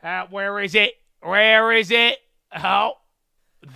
Where is it? Where is it? Oh,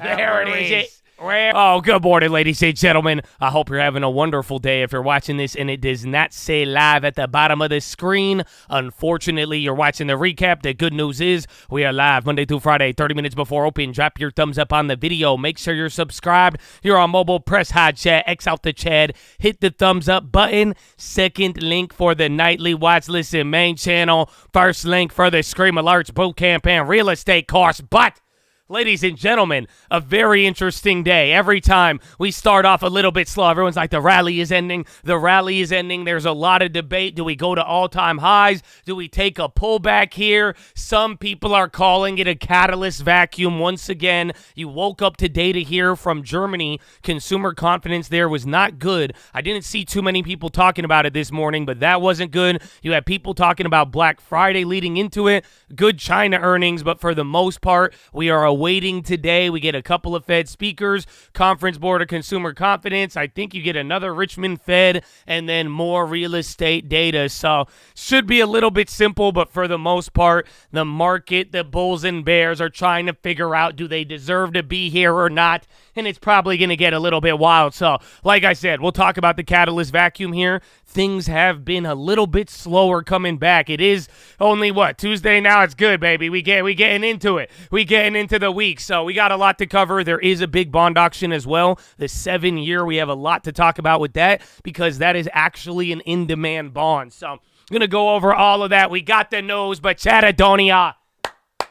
there it is. Oh, good morning, ladies and gentlemen. I hope you're having a wonderful day. If you're watching this and it does not say live at the bottom of the screen, unfortunately, you're watching the recap. The good news is we are live Monday through Friday, 30 minutes before open. Drop your thumbs up on the video. Make sure you're subscribed. You're on mobile. Press hot chat. X out the chat. Hit the thumbs up button. Second link for the nightly watch list and main channel. First link for the Scream Alerts bootcamp and real estate course. But ladies and gentlemen, a very interesting day. Every time we start off a little bit slow, everyone's like, the rally is ending. The rally is ending. There's a lot of debate. Do we go to all-time highs? Do we take a pullback here? Some people are calling it a catalyst vacuum once again. You woke up today to hear from Germany. Consumer confidence there was not good. I didn't see too many people talking about it this morning, but that wasn't good. You had people talking about Black Friday leading into it. Good China earnings, but for the most part, we are waiting today. We get a couple of Fed speakers, Conference Board of Consumer Confidence. I think you get another Richmond Fed and then more real estate data. So should be a little bit simple, but for the most part, the market, the bulls and bears are trying to figure out, do they deserve to be here or not? And it's probably going to get a little bit wild. So like I said, we'll talk about the catalyst vacuum here. Things have been a little bit slower coming back. It is only, Tuesday now? It's good, baby. We getting into it. We getting into the week, so we got a lot to cover. There is a big bond auction as well. The 7-year, we have a lot to talk about with that because that is actually an in-demand bond. So I'm going to go over all of that. We got the news, but Chattadonia,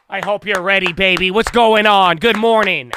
I hope you're ready, baby. What's going on? Good morning.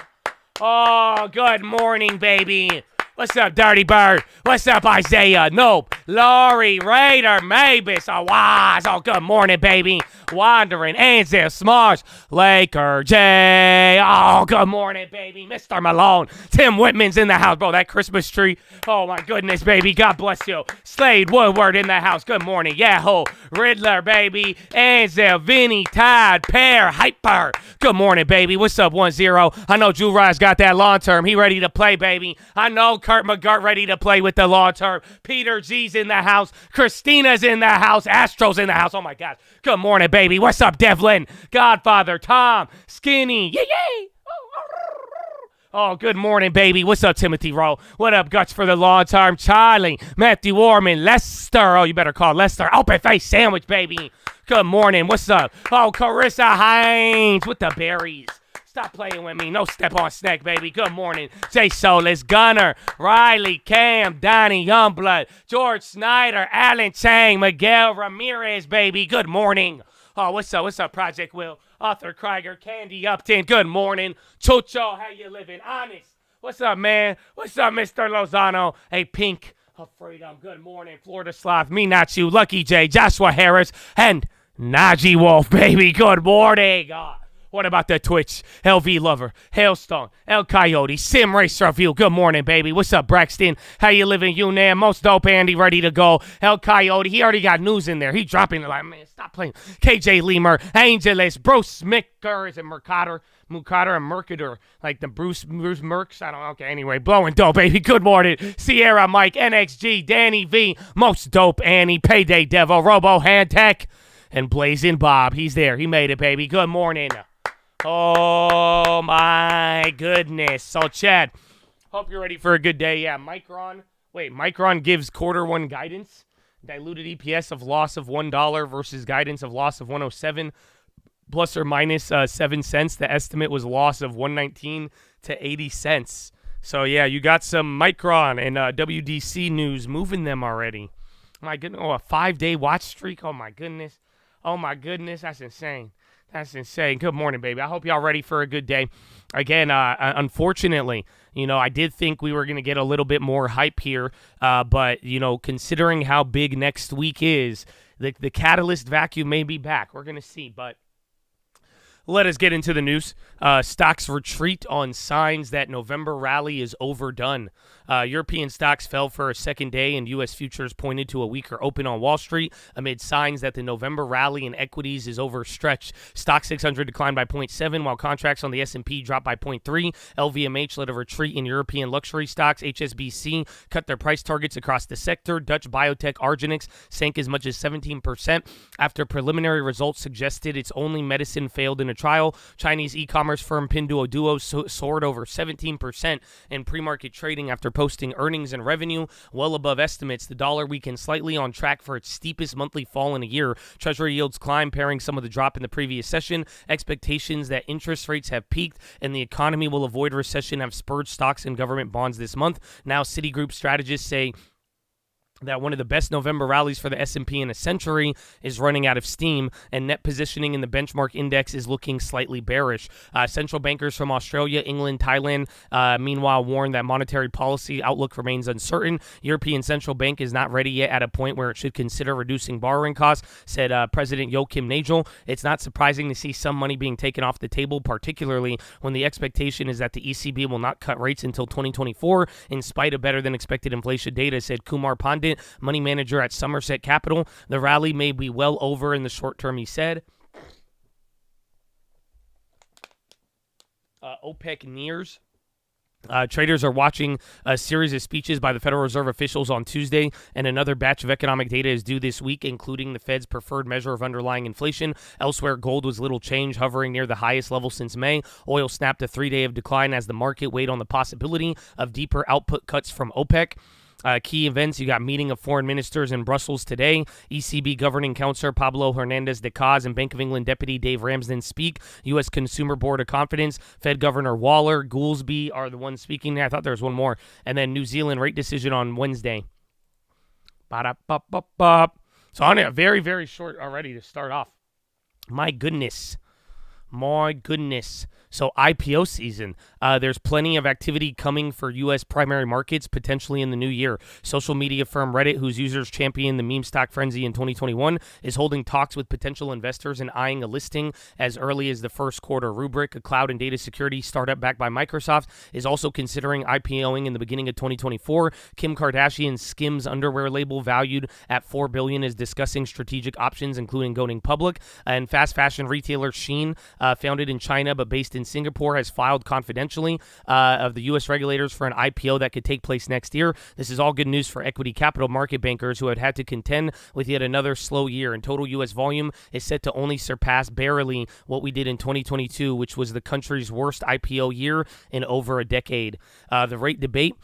Oh, good morning, baby. What's up, Dirty Bird? What's up, Isaiah? Nope. Laurie, Raider, Mavis, Awaz. Oh, good morning, baby. Wandering, Ansel, Smarsh, Laker, Jay. Oh, good morning, baby. Mr. Malone. Tim Whitman's in the house. Bro, that Christmas tree. Oh, my goodness, baby. God bless you. Slade Woodward in the house. Good morning. Yahoo. Riddler, baby. Ansel, Vinny, Todd, Pear, Hyper. Good morning, baby. What's up, 1-0? I know Drew Rise got that long term. He ready to play, baby. I know Kurt McGurt ready to play with the long term. Peter G's in the house. Christina's in the house. Astro's in the house. Oh, my gosh. Good morning, baby. What's up, Devlin? Godfather, Tom, Skinny. Yay. Oh, good morning, baby. What's up, Timothy Rowe? What up, Guts for the long term? Charlie, Matthew Orman, Lester. Oh, you better call Lester. Open face sandwich, baby. Good morning. What's up? Oh, Carissa Hines with the berries. Stop playing with me. No step on snack, baby. Good morning. Jay Solis, Gunner, Riley, Cam, Donnie Youngblood, George Snyder, Alan Chang, Miguel Ramirez, baby. Good morning. Oh, what's up? What's up, Project Will? Arthur Krieger, Candy Upton. Good morning. Chocho, how you living? Honest. What's up, man? What's up, Mr. Lozano? Hey, Pink of Freedom. Good morning. Florida Sloth, me, not you. Lucky J, Joshua Harris, and Najee Wolf, baby. Good morning. What about the Twitch? LV Lover, Hailstone, El Coyote, Sim Race Review. Good morning, baby. What's up, Braxton? How you living, UNAM? Most Dope Andy, ready to go. El Coyote, he already got news in there. He dropping it like, man, stop playing. KJ Lemur, Angeles, Bruce Smicker, is it Mercader and Mercader, like the Bruce Mercs? I don't know. Okay, anyway, blowing dope, baby. Good morning. Sierra, Mike, NXG, Danny V, Most Dope Annie, Payday Devil, Robo Hand Tech, and Blazing Bob. He's there. He made it, baby. Good morning. Oh, my goodness. So, Chad, hope you're ready for a good day. Yeah, Micron gives quarter one guidance. Diluted EPS of loss of $1 versus guidance of loss of 107, plus or minus 7 cents. The estimate was loss of 119 to 80 cents. So, yeah, you got some Micron and WDC news moving them already. My goodness. Oh, a 5-day watch streak. Oh, my goodness. That's insane. That's insane. Good morning, baby. I hope y'all ready for a good day. Again, unfortunately, I did think we were going to get a little bit more hype here, but, considering how big next week is, the catalyst vacuum may be back. We're going to see, but let us get into the news. Stocks retreat on signs that November rally is overdone. European stocks fell for a second day, and U.S. futures pointed to a weaker open on Wall Street amid signs that the November rally in equities is overstretched. Stock 600 declined by 0.7, while contracts on the S&P dropped by 0.3. LVMH led a retreat in European luxury stocks. HSBC cut their price targets across the sector. Dutch biotech Argenx sank as much as 17% after preliminary results suggested its only medicine failed in a trial. Chinese e-commerce firm Pinduoduo soared over 17% in pre-market trading after posting earnings and revenue well above estimates. The dollar weakened slightly, on track for its steepest monthly fall in a year. Treasury yields climbed, pairing some of the drop in the previous session. Expectations that interest rates have peaked and the economy will avoid recession have spurred stocks and government bonds this month. Now, Citigroup strategists say that one of the best November rallies for the S&P in a century is running out of steam, and net positioning in the benchmark index is looking slightly bearish. Central bankers from Australia, England, Thailand, meanwhile, warned that monetary policy outlook remains uncertain. European Central Bank is not ready yet at a point where it should consider reducing borrowing costs, said President Joachim Nagel. It's not surprising to see some money being taken off the table, particularly when the expectation is that the ECB will not cut rates until 2024, in spite of better-than-expected inflation data, said Kumar Pandit, money manager at Somerset Capital. The rally may be well over in the short term, he said. OPEC nears. Traders are watching a series of speeches by the Federal Reserve officials on Tuesday, and another batch of economic data is due this week, including the Fed's preferred measure of underlying inflation. Elsewhere, gold was little change, hovering near the highest level since May. Oil snapped a 3-day of decline as the market weighed on the possibility of deeper output cuts from OPEC. Key events, you got meeting of foreign ministers in Brussels today. ECB Governing Councillor Pablo Hernandez de Caz and Bank of England Deputy Dave Ramsden speak. U.S. Consumer Board of Confidence, Fed Governor Waller, Goolsbee are the ones speaking there. I thought there was one more. And then New Zealand rate decision on Wednesday. So on it, very, very short already to start off. My goodness. So IPO season, there's plenty of activity coming for U.S. primary markets potentially in the new year. Social media firm Reddit, whose users championed the meme stock frenzy in 2021, is holding talks with potential investors and eyeing a listing as early as the first quarter. Rubrik, a cloud and data security startup backed by Microsoft, is also considering IPOing in the beginning of 2024. Kim Kardashian's Skims underwear label, valued at $4 billion, is discussing strategic options, including going public. And fast fashion retailer Shein, founded in China but based in Singapore, has filed confidentially of the U.S. regulators for an IPO that could take place next year. This is all good news for equity capital market bankers who had had to contend with yet another slow year, and total U.S. volume is set to only surpass barely what we did in 2022, which was the country's worst IPO year in over a decade. The rate debate.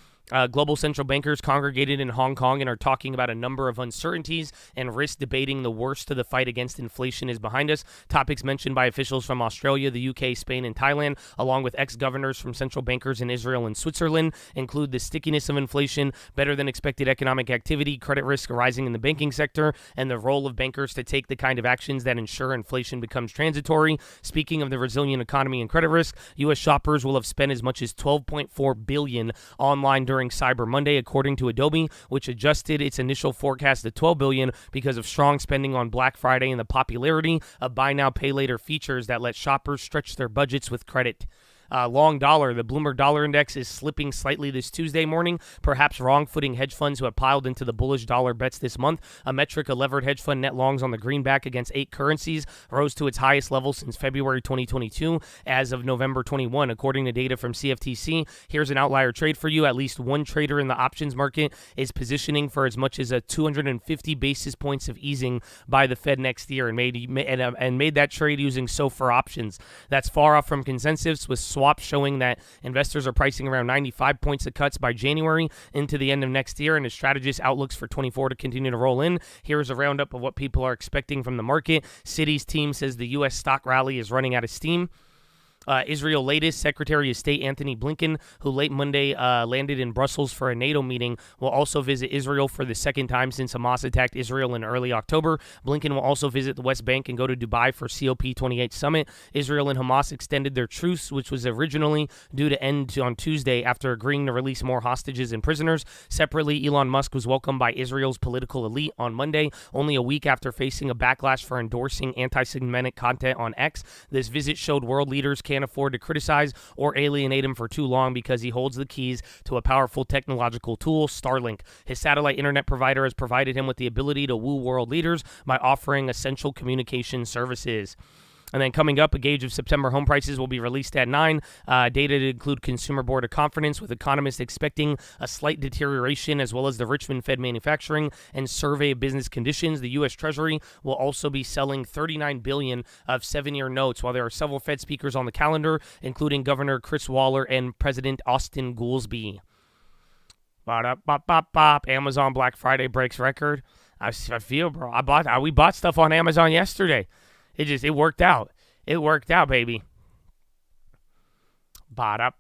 Global central bankers congregated in Hong Kong and are talking about a number of uncertainties and risks, debating the worst of the fight against inflation is behind us. Topics mentioned by officials from Australia, the UK, Spain, and Thailand, along with ex-governors from central bankers in Israel and Switzerland, include the stickiness of inflation, better than expected economic activity, credit risk arising in the banking sector, and the role of bankers to take the kind of actions that ensure inflation becomes transitory. Speaking of the resilient economy and credit risk, U.S. shoppers will have spent as much as $12.4 billion online during Cyber Monday, according to Adobe, which adjusted its initial forecast to $12 billion because of strong spending on Black Friday and the popularity of buy now, pay later features that let shoppers stretch their budgets with credit. Long dollar. The Bloomberg Dollar Index is slipping slightly this Tuesday morning, perhaps wrong-footing hedge funds who have piled into the bullish dollar bets this month. A metric, a levered hedge fund net longs on the greenback against 8 currencies, rose to its highest level since February 2022 as of November 21, according to data from CFTC. Here's an outlier trade for you. At least one trader in the options market is positioning for as much as a 250 basis points of easing by the Fed next year, and made that trade using SOFR options. That's far off from consensus, with swaps showing that investors are pricing around 95 points of cuts by January into the end of next year, and a strategist outlooks for 24 to continue to roll in. Here's a roundup of what people are expecting from the market. Citi's team says the U.S. stock rally is running out of steam. Israel latest, Secretary of State Anthony Blinken, who late Monday landed in Brussels for a NATO meeting, will also visit Israel for the second time since Hamas attacked Israel in early October. Blinken will also visit the West Bank and go to Dubai for COP28 summit. Israel and Hamas extended their truce, which was originally due to end on Tuesday after agreeing to release more hostages and prisoners. Separately, Elon Musk was welcomed by Israel's political elite on Monday, only a week after facing a backlash for endorsing anti-Semitic content on X. This visit showed world leaders care can't afford to criticize or alienate him for too long because he holds the keys to a powerful technological tool, Starlink. His satellite internet provider has provided him with the ability to woo world leaders by offering essential communication services. And then coming up, a gauge of September home prices will be released at 9. Data to include Consumer Board of Confidence, with economists expecting a slight deterioration, as well as the Richmond Fed manufacturing and survey of business conditions. The U.S. Treasury will also be selling $39 billion of 7-year notes, while there are several Fed speakers on the calendar, including Governor Chris Waller and President Austin Goolsbee. Amazon Black Friday breaks record. I feel, bro. We bought stuff on Amazon yesterday. It worked out. It worked out, baby. Bop.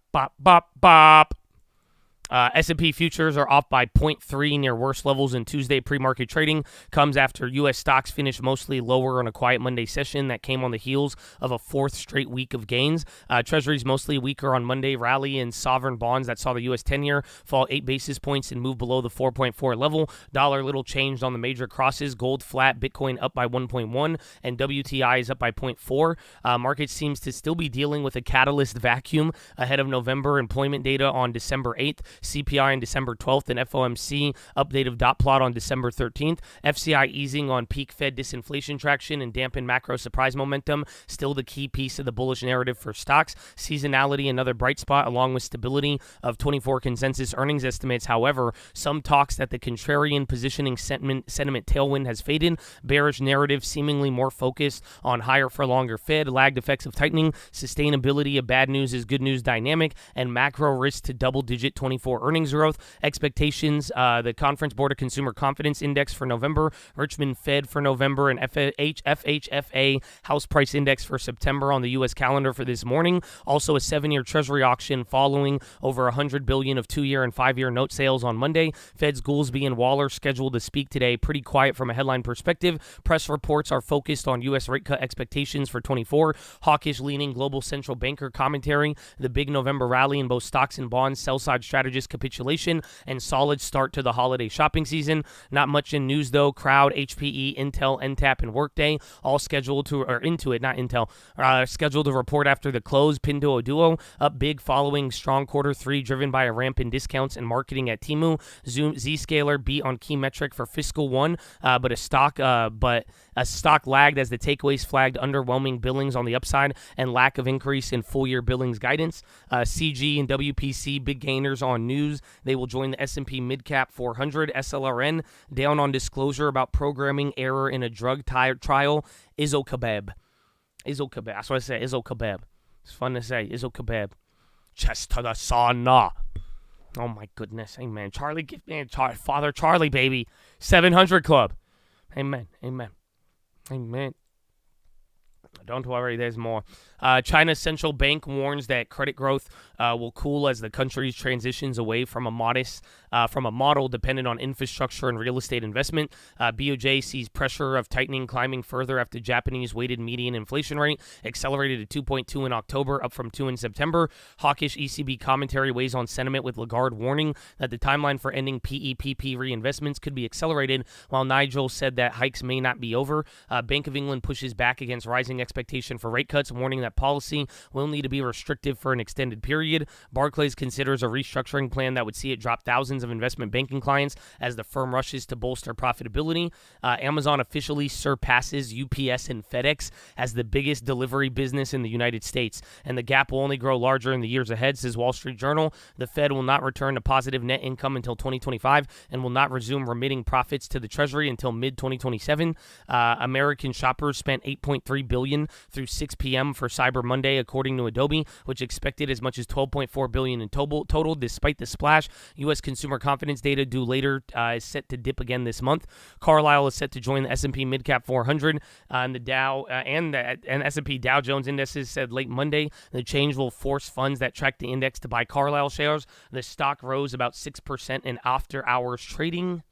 S&P futures are off by 0.3 near worst levels in Tuesday pre-market trading. Comes after U.S. stocks finished mostly lower on a quiet Monday session that came on the heels of a fourth straight week of gains. Treasuries mostly weaker on Monday. Rally in sovereign bonds that saw the U.S. 10-year fall 8 basis points and move below the 4.4 level. Dollar little changed on the major crosses. Gold flat, Bitcoin up by 1.1, and WTI is up by 0.4. Market seems to still be dealing with a catalyst vacuum ahead of November employment data on December 8th. CPI on December 12th, and FOMC update of dot plot on December 13th. FCI easing on peak Fed disinflation traction and dampen macro surprise momentum, still the key piece of the bullish narrative for stocks. Seasonality, another bright spot, along with stability of 24 consensus earnings estimates. However, some talks that the contrarian positioning sentiment tailwind has faded. Bearish narrative seemingly more focused on higher for longer Fed, lagged effects of tightening, sustainability of bad news is good news dynamic, and macro risk to double-digit 24 earnings growth. Expectations, the Conference Board of Consumer Confidence Index for November, Richmond Fed for November, and FHFA House Price Index for September on the U.S. calendar for this morning. Also a 7-year Treasury auction following over $100 billion of 2-year and 5-year note sales on Monday. Fed's Goolsbee and Waller scheduled to speak today. Pretty quiet from a headline perspective. Press reports are focused on U.S. rate cut expectations for 24. Hawkish leaning global central banker commentary. The big November rally in both stocks and bonds, sell-side strategist capitulation, and solid start to the holiday shopping season. Not much in news though. Crowd, HPE, Intel, NTAP, and Workday all scheduled to, or Intuit, not Intel, scheduled to report after the close. Pinduoduo up big following strong Q3 driven by a ramp in discounts and marketing at Temu. Zscaler beat on key metric for fiscal one, but a stock lagged as the takeaways flagged underwhelming billings on the upside and lack of increase in full-year billings guidance. CG and WPC big gainers on news. They will join the S&P Midcap 400. SLRN down on disclosure about programming error in a drug trial. Izzo Kebab. That's what I say. Izzo Kebab. It's fun to say. Izzo Kebab. Chest to the sauna. Oh my goodness. Amen. Charlie, Father Charlie, baby. 700 Club. Amen. Don't worry, there's more. China's central bank warns that credit growth will cool as the country transitions away from a model dependent on infrastructure and real estate investment. BOJ sees pressure of tightening climbing further after Japanese weighted median inflation rate accelerated to 2.2 in October, up from 2 in September. Hawkish ECB commentary weighs on sentiment, with Lagarde warning that the timeline for ending PEPP reinvestments could be accelerated, while Nigel said that hikes may not be over. Bank of England pushes back against rising expectation for rate cuts, warning that policy will need to be restrictive for an extended period. Barclays considers a restructuring plan that would see it drop thousands of investment banking clients as the firm rushes to bolster profitability. Amazon officially surpasses UPS and FedEx as the biggest delivery business in the United States, and the gap will only grow larger in the years ahead, says Wall Street Journal. The Fed will not return to positive net income until 2025 and will not resume remitting profits to the Treasury until mid-2027. American shoppers spent $8.3 billion through 6 p.m. for Cyber Monday, according to Adobe, which expected as much as $12.4 billion in total. Despite the splash, U.S. consumer confidence data due later is set to dip again this month. Carlyle is set to join the S&P Midcap 400, and the Dow and S&P Dow Jones indices said late Monday the change will force funds that track the index to buy Carlyle shares. The stock rose about 6% in after-hours trading.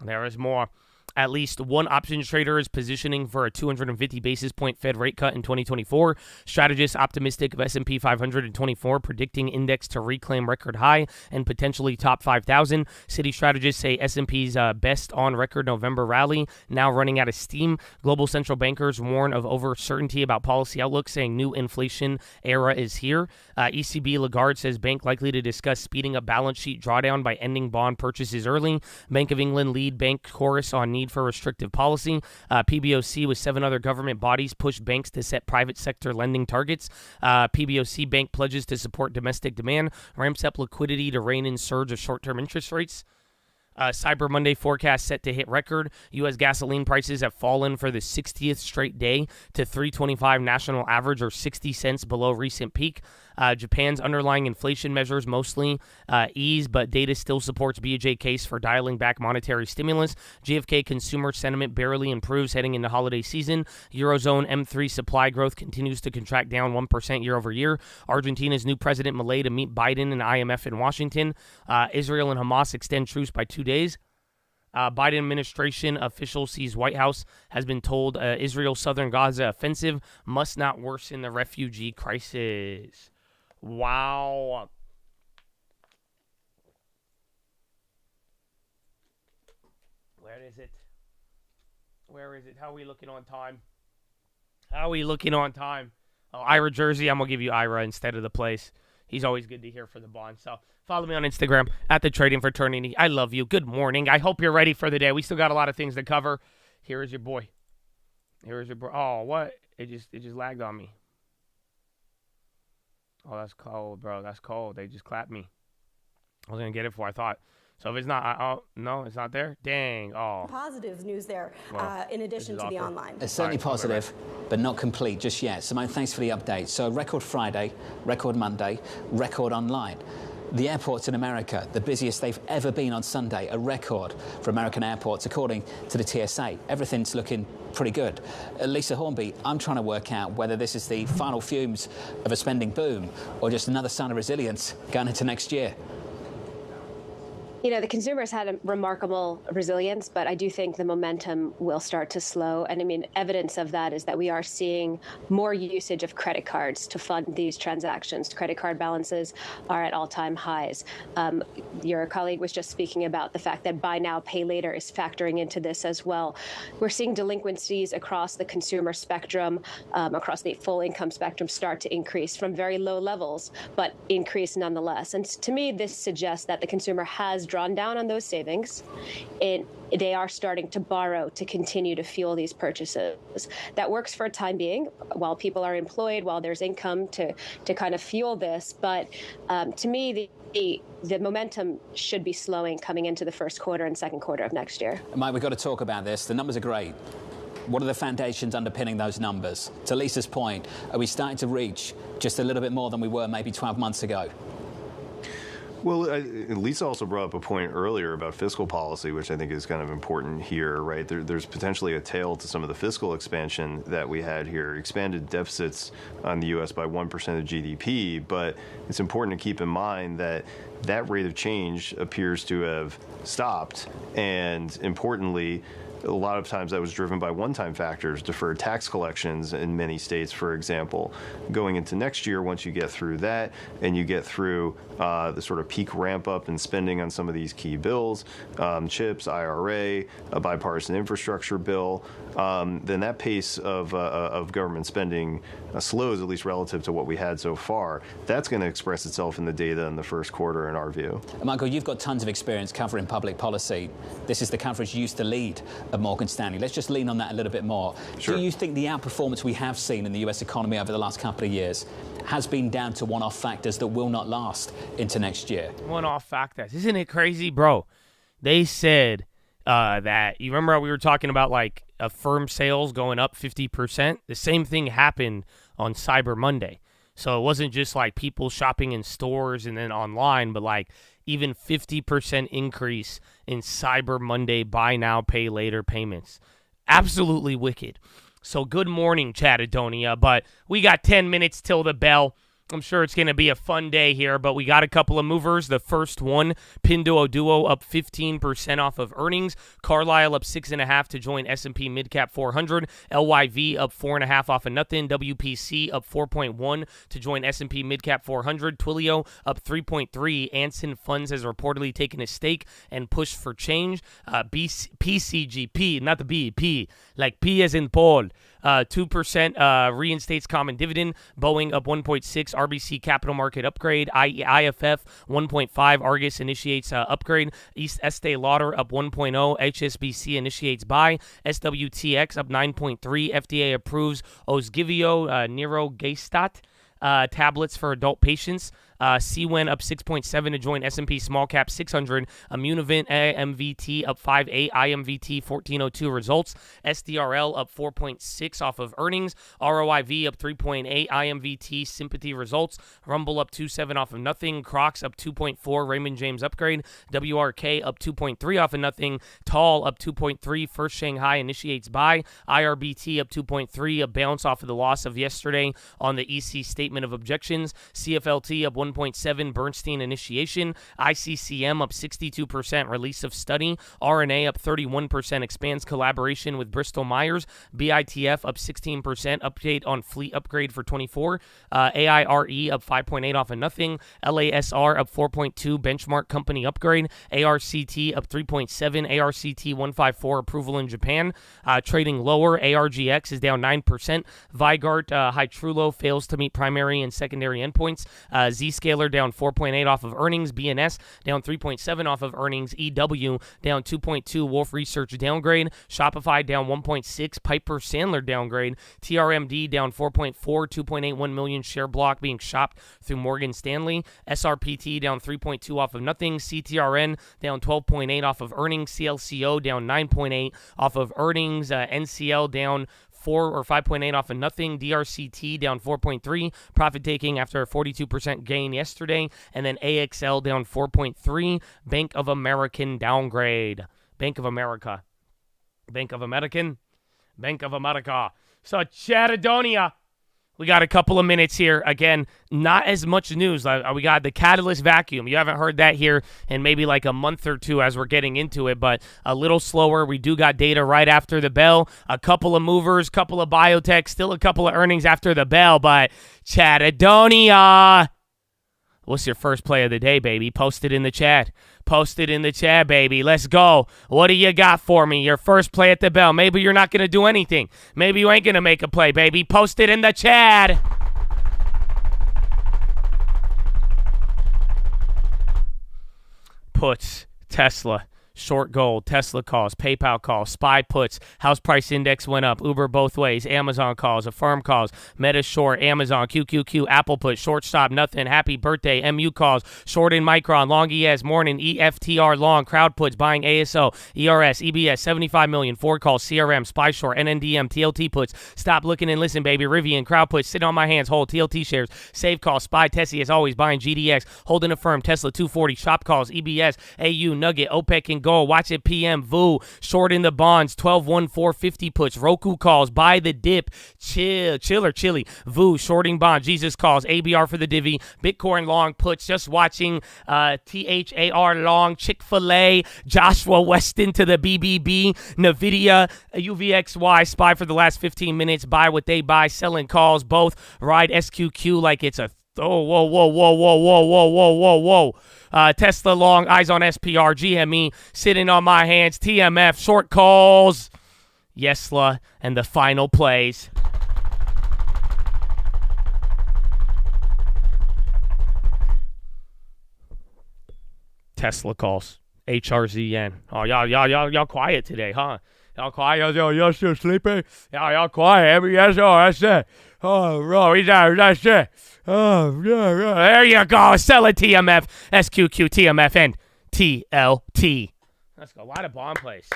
There is more. At least one options trader is positioning for a 250 basis point Fed rate cut in 2024. Strategists optimistic of S&P 500 in 24, predicting index to reclaim record high and potentially top 5,000. City strategists say S&P's best on record November rally now running out of steam. Global central bankers warn of over-certainty about policy outlook, saying new inflation era is here. ECB Lagarde says bank likely to discuss speeding up balance sheet drawdown by ending bond purchases early. Bank of England lead bank chorus on need for restrictive policy. PBOC with 7 other government bodies push banks to set private sector lending targets. PBOC bank pledges to support domestic demand, ramps up liquidity to rein in surge of short-term interest rates. Cyber Monday forecast set to hit record. U.S. gasoline prices have fallen for the 60th straight day to $3.25 national average, or 60 cents below recent peak. Japan's underlying inflation measures mostly ease, but data still supports BOJ case for dialing back monetary stimulus. JFK consumer sentiment barely improves heading into holiday season. Eurozone M3 supply growth continues to contract down 1% year over year. Argentina's new president Milei to meet Biden and IMF in Washington. Israel and Hamas extend truce by 2 days. Biden administration official sees White House has been told Israel's southern Gaza offensive must not worsen the refugee crisis. Wow. Where is it? Where is it? How are we looking on time? How are we looking on time? Oh, Ira Jersey. I'm going to give you Ira instead of the place. He's always good to hear for the bond. So follow me on Instagram at the Trading Fraternity. I love you. Good morning. I hope you're ready for the day. We still got a lot of things to cover. Here is your boy. Here is your boy. Oh, what? It just lagged on me. Oh, that's cold, bro. That's cold. They just clapped me. I was going to get it before I thought. So if it's not, no, it's not there? Dang. Oh. Positive news there, in addition to the online. It's certainly positive, but not complete just yet. Simone, thanks for the update. So record Friday, record Monday, record online. The airports in America, the busiest they've ever been on Sunday, a record for American airports, according to the TSA. Everything's looking pretty good. Lisa Hornby, I'm trying to work out whether this is the final fumes of a spending boom or just another sign of resilience going into next year. You know, the consumers had a remarkable resilience, but I do think the momentum will start to slow. And I mean, evidence of that is that we are seeing more usage of credit cards to fund these transactions. Credit card balances are at all-time highs. Your colleague was just speaking about the fact that buy now, pay later is factoring into this as well. We're seeing delinquencies across the consumer spectrum, across the full income spectrum, start to increase from very low levels, but increase nonetheless. And to me, this suggests that the consumer has drawn down on those savings, and they are starting to borrow to continue to fuel these purchases. That works for a time being, while people are employed, while there's income to kind of fuel this. But to me, the momentum should be slowing coming into the first quarter and second quarter of next year. Mike, we've got to talk about this. The numbers are great. What are the foundations underpinning those numbers? To Lisa's point, are we starting to reach just a little bit more than we were maybe 12 months ago? Well, Lisa also brought up a point earlier about fiscal policy, which I think is kind of important here, right? There's potentially a tail to some of the fiscal expansion that we had here, expanded deficits on the U.S. by 1% of GDP, but it's important to keep in mind that that rate of change appears to have stopped, and importantly, a lot of times that was driven by one-time factors, deferred tax collections in many states, for example. Going into next year, once you get through that and you get through the sort of peak ramp-up in spending on some of these key bills, CHIPS, IRA, a bipartisan infrastructure bill, then that pace of government spending slows, at least relative to what we had so far. That's going to express itself in the data in the first quarter, in our view. Michael, you've got tons of experience covering public policy. This is the coverage you used to lead at Morgan Stanley. Let's just lean on that a little bit more. Sure. Do you think the outperformance we have seen in the US economy over the last couple of years has been down to one-off factors that will not last into next year? One-off factors. Isn't it crazy, bro? They said that, you remember how we were talking about like firm sales going up 50%? The same thing happened on Cyber Monday. So it wasn't just like people shopping in stores and then online, but like even 50% increase in Cyber Monday buy now, pay later payments. Absolutely wicked. So good morning, Chattadonia. But we got 10 minutes till the bell. I'm sure it's going to be a fun day here, but we got a couple of movers. The first one, Pinduoduo up 15% off of earnings. Carlisle up 6.5 to join S&P Midcap 400. LYV up 4.5 off of nothing. WPC up 4.1 to join S&P Midcap 400. Twilio up 3.3. Anson Funds has reportedly taken a stake and pushed for change. PCGP, not the B, P, like P as in Paul. 2% reinstates common dividend. Boeing up 1.6. RBC Capital Market upgrade. IFF 1.5. Argus initiates upgrade. Estee Lauder up 1.0. HSBC initiates buy. SWTX up 9.3. FDA approves Osgivio Nirogacestat tablets for adult patients. CWEN up 6.7 to join S&P Small Cap 600. Immunovant AMVT up 5.8. IMVT 1402 results. SDRL up 4.6 off of earnings. ROIV up 3.8. IMVT sympathy results. Rumble up 2.7 off of nothing. Crocs up 2.4. Raymond James upgrade. WRK up 2.3 off of nothing. Tall up 2.3. First Shanghai initiates buy. IRBT up 2.3. A bounce off of the loss of yesterday on the EC statement of objections. CFLT up 1.7, Bernstein initiation. ICCM up 62%, release of study. RNA up 31%, expands collaboration with Bristol Myers. BITF up 16%, update on fleet upgrade for 24. AIRE up 5.8 off of nothing. LASR up 4.2, benchmark company upgrade. ARCT up 3.7, ARCT 154 approval in Japan. Trading lower, ARGX is down 9%. Vigart Hytrulo fails to meet primary and secondary endpoints. Zscaler down 4.8 off of earnings. BNS down 3.7 off of earnings. EW down 2.2. Wolf Research downgrade. Shopify down 1.6. Piper Sandler downgrade. TRMD down 4.4. 2.81 million share block being shopped through Morgan Stanley. SRPT down 3.2 off of nothing. CTRN down 12.8 off of earnings. CLCO down 9.8 off of earnings. NCL down 4 or 5.8 off of nothing. DRCT down 4.3, profit taking after a 42% gain yesterday. And then AXL down 4.3. Bank of American downgrade. Bank of America. Bank of American. Bank of America. So Chatadonia. We got a couple of minutes here. Again, not as much news. We got the catalyst vacuum. You haven't heard that here in maybe like a month or two as we're getting into it, but a little slower. We do got data right after the bell. A couple of movers, couple of biotech, still a couple of earnings after the bell, but Chatadonia. What's your first play of the day, baby? Post it in the chat. Post it in the chat, baby. Let's go. What do you got for me? Your first play at the bell. Maybe you're not going to do anything. Maybe you ain't going to make a play, baby. Post it in the chat. Puts, Tesla. Short gold, Tesla calls, PayPal calls, SPY puts, house price index went up, Uber both ways, Amazon calls, Affirm calls, Meta short, Amazon, QQQ, Apple put, short stop, nothing, happy birthday, MU calls, short in Micron, long ES, morning, EFTR long, crowd puts, buying ASO, ERS, EBS, 75 million, Ford calls, CRM, SPY short, NNDM, TLT puts, stop looking and listen, baby, Rivian, crowd puts, sit on my hands, hold, TLT shares, save calls, SPY, Tessie as always, buying GDX, holding Affirm, Tesla 240, shop calls, EBS, AU, Nugget, OPEC and Gold, watch it PM, VU, short in the bonds, 12-1-450 puts, Roku calls, buy the dip, chill or chilly, VU, shorting bond, Jesus calls, ABR for the divvy, Bitcoin long puts, just watching, THAR long, Chick-fil-A, Joshua Weston to the BBB, NVIDIA, UVXY, SPY for the last 15 minutes, buy what they buy, selling calls, both, ride SQQ like it's a whoa. Tesla long, eyes on SPR, GME, sitting on my hands, TMF, short calls, Yesla, and the final plays. Tesla calls, HRZN. Oh, y'all quiet today, huh? Y'all quiet? Y'all still sleeping? Y'all quiet? That's it. Oh, bro, that's it. Oh, yeah. There you go. Sell it, TMF, SQQ, TMF, and TLT. Let's go. A lot of bond plays.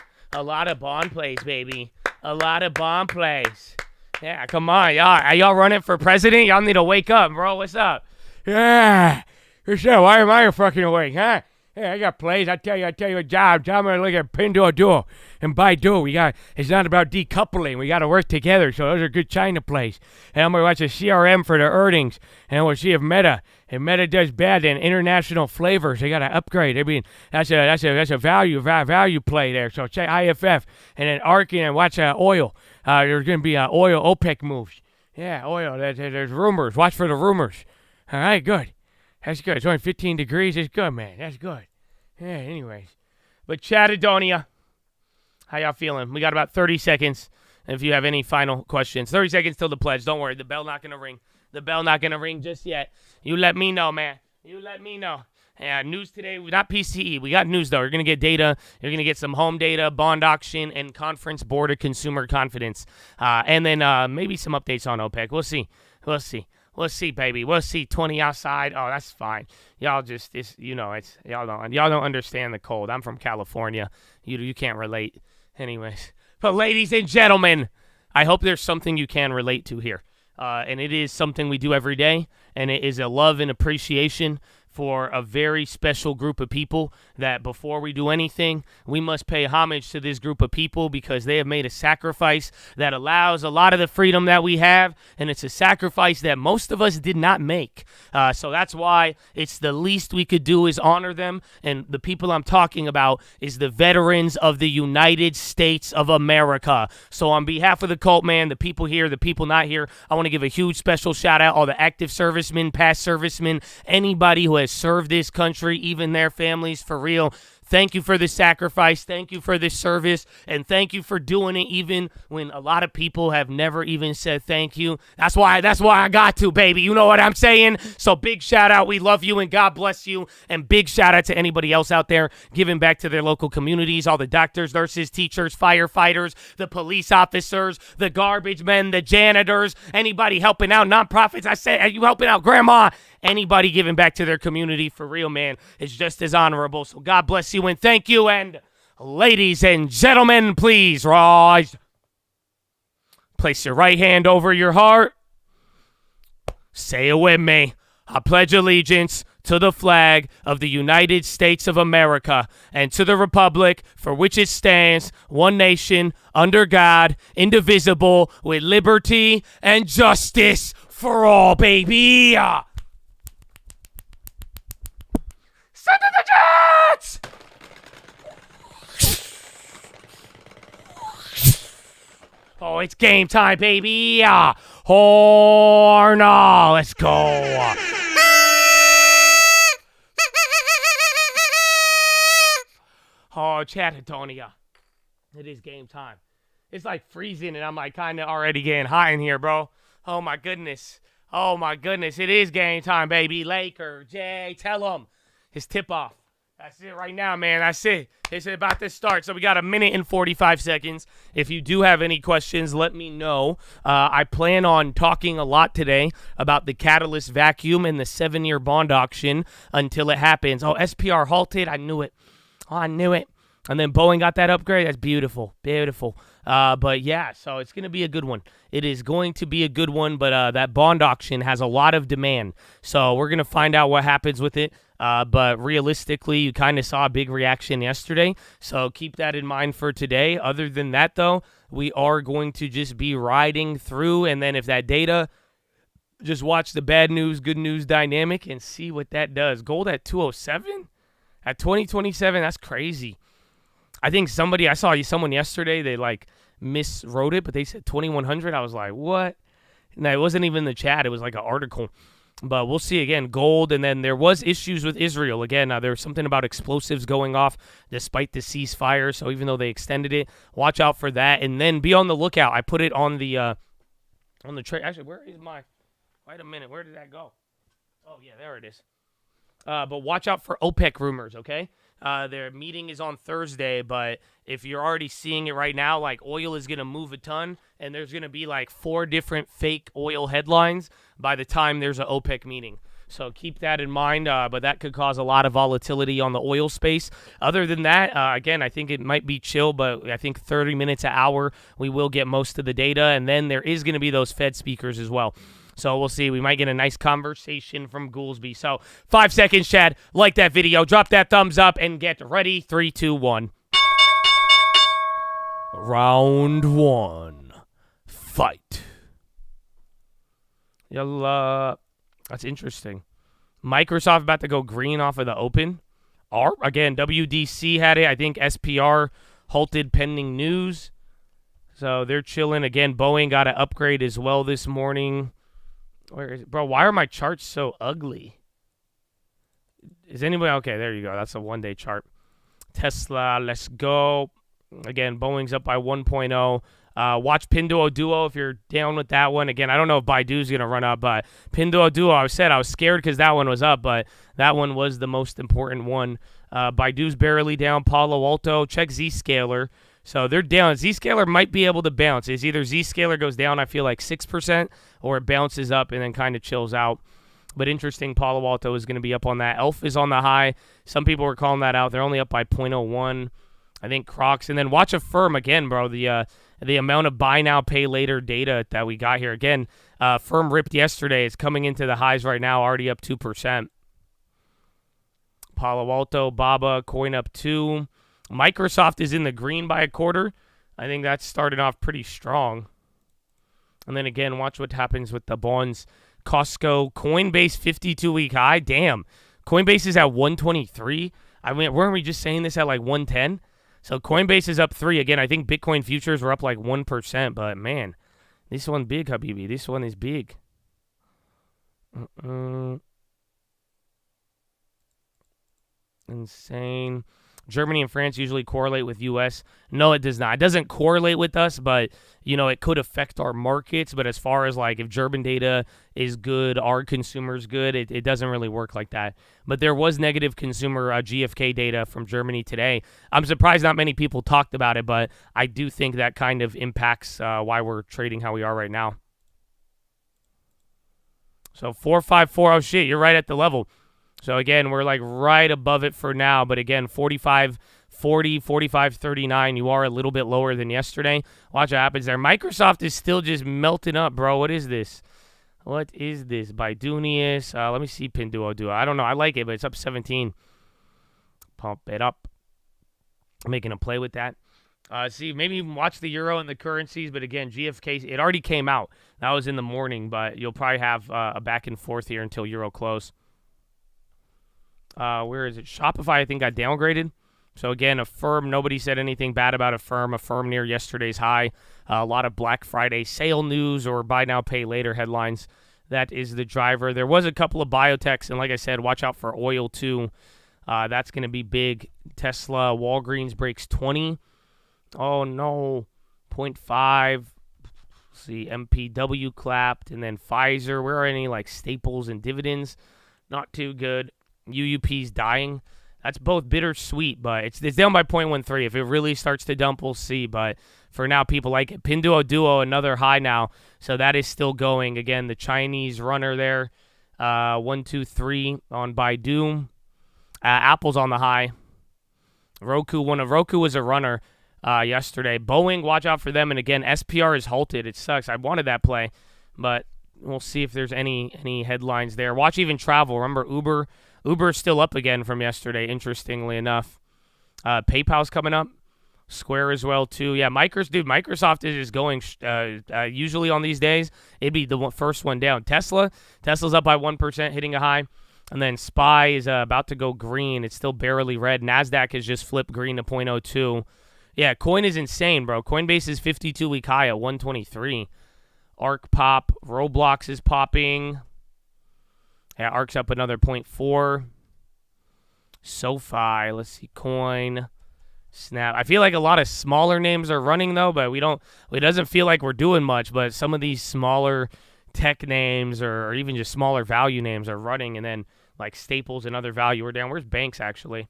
Baby. A lot of bond plays. Yeah, come on. Y'all running for president? Y'all need to wake up, bro. What's up? Yeah. Why am I fucking awake, huh? Hey, I got plays. I tell you a job. I'm gonna look at Pinduoduo and Baidu. It's not about decoupling. We got to work together. So those are good China plays. And I'm gonna watch a CRM for their earnings, and we'll see if Meta does bad. Then international flavors, they got to upgrade. I mean, that's a value play there. So check IFF, and then Arkin, and watch oil. There's gonna be oil OPEC moves. Yeah, oil. There's rumors. Watch for the rumors. All right, good. That's good. It's only 15 degrees. It's good, man. That's good. Yeah, anyways. But Chattadonia, how y'all feeling? We got about 30 seconds if you have any final questions. 30 seconds till the pledge. Don't worry. The bell not going to ring. The bell not going to ring just yet. You let me know, man. You let me know. Yeah, news today, not PCE. We got news, though. You're going to get data. You're going to get some home data, bond auction, and Conference Board of Consumer Confidence. And then maybe some updates on OPEC. We'll see. We'll see, baby. We'll see. 20 outside. Oh, that's fine. Y'all y'all don't understand the cold. I'm from California. You can't relate. Anyways. But ladies and gentlemen, I hope there's something you can relate to here. And it is something we do every day. And it is a love and appreciation for a very special group of people that before we do anything, we must pay homage to this group of people because they have made a sacrifice that allows a lot of the freedom that we have, and it's a sacrifice that most of us did not make. So that's why it's the least we could do is honor them, and the people I'm talking about is the veterans of the United States of America. So on behalf of the cult, man, the people here, the people not here, I want to give a huge special shout out all the active servicemen, past servicemen, anybody who has served this country, even their families, for real. Thank you for the sacrifice. Thank you for the service. And thank you for doing it even when a lot of people have never even said thank you. That's why I got to, baby. You know what I'm saying? So big shout out. We love you and God bless you. And big shout out to anybody else out there giving back to their local communities. All the doctors, nurses, teachers, firefighters, the police officers, the garbage men, the janitors, anybody helping out, nonprofits. I said, are you helping out grandma? Anybody giving back to their community for real, man, is just as honorable. So God bless you and thank you. And ladies and gentlemen, please rise. Place your right hand over your heart. Say it with me. I pledge allegiance to the flag of the United States of America and to the republic for which it stands, one nation, under God, indivisible, with liberty and justice for all, baby. Send to the Jets! Oh, it's game time, baby. Horna, let's go. Oh, Chattadonia. It is game time. It's like freezing, and I'm like kind of already getting hot in here, bro. Oh, my goodness. It is game time, baby. Laker, Jay, tell them. His tip-off. That's it right now, man. That's it. It's about to start. So we got 1 minute and 45 seconds. If you do have any questions, let me know. I plan on talking a lot today about the catalyst vacuum and the 7-year bond auction until it happens. Oh, SPR halted. I knew it. And then Boeing got that upgrade. That's beautiful. But yeah, so it's going to be a good one. It is going to be a good one, but that bond auction has a lot of demand. So we're going to find out what happens with it. But realistically, you kind of saw a big reaction yesterday. So keep that in mind for today. Other than that, though, we are going to just be riding through. And then if that data, just watch the bad news, good news dynamic and see what that does. Gold at 207? At 2027? That's crazy. I think I saw someone yesterday, they like miswrote it, but they said 2100. I was like, what? No, it wasn't even the chat. It was like an article. But we'll see again. Gold, and then there was issues with Israel. Again, there was something about explosives going off despite the ceasefire. So even though they extended it, watch out for that. And then be on the lookout. I put it on the trade. Actually, where is my? Wait a minute. Where did that go? Oh yeah, there it is. But watch out for OPEC rumors. Okay. Their meeting is on Thursday, but if you're already seeing it right now, like oil is going to move a ton, and there's going to be like 4 different fake oil headlines by the time there's an OPEC meeting. So keep that in mind, but that could cause a lot of volatility on the oil space. Other than that, again, I think it might be chill, but I think 30 minutes an hour, we will get most of the data, and then there is going to be those Fed speakers as well. So we'll see. We might get a nice conversation from Goolsby. So 5 seconds, Chad. Like that video. Drop that thumbs up and get ready. 3, 2, 1. Round 1. Fight. That's interesting. Microsoft about to go green off of the open. Again, WDC had it. I think SPR halted pending news. So they're chilling. Again, Boeing got an upgrade as well this morning. Where is it? Bro, why are my charts so ugly? Is anybody... Okay, there you go. That's a one-day chart. Tesla, let's go. Again, Boeing's up by 1.0. Watch Pinduoduo if you're down with that one. Again, I don't know if Baidu's going to run up, but Pinduoduo, I was scared because that one was up, but that one was the most important one. Baidu's barely down. Palo Alto, check Zscaler. So they're down. Zscaler might be able to bounce. It's either Zscaler goes down, I feel like 6%, or it bounces up and then kind of chills out. But interesting, Palo Alto is going to be up on that. Elf is on the high. Some people were calling that out. They're only up by 0.01. I think Crocs. And then watch Affirm again, bro. The amount of buy now, pay later data that we got here. Again, Affirm ripped yesterday. It's coming into the highs right now, already up 2%. Palo Alto, Baba, coin up 2. Microsoft is in the green by a quarter. I think that's started off pretty strong. And then again, watch what happens with the bonds. Costco, Coinbase 52-week high. Damn. Coinbase is at 123. I mean, weren't we just saying this at like 110? So Coinbase is up 3. Again, I think Bitcoin futures were up like 1%. But, man, this one big, Habibi. This one is big. Insane. Germany and France usually correlate with U.S. No, it does not. It doesn't correlate with us, but, you know, it could affect our markets. But as far as, like, if German data is good, our consumer's good, it doesn't really work like that. But there was negative consumer GfK data from Germany today. I'm surprised not many people talked about it, but I do think that kind of impacts why we're trading how we are right now. So 454, oh, shit, you're right at the level. So, again, we're, like, right above it for now. But, again, 45.40, 45.39, you are a little bit lower than yesterday. Watch what happens there. Microsoft is still just melting up, bro. What is this? What is this? Baidunius. Let me see Pinduoduo. I don't know. I like it, but it's up 17. Pump it up. Making a play with that. See, maybe watch the euro and the currencies. But, again, GFK, it already came out. That was in the morning. But you'll probably have a back and forth here until euro close. Where is it? Shopify, I think, got downgraded. So, again, Affirm, nobody said anything bad about Affirm. Affirm near yesterday's high. A lot of Black Friday sale news or buy now, pay later headlines. That is the driver. There was a couple of biotechs, and like I said, watch out for oil, too. That's going to be big. Tesla, Walgreens breaks 20. Oh, no. 0.5. See, MPW clapped, and then Pfizer. Where are any, like, staples and dividends? Not too good. UUP's dying. That's both bittersweet, but it's down by 0.13. If it really starts to dump, we'll see. But for now, people like it. Pinduoduo, another high now. So that is still going. Again, the Chinese runner there. 1, 2, 3 on Baidu. Apple's on the high. Roku was a runner yesterday. Boeing, watch out for them. And again, SPR is halted. It sucks. I wanted that play, but we'll see if there's any headlines there. Watch even travel. Remember Uber. Uber's still up again from yesterday, interestingly enough. PayPal's coming up. Square as well, too. Yeah, Microsoft is just going, usually on these days, it'd be the first one down. Tesla's up by 1%, hitting a high. And then SPY is about to go green. It's still barely red. NASDAQ has just flipped green to 0.02. Yeah, coin is insane, bro. Coinbase is 52-week high at 123. ARK pop. Roblox is popping. Yeah, ARK's up another 0.4. SoFi, let's see, Coin, Snap. I feel like a lot of smaller names are running, though, but it doesn't feel like we're doing much, but some of these smaller tech names or even just smaller value names are running, and then, like, staples and other value are down. Where's banks, actually?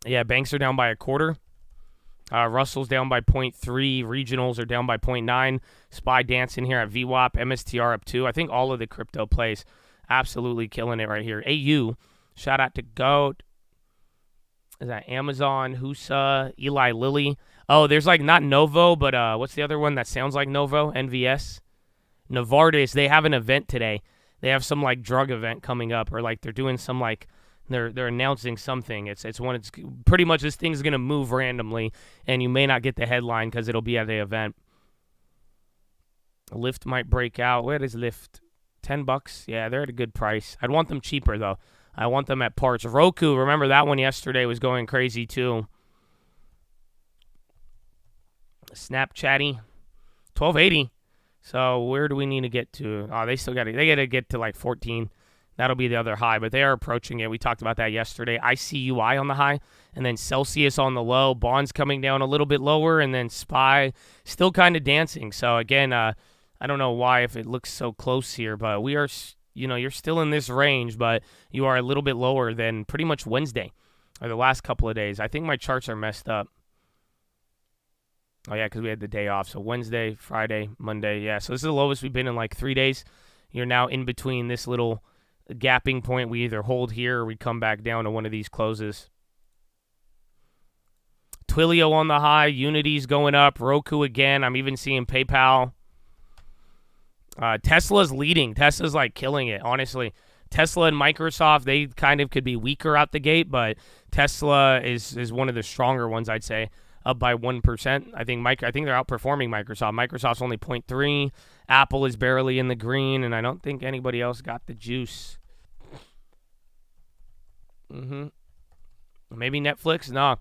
Yeah, banks are down by a quarter. Russell's down by 0.3. Regionals are down by 0.9. SPY dancing here at VWAP. MSTR up 2. I think all of the crypto plays absolutely killing it right here. AU, shout out to GOAT. Is that Amazon, HUSA, Eli Lilly? Oh, there's like not Novo, but what's the other one that sounds like Novo? NVS. Novartis, they have an event today. They have some like drug event coming up, or like they're doing some like they're announcing something. It's pretty much this thing's gonna move randomly, and you may not get the headline because it'll be at the event. Lyft might break out. Where is Lyft? $10? Yeah, they're at a good price. I'd want them cheaper though. I want them at parts. Roku, remember that one yesterday was going crazy too. Snapchatty, 1280. So where do we need to get to? Oh, they got to get to like 14. That'll be the other high, but they are approaching it. We talked about that yesterday. ICUI on the high, and then Celsius on the low. Bonds coming down a little bit lower, and then SPY still kind of dancing. So again, I don't know why if it looks so close here, but we are, you're still in this range, but you are a little bit lower than pretty much Wednesday or the last couple of days. I think my charts are messed up. Oh, yeah, because we had the day off. So Wednesday, Friday, Monday. Yeah, so this is the lowest we've been in like 3 days. You're now in between this little gapping point. We either hold here or we come back down to one of these closes. Twilio on the high. Unity's going up. Roku again. I'm even seeing PayPal. Tesla's leading. Tesla's like killing it, honestly. Tesla and Microsoft, they kind of could be weaker out the gate, but Tesla is one of the stronger ones, I'd say. Up by 1%. I think they're outperforming Microsoft. Microsoft's only 0.3. Apple is barely in the green, and I don't think anybody else got the juice. Maybe Netflix? No.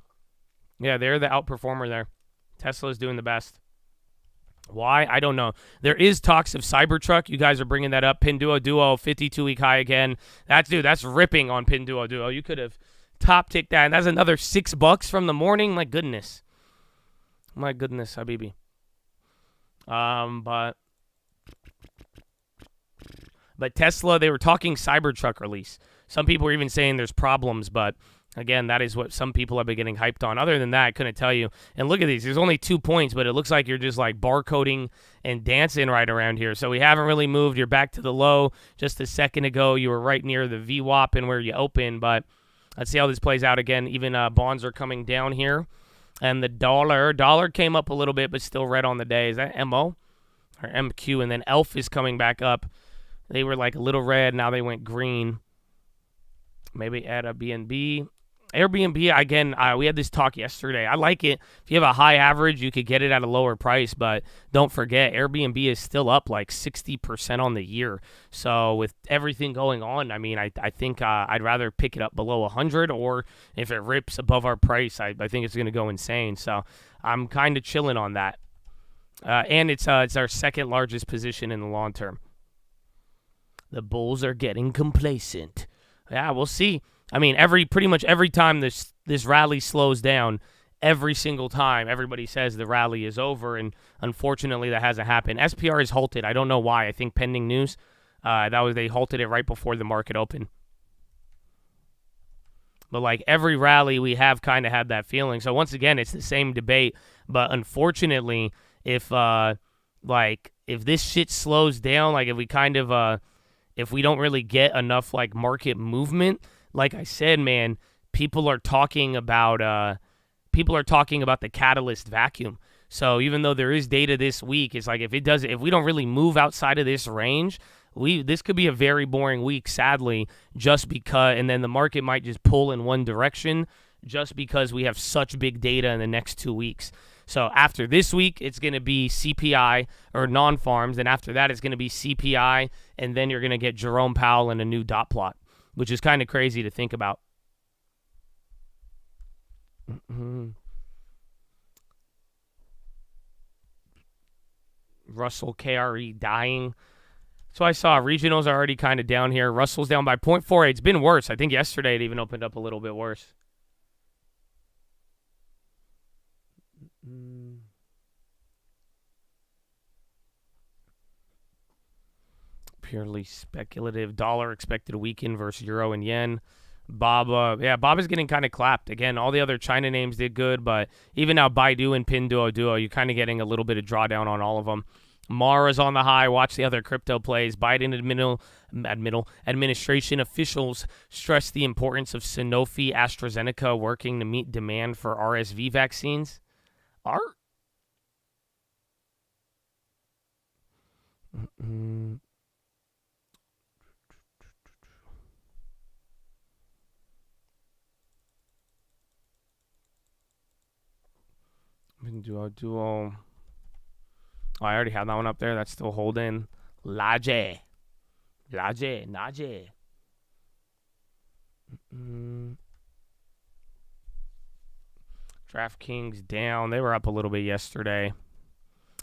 Yeah, they're the outperformer there. Tesla's doing the best. Why? I don't know. There is talks of Cybertruck. You guys are bringing that up. Pinduoduo, 52-week high again. That's ripping on Pinduoduo. You could have top-ticked that, and that's another $6 from the morning. My goodness, Habibi. But Tesla, they were talking Cybertruck release. Some people were even saying there's problems, but again, that is what some people have been getting hyped on. Other than that, I couldn't tell you. And look at these. There's only 2 points, but it looks like you're just like barcoding and dancing right around here. So we haven't really moved. You're back to the low. Just a second ago, you were right near the VWAP and where you open, but let's see how this plays out again. Even bonds are coming down here. And the dollar came up a little bit, but still red on the day. Is that MO or MQ? And then ELF is coming back up. They were like a little red. Now they went green. Maybe add a BNB. Airbnb, again, we had this talk yesterday. I like it. If you have a high average, you could get it at a lower price, but don't forget, Airbnb is still up like 60% on the year. So with everything going on, I mean, I think I'd rather pick it up below 100, or if it rips above our price, I think it's going to go insane. So I'm kind of chilling on that. And it's our second largest position in the long term. The bulls are getting complacent. Yeah, we'll see. I mean, pretty much every time this rally slows down, every single time everybody says the rally is over, and unfortunately that hasn't happened. SPR is halted. I don't know why. I think pending news. They halted it right before the market opened. But like every rally, we have kind of had that feeling. So once again, it's the same debate. But unfortunately, if this shit slows down, like if we kind of if we don't really get enough like market movement. Like I said, man, people are talking about the catalyst vacuum. So even though there is data this week, it's like if we don't really move outside of this range, this could be a very boring week, sadly, just because, and then the market might just pull in one direction just because we have such big data in the next 2 weeks. So after this week, it's going to be CPI or non-farms, and after that, it's going to be CPI, and then you're going to get Jerome Powell and a new dot plot, which is kind of crazy to think about. Russell KRE dying. So I saw regionals are already kind of down here. Russell's down by 0.48. It's been worse. I think yesterday it even opened up a little bit worse. Purely speculative. Dollar expected to weaken versus euro and yen. Bob is getting kind of clapped. Again, all the other China names did good, but even now Baidu and Pinduoduo, you're kind of getting a little bit of drawdown on all of them. Mara's on the high. Watch the other crypto plays. Biden administration officials stress the importance of Sanofi AstraZeneca working to meet demand for RSV vaccines. Duo. Oh, I already have that one up there. That's still holding. Najee. DraftKings down. They were up a little bit yesterday.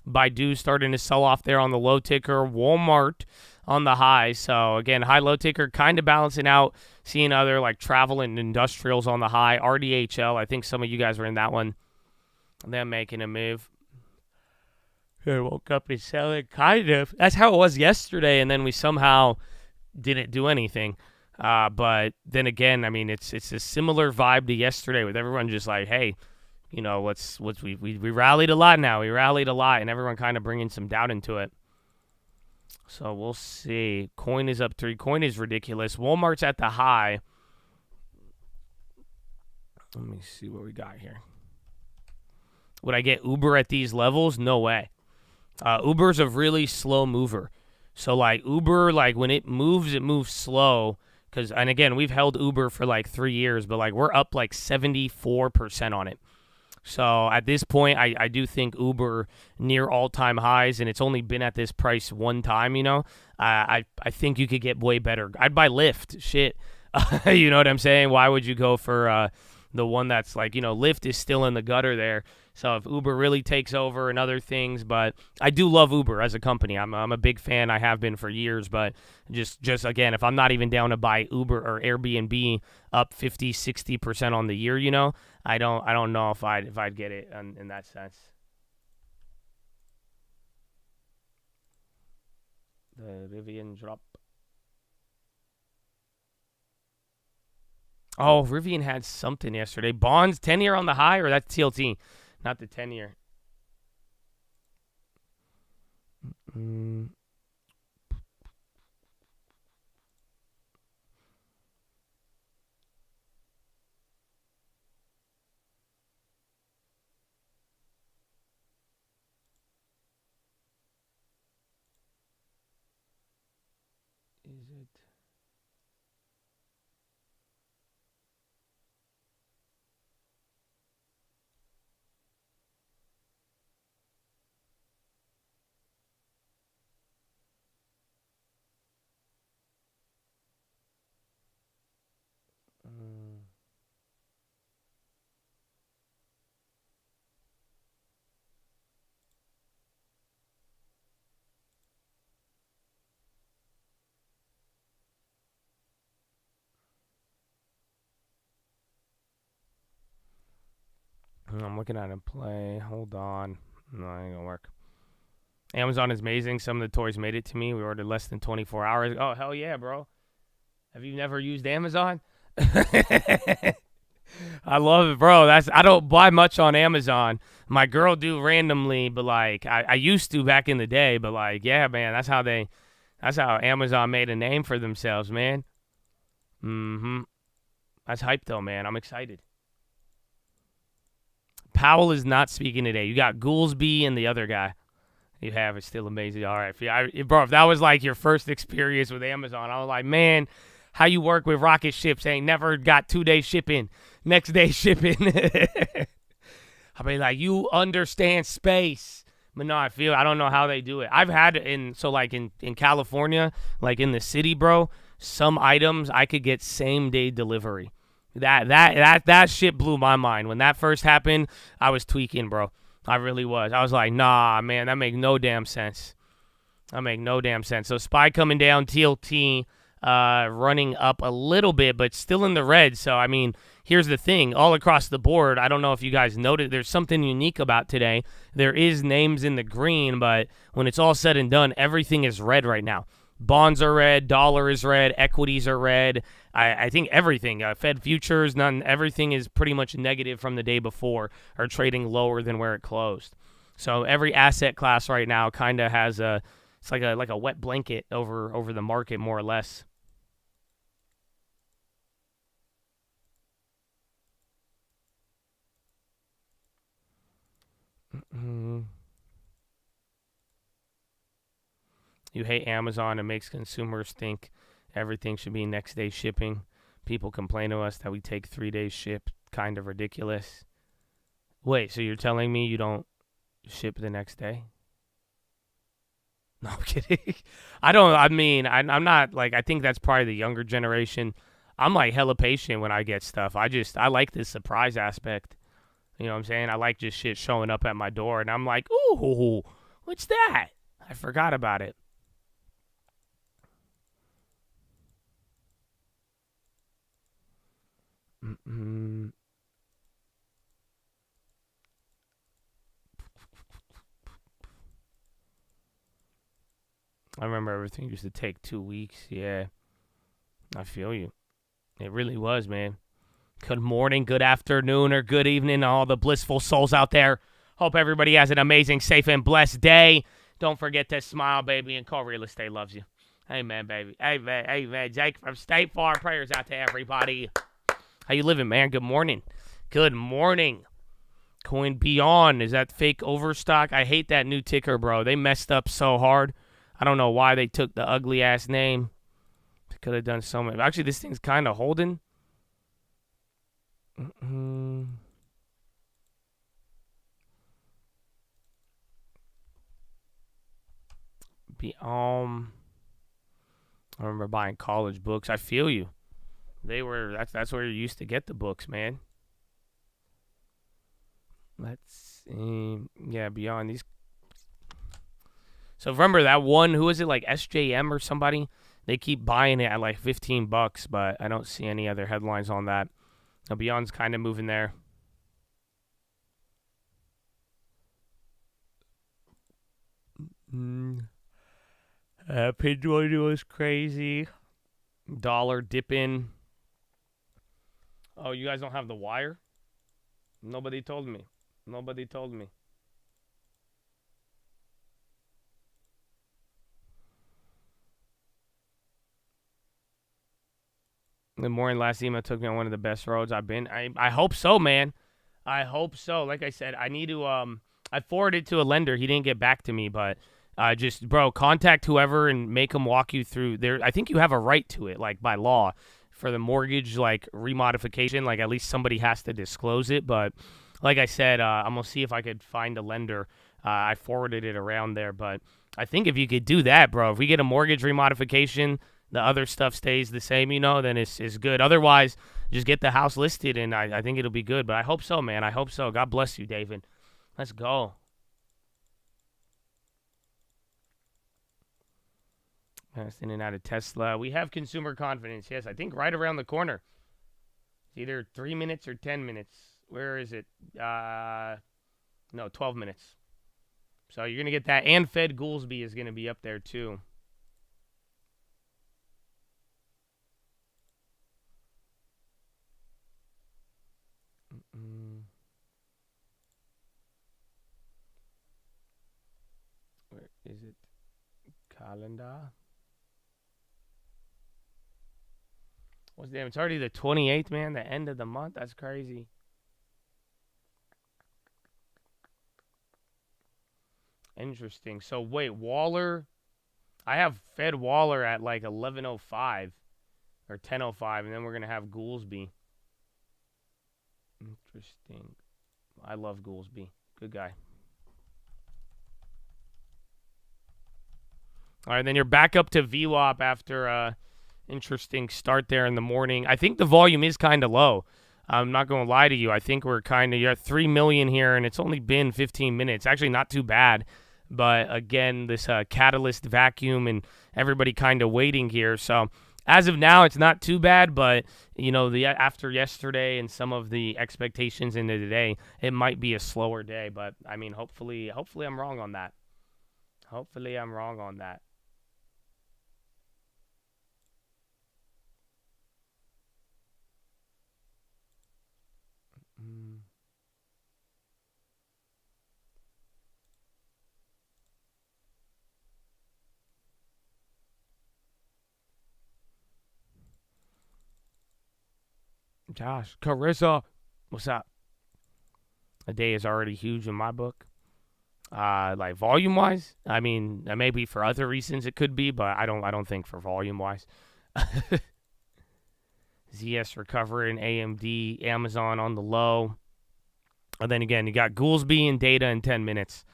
Baidu starting to sell off there on the low ticker. Walmart on the high. So, again, high-low ticker kind of balancing out. Seeing other, like, travel and industrials on the high. RDHL, I think some of you guys were in that one. Them making a move. Here, woke up and selling, kind of. That's how it was yesterday, and then we somehow didn't do anything. But then again, I mean, it's a similar vibe to yesterday with everyone just like, hey, you know, we rallied a lot now. We rallied a lot, and everyone kind of bringing some doubt into it. So we'll see. Coin is up 3. Coin is ridiculous. Walmart's at the high. Let me see what we got here. Would I get Uber at these levels? No way. Uber's a really slow mover. So, like, Uber, like, when it moves slow. And again, we've held Uber for, like, 3 years, but, like, we're up, like, 74% on it. So, at this point, I do think Uber near all-time highs, and it's only been at this price one time, you know. I think you could get way better. I'd buy Lyft. Shit. You know what I'm saying? Why would you go for the one that's, like, you know, Lyft is still in the gutter there. So if Uber really takes over and other things, but I do love Uber as a company. I'm a big fan. I have been for years, but just again, if I'm not even down to buy Uber or Airbnb up 50, 60% on the year, you know, I don't know if I'd get it in that sense. The Rivian drop. Oh, Rivian had something yesterday. Bonds 10-year on the high, or that's TLT? Not the 10-year. Is it? I'm looking at it play. Hold on. No, it ain't gonna work. Amazon is amazing. Some of the toys made it to me. We ordered less than 24 hours. Oh, hell yeah, bro. Have you never used Amazon? I love it, bro. I don't buy much on Amazon. My girl do randomly, but like I used to back in the day, but like, yeah, man, that's how Amazon made a name for themselves, man. That's hype though, man. I'm excited. Powell is not speaking today. You got Goolsby and the other guy. You have. It's still amazing. All right. Bro, if that was like your first experience with Amazon, I was like, man, how you work with rocket ships ain't never got 2-day shipping, next day shipping. I mean, like, you understand space. But no, I don't know how they do it. I've had in California, like in the city, bro, some items I could get same day delivery. That shit blew my mind. When that first happened, I was tweaking, bro. I really was. I was like, nah, man, that make no damn sense. So SPY coming down, TLT running up a little bit, but still in the red. So, I mean, here's the thing. All across the board, I don't know if you guys noted, there's something unique about today. There is names in the green, but when it's all said and done, everything is red right now. Bonds are red, dollar is red, equities are red. I think everything, Fed futures, everything is pretty much negative from the day before or trading lower than where it closed. So every asset class right now kind of has it's like a wet blanket over the market more or less. You hate Amazon. It makes consumers think everything should be next day shipping. People complain to us that we take 3 days ship. Kind of ridiculous. Wait, so you're telling me you don't ship the next day? No, I'm kidding. I'm not, like, I think that's probably the younger generation. I'm, like, hella patient when I get stuff. I like this surprise aspect. You know what I'm saying? I like just shit showing up at my door, and I'm like, ooh, what's that? I forgot about it. I remember everything used to take 2 weeks. Yeah, I feel you. It really was, man. Good morning, good afternoon, or good evening, all the blissful souls out there. Hope everybody has an amazing, safe, and blessed day. Don't forget to smile, baby, and Call Real Estate loves you. Amen, baby. Amen. Jake from State Farm. Prayers out to everybody. How you living, man? Good morning. Good morning. Coin Beyond. Is that fake overstock? I hate that new ticker, bro. They messed up so hard. I don't know why they took the ugly-ass name. They could have done so much. Actually, this thing's kind of holding. I remember buying college books. I feel you. That's where you used to get the books, man. Let's see. Yeah, Beyond these. So remember that one, who is it, like SJM or somebody? They keep buying it at like $15, but I don't see any other headlines on that. Now Beyond's kind of moving there. Pinjoy was crazy. Dollar dipping. Oh, you guys don't have the wire? Nobody told me. The morning last email took me on one of the best roads I've been. I hope so, man. I hope so. Like I said, I need to I forwarded to a lender. He didn't get back to me, but just, bro, contact whoever and make them walk you through there. I think you have a right to it, like by law, for the mortgage, like remodification. Like at least somebody has to disclose it. But like I said, I'm gonna see if I could find a lender. I forwarded it around there, but I think if you could do that, bro, if we get a mortgage remodification, the other stuff stays the same, then it's good. Otherwise, just get the house listed, and I think it'll be good. But I hope so, man. I hope so. God bless you, David. Let's go. In and out of Tesla. We have consumer confidence. Yes, I think right around the corner. It's either 3 minutes or 10 minutes. Where is it? No, 12 minutes. So you're going to get that. And Fed Goolsby is going to be up there, too. Where is it? Calendar. What's damn? It's already the 28th, man. The end of the month. That's crazy. Interesting. So wait, Waller. I have Fed Waller at like 11:05 or 10:05, and then we're gonna have Goolsby. Interesting. I love Goolsby. Good guy. All right, then you're back up to VWAP after interesting start there in the morning. I think the volume is kind of low. I'm not going to lie to you. I think you're at 3 million here, and it's only been 15 minutes. Actually, not too bad. But again, this catalyst vacuum and everybody kind of waiting here. So as of now, it's not too bad. But after yesterday and some of the expectations into today, it might be a slower day. But I mean, hopefully I'm wrong on that. Hopefully I'm wrong on that. Josh, Carissa, what's up? A day is already huge in my book. Like volume-wise, I mean, maybe for other reasons it could be, but I don't think for volume-wise. ZS recovering, AMD, Amazon on the low. And then again, you got Goolsby and Data in 10 minutes.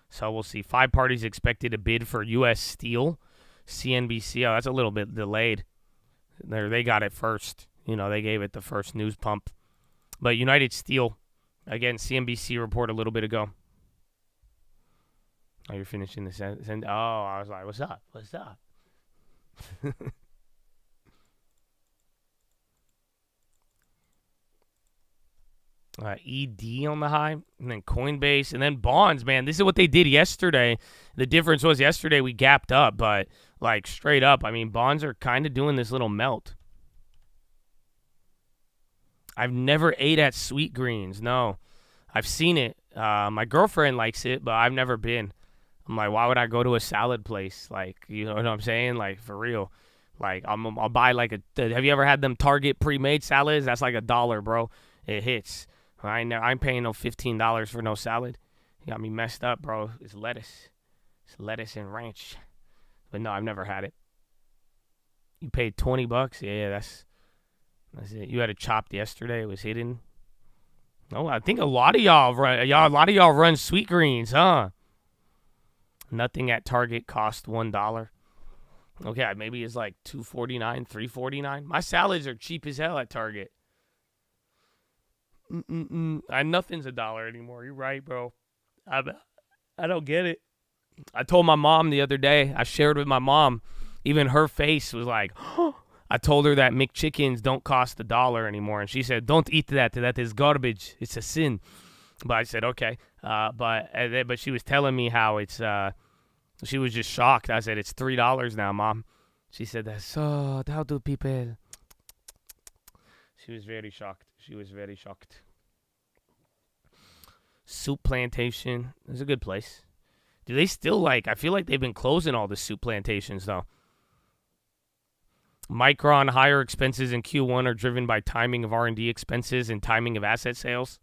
So we'll see. 5 parties expected to bid for U.S. Steel. CNBC, that's a little bit delayed. They got it first. They gave it the first news pump. But United Steel, again, CNBC report a little bit ago. Oh, you're finishing the sentence. Oh, I was like, what's up? What's up? ED on the high, and then Coinbase, and then bonds, man. This is what they did yesterday. The difference was yesterday we gapped up, but like straight up, I mean, bonds are kind of doing this little melt. I've never ate at Sweet Greens. No, I've seen it. My girlfriend likes it, but I've never been. I'm like, why would I go to a salad place? Like, you know what I'm saying? Like, for real. Like, I'll buy like have you ever had them Target pre-made salads? That's like $1, bro. It hits. I'm paying no $15 for no salad. You got me messed up, bro. It's lettuce. It's lettuce and ranch. But no, I've never had it. You paid $20? Yeah, that's it. You had it chopped yesterday. It was hidden. No, I think a lot of y'all run Sweet Greens, huh? Nothing at Target cost $1. Okay, maybe it's like $2.49, $3.49. My salads are cheap as hell at Target. Nothing's $1 anymore. You're right, bro. I don't get it. I told my mom the other day. I shared with my mom. Even her face was like, oh. I told her that McChickens don't cost $1 anymore, and she said, "Don't eat that. That is garbage. It's a sin." But I said, "Okay." But she was telling me how it's. She was just shocked. I said, "It's $3 now, Mom." She said, "That's so. How do people?" She was very shocked. Soup Plantation is a good place. Do they still I feel like they've been closing all the soup plantations, though. Micron, higher expenses in Q1 are driven by timing of R&D expenses and timing of asset sales.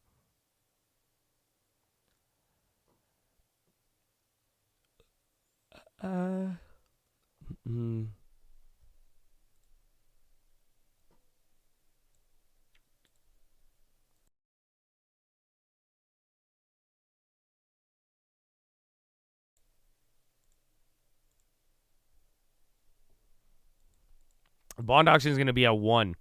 Bond auction is going to be a 1.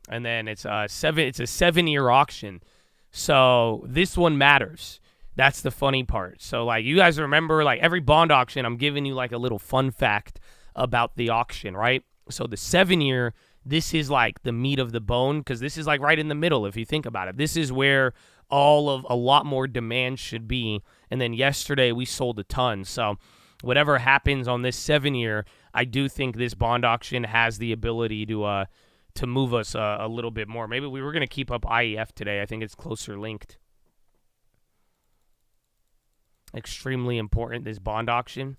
And then it's a 7-year auction. So this one matters. That's the funny part. So you guys remember every bond auction, I'm giving you a little fun fact about the auction, right? So the 7-year, this is the meat of the bone, because this is right in the middle if you think about it. This is where a lot more demand should be. And then yesterday we sold a ton. So whatever happens on this 7-year, I do think this bond auction has the ability to move us a little bit more. Maybe we were going to keep up IEF today. I think it's closer linked. Extremely important, this bond auction.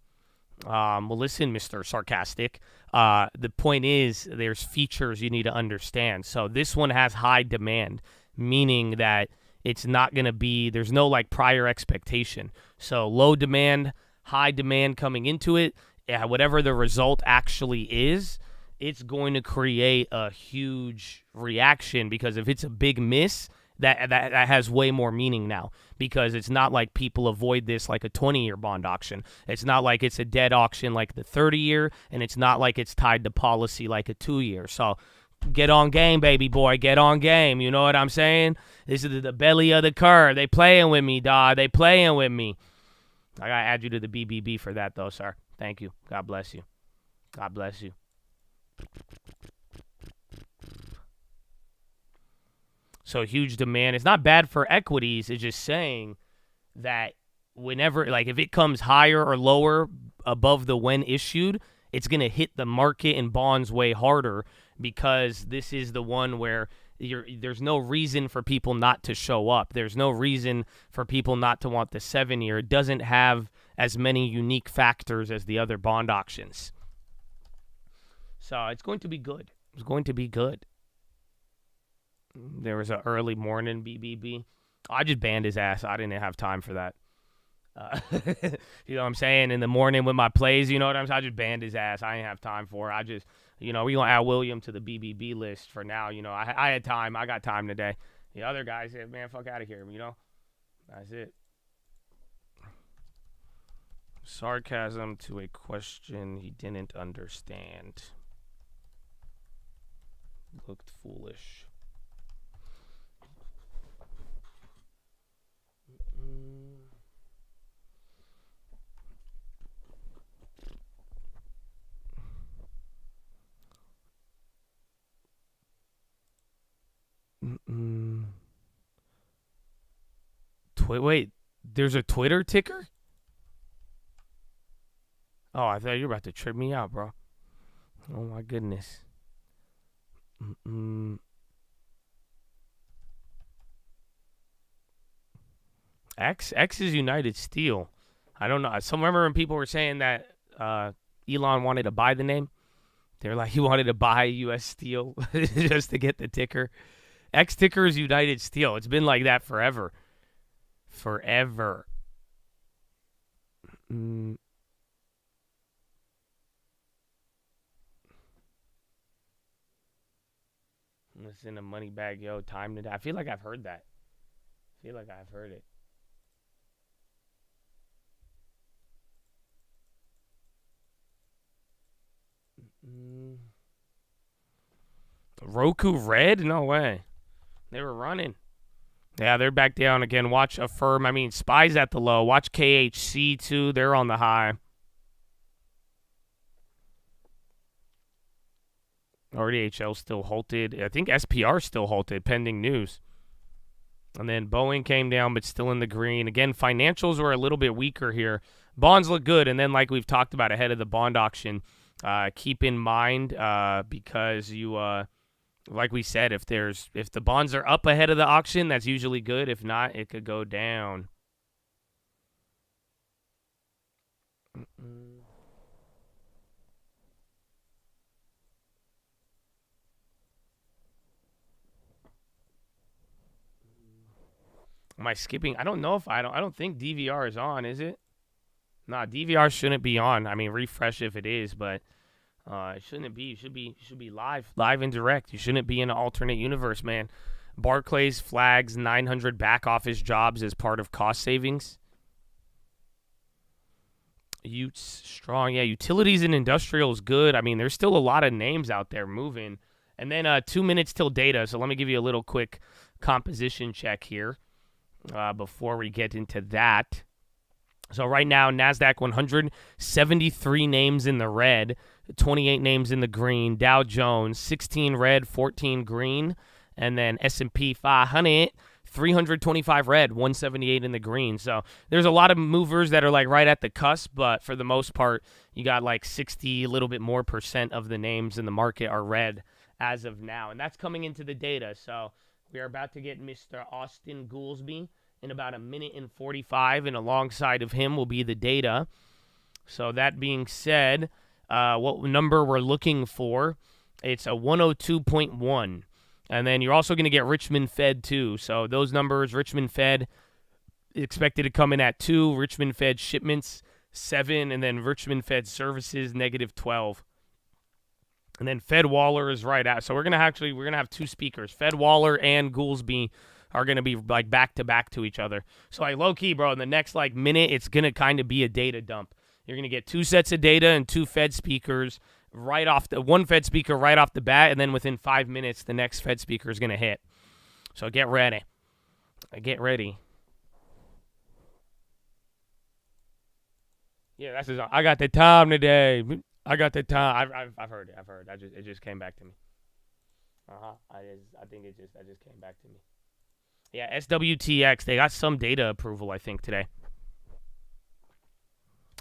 Well, listen, Mr. Sarcastic. The point is there's features you need to understand. So this one has high demand, meaning that it's not going to be, there's no prior expectation. So low demand, high demand coming into it. Whatever the result actually is, it's going to create a huge reaction, because if it's a big miss, that has way more meaning now, because it's not like people avoid this like a 20-year bond auction. It's not like it's a dead auction like the 30-year, and it's not like it's tied to policy like a 2-year. So get on game, baby boy. Get on game. You know what I'm saying? This is the belly of the curve. They playing with me, dawg. They playing with me. I got to add you to the BBB for that, though, sir. Thank you. God bless you. God bless you. So huge demand. It's not bad for equities. It's just saying that whenever, if it comes higher or lower above the when issued, it's going to hit the market and bonds way harder, because this is the one where there's no reason for people not to show up. There's no reason for people not to want the 7-year. It doesn't have as many unique factors as the other bond auctions. So it's going to be good. It's going to be good. There was an early morning BBB. I just banned his ass. I didn't have time for that. You know what I'm saying? In the morning with my plays, you know what I'm saying? I just banned his ass. I didn't have time for it. I just, we're going to add William to the BBB list for now. I had time. I got time today. The other guy said, man, fuck out of here, you know? That's it. Sarcasm to a question he didn't understand. Looked foolish. Wait, there's a Twitter ticker? Oh, I thought you were about to trip me out, bro. Oh my goodness. X is United Steel. I don't know. I remember when people were saying that Elon wanted to buy the name. They were like, he wanted to buy U.S. Steel just to get the ticker. X ticker is United Steel. It's been like that forever. Forever. Listen to Moneybag, yo, time to die. I feel like I've heard that. I feel like I've heard it. Roku Red? No way. They were running. Yeah, they're back down again. Watch Affirm. I mean, Spy's at the low. Watch KHC, too. They're on the high. RDHL still halted. I think SPR still halted, pending news. And then Boeing came down, but still in the green. Again, financials were a little bit weaker here. Bonds look good. And then, like we've talked about ahead of the bond auction, keep in mind because you, like we said, if the bonds are up ahead of the auction, that's usually good. If not, it could go down. Am I skipping? I don't know if I don't think DVR is on, is it? Nah, DVR shouldn't be on. I mean, refresh if it is, but it shouldn't be. You should be live and direct. You shouldn't be in an alternate universe, man. Barclays flags 900 back office jobs as part of cost savings. Utes strong, yeah. Utilities and industrial is good. I mean, there's still a lot of names out there moving. And then 2 minutes till data. So let me give you a little quick composition check here. Before we get into that. So right now, NASDAQ 100, 73 names in the red, 28 names in the green. Dow Jones, 16 red, 14 green. And then S&P 500, 325 red, 178 in the green. So there's a lot of movers that are like right at the cusp, but for the most part, you got like 60, a little bit more % of the names in the market are red as of now. And that's coming into the data. So we are about to get Mr. Austin Goolsbee in about a minute and 45, and alongside of him will be the data. So that being said, what number we're looking for, it's a 102.1. And then you're also going to get Richmond Fed too. So those numbers, Richmond Fed expected to come in at 2, Richmond Fed shipments 7, and then Richmond Fed services -12. And then Fed Waller is right out. So we're gonna have 2 speakers. Fed Waller and Goolsbee are gonna be like back to back to each other. So like low key, bro, in the next like minute, it's gonna kind of be a data dump. You're gonna get 2 sets of data and 2 Fed speakers right off one Fed speaker right off the bat, and then within 5 minutes, the next Fed speaker is gonna hit. So get ready. Get ready. Yeah, that's his. I got the time today. I got the time. I've heard it. It just came back to me. I think that just came back to me. Yeah, SWTX. They got some data approval, I think, today.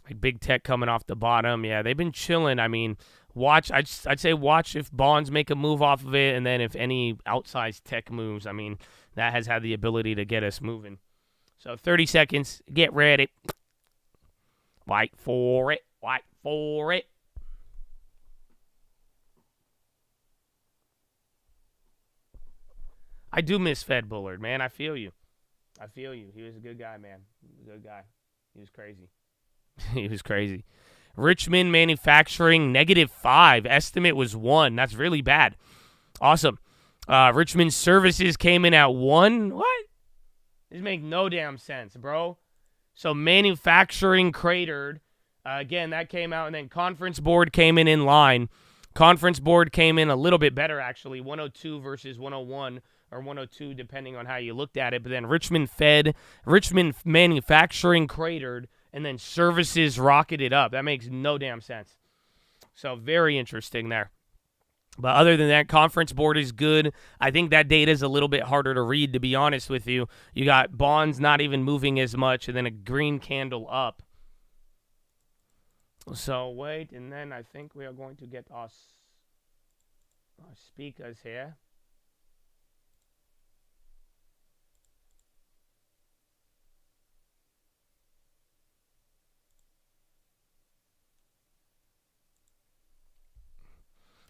Like big tech coming off the bottom. Yeah, they've been chilling. I mean, watch. I'd say watch if bonds make a move off of it, and then if any outsized tech moves. I mean, that has had the ability to get us moving. So 30 seconds. Get ready. Wait for it. Wait for it. I do miss Fed Bullard, man. I feel you. He was a good guy, man. Good guy. He was crazy. He was crazy. Richmond Manufacturing, -5. Estimate was 1. That's really bad. Awesome. Richmond services came in at 1. What? This makes no damn sense, bro. So manufacturing cratered. Again, that came out, and then conference board came in line. Conference board came in a little bit better, actually, 102 versus 101, or 102, depending on how you looked at it. But then Richmond manufacturing cratered, and then services rocketed up. That makes no damn sense. So very interesting there. But other than that, conference board is good. I think that data is a little bit harder to read, to be honest with you. You got bonds not even moving as much, and then a green candle up. So wait, and then I think we are going to get our speakers here.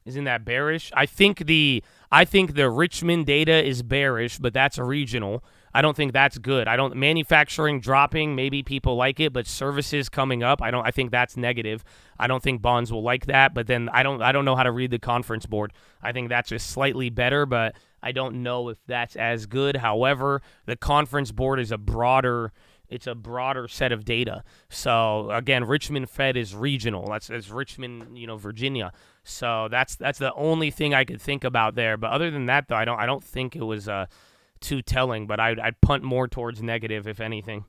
Isn't that bearish? I think the Richmond data is bearish, but that's a regional. I don't think that's good. Manufacturing dropping, maybe people like it, but services coming up, I think that's negative. I don't think bonds will like that, but then I don't know how to read the conference board. I think that's just slightly better, but I don't know if that's as good. However, the conference board is a broader set of data. So again, Richmond Fed is regional. That's Richmond, Virginia. So that's the only thing I could think about there. But other than that, though, I don't think it was too telling. But I'd punt more towards negative, if anything.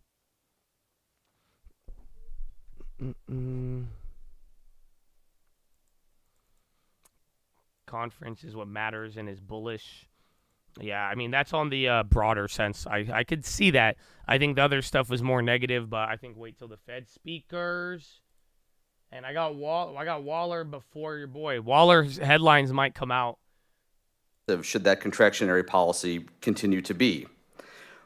Conference is what matters and is bullish. Yeah, I mean, that's on the broader sense. I could see that. I think the other stuff was more negative, but I think wait till the Fed speakers. And I got Waller before your boy. Waller's headlines might come out. Should that contractionary policy continue to be?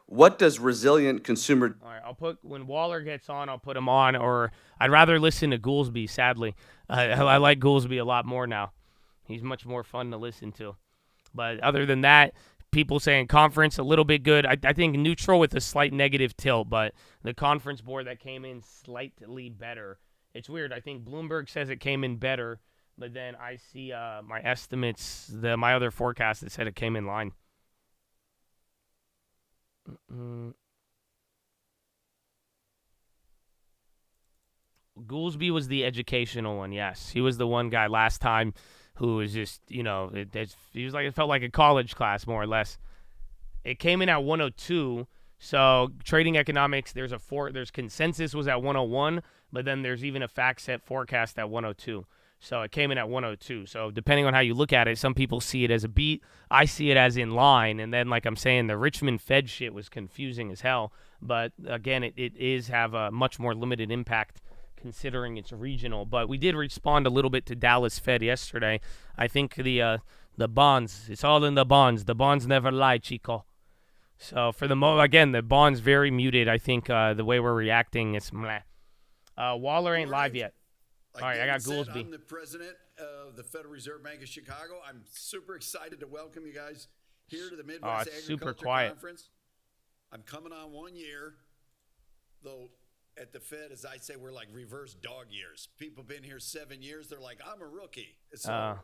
What does resilient consumer... All right, when Waller gets on, I'll put him on, or I'd rather listen to Goolsby, sadly. I like Goolsby a lot more now. He's much more fun to listen to. But other than that, people saying conference a little bit good. I think neutral with a slight negative tilt, but the conference board that came in slightly better. It's weird. I think Bloomberg says it came in better, but then I see my estimates, my other forecast that said it came in line. Goolsby was the educational one, yes. He was the one guy last time who was just, he was like, it felt like a college class, more or less. It came in at 102. So trading economics, there's consensus was at 101, but then there's even a fact set forecast at 102. So it came in at 102. So depending on how you look at it, some people see it as a beat. I see it as in line. And then, like I'm saying, the Richmond Fed shit was confusing as hell. But again, it is have a much more limited impact considering it's regional. But we did respond a little bit to Dallas Fed yesterday. I think the bonds, it's all in the bonds. The bonds never lie, Chico. So for again, the bonds very muted. I think the way we're reacting is meh. Waller ain't live yet. All right, I got Goolsby. I'm the president of the Federal Reserve Bank of Chicago. I'm super excited to welcome you guys here to the Midwest Agriculture Conference. I'm coming on 1 year, though at the Fed, as I say, we're like reverse dog years. People been here 7 years. They're like, I'm a rookie. So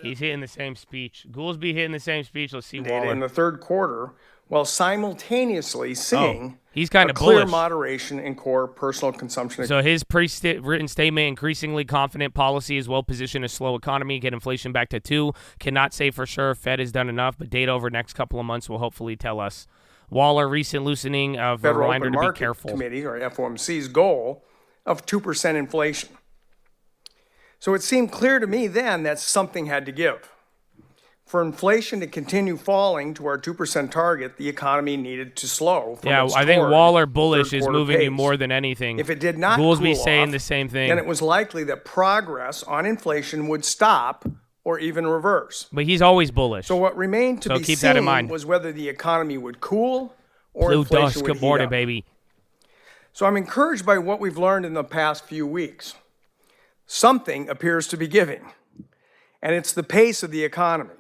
he's hitting the same speech. Goolsby hitting the same speech. Let's see Waller. In the third quarter, while simultaneously seeing he's kind a of clear bullish. Moderation in core personal consumption. So his written statement, increasingly confident policy is well positioned to slow economy, get inflation back to 2. Cannot say for sure Fed has done enough, but data over the next couple of months will hopefully tell us. Waller, recent loosening of a Federal reminder Open to be Market careful. Committee, or FOMC's goal of 2% inflation. So it seemed clear to me then that something had to give. For inflation to continue falling to our 2% target, the economy needed to slow. Yeah, I think Waller bullish is moving you more than anything. If it did not Goolsby cool saying off, the same thing. then it was likely that progress on inflation would stop or even reverse. But he's always bullish. So what remained to be keep that in seen mind. was whether the economy would cool or Blue inflation dust, would good heat morning, up. baby. So I'm encouraged by what we've learned in the past few weeks. Something appears to be giving, and it's the pace of the economy.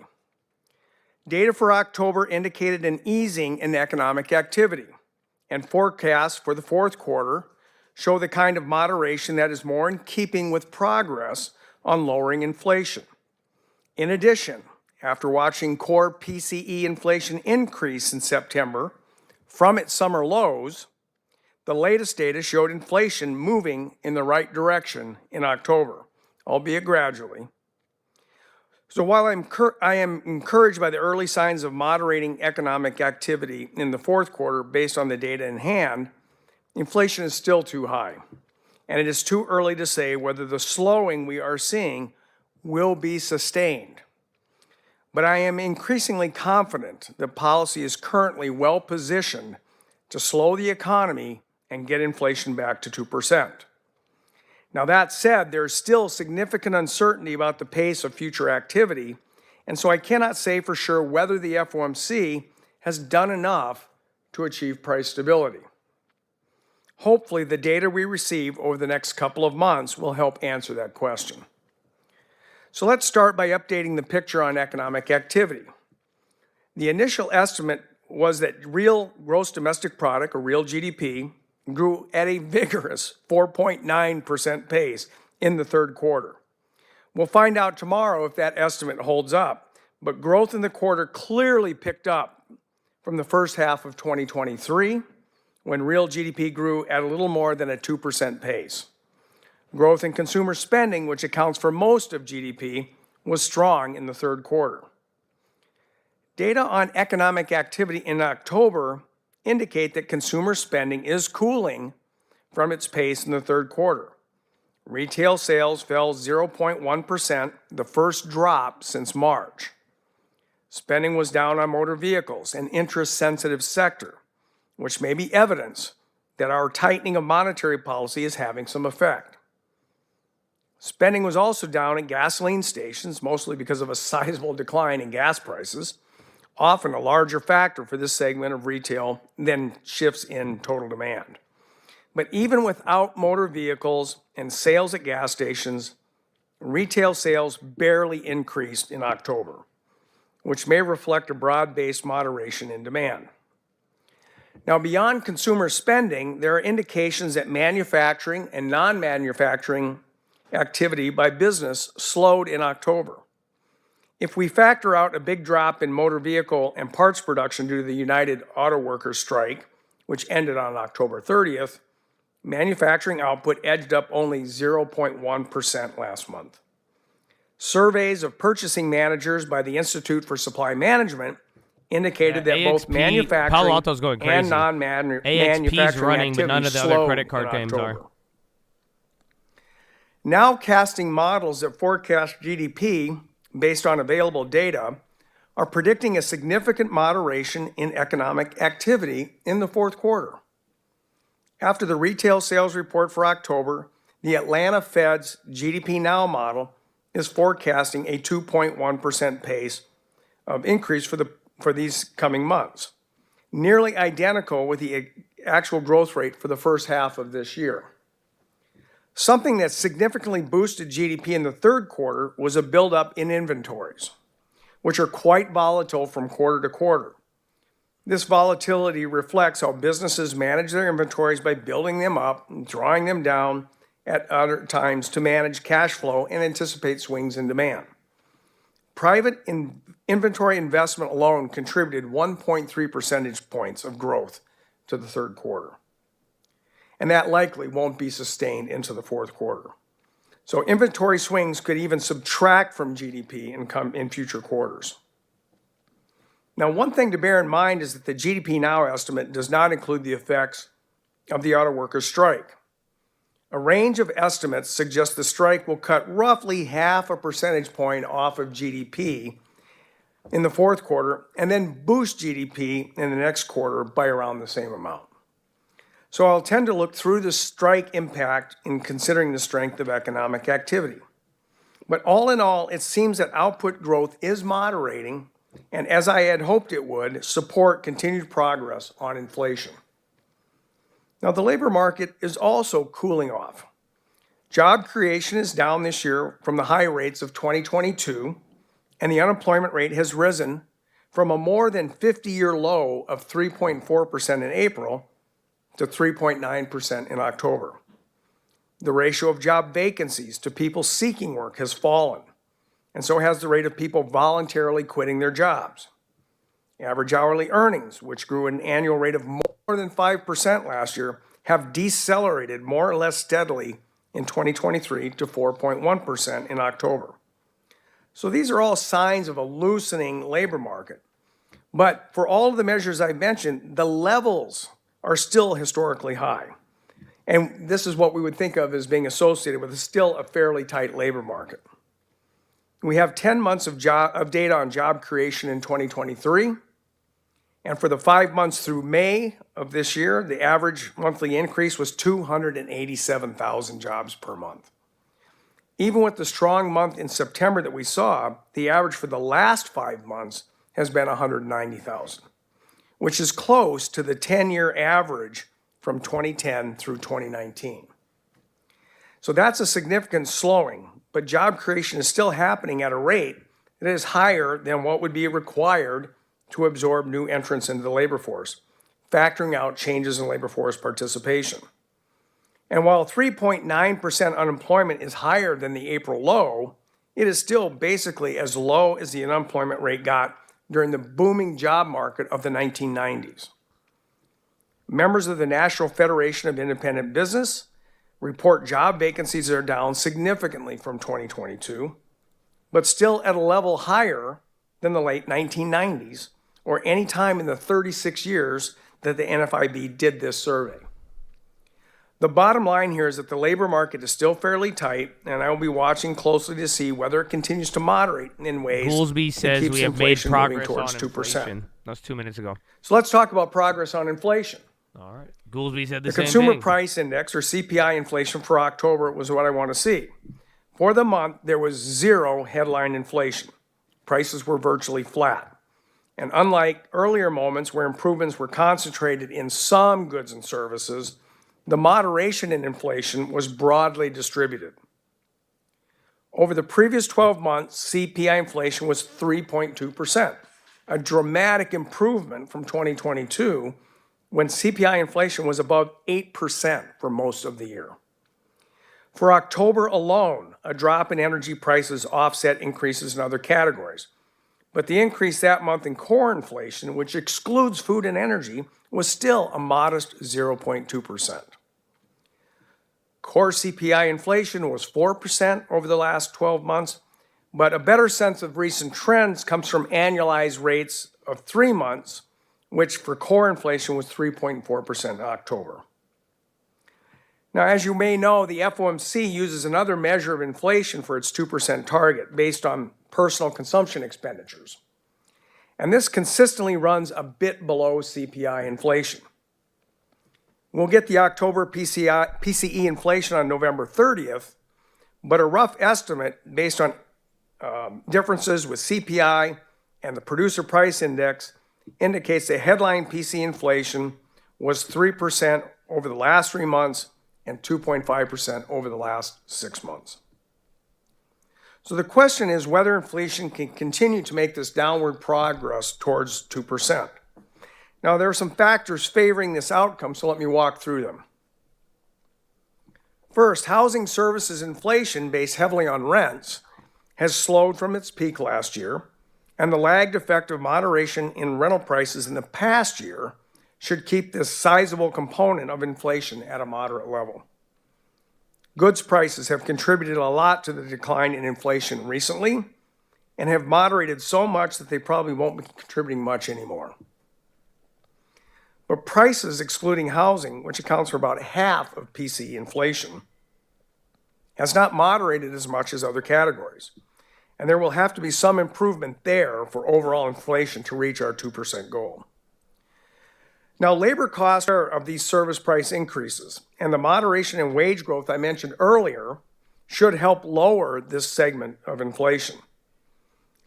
Data for October indicated an easing in economic activity, and forecasts for the fourth quarter show the kind of moderation that is more in keeping with progress on lowering inflation. In addition, after watching core PCE inflation increase in September from its summer lows, the latest data showed inflation moving in the right direction in October, albeit gradually. So while I am encouraged by the early signs of moderating economic activity in the fourth quarter based on the data in hand, inflation is still too high, and it is too early to say whether the slowing we are seeing will be sustained. But I am increasingly confident that policy is currently well positioned to slow the economy and get inflation back to 2%. Now that said, there is still significant uncertainty about the pace of future activity, and so I cannot say for sure whether the FOMC has done enough to achieve price stability. Hopefully, the data we receive over the next couple of months will help answer that question. So let's start by updating the picture on economic activity. The initial estimate was that real gross domestic product, or real GDP, grew at a vigorous 4.9% pace in the third quarter. We'll find out tomorrow if that estimate holds up, but growth in the quarter clearly picked up from the first half of 2023, when real GDP grew at a little more than a 2% pace. Growth in consumer spending, which accounts for most of GDP, was strong in the third quarter. Data on economic activity in October indicate that consumer spending is cooling from its pace in the third quarter. Retail sales fell 0.1%, the first drop since March. Spending was down on motor vehicles, an interest-sensitive sector, which may be evidence that our tightening of monetary policy is having some effect. Spending was also down at gasoline stations, mostly because of a sizable decline in gas prices, often a larger factor for this segment of retail than shifts in total demand. But even without motor vehicles and sales at gas stations, retail sales barely increased in October, which may reflect a broad-based moderation in demand. Now, beyond consumer spending, there are indications that manufacturing and non-manufacturing activity by business slowed in October. If we factor out a big drop in motor vehicle and parts production due to the United Auto Workers strike, which ended on October 30th, manufacturing output edged up only 0.1% last month. Surveys of purchasing managers by the Institute for Supply Management indicated that both manufacturing and non-manufacturing running, but none of the other credit card games are. Now casting models that forecast GDP based on available data are predicting a significant moderation in economic activity in the fourth quarter. After the retail sales report for October, the Atlanta Fed's GDP Now model is forecasting a 2.1% pace of increase for these coming months, nearly identical with the actual growth rate for the first half of this year. Something that significantly boosted GDP in the third quarter was a buildup in inventories, which are quite volatile from quarter to quarter. This volatility reflects how businesses manage their inventories by building them up and drawing them down at other times to manage cash flow and anticipate swings in demand. Private inventory investment alone contributed 1.3 percentage points of growth to the third quarter. And that likely won't be sustained into the fourth quarter. So inventory swings could even subtract from GDP in future quarters. Now, one thing to bear in mind is that the GDP Now estimate does not include the effects of the auto workers' strike. A range of estimates suggests the strike will cut roughly 0.5 percentage point off of GDP in the fourth quarter and then boost GDP in the next quarter by around the same amount. So I'll tend to look through the strike impact in considering the strength of economic activity. But all in all, it seems that output growth is moderating and, as I had hoped it would, support continued progress on inflation. Now, the labor market is also cooling off. Job creation is down this year from the high rates of 2022, and the unemployment rate has risen from a more than 50-year low of 3.4% in April to 3.9% in October. The ratio of job vacancies to people seeking work has fallen, and so has the rate of people voluntarily quitting their jobs. Average hourly earnings, which grew at an annual rate of more than 5% last year, have decelerated more or less steadily in 2023 to 4.1% in October. So these are all signs of a loosening labor market. But for all of the measures I mentioned, the levels are still historically high. And this is what we would think of as being associated with still a fairly tight labor market. We have 10 months of data on job creation in 2023. And for the 5 months through May of this year, the average monthly increase was 287,000 jobs per month. Even with the strong month in September that we saw, the average for the last 5 months has been 190,000, which is close to the 10-year average from 2010 through 2019. So that's a significant slowing, but job creation is still happening at a rate that is higher than what would be required to absorb new entrants into the labor force, factoring out changes in labor force participation. And while 3.9% unemployment is higher than the April low, it is still basically as low as the unemployment rate got during the booming job market of the 1990s. Members of the National Federation of Independent Business report job vacancies are down significantly from 2022, but still at a level higher than the late 1990s or any time in the 36 years that the NFIB did this survey. The bottom line here is that the labor market is still fairly tight, and I will be watching closely to see whether it continues to moderate in ways Goolsby that says keeps we have made inflation moving progress towards on 2%. inflation. That was 2 minutes ago. So let's talk about progress on inflation. All right. Goolsby said the The same Consumer thing. Price Index, or CPI inflation for October, was what I want to see. For the month, there was zero headline inflation. Prices were virtually flat. And unlike earlier moments where improvements were concentrated in some goods and services, the moderation in inflation was broadly distributed. Over the previous 12 months, CPI inflation was 3.2%, a dramatic improvement from 2022, when CPI inflation was above 8% for most of the year. For October alone, a drop in energy prices offset increases in other categories. But the increase that month in core inflation, which excludes food and energy, was still a modest 0.2%. Core CPI inflation was 4% over the last 12 months, but a better sense of recent trends comes from annualized rates of 3 months, which for core inflation was 3.4% in October. Now, as you may know, the FOMC uses another measure of inflation for its 2% target based on personal consumption expenditures. And this consistently runs a bit below CPI inflation. We'll get the October PCE inflation on November 30th, but a rough estimate based on differences with CPI and the Producer Price Index indicates that headline PCE inflation was 3% over the last 3 months and 2.5% over the last 6 months. So the question is whether inflation can continue to make this downward progress towards 2%. Now, there are some factors favoring this outcome, so let me walk through them. First, housing services inflation, based heavily on rents, has slowed from its peak last year, and the lagged effect of moderation in rental prices in the past year should keep this sizable component of inflation at a moderate level. Goods prices have contributed a lot to the decline in inflation recently and have moderated so much that they probably won't be contributing much anymore. But prices, excluding housing, which accounts for about half of PCE inflation, has not moderated as much as other categories. And there will have to be some improvement there for overall inflation to reach our 2% goal. Now, labor costs are of these service price increases, and the moderation in wage growth I mentioned earlier should help lower this segment of inflation.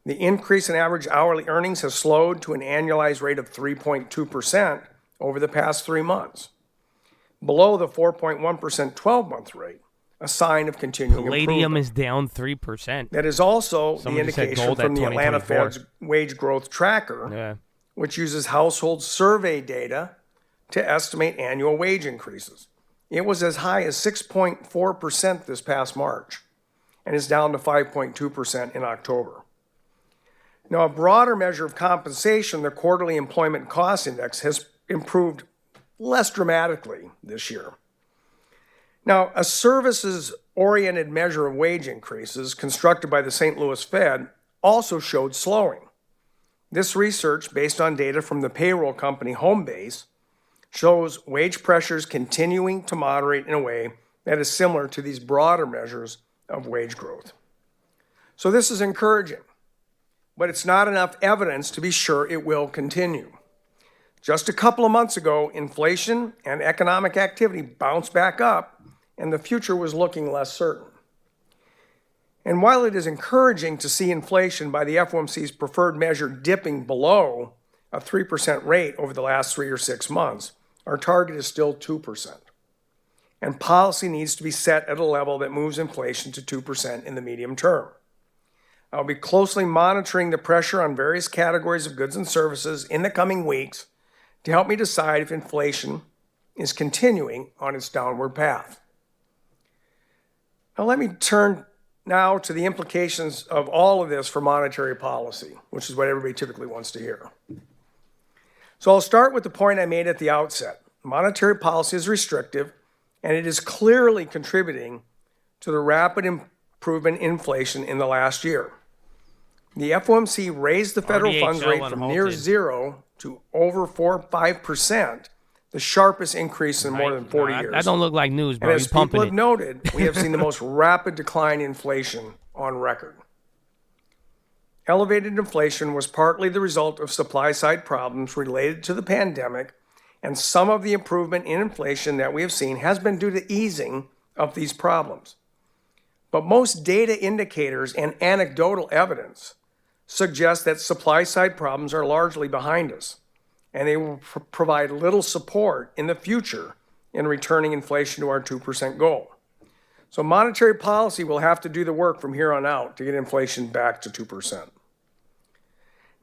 The increase in average hourly earnings has slowed to an annualized rate of 3.2% over the past 3 months, below the 4.1% 12-month rate, a sign of continuing Palladium improvement. is down 3%. That is also Somebody the said indication gold from at the Atlanta 2024. Fed's wage growth tracker, Yeah. which uses household survey data to estimate annual wage increases. It was as high as 6.4% this past March, and is down to 5.2% in October. Now, a broader measure of compensation, the quarterly employment cost index, has improved less dramatically this year. Now, a services-oriented measure of wage increases constructed by the St. Louis Fed also showed slowing. This research, based on data from the payroll company Homebase, shows wage pressures continuing to moderate in a way that is similar to these broader measures of wage growth. So this is encouraging, but it's not enough evidence to be sure it will continue. Just a couple of months ago, inflation and economic activity bounced back up, and the future was looking less certain. And while it is encouraging to see inflation by the FOMC's preferred measure dipping below a 3% rate over the last 3 or 6 months, our target is still 2%. And policy needs to be set at a level that moves inflation to 2% in the medium term. I'll be closely monitoring the pressure on various categories of goods and services in the coming weeks to help me decide if inflation is continuing on its downward path. Now let me turn now to the implications of all of this for monetary policy, which is what everybody typically wants to hear. So I'll start with the point I made at the outset. Monetary policy is restrictive, and it is clearly contributing to the rapid improvement in inflation in the last year. The FOMC raised the federal funds rate from near zero to over 5%, the sharpest increase in more than 40 years. That don't look like news, bro. And as people have noted, we have seen the most rapid decline in inflation on record. Elevated inflation was partly the result of supply-side problems related to the pandemic, and some of the improvement in inflation that we have seen has been due to easing of these problems. But most data indicators and anecdotal evidence suggest that supply-side problems are largely behind us, and they will provide little support in the future in returning inflation to our 2% goal. So monetary policy will have to do the work from here on out to get inflation back to 2%.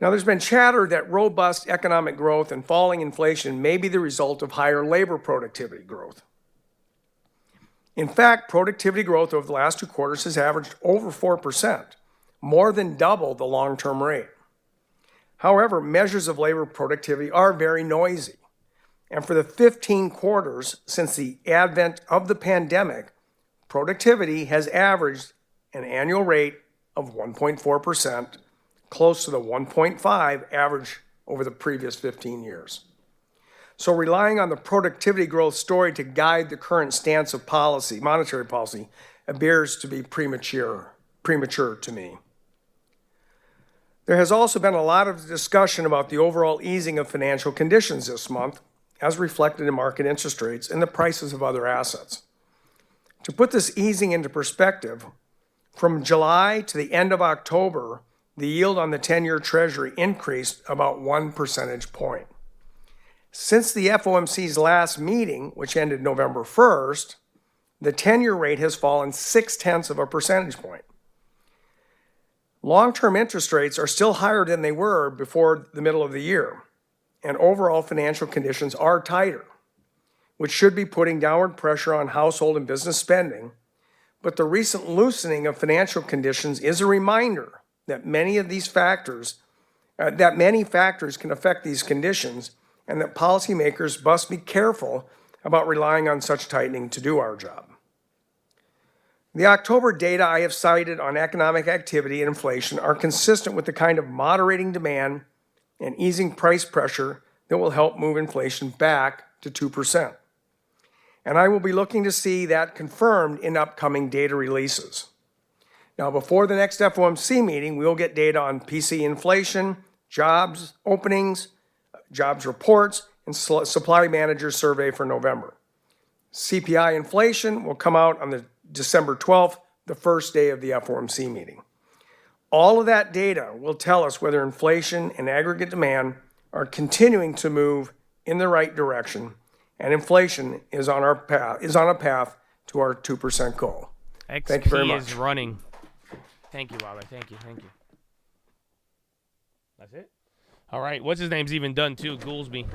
Now, there's been chatter that robust economic growth and falling inflation may be the result of higher labor productivity growth. In fact, productivity growth over the last 2 quarters has averaged over 4%, more than double the long-term rate. However, measures of labor productivity are very noisy. And for the 15 quarters since the advent of the pandemic, productivity has averaged an annual rate of 1.4%, close to the 1.5 average over the previous 15 years. So relying on the productivity growth story to guide the current stance of policy, monetary policy, appears to be premature to me. There has also been a lot of discussion about the overall easing of financial conditions this month, as reflected in market interest rates and the prices of other assets. To put this easing into perspective, from July to the end of October, the yield on the 10-year Treasury increased about 1 percentage point. Since the FOMC's last meeting, which ended November 1st, the 10-year rate has fallen 0.6 of a percentage point. Long-term interest rates are still higher than they were before the middle of the year, and overall financial conditions are tighter, which should be putting downward pressure on household and business spending. But the recent loosening of financial conditions is a reminder that many factors can affect these conditions, and that policymakers must be careful about relying on such tightening to do our job. The October data I have cited on economic activity and inflation are consistent with the kind of moderating demand and easing price pressure that will help move inflation back to 2%. And I will be looking to see that confirmed in upcoming data releases. Now, before the next FOMC meeting, we will get data on PC inflation, jobs openings, jobs reports, and supply manager survey for November. CPI inflation will come out on the December 12th, the first day of the FOMC meeting. All of that data will tell us whether inflation and aggregate demand are continuing to move in the right direction, and inflation is on a path to our 2% goal. Thank you very much. Is running. Thank you, Robert. Thank you. That's it? All right. What's his name's even done, too? Goolsby.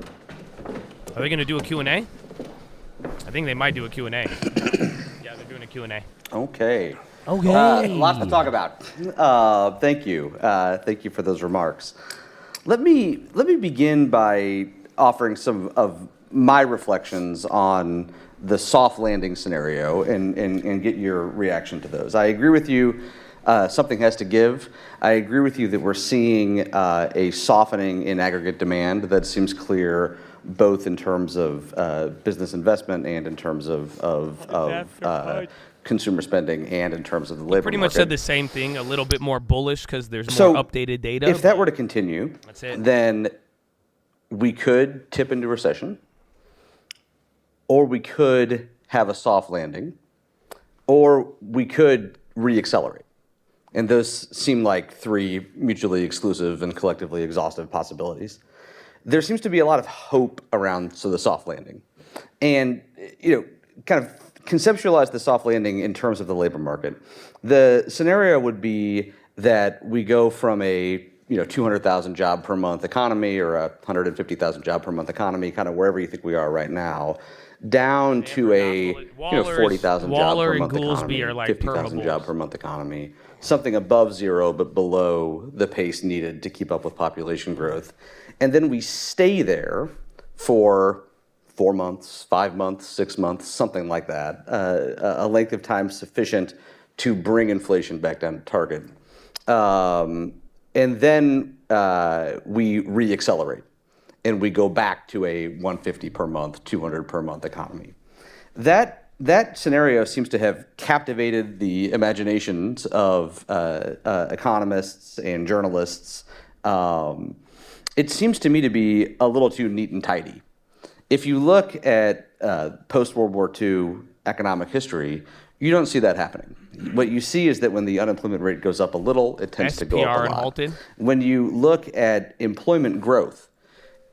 Are they going to do a Q&A? I think they might do a Q&A. Yeah, they're doing a Q&A. Okay. Okay. Lots to talk about. Thank you. Thank you for those remarks. Let me begin by offering some of my reflections on the soft landing scenario and get your reaction to those. I agree with you. Something has to give. I agree with you that we're seeing a softening in aggregate demand that seems clear, both in terms of business investment and in terms of consumer spending and in terms of the labor Pretty market. much said the same thing, a little bit more bullish because there's more updated data. If that were to continue, That's it. then we could tip into recession, or we could have a soft landing, or we could reaccelerate. And those seem like three mutually exclusive and collectively exhaustive possibilities. There seems to be a lot of hope around the soft landing. And, kind of conceptualize the soft landing in terms of the labor market. The scenario would be that we go from a 200,000 job per month economy or a 150,000 job per month economy, kind of wherever you think we are right now, down to a 40,000 job per month economy, 50,000 job per month economy, something above zero but below the pace needed to keep up with population growth. And then we stay there for 4 months, 5 months, 6 months, something like that, a length of time sufficient to bring inflation back down to target. And then we reaccelerate and we go back to a 150 per month, 200 per month economy. That scenario seems to have captivated the imaginations of economists and journalists. It seems to me to be a little too neat and tidy. If you look at post-World War II economic history, you don't see that happening. What you see is that when the unemployment rate goes up a little, it tends to go up a lot. Halted. When you look at employment growth,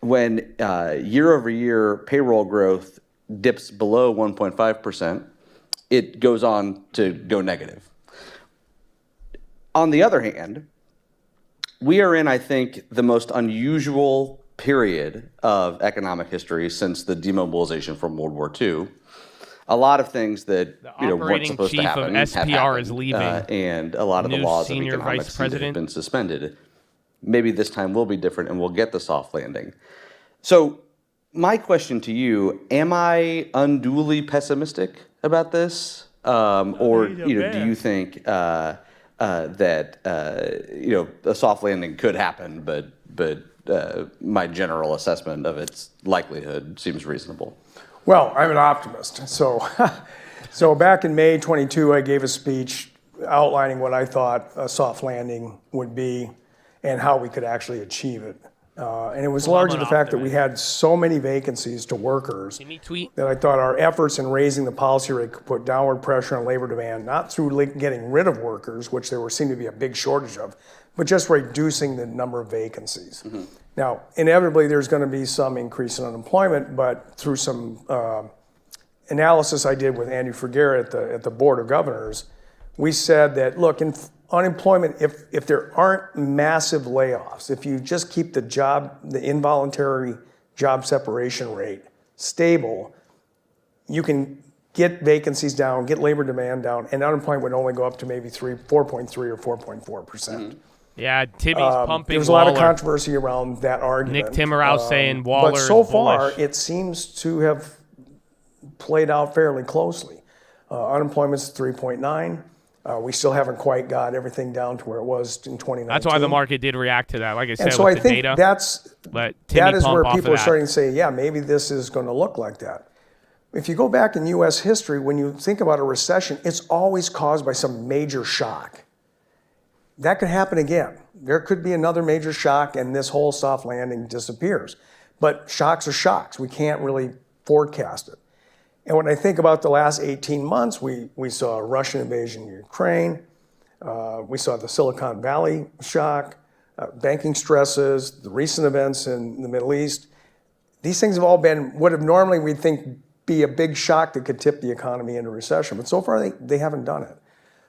when year-over-year payroll growth dips below 1.5%, it goes on to go negative. On the other hand, we are in, I think, the most unusual period of economic history since the demobilization from World War II. A lot of things that weren't supposed to happen have happened, is leaving. And a lot of the laws of economics have been suspended. Maybe this time will be different and we'll get the soft landing. So my question to you, am I unduly pessimistic about this? Or do you think that a soft landing could happen, but my general assessment of its likelihood seems reasonable? Well, I'm an optimist. So back in May 22, I gave a speech outlining what I thought a soft landing would be and how we could actually achieve it. And it was largely the fact that we had so many vacancies to workers that I thought our efforts in raising the policy rate could put downward pressure on labor demand, not through getting rid of workers, which there seemed to be a big shortage of, but just reducing the number of vacancies. Mm-hmm. Now, inevitably, there's going to be some increase in unemployment, but through some analysis I did with Andrew Ferguera at the Board of Governors, we said that, look, in unemployment, if there aren't massive layoffs, if you just keep the involuntary job separation rate stable, you can get vacancies down, get labor demand down, and unemployment would only go up to maybe 4.3 or 4.4%. Mm-hmm. Yeah, Timmy's pumping. There was a lot of controversy around that argument. Nick Timmerow saying Waller but so is far, bullish. it seems to have played out fairly closely. Unemployment's 3.9. We still haven't quite got everything down to where it was in 2019. That's why the market did react to that, like I said, and so with I the think data. that is where people are starting to say, yeah, maybe this is going to look like that. If you go back in U.S. history, when you think about a recession, it's always caused by some major shock. That could happen again. There could be another major shock and this whole soft landing disappears. But shocks are shocks. We can't really forecast it. And when I think about the last 18 months, we saw a Russian invasion of Ukraine. We saw the Silicon Valley shock, banking stresses, the recent events in the Middle East. These things have all been what have normally we'd think be a big shock that could tip the economy into recession. But so far, they haven't done it.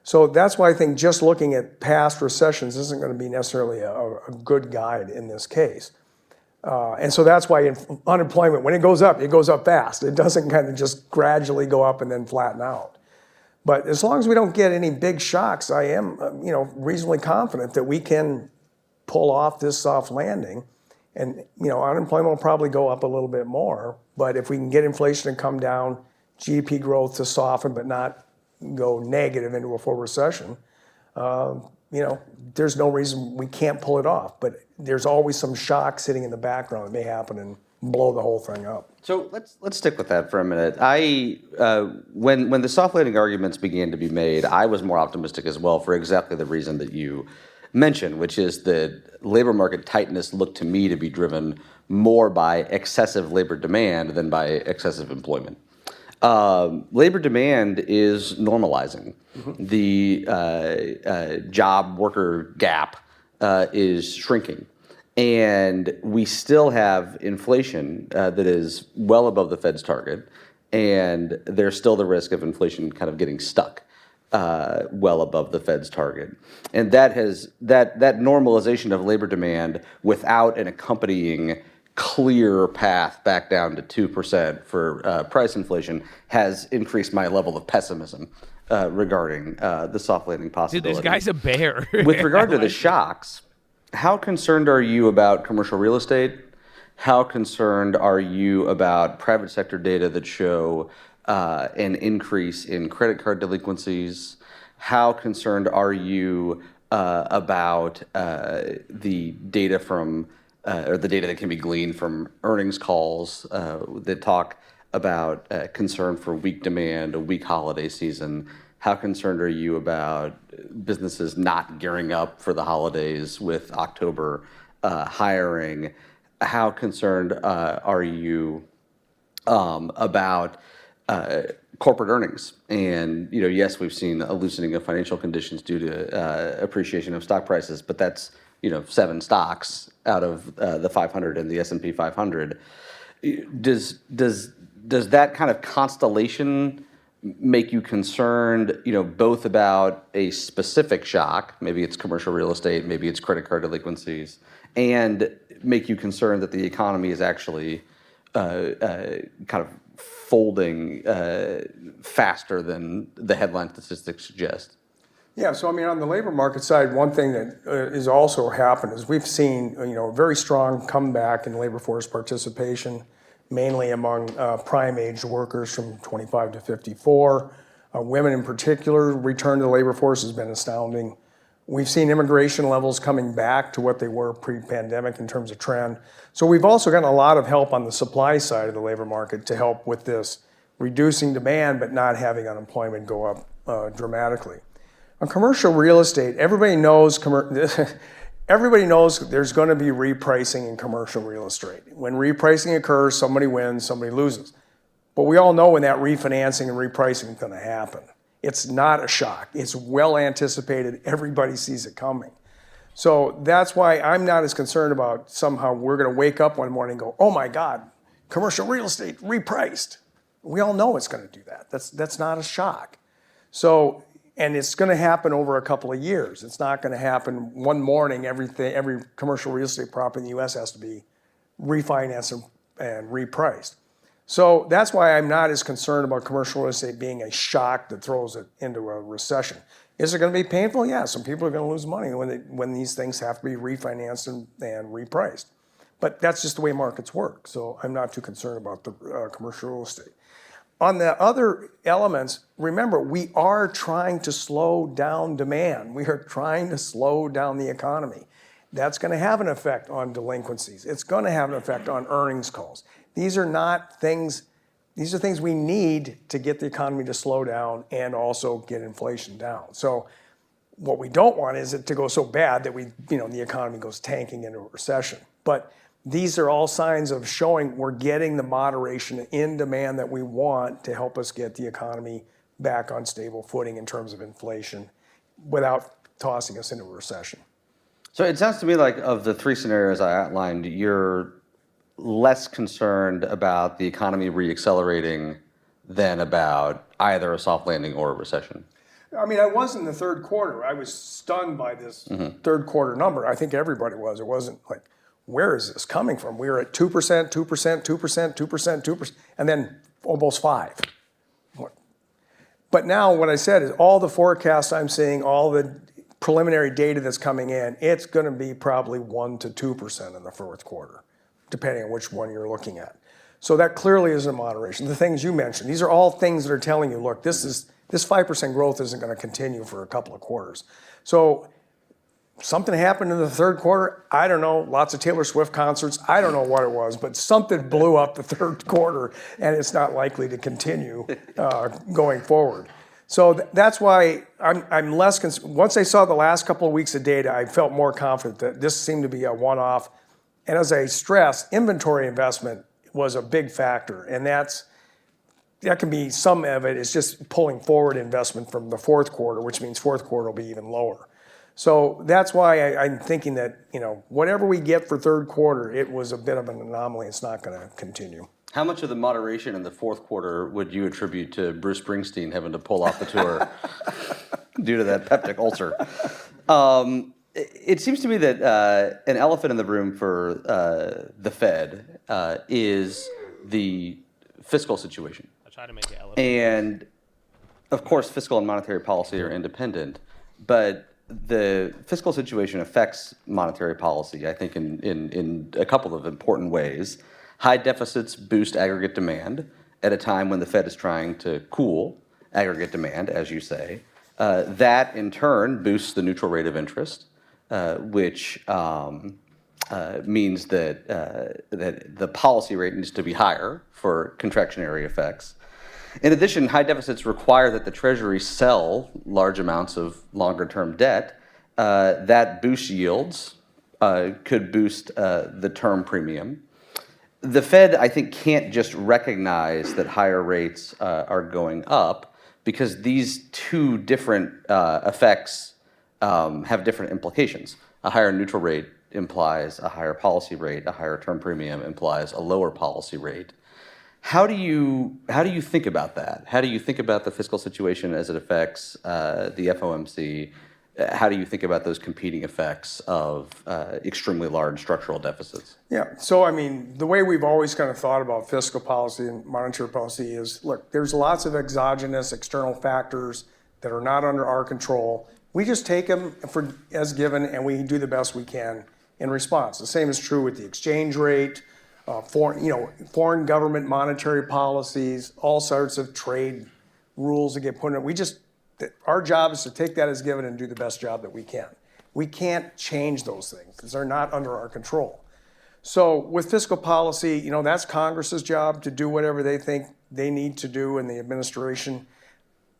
So that's why I think just looking at past recessions isn't going to be necessarily a good guide in this case. And so that's why unemployment, when it goes up fast. It doesn't kind of just gradually go up and then flatten out. But as long as we don't get any big shocks, I am, reasonably confident that we can pull off this soft landing. And, unemployment will probably go up a little bit more. But if we can get inflation to come down, GDP growth to soften but not go negative into a full recession, there's no reason we can't pull it off. But there's always some shock sitting in the background that may happen and blow the whole thing up. So let's stick with that for a minute. When the soft landing arguments began to be made, I was more optimistic as well for exactly the reason that you mentioned, which is that labor market tightness looked to me to be driven more by excessive labor demand than by excessive employment. Labor demand is normalizing. Mm-hmm. The job worker gap is shrinking. And we still have inflation that is well above the Fed's target, and there's still the risk of inflation kind of getting stuck well above the Fed's target. And that normalization of labor demand without an accompanying clear path back down to 2% for price inflation has increased my level of pessimism regarding the soft landing possibility. Dude, this guy's a bear. With regard to the shocks, how concerned are you about commercial real estate? How concerned are you about private sector data that show an increase in credit card delinquencies? How concerned are you about the data from or the data that can be gleaned from earnings calls that talk about concern for weak demand, a weak holiday season? How concerned are you about businesses not gearing up for the holidays with October hiring? How concerned are you about corporate earnings? And yes, we've seen a loosening of financial conditions due to appreciation of stock prices, but that's 7 stocks out of the 500 and the S&P 500. Does that kind of constellation make you concerned, both about a specific shock, maybe it's commercial real estate, maybe it's credit card delinquencies, and make you concerned that the economy is actually kind of folding faster than the headline statistics suggest? Yeah, so on the labor market side, one thing that is also happened is we've seen a very strong comeback in labor force participation, mainly among prime-age workers from 25 to 54. Women in particular, return to the labor force has been astounding. We've seen immigration levels coming back to what they were pre-pandemic in terms of trend. So we've also gotten a lot of help on the supply side of the labor market to help with this, reducing demand but not having unemployment go up dramatically. On commercial real estate, everybody knows there's going to be repricing in commercial real estate. When repricing occurs, somebody wins, somebody loses. But we all know when that refinancing and repricing is going to happen. It's not a shock. It's well anticipated. Everybody sees it coming. So that's why I'm not as concerned about somehow we're going to wake up one morning and go, oh my God, commercial real estate repriced. We all know it's going to do that. That's not a shock. So, and it's going to happen over a couple of years. It's not going to happen one morning. Every commercial real estate property in the U.S. has to be refinanced and repriced. So that's why I'm not as concerned about commercial real estate being a shock that throws it into a recession. Is it going to be painful? Yeah, some people are going to lose money when these things have to be refinanced and repriced. But that's just the way markets work. So I'm not too concerned about the commercial real estate. On the other elements, remember, we are trying to slow down demand. We are trying to slow down the economy. That's going to have an effect on delinquencies. It's going to have an effect on earnings calls. These are things we need to get the economy to slow down and also get inflation down. So what we don't want is it to go so bad that the economy goes tanking into a recession. But these are all signs of showing we're getting the moderation in demand that we want to help us get the economy back on stable footing in terms of inflation without tossing us into a recession. So it sounds to me like of the 3 scenarios I outlined, you're less concerned about the economy reaccelerating than about either a soft landing or a recession. I was in the third quarter. I was stunned by this third quarter number. I think everybody was. It wasn't like, where is this coming from? We were at 2%, 2%, 2%, 2%, 2%, and then almost 5%. But now what I said is all the forecasts I'm seeing, all the preliminary data that's coming in, it's going to be probably 1% to 2% in the fourth quarter, depending on which one you're looking at. So that clearly is a moderation. The things you mentioned, these are all things that are telling you, look, this 5% growth isn't going to continue for a couple of quarters. So something happened in the third quarter. I don't know. Lots of Taylor Swift concerts. I don't know what it was, but something blew up the third quarter, and it's not likely to continue going forward. So that's why I'm less concerned. Once I saw the last couple of weeks of data, I felt more confident that this seemed to be a one-off. And as I stress, inventory investment was a big factor, and that can be some of it is just pulling forward investment from the fourth quarter, which means fourth quarter will be even lower. So that's why I'm thinking that, whatever we get for third quarter, it was a bit of an anomaly. It's not going to continue. How much of the moderation in the fourth quarter would you attribute to Bruce Springsteen having to pull off the tour due to that peptic ulcer? It seems to me that an elephant in the room for the Fed is the fiscal situation. I'll try to make it elephant. And, of course, fiscal and monetary policy are independent, but the fiscal situation affects monetary policy, I think, in a couple of important ways. High deficits boost aggregate demand at a time when the Fed is trying to cool aggregate demand, as you say. That, in turn, boosts the neutral rate of interest, which means that the policy rate needs to be higher for contractionary effects. In addition, high deficits require that the Treasury sell large amounts of longer-term debt. That boosts yields, could boost the term premium. The Fed, I think, can't just recognize that higher rates are going up because these two different effects have different implications. A higher neutral rate implies a higher policy rate. A higher term premium implies a lower policy rate. How do you think about that? How do you think about the fiscal situation as it affects the FOMC? How do you think about those competing effects of extremely large structural deficits? Yeah, so the way we've always kind of thought about fiscal policy and monetary policy is, look, there's lots of exogenous external factors that are not under our control. We just take them as given, and we do the best we can in response. The same is true with the exchange rate, foreign government monetary policies, all sorts of trade rules that get put in. Our job is to take that as given and do the best job that we can. We can't change those things because they're not under our control. So with fiscal policy, that's Congress's job to do whatever they think they need to do in the administration.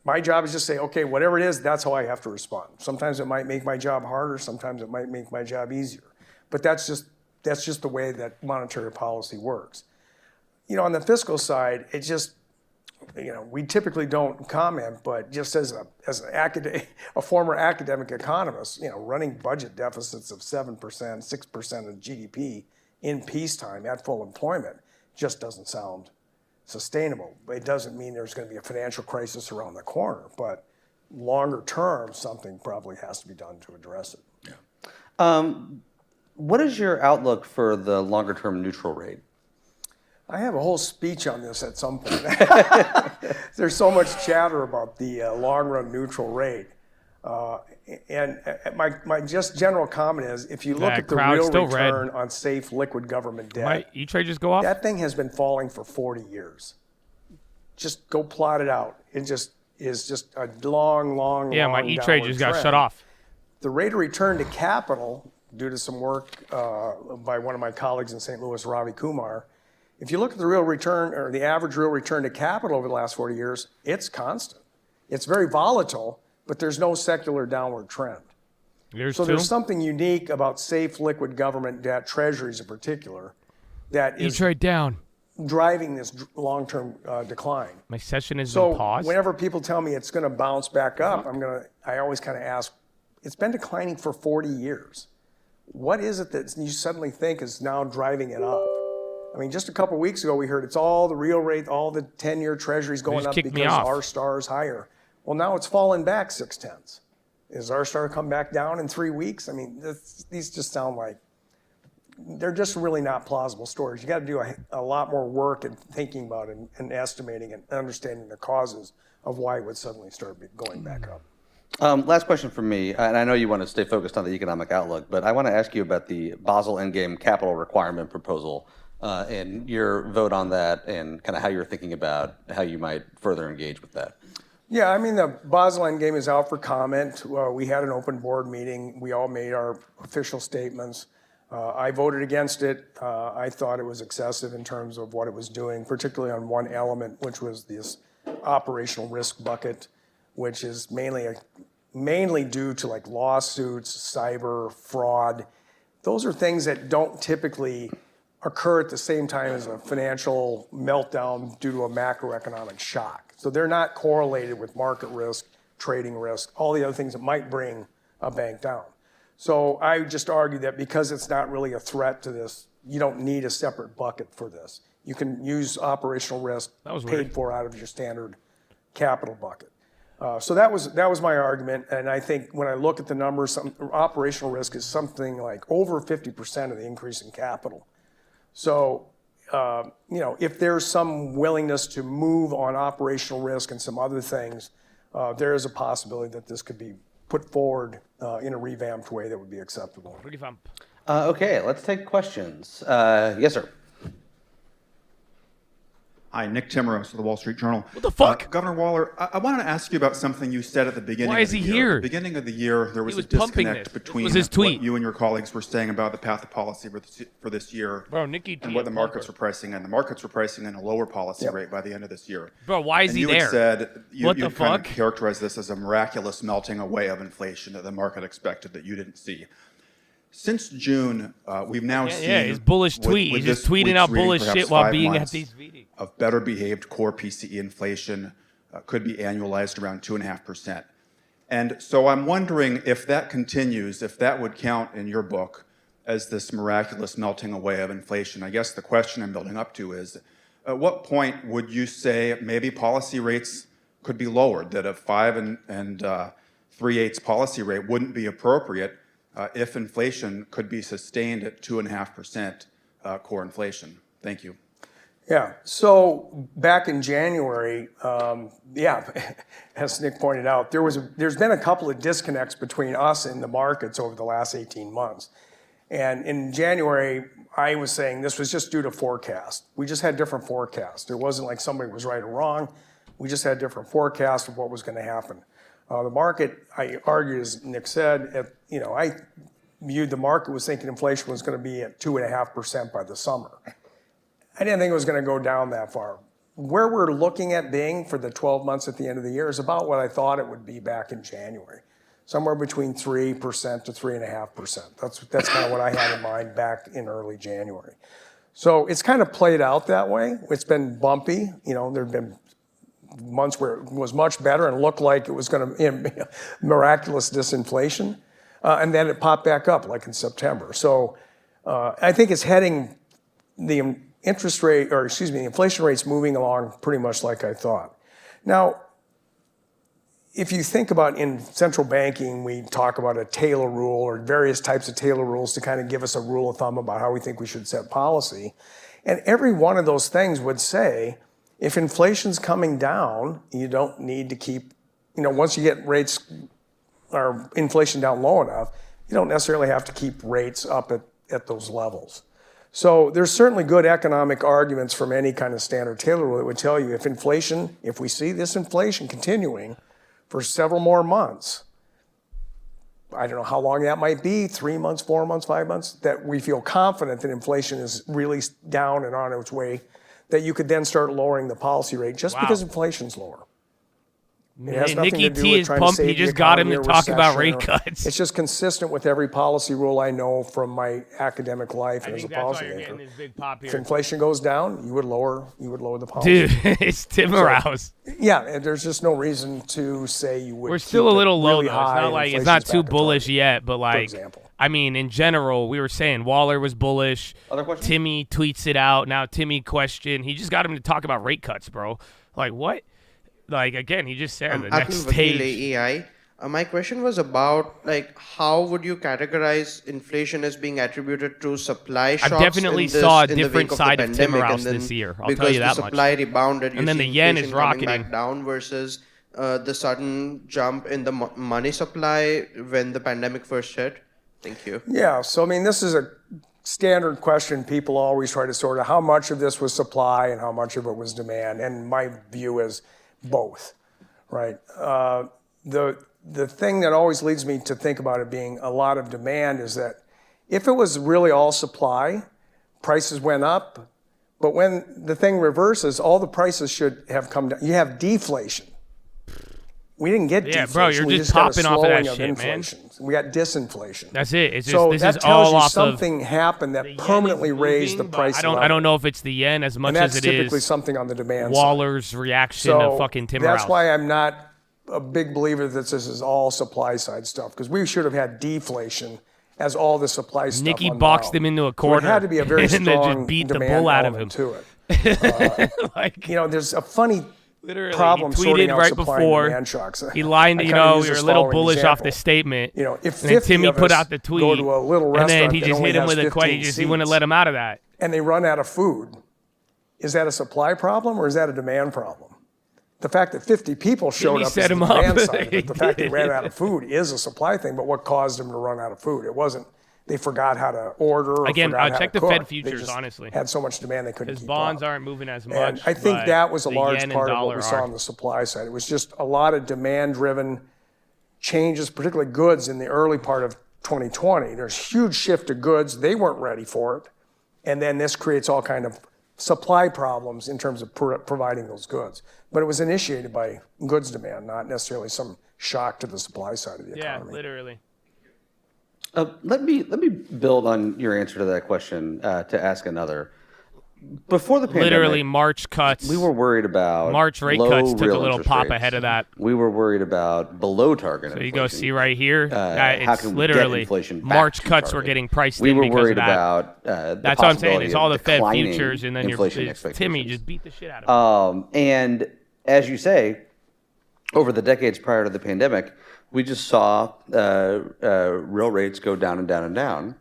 My job is just to say, okay, whatever it is, that's how I have to respond. Sometimes it might make my job harder. Sometimes it might make my job easier. But that's just the way that monetary policy works. On the fiscal side, it just, we typically don't comment, but just as a former academic economist, running budget deficits of 7%, 6% of GDP in peacetime at full employment just doesn't sound sustainable. It doesn't mean there's going to be a financial crisis around the corner, but longer term, something probably has to be done to address it. Yeah. What is your outlook for the longer term neutral rate? I have a whole speech on this at some point. There's so much chatter about the long-run neutral rate. And my just general comment is, if you look at the real return on safe liquid government debt, might E-Trade just go off? That thing has been falling for 40 years. Just go plot it out. It just is just a long my E-Trade just got shut off. The rate of return to capital, due to some work by one of my colleagues in St. Louis, Ravi Kumar, if you look at the real return or the average real return to capital over the last 40 years, it's constant. It's very volatile, but there's no secular downward trend. There's something unique about safe liquid government debt, treasuries in particular, that is E-Trade down, driving this long-term decline. My session is in pause. So whenever people tell me it's going to bounce back up, I always kind of ask, it's been declining for 40 years. What is it that you suddenly think is now driving it up? Just a couple of weeks ago, we heard it's all the real rate, all the 10-year treasuries going up because our star is higher. Well, now it's fallen back 0.6. Is our star come back down in 3 weeks? These just sound like they're just really not plausible stories. You got to do a lot more work in thinking about it and estimating and understanding the causes of why it would suddenly start going back up. Last question from me, and I know you want to stay focused on the economic outlook, but I want to ask you about the Basel Endgame capital requirement proposal and your vote on that and kind of how you're thinking about how you might further engage with that. Yeah, I mean, the Basel Endgame is out for comment. We had an open board meeting. We all made our official statements. I voted against it. I thought it was excessive in terms of what it was doing, particularly on one element, which was this operational risk bucket, which is mainly due to like lawsuits, cyber, fraud. Those are things that don't typically occur at the same time as a financial meltdown due to a macroeconomic shock. So they're not correlated with market risk, trading risk, all the other things that might bring a bank down. So I just argue that because it's not really a threat to this, you don't need a separate bucket for this. You can use operational risk paid for out of your standard capital bucket. So that was my argument, and I think when I look at the numbers, operational risk is something like over 50% of the increase in capital. So, if there's some willingness to move on operational risk and some other things, there is a possibility that this could be put forward in a revamped way that would be acceptable. Okay, let's take questions. Yes, sir. Hi, Nick Timmeros of the Wall Street Journal. What the fuck? Governor Waller, I wanted to ask you about something you said at the beginning Why of is the he year. here? At the beginning of the year, there was a pumping disconnect this. between Was his tweet. what you and your colleagues were saying about the path of policy for this year Bro, Nikki and what the markets were pricing in. The markets were pricing in a lower policy rate by the end of this year. Bro, why is and he you there? had said, you What the kind of fuck? characterized this as a miraculous melting away of inflation that the market expected that you didn't see. Since June, we've now seen... Yeah, his bullish tweet. with He's just this tweeting week's out reading, bullish perhaps shit while 5 being at months these meetings. of better behaved core PCE inflation could be annualized around 2.5%. And so I'm wondering if that continues, if that would count in your book as this miraculous melting away of inflation. I guess the question I'm building up to is, at what point would you say maybe policy rates could be lowered, that a 5 and 3/8 policy rate wouldn't be appropriate if inflation could be sustained at 2.5% core inflation? Thank you. Yeah, so back in January, as Nick pointed out, there's been a couple of disconnects between us and the markets over the last 18 months. And in January, I was saying this was just due to forecast. We just had different forecasts. It wasn't like somebody was right or wrong. We just had different forecasts of what was going to happen. The market, I argued, as Nick said, I viewed the market was thinking inflation was going to be at 2.5% by the summer. I didn't think it was going to go down that far. Where we're looking at being for the 12 months at the end of the year is about what I thought it would be back in January, somewhere between 3% to 3.5%. That's kind of what I had in mind back in early January. So it's kind of played out that way. It's been bumpy. There have been months where it was much better and looked like it was going to be miraculous disinflation, and then it popped back up like in September. So I think it's heading the inflation rate's moving along pretty much like I thought. Now, if you think about in central banking, we talk about a Taylor rule or various types of Taylor rules to kind of give us a rule of thumb about how we think we should set policy. And every one of those things would say, if inflation's coming down, you don't need to keep, once you get rates or inflation down low enough, you don't necessarily have to keep rates up at those levels. So there's certainly good economic arguments from any kind of standard Taylor rule that would tell you if we see this inflation continuing for several more months, I don't know how long that might be, 3 months, 4 months, 5 months, that we feel confident that inflation is really down and on its way, that you could then start lowering the policy rate just because inflation's lower. It has nothing Nikki to do T with is trying pumped. to save He the just got him economy to or talk about recession rate or- cuts. It's just consistent with every policy rule I know from my academic life and as a policymaker. If inflation goes down, you would lower the policy. Dude, it's Tim Rouse. Yeah, and there's just no reason to say you would. We're still a keep it little low, really though. It's high not and like it's inflation's not too back at bullish target, yet, but for example. in general, we were saying Waller was bullish. Other questions? Timmy tweets it out. Now Timmy questioned. He just got him to talk about rate cuts, bro. Like what? Like again, he just said the next stage. AI. My question was about how would you categorize inflation as being attributed to supply shocks? Definitely saw a different side of Tim Rouse this year. I'll tell you that because the supply much. rebounded, And then the yen is rocketing. back down versus the sudden jump in the money supply when the pandemic first hit? Thank you. Yeah, so I mean, this is a standard question people always try to sort of how much of this was supply and how much of it was demand, and my view is both, right? The thing that always leads me to think about it being a lot of demand is that if it was really all supply, prices went up, but when the thing reverses, all the prices should have come down. You have deflation. We didn't get deflation. Yeah, bro, you're we just got a popping off of that slowing shit, inflation. We got disinflation. That's it. It's just, So this that is tells all you off something happened that permanently raised the price. I don't know if it's the yen as much and that's as it typically is something on the demand Waller's side. reaction So to fucking Timber that's House. why I'm not a big believer that this is all supply side stuff, because we should have had deflation as all the supply stuff. Nikki unwound. boxed him into a corner. So it had to be a very and then strong just beat the demand bull out of element him. to it. Like, You know, there's a funny literally, problem he sorting tweeted out right supply before. and demand shocks. He lied, I you kinda know, use we were this a little following bullish off example. the statement. You know, if and then 50 Timmy of put us out the tweet, go to a little and then restaurant he that just only hit him has with a 15 he wouldn't seats, let him out of that. and they run out of food, is that a supply problem or is that a demand problem? The fact that 50 people showed up is set the him up. demand side, but the fact they ran out of food is a supply thing. But what caused them to run out of food? It wasn't they forgot how to order or Again, forgot how check to the cook. Fed They futures, just honestly. had so much demand they couldn't His keep bonds up. aren't moving as much. And I think but that was a the large yen and part of what dollar we saw are. on the supply side. It was just a lot of demand-driven changes, particularly goods in the early part of 2020. There's huge shift to goods. They weren't ready for it. And then this creates all kind of supply problems in terms of providing those goods. But it was initiated by goods demand, not necessarily some shock to the supply side of the economy. Yeah, literally. Let me build on your answer to that question to ask another. Before the pandemic, Literally March cuts. we were worried about March rate low cuts took a real little interest pop rates. ahead of that. We were worried about below target So you inflation. go see right here. How It's can we get literally inflation back March to cuts were target? getting priced We in were because worried of that. about the That's what I'm saying. possibility It's all the of Fed declining futures, and then inflation Timmy expectations. just beat the shit out of him. And as you say, over the decades prior to the pandemic, we just saw real rates go down and down and down.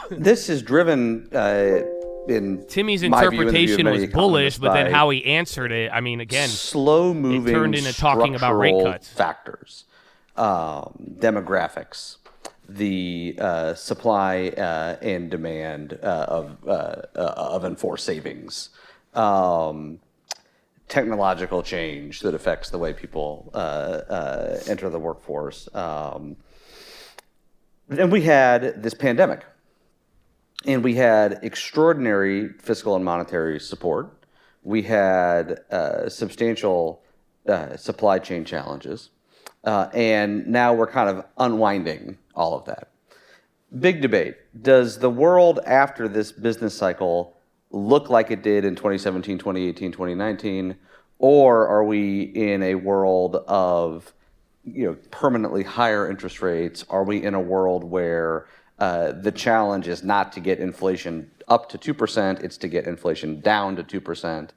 This is driven in Timmy's my view and the view of interpretation many was bullish, economists but then by how he answered it, I mean, again, slow-moving it turned into talking about rate structural cuts. factors, demographics, the supply and demand of enforced savings, technological change that affects the way people enter the workforce. Then we had this pandemic, and we had extraordinary fiscal and monetary support. We had substantial supply chain challenges, and now we're kind of unwinding all of that. Big debate. Does the world after this business cycle look like it did in 2017, 2018, 2019, or are we in a world of permanently higher interest rates? Are we in a world where the challenge is not to get inflation up to 2%, it's to get inflation down to 2%?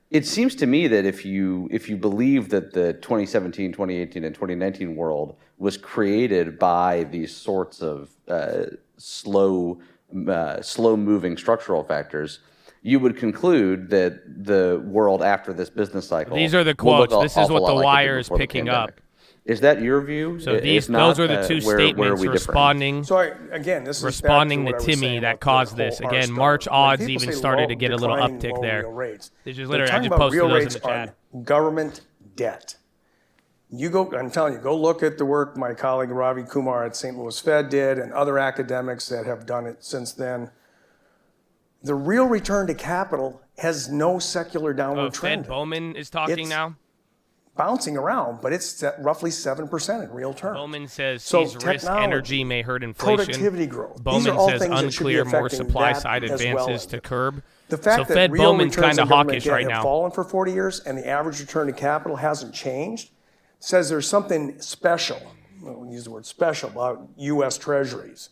It seems to me that if you believe that the 2017, 2018, and 2019 world was created by these sorts of slow-moving structural factors, you would conclude that the world after this business cycle. These are the will look quotes. This is awful what lot the like it did Wire is before the picking pandemic. up. Is that your view? So If not, those are the two where are statements we different? responding. So again, this is responding back to what I was Timmy saying that about caused the this. whole Again, R-star. March When odds people even say started to get a little declining uptick low there. real rates, This is they're literally, I talking just about posted real those in rates the chat. on government debt. I'm telling you, go look at the work my colleague Ravi Kumar at St. Louis Fed did and other academics that have done it since then. The real return to capital has no secular downward trend. Fed Bowman is talking It's now. Bouncing around, but it's at roughly 7% in real terms. Bowman says So sees risk technology, energy may hurt inflation. productivity growth. These Bowman are all says things that should be unclear more affecting supply that side as advances well. to curb. The fact so that Fed real Bowman's returns kind of in government hawkish debt right have now. fallen for 40 years and the average return to capital hasn't changed says there's something special, we'll use the word special, about U.S. Treasuries,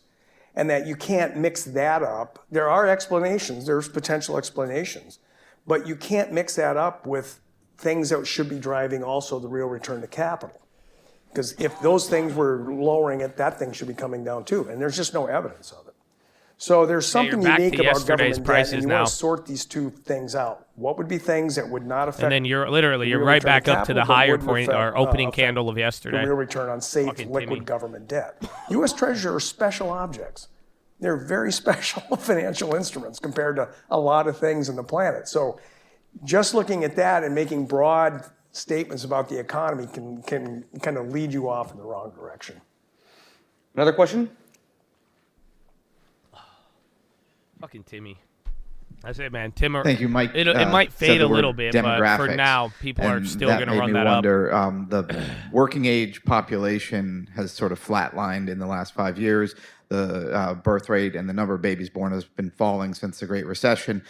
and that you can't mix that up. There are explanations, there's potential explanations, but you can't mix that up with things that should be driving also the real return to capital. Because if those things were lowering it, that thing should be coming down too, and there's just no evidence of it. So there's something back to unique about yesterday's government debt, prices and you now. want to sort these two things out. What would be things that would not affect? And then you're right return back on up to capital, the but higher would point affect- or opening affect candle of the yesterday. real return on safe Fucking liquid Timmy. government debt. U.S. Treasury are special objects. They're very special financial instruments compared to a lot of things in the planet. So just looking at that and making broad statements about the economy can kind of lead you off in the wrong direction. Another question? Fucking Timmy. That's it, man. Timmer. Thank you, Mike. It might said fade the a little word bit, but for demographics, now, people are and still going to made run me that wonder, the working age population has sort of flatlined in the last 5 years. The birth rate and the number of babies born has been falling since the Great Recession.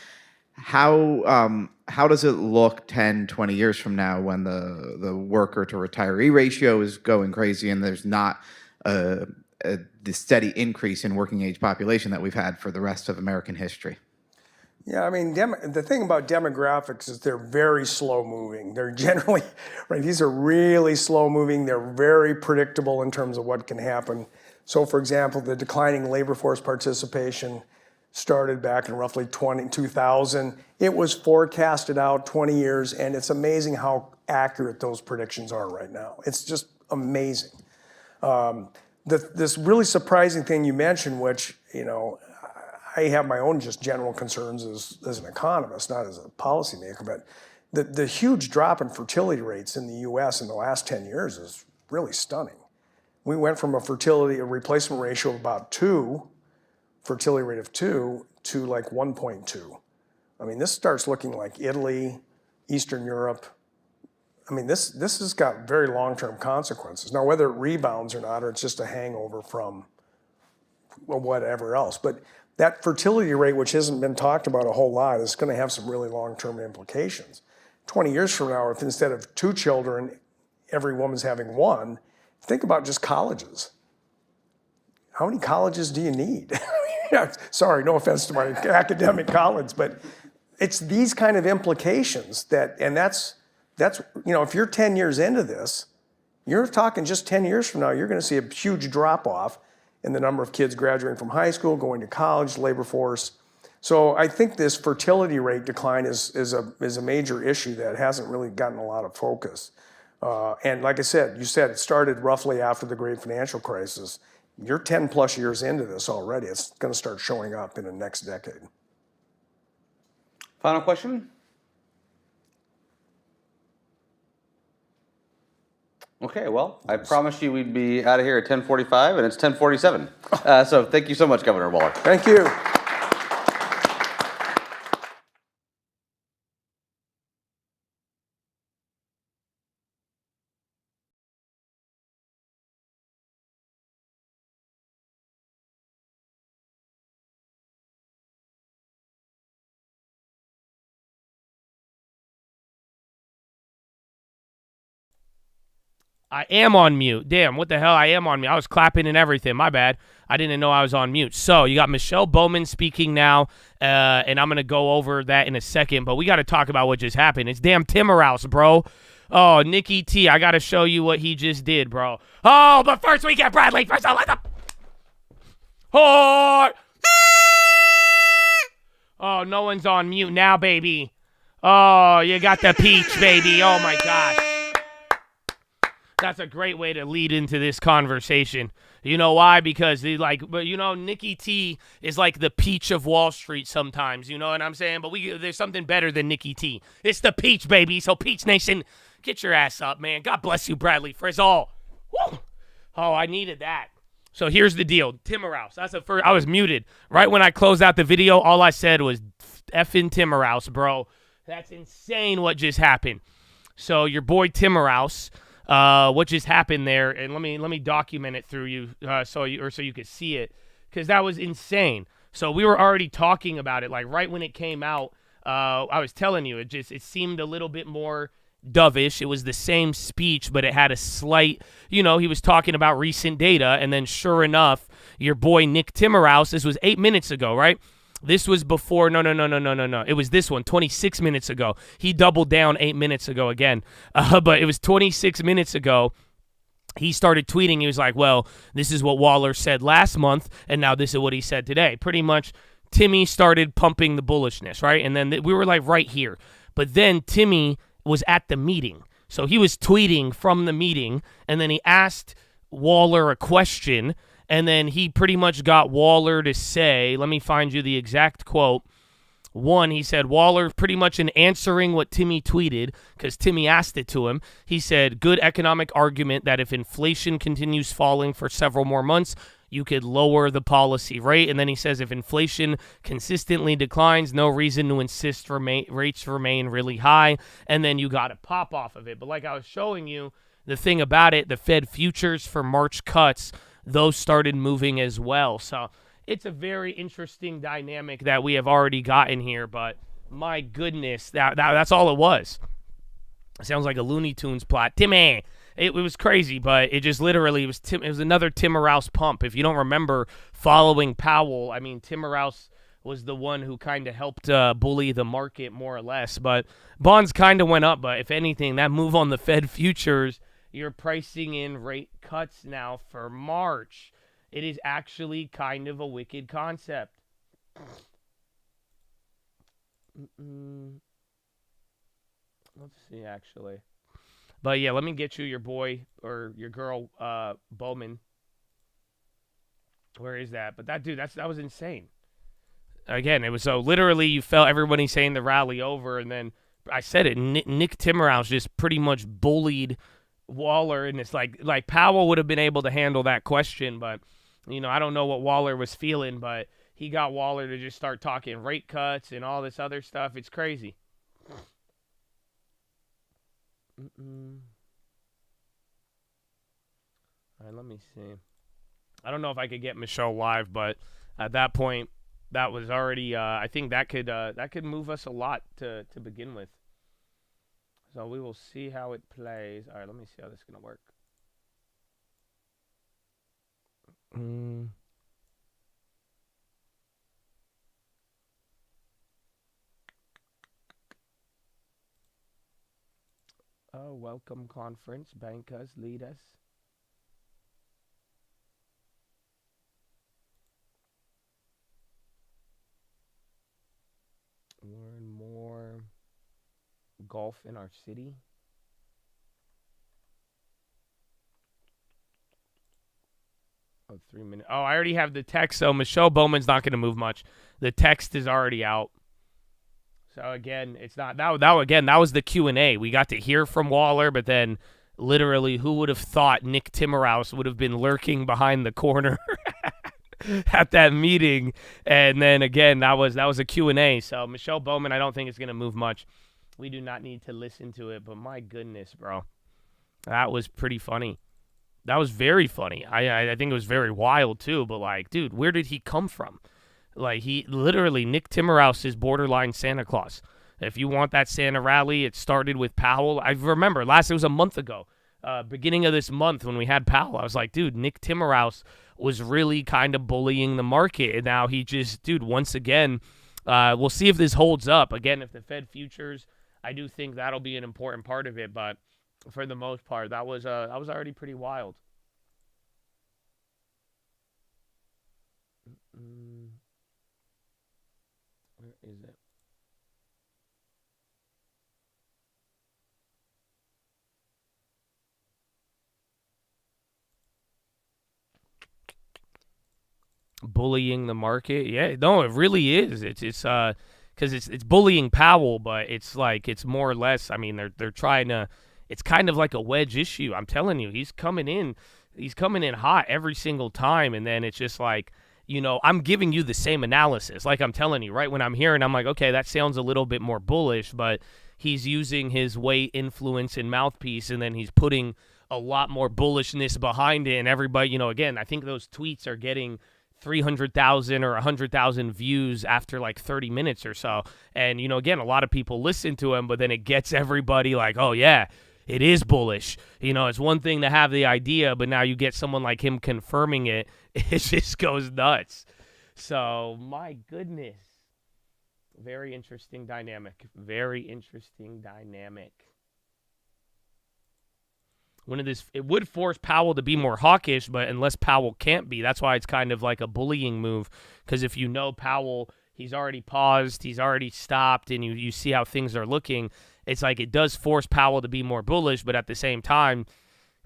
How does it look 10, 20 years from now when the worker to retiree ratio is going crazy and there's not the steady increase in working age population that we've had for the rest of American history? Yeah, I mean, the thing about demographics is they're very slow moving. They're generally, right, these are really slow moving. They're very predictable in terms of what can happen. So for example, the declining labor force participation started back in roughly 2000. It was forecasted out 20 years, and it's amazing how accurate those predictions are right now. It's just amazing. This really surprising thing you mentioned, which, you know, I have my own just general concerns as an economist, not as a policymaker, but the huge drop in fertility rates in the U.S. in the last 10 years is really stunning. We went from a replacement ratio of about 2, fertility rate of 2, to like 1.2. I mean, this starts looking like Italy, Eastern Europe. I mean, this has got very long-term consequences. Now, whether it rebounds or not, or it's just a hangover from whatever else, but that fertility rate, which hasn't been talked about a whole lot, is going to have some really long-term implications. 20 years from now, if instead of 2 children, every woman's having 1, think about just colleges. How many colleges do you need? Sorry, no offense to my academic colleagues, but it's these kind of implications that's, you know, if you're 10 years into this, you're talking just 10 years from now, you're going to see a huge drop-off in the number of kids graduating from high school, going to college, labor force. So I think this fertility rate decline is a major issue that hasn't really gotten a lot of focus. And like I said, it started roughly after the great financial crisis. You're 10 plus years into this already. It's going to start showing up in the next decade. Final question? Okay, well, I promised you we'd be out of here at 10:45, and it's 10:47. So thank you so much, Governor Waller. Thank you. I am on mute. Damn, what the hell? I am on mute. I was clapping and everything. My bad. I didn't know I was on mute. So you got Michelle Bowman speaking now, and I'm going to go over that in a second, but we got to talk about what just happened. It's damn Timmerhouse, bro. Oh, Nikki T, I got to show you what he just did, bro. Oh, but first we get Bradley. First, let the... Oh, no one's on mute now, baby. Oh, you got the peach, baby. Oh, my gosh. That's a great way to lead into this conversation. You know why? Because Nikki T is like the peach of Wall Street sometimes. You know what I'm saying? But there's something better than Nikki T. It's the peach, baby. So Peach Nation, get your ass up, man. God bless you, Bradley Frizzle. Woo! Oh, I needed that. So here's the deal. Timmerhouse. That's the first. I was muted. Right when I closed out the video, all I said was effing Timmerhouse, bro. That's insane what just happened. So your boy Timmerhouse, what just happened there, and let me document it through you, so you could see it, because that was insane. So we were already talking about it, like right when it came out. I was telling you, it seemed a little bit more dovish. It was the same speech, but it had a slight, he was talking about recent data, and then sure enough, your boy Nick Timmerhouse, this was 8 minutes ago, right? This was before, no. It was this one, 26 minutes ago. He doubled down 8 minutes ago again. But it was 26 minutes ago. he started tweeting. He was like, well, this is what Waller said last month, and now this is what he said today. Pretty much, Timmy started pumping the bullishness, right? And then we were like right here. But then Timmy was at the meeting. So he was tweeting from the meeting, and then he asked Waller a question, and then he pretty much got Waller to say, let me find you the exact quote. One, he said, Waller pretty much in answering what Timmy tweeted, because Timmy asked it to him, he said, good economic argument that if inflation continues falling for several more months, you could lower the policy rate. And then he says, if inflation consistently declines, no reason to insist rates remain really high. And then you got to pop off of it. But like I was showing you, the thing about it, the Fed futures for March cuts, those started moving as well. So it's a very interesting dynamic that we have already gotten here, but my goodness, that's all it was. It sounds like a Looney Tunes plot. Timmy! It was crazy, but it just literally was another Timmer-Rouse pump. If you don't remember following Powell, I mean, Timmer-Rouse was the one who kind of helped bully the market more or less, but bonds kind of went up, but if anything, that move on the Fed futures, you're pricing in rate cuts now for March. It is actually kind of a wicked concept. Let's see, actually. But yeah, let me get you your boy or your girl, Bowman. Where is that? But that dude, that was insane. Again, it was so literally you felt everybody saying the rally over, and then I said it. Nick Timmerhouse just pretty much bullied Waller, and it's like Powell would have been able to handle that question, but I don't know what Waller was feeling, but he got Waller to just start talking rate cuts and all this other stuff. It's crazy. All right, let me see. I don't know if I could get Michelle live, but at that point, that was already. I think that could move us a lot to begin with. So we will see how it plays. All right, let me see how this is gonna work. Oh, welcome conference. Bankers, lead us. Learn more golf in our city. Oh, 3 minutes. Oh, I already have the text, so Michelle Bowman's not going to move much. The text is already out. So again, it's not that was the Q&A. We got to hear from Waller, but then literally, who would have thought Nick Timmerhouse would have been lurking behind the corner at that meeting? And then again, that was a Q&A. So Michelle Bowman, I don't think it's going to move much. We do not need to listen to it, but my goodness, bro. That was pretty funny. That was very funny. I think it was very wild too, but like, dude, where did he come from? Like, he literally, Nick Timmerhouse is borderline Santa Claus. If you want that Santa rally, it started with Powell. I remember, it was a month ago, beginning of this month when we had Powell. I was like, dude, Nick Timmerhouse was really kind of bullying the market. And now he just, dude, once again, we'll see if this holds up. Again, if the Fed futures, I do think that'll be an important part of it. But for the most part, that was already pretty wild. Where is it? Bullying the market? Yeah, no, it really is. It's because it's bullying Powell, but it's like it's more or less. I mean, they're trying to. It's kind of like a wedge issue. I'm telling you, he's coming in hot every single time, and then it's just like. I'm giving you the same analysis. Like I'm telling you, right? When I'm hearing, I'm like, okay, that sounds a little bit more bullish, but he's using his weight, influence, and mouthpiece, and then he's putting a lot more bullishness behind it. And everybody, again, I think those tweets are getting 300,000 or 100,000 views after like 30 minutes or so. And, again, a lot of people listen to him, but then it gets everybody like, oh, yeah. It is bullish. It's one thing to have the idea, but now you get someone like him confirming it. It just goes nuts. So, my goodness. Very interesting dynamic. Very interesting dynamic. It would force Powell to be more hawkish, but unless Powell can't be, that's why it's kind of like a bullying move. Because if you know Powell, he's already paused, he's already stopped, and you see how things are looking, it's like it does force Powell to be more bullish, but at the same time,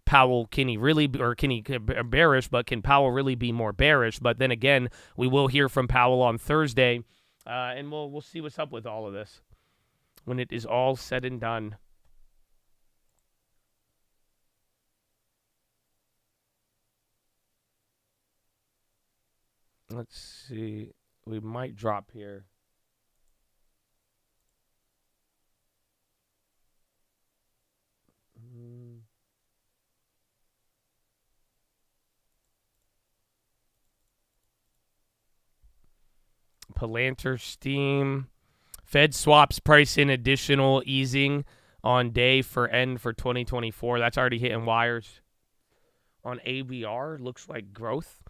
Powell, can he bearish, but can Powell really be more bearish? But then again, we will hear from Powell on Thursday, and we'll see what's up with all of this when it is all said and done. Let's see. We might drop here. Palantir Steam. Fed swaps price in additional easing on day for end for 2024. That's already hitting wires. On ABR, looks like growth.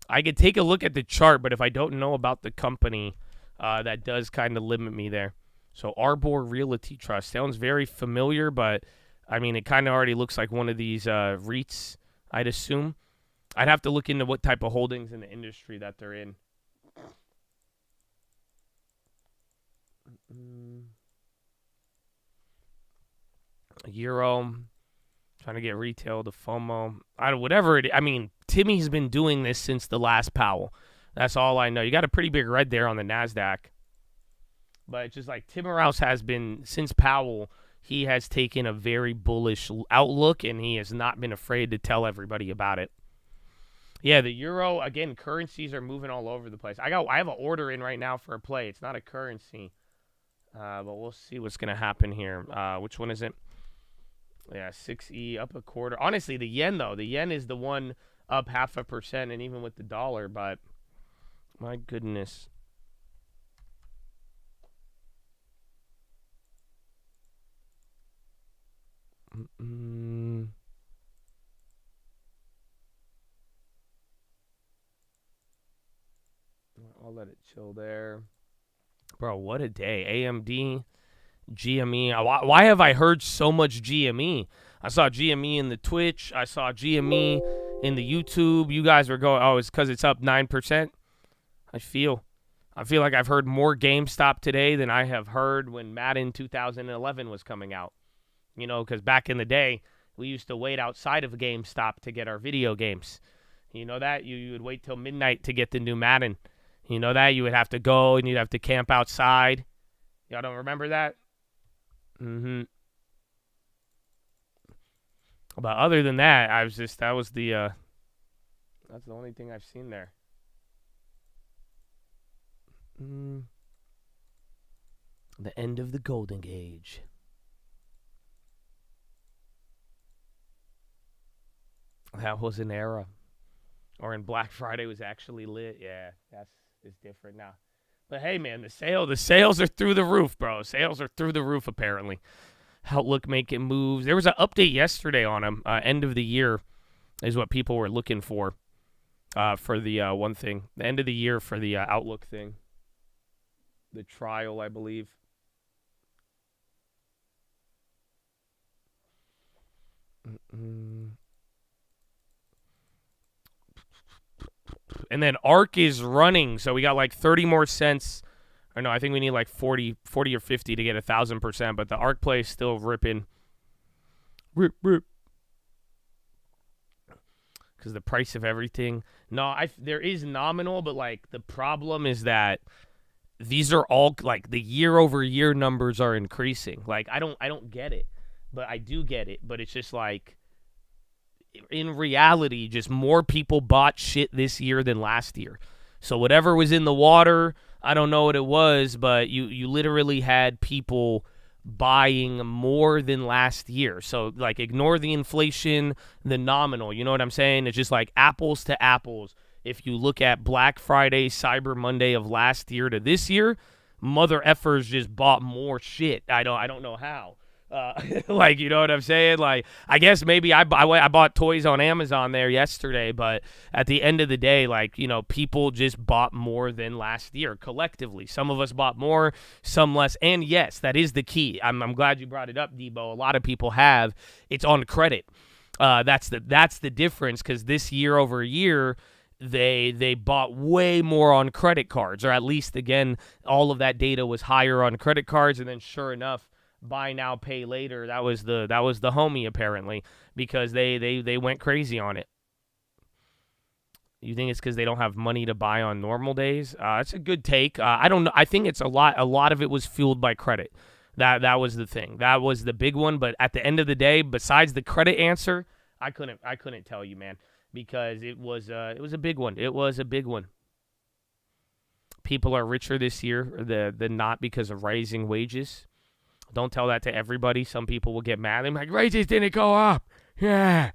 I could take a look at the chart, but if I don't know about the company, that does kind of limit me there. So Arbor Realty Trust sounds very familiar, but I mean, it kind of already looks like one of these REITs, I'd assume. I'd have to look into what type of holdings in the industry that they're in. Euro. Trying to get retail to FOMO. Whatever it is. I mean, Timmy's been doing this since the last Powell. That's all I know. You got a pretty big red there on the NASDAQ. But it's just like Timmerhouse has been, since Powell, he has taken a very bullish outlook, and he has not been afraid to tell everybody about it. Yeah, the euro, again, currencies are moving all over the place. I have an order in right now for a play. It's not a currency. But we'll see what's going to happen here. Which one is it? Yeah, 6E up a quarter. Honestly, the yen, though. The yen is the one up 0.5%, and even with the dollar, but my goodness. I'll let it chill there. Bro, what a day. AMD, GME. Why have I heard so much GME? I saw GME in the Twitch. I saw GME in the YouTube. You guys were going, oh, it's because it's up 9%. I feel like I've heard more GameStop today than I have heard when Madden 2011 was coming out. You know, because back in the day, we used to wait outside of GameStop to get our video games. You know that? You would wait till midnight to get the new Madden. You know that? You would have to go and you'd have to camp outside. Y'all don't remember that? Mm-hmm. But other than that, that's the only thing I've seen there. The end of the golden age. That was an era. Or in Black Friday was actually lit. Yeah, it's different now. But hey, man, the sales are through the roof, bro. Sales are through the roof, apparently. Outlook making moves. There was an update yesterday on them. End of the year is what people were looking for the one thing. The end of the year for the Outlook thing. The trial, I believe. And then ARC is running, so we got like 30 more cents. Or no, I think we need like 40 or 50 to get 1,000%, but the ARC play is still ripping. Rip. Because the price of everything. No, there is nominal, but like the problem is that these are all like the year-over-year numbers are increasing. Like I don't get it, but I do get it. But it's just like, in reality, just more people bought shit this year than last year. So whatever was in the water, I don't know what it was, but you literally had people buying more than last year. So like ignore the inflation, the nominal, you know what I'm saying? It's just like apples to apples. If you look at Black Friday, Cyber Monday of last year to this year, mother effers just bought more shit. I don't know how. Like, you know what I'm saying? Like, I guess maybe I bought toys on Amazon there yesterday, but at the end of the day, like, you know, people just bought more than last year collectively. Some of us bought more, some less. And yes, that is the key. I'm glad you brought it up, Debo. A lot of people have. It's on credit. That's the difference, because this year over year, they bought way more on credit cards, or at least, again, all of that data was higher on credit cards, and then sure enough, buy now, pay later, that was the homie, apparently, because they went crazy on it. You think it's because they don't have money to buy on normal days? It's a good take. I don't know. I think it's a lot of it was fueled by credit. That was the thing. That was the big one. But at the end of the day, besides the credit answer, I couldn't tell you, man, because it was a big one. It was a big one. People are richer this year than not because of rising wages. Don't tell that to everybody. Some people will get mad. They're like, wages didn't go up. Yeah.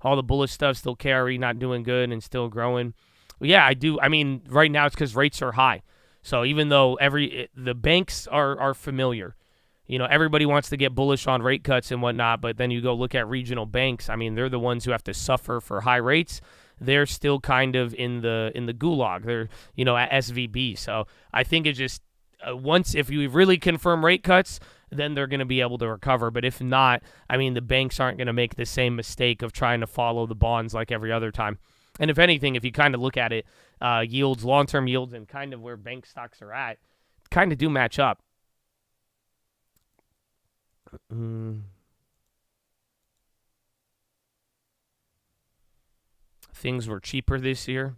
All the bullish stuff still carry, not doing good and still growing. Well, yeah, I do. I mean, right now it's because rates are high. So even though the banks are familiar, you know, everybody wants to get bullish on rate cuts and whatnot, but then you go look at regional banks. I mean, they're the ones who have to suffer for high rates. They're still kind of in the gulag. They're, you know, at SVB. So I think it's just once, if you really confirm rate cuts, then they're going to be able to recover. But if not, I mean, the banks aren't going to make the same mistake of trying to follow the bonds like every other time. And if anything, if you kind of look at it, yields, long-term yields, and kind of where bank stocks are at, kind of do match up. Things were cheaper this year.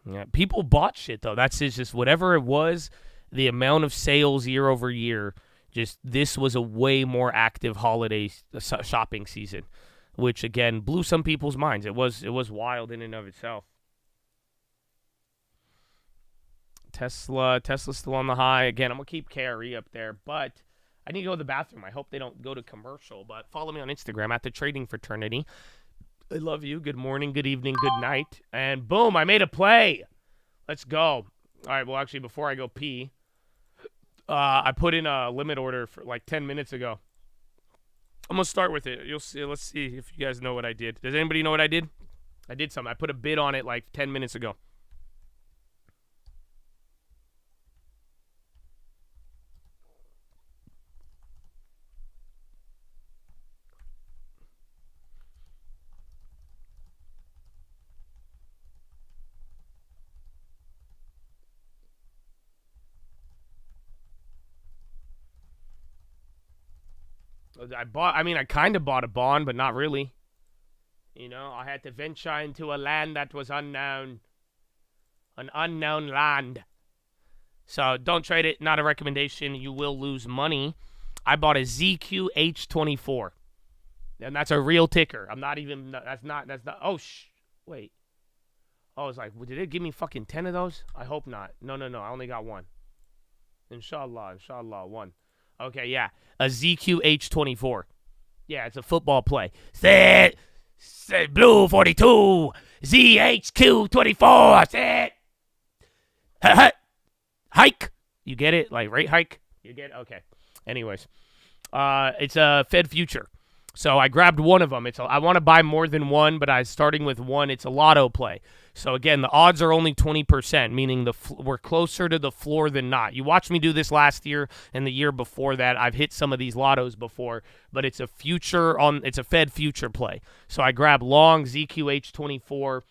Yeah, people bought shit, though. That's just whatever it was, the amount of sales year over year. Just this was a way more active holiday shopping season, which again blew some people's minds. It was wild in and of itself. Tesla's still on the high. Again, I'm gonna keep KRE up there, but I need to go to the bathroom. I hope they don't go to commercial. But follow me on Instagram at the Trading Fraternity. I love you. Good morning, good evening, good night, and boom! I made a play. Let's go. All right. Well, actually, before I go pee. I put in a limit order for like 10 minutes ago. I'm going to start with it. You'll see. Let's see if you guys know what I did. Does anybody know what I did? I did something. I put a bid on it like 10 minutes ago. I kind of bought a bond, but not really. You know, I had to venture into a land that was unknown. An unknown land. So don't trade it. Not a recommendation. You will lose money. I bought a ZQH24. And that's a real ticker. I'm not even, that's not, wait. Oh, I was like, did it give me fucking 10 of those? I hope not. No. I only got one. Inshallah, one. Okay, yeah. A ZQH24. Yeah, it's a football play. Set blue 42. ZHQ24. Set. Hike. You get it? Like rate hike? You get it? Okay. Anyways. It's a Fed future. So I grabbed one of them. I want to buy more than one, but I'm starting with one. It's a lotto play. So again, the odds are only 20%, meaning we're closer to the floor than not. You watched me do this last year and the year before that. I've hit some of these lottos before, but it's a Fed future play. So I grabbed long ZQH24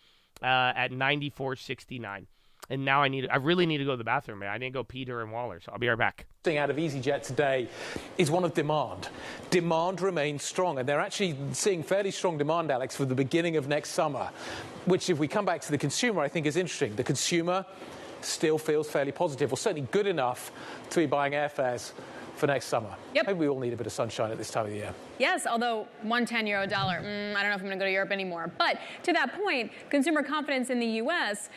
at 94.69. And now I really need to go to the bathroom, man. I didn't go pee during Waller, so I'll be right back. Out of EasyJet today is one of demand. Demand remains strong, and they're actually seeing fairly strong demand, Alex, for the beginning of next summer, which, if we come back to the consumer, I think is interesting. The consumer still feels fairly positive, or certainly good enough to be buying airfares for next summer. Yep. Maybe we all need a bit of sunshine at this time of the year. Yes, although 110 euro dollar, I don't know if I'm going to go to Europe anymore. But to that point, consumer confidence in the U.S.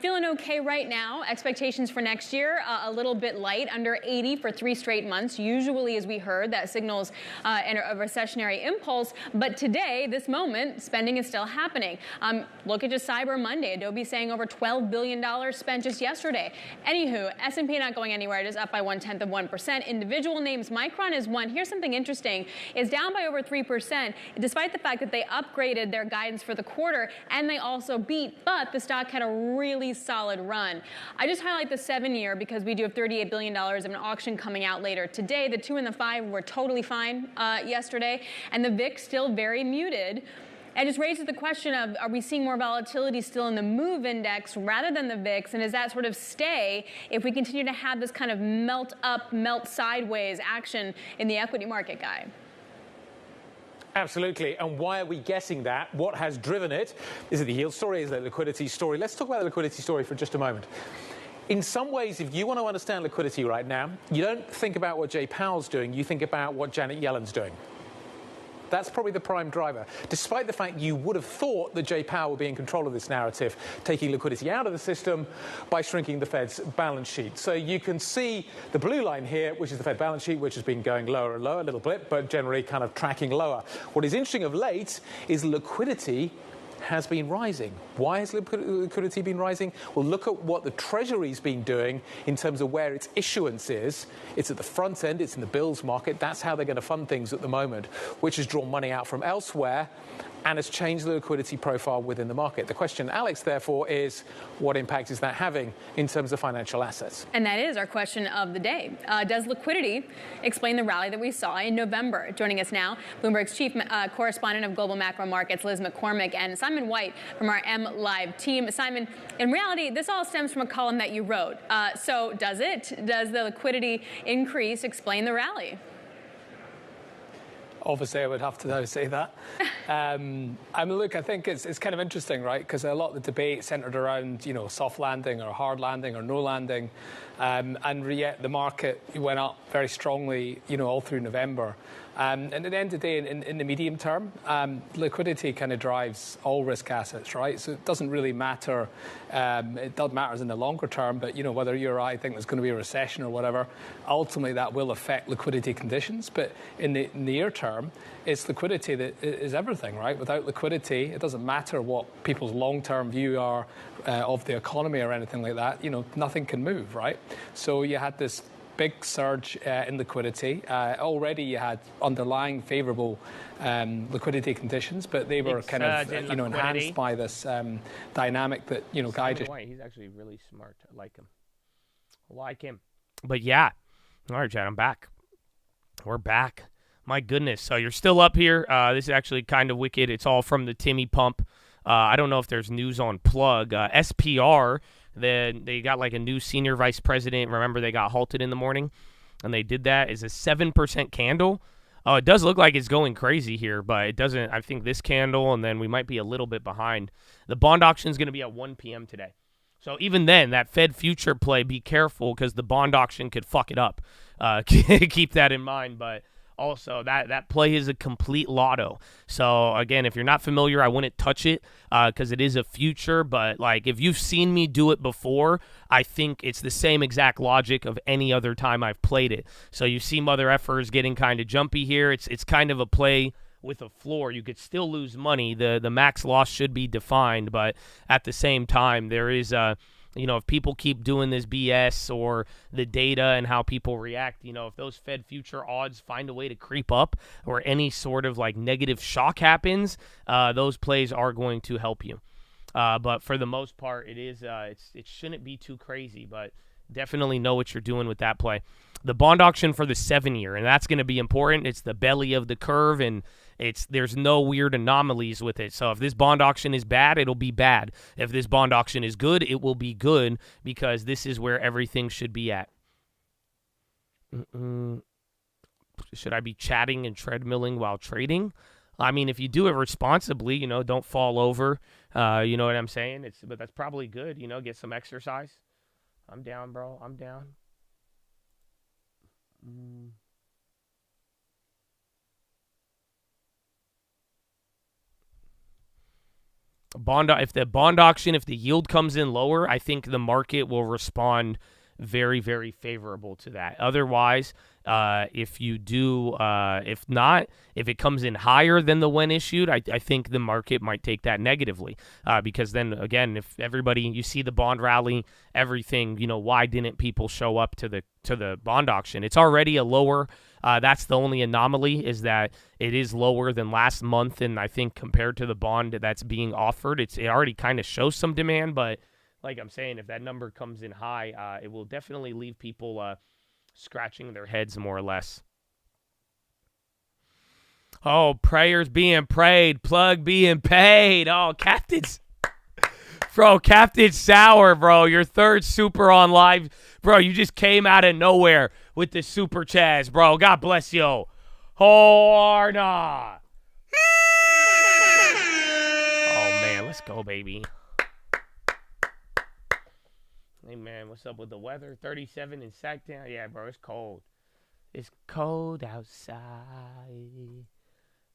Feeling okay right now. Expectations for next year a little bit light, under 80 for 3 straight months. Usually, as we heard, that signals a recessionary impulse. But today, this moment, spending is still happening. Look at just Cyber Monday. Adobe saying over $12 billion spent just yesterday. Anywho, S&P not going anywhere, just up by 0.1%. Individual Individual names, Micron is one. Here's something interesting. It's down by over 3%, despite the fact that they upgraded their guidance for the quarter, and they also beat, but the stock had a really solid run. I just highlight the 7-year because we do have $38 billion of an auction coming out later today. The 2 and the 5 were totally fine yesterday, and the VIX still very muted. It just raises the question of, are we seeing more volatility still in the MOVE index rather than the VIX? And does that sort of stay if we continue to have this kind of melt up, melt sideways action in the equity market, Guy? Absolutely. And why are we guessing that? What has driven it? Is it the yield story? Is it the liquidity story? Let's talk about the liquidity story for just a moment. In some ways, if you want to understand liquidity right now, you don't think about what Jay Powell's doing. You think about what Janet Yellen's doing. That's probably the prime driver, despite the fact you would have thought that Jay Powell would be in control of this narrative, taking liquidity out of the system by shrinking the Fed's balance sheet. So you can see the blue line here, which is the Fed balance sheet, which has been going lower and lower, a little bit, but generally kind of tracking lower. What is interesting of late is liquidity has been rising. Why has liquidity been rising? Well, look at what the Treasury's been doing in terms of where its issuance is. It's at the front end. It's in the bills market. That's how they're going to fund things at the moment, which has drawn money out from elsewhere and has changed the liquidity profile within the market. The question, Alex, therefore, is what impact is that having in terms of financial assets? And that is our question of the day. Does liquidity explain the rally that we saw in November? Joining us now, Bloomberg's chief correspondent of global macro markets, Liz McCormick, and Simon White from our M Live team. Simon, in reality, this all stems from a column that you wrote. So does the liquidity increase explain the rally? Obviously, I would have to now say that. I mean, look, I think it's kind of interesting, right? Because a lot of the debate centered around, soft landing or hard landing or no landing. And yet the market went up very strongly, all through November. And at the end of the day, in the medium term, liquidity kind of drives all risk assets, right? So it doesn't really matter. It does matter in the longer term, but whether you or I think there's going to be a recession or whatever, ultimately that will affect liquidity conditions. But in the near term, it's liquidity that is everything, right? Without liquidity, it doesn't matter what people's long-term view are of the economy or anything like that. Nothing can move, right? So you had this big surge in liquidity. Already you had underlying favorable liquidity conditions, but they were kind of enhanced by this dynamic that Guy just. He's actually really smart. I like him. But yeah, all right, Chad, I'm back. We're back. My goodness. So you're still up here. This is actually kind of wicked. It's all from the Timmy Pump. I don't know if there's news on Plug. SPR. Then they got like a new senior vice president. Remember, they got halted in the morning, and they did that. Is a 7% candle. Oh, it does look like it's going crazy here, but it doesn't. I think this candle, and then we might be a little bit behind. The bond auction is going to be at 1 p.m. today. So even then, that Fed future play, be careful because the bond auction could fuck it up. Keep that in mind, but. Also, that play is a complete lotto. So, again, if you're not familiar, I wouldn't touch it because it is a future. But, if you've seen me do it before, I think it's the same exact logic of any other time I've played it. So, you see Mother Effers getting kind of jumpy here. It's kind of a play with a floor. You could still lose money. The max loss should be defined. But at the same time, there is if people keep doing this BS or the data and how people react, if those Fed future odds find a way to creep up or any sort of negative shock happens, those plays are going to help you. But for the most part, it shouldn't be too crazy, but definitely know what you're doing with that play. The bond auction for the 7-year, and that's going to be important. It's the belly of the curve, and there's no weird anomalies with it. So if this bond auction is bad, it'll be bad. If this bond auction is good, it will be good because this is where everything should be at. Should I be chatting and treadmilling while trading? I mean, if you do it responsibly, don't fall over. You know what I'm saying? But that's probably good. Get some exercise. I'm down, bro. I'm down. If the bond auction, if the yield comes in lower, I think the market will respond very, very favorable to that. Otherwise, if you do, if it comes in higher than the when issued, I think the market might take that negatively, because then again, if everybody, you see the bond rally, everything, why didn't people show up to the bond auction? It's already a lower. That's the only anomaly, is that it is lower than last month, and I think compared to the bond that's being offered, it already kind of shows some demand. But like I'm saying, if that number comes in high, it will definitely leave people scratching their heads more or less. Oh, prayers being prayed, plug being paid. Oh, Captain's Sour, bro. Your third super on live. Bro, you just came out of nowhere with the super chaz, bro. God bless you. Horna. Oh, man. Let's go, baby. Hey, man, what's up with the weather? 37 in Sacktown? Yeah, bro, it's cold. It's cold outside.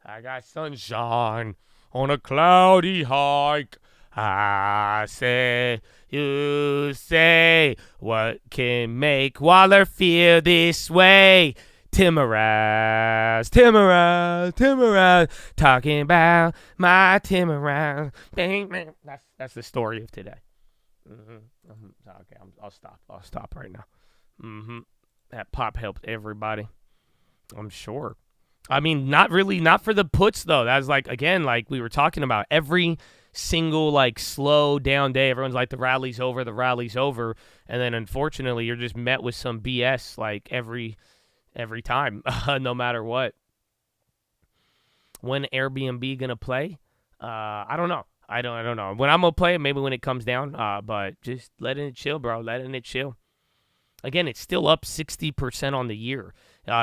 I got sunshine on a cloudy hike. I say, you say, what can make Waller feel this way? Timorous, talking about my Timorous. Bang, bang. That's the story of today. Okay, I'll stop right now. That pop helped everybody, I'm sure. I mean, not for the puts though. That's like, again, like we were talking about, every single like slow down day, everyone's like, the rally's over, and then unfortunately you're just met with some BS like every time, no matter what. When Airbnb gonna play? I don't know. I don't know. When I'm going to play it, maybe when it comes down. But just letting it chill, bro. Letting it chill. Again, it's still up 60% on the year.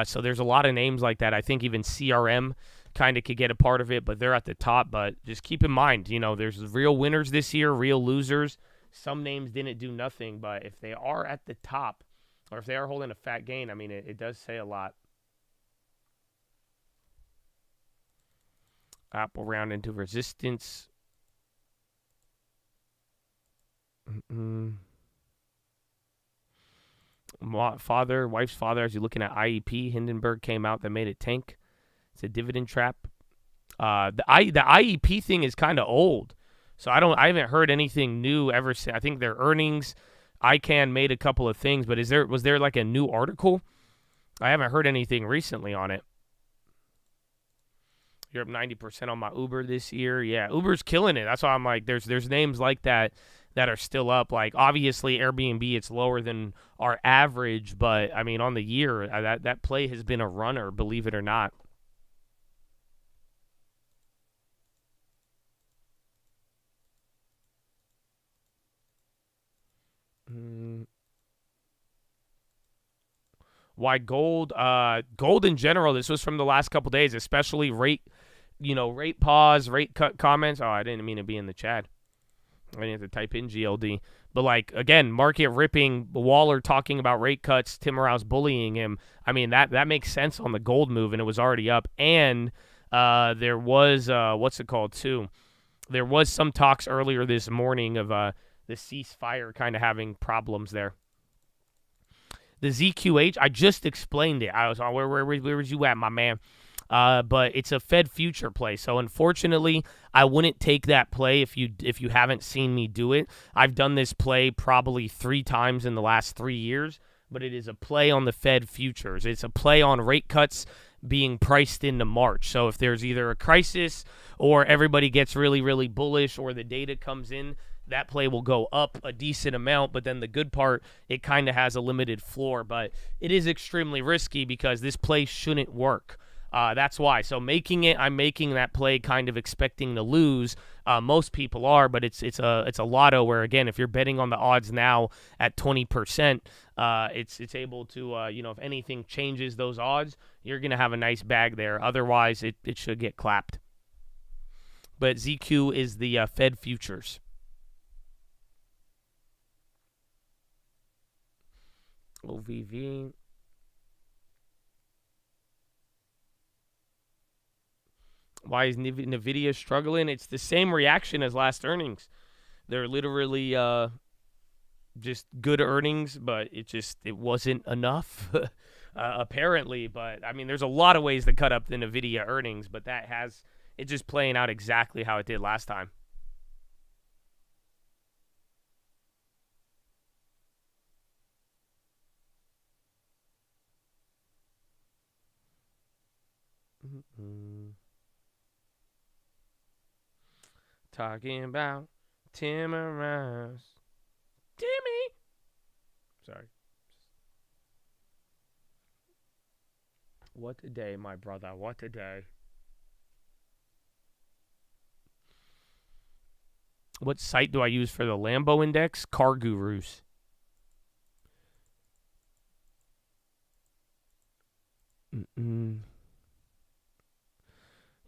So there's a lot of names like that. I think even CRM kind of could get a part of it, but they're at the top. But just keep in mind, there's real winners this year, real losers. Some names didn't do nothing, but if they are at the top, or if they are holding a fat gain, I mean, it does say a lot. Apple round into resistance. Wife's father, as you're looking at IEP, Hindenburg came out that made it tank. It's a dividend trap. The IEP thing is kind of old, so I haven't heard anything new ever since. I think their earnings, ICANN made a couple of things, but was there like a new article? I haven't heard anything recently on it. You're up 90% on my Uber this year. Yeah, Uber's killing it. That's why I'm like, there's names like that are still up. Like, obviously, Airbnb, it's lower than our average, but, I mean, on the year, that play has been a runner, believe it or not. Why gold? Gold in general, this was from the last couple days, especially rate pause, rate cut comments. Oh, I didn't mean to be in the chat. I didn't have to type in GLD. But, like, again, market ripping, Waller talking about rate cuts, Tim Rouse bullying him. I mean, that makes sense on the gold move, and it was already up. And there was, what's it called, too? There was some talks earlier this morning of the ceasefire kind of having problems there. The ZQH, I just explained it. I was on, where was you at, my man? But it's a Fed future play. So unfortunately, I wouldn't take that play if you haven't seen me do it. I've done this play probably 3 times in the last 3 years, but it is a play on the Fed futures. It's a play on rate cuts being priced into March. So if there's either a crisis or everybody gets really, really bullish or the data comes in, that play will go up a decent amount, but then the good part, it kind of has a limited floor. But it is extremely risky because this play shouldn't work. That's why. So I'm making that play kind of expecting to lose. Most people are, but it's a lotto where, again, if you're betting on the odds now at 20%, it's able to, if anything changes those odds, you're going to have a nice bag there. Otherwise, it should get clapped. But ZQ is the Fed futures. OVV. Why is NVIDIA struggling? It's the same reaction as last earnings. They're literally just good earnings, but it wasn't enough, apparently. But, I mean, there's a lot of ways to cut up the NVIDIA earnings, but it's just playing out exactly how it did last time. Talking about Timorous. Timmy! Sorry. What a day, my brother. What a day. What site do I use for the Lambo index? Car Gurus.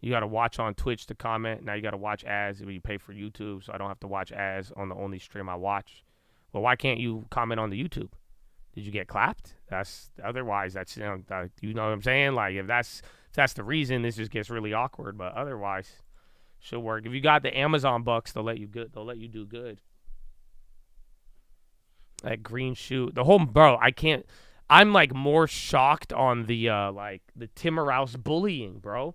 You got to watch on Twitch to comment. Now you got to watch ads when you pay for YouTube, so I don't have to watch ads on the only stream I watch. Well, why can't you comment on the YouTube? Did you get clapped? Otherwise, that's you know what I'm saying? Like if that's the reason, this just gets really awkward. But otherwise, should work. If you got the Amazon bucks, they'll let you do good. That green shoe, the whole bro. I'm like more shocked on the Timorous bullying, bro.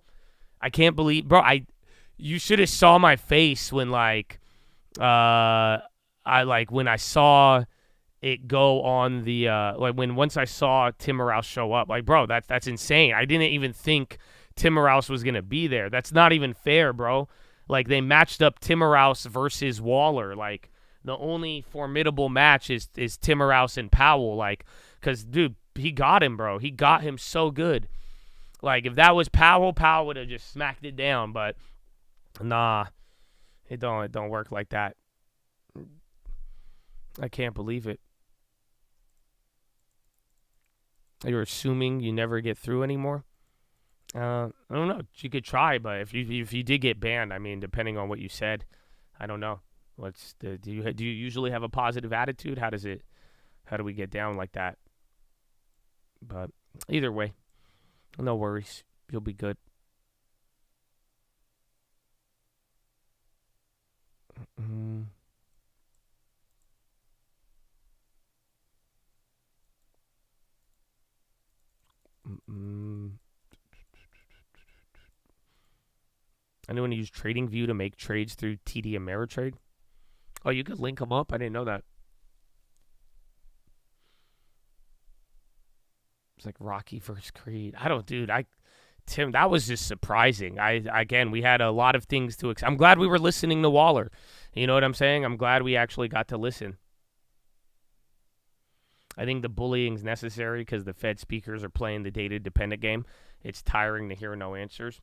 I can't believe, bro. You should have saw my face when when I saw it go on the once I saw Timorous show up, like, bro, that's insane. I didn't even think Timorous was gonna be there. That's not even fair, bro. Like they matched up Timorous versus Waller. Like the only formidable match is Timorous and Powell. Like, cause dude, he got him, bro. He got him so good. Like, if that was Powell would have just smacked it down. But, nah, it don't work like that. I can't believe it. You're assuming you never get through anymore? I don't know. You could try, but if you did get banned, I mean, depending on what you said, I don't know. Do you usually have a positive attitude? How do we get down like that? But either way. No worries. You'll be good. Anyone use TradingView to make trades through TD Ameritrade? Oh, you could link them up? I didn't know that. It's like Rocky versus Creed. Tim, that was just surprising. Again, we had a lot of things to. I'm glad we were listening to Waller. You know what I'm saying? I'm glad we actually got to listen. I think the bullying's necessary because the Fed speakers are playing the data-dependent game. It's tiring to hear no answers.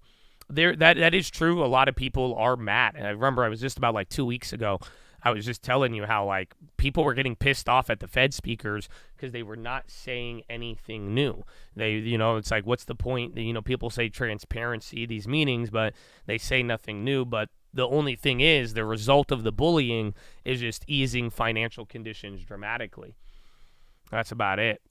That is true. A lot of people are mad. And I remember I was just about 2 weeks ago. I was just telling you how people were getting pissed off at the Fed speakers because they were not saying anything new. It's like, what's the point? People say transparency, these meetings, but they say nothing new. But the only thing is the result of the bullying is just easing financial conditions dramatically. That's about it.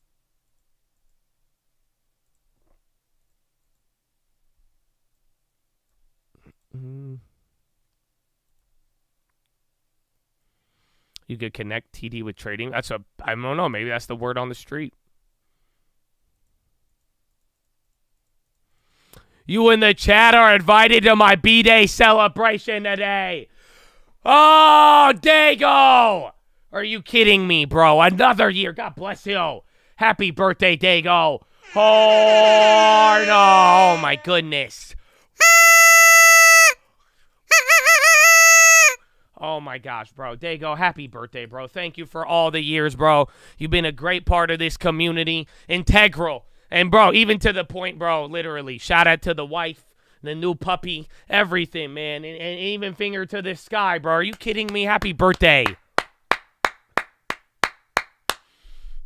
You could connect TD with trading. I don't know. Maybe that's the word on the street. You in the chat are invited to my B-Day celebration today. Oh, Dago! Are you kidding me, bro? Another year. God bless you. Happy birthday, Dago. Oh, no. Oh, my goodness. Oh, my gosh, bro. Dago, happy birthday, bro. Thank you for all the years, bro. You've been a great part of this community. Integral. And, bro, even to the point, bro, literally, shout out to the wife, the new puppy, everything, man. And even finger to the sky, bro. Are you kidding me? Happy birthday.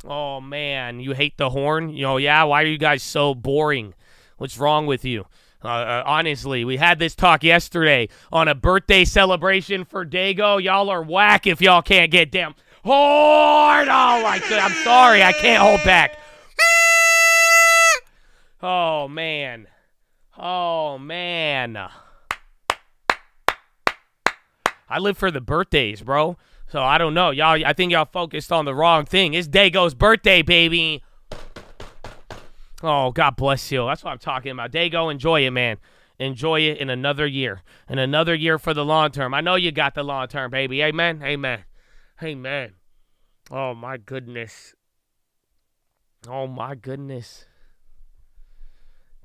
Oh, man. You hate the horn? Yeah? Why are you guys so boring? What's wrong with you? Honestly, we had this talk yesterday on a birthday celebration for Dago. Y'all are whack if y'all can't get down. Horn! Oh, my God. I'm sorry. I can't hold back. Oh, man. Oh, man. I live for the birthdays, bro. So I don't know. Y'all, I think y'all focused on the wrong thing. It's Dago's birthday, baby. Oh, God bless you. That's what I'm talking about. Dago, enjoy it, man. Enjoy it in another year. In another year for the long term. I know you got the long term, baby. Amen. Amen. Amen. Oh, my goodness. Oh, my goodness.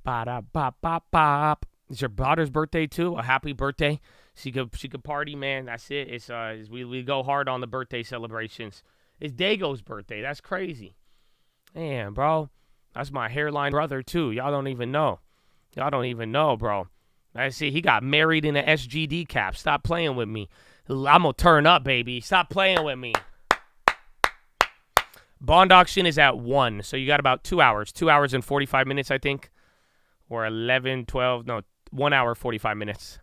Ba-da-ba-ba-bop. It's your daughter's birthday, too. A happy birthday. She could party, man. That's it. We go hard on the birthday celebrations. It's Dago's birthday. That's crazy. Man, bro. That's my hairline brother, too. Y'all don't even know. Y'all don't even know, bro. I see he got married in an SGD cap. Stop playing with me. I'm going to turn up, baby. Stop playing with me. Bond auction is at 1, so you got about 2 hours. 2 hours and 45 minutes, I think. Or 11, 12, no, 1 hour, 45 minutes.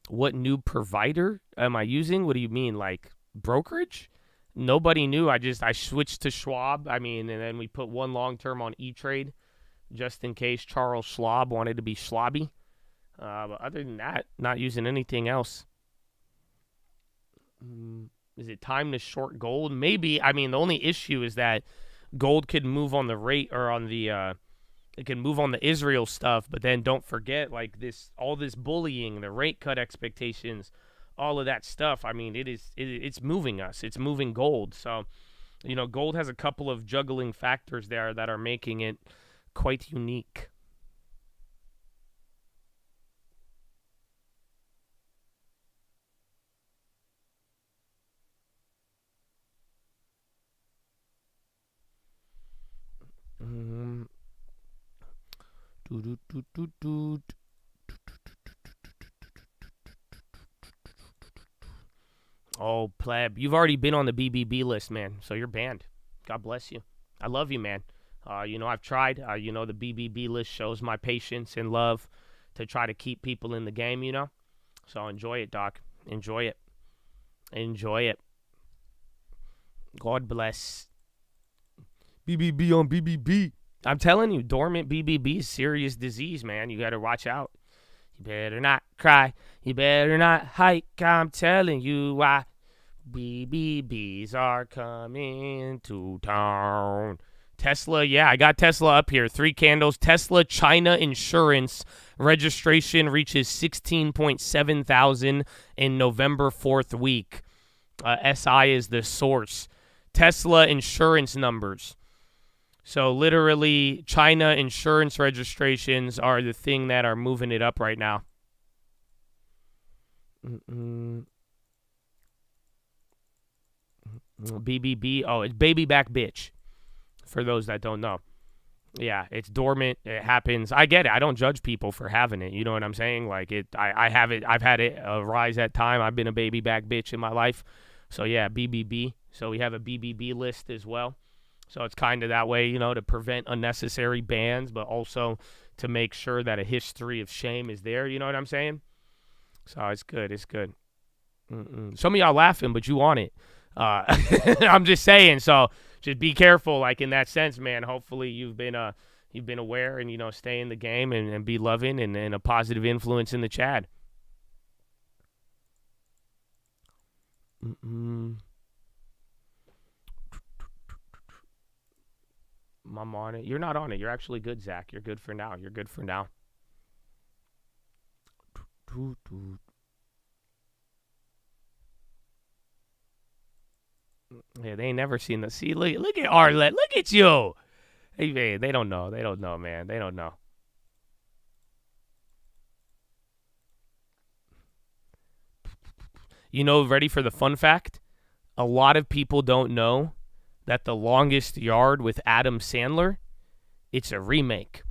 What new provider am I using? What do you mean, like brokerage? Nobody knew. I switched to Schwab. I mean, and then we put one long term on E-Trade just in case Charles Schwab wanted to be Schlobby. But other than that, not using anything else. Is it time to short gold? Maybe. I mean, the only issue is that gold could move on the rate or on the it can move on the Israel stuff, but then don't forget like all this bullying, the rate cut expectations, all of that stuff. I mean, it's moving us. It's moving gold. So, gold has a couple of juggling factors there that are making it quite unique. Oh, pleb. You've already been on the BBB list, man, so you're banned. God bless you. I love you, man. I've tried. The BBB list shows my patience and love to try to keep people in the game, So enjoy it, Doc. Enjoy it. Enjoy it. God bless. BBB on BBB. I'm telling you, dormant BBB is serious disease, man. You got to watch out. You better not cry. You better not hike. I'm telling you why. BBBs are coming to town. Tesla, yeah, I got Tesla up here. 3 candles. Tesla China insurance registration reaches 16.7 thousand in November 4th week. SI is the source. Tesla insurance numbers. So literally, China insurance registrations are the thing that are moving it up right now. BBB, oh, it's baby back bitch, for those that don't know. Yeah, it's dormant. It happens. I get it. I don't judge people for having it. You know what I'm saying? Like, I have it. I've had it rise at time. I've been a baby back bitch in my life. So, yeah, BBB. So we have a BBB list as well. So it's kind of that way, to prevent unnecessary bans, but also to make sure that a history of shame is there. You know what I'm saying? So it's good. It's good. Some of y'all laughing, but you on it. I'm just saying. So just be careful, like in that sense, man. Hopefully you've been aware and stay in the game and be loving and a positive influence in the chat. I'm on it. You're not on it. You're actually good, Zach. You're good for now. You're good for now. Yeah, they ain't never seen the. See, look at Arlette. Look at you. Hey, they don't know. They don't know, man. They don't know. Ready for the fun fact? A lot of people don't know that The Longest Yard with Adam Sandler, it's a remake.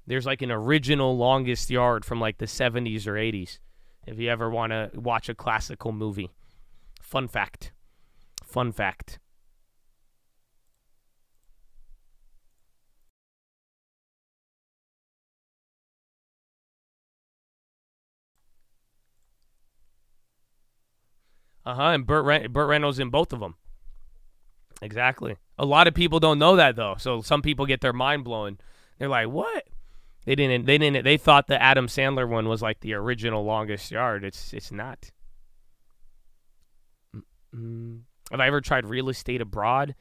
There's like an original Longest Yard from like the 70s or 80s. If you ever want to watch a classical movie. Fun fact. Fun fact. And Burt Reynolds in both of them. Exactly. A lot of people don't know that, though. So some people get their mind blown. They're like, what? They thought the Adam Sandler one was like the original longest yard. It's not. Have I ever tried real estate abroad?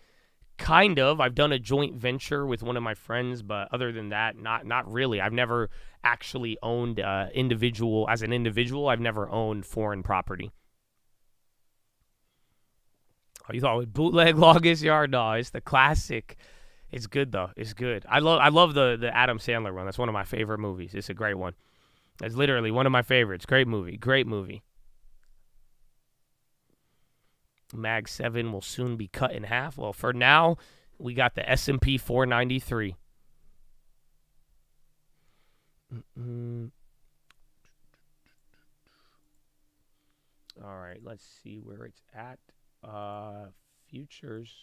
Kind of. I've done a joint venture with one of my friends, but other than that, not really. I've never actually owned as an individual. I've never owned foreign property. Oh, you thought it was bootleg longest yard? No, it's the classic. It's good though. It's good. I love the Adam Sandler one. That's one of my favorite movies. It's a great one. It's literally one of my favorites. Great movie. Great movie. Mag 7 will soon be cut in half. Well, for now, we got the S&P 493. All right, let's see where it's at. Futures.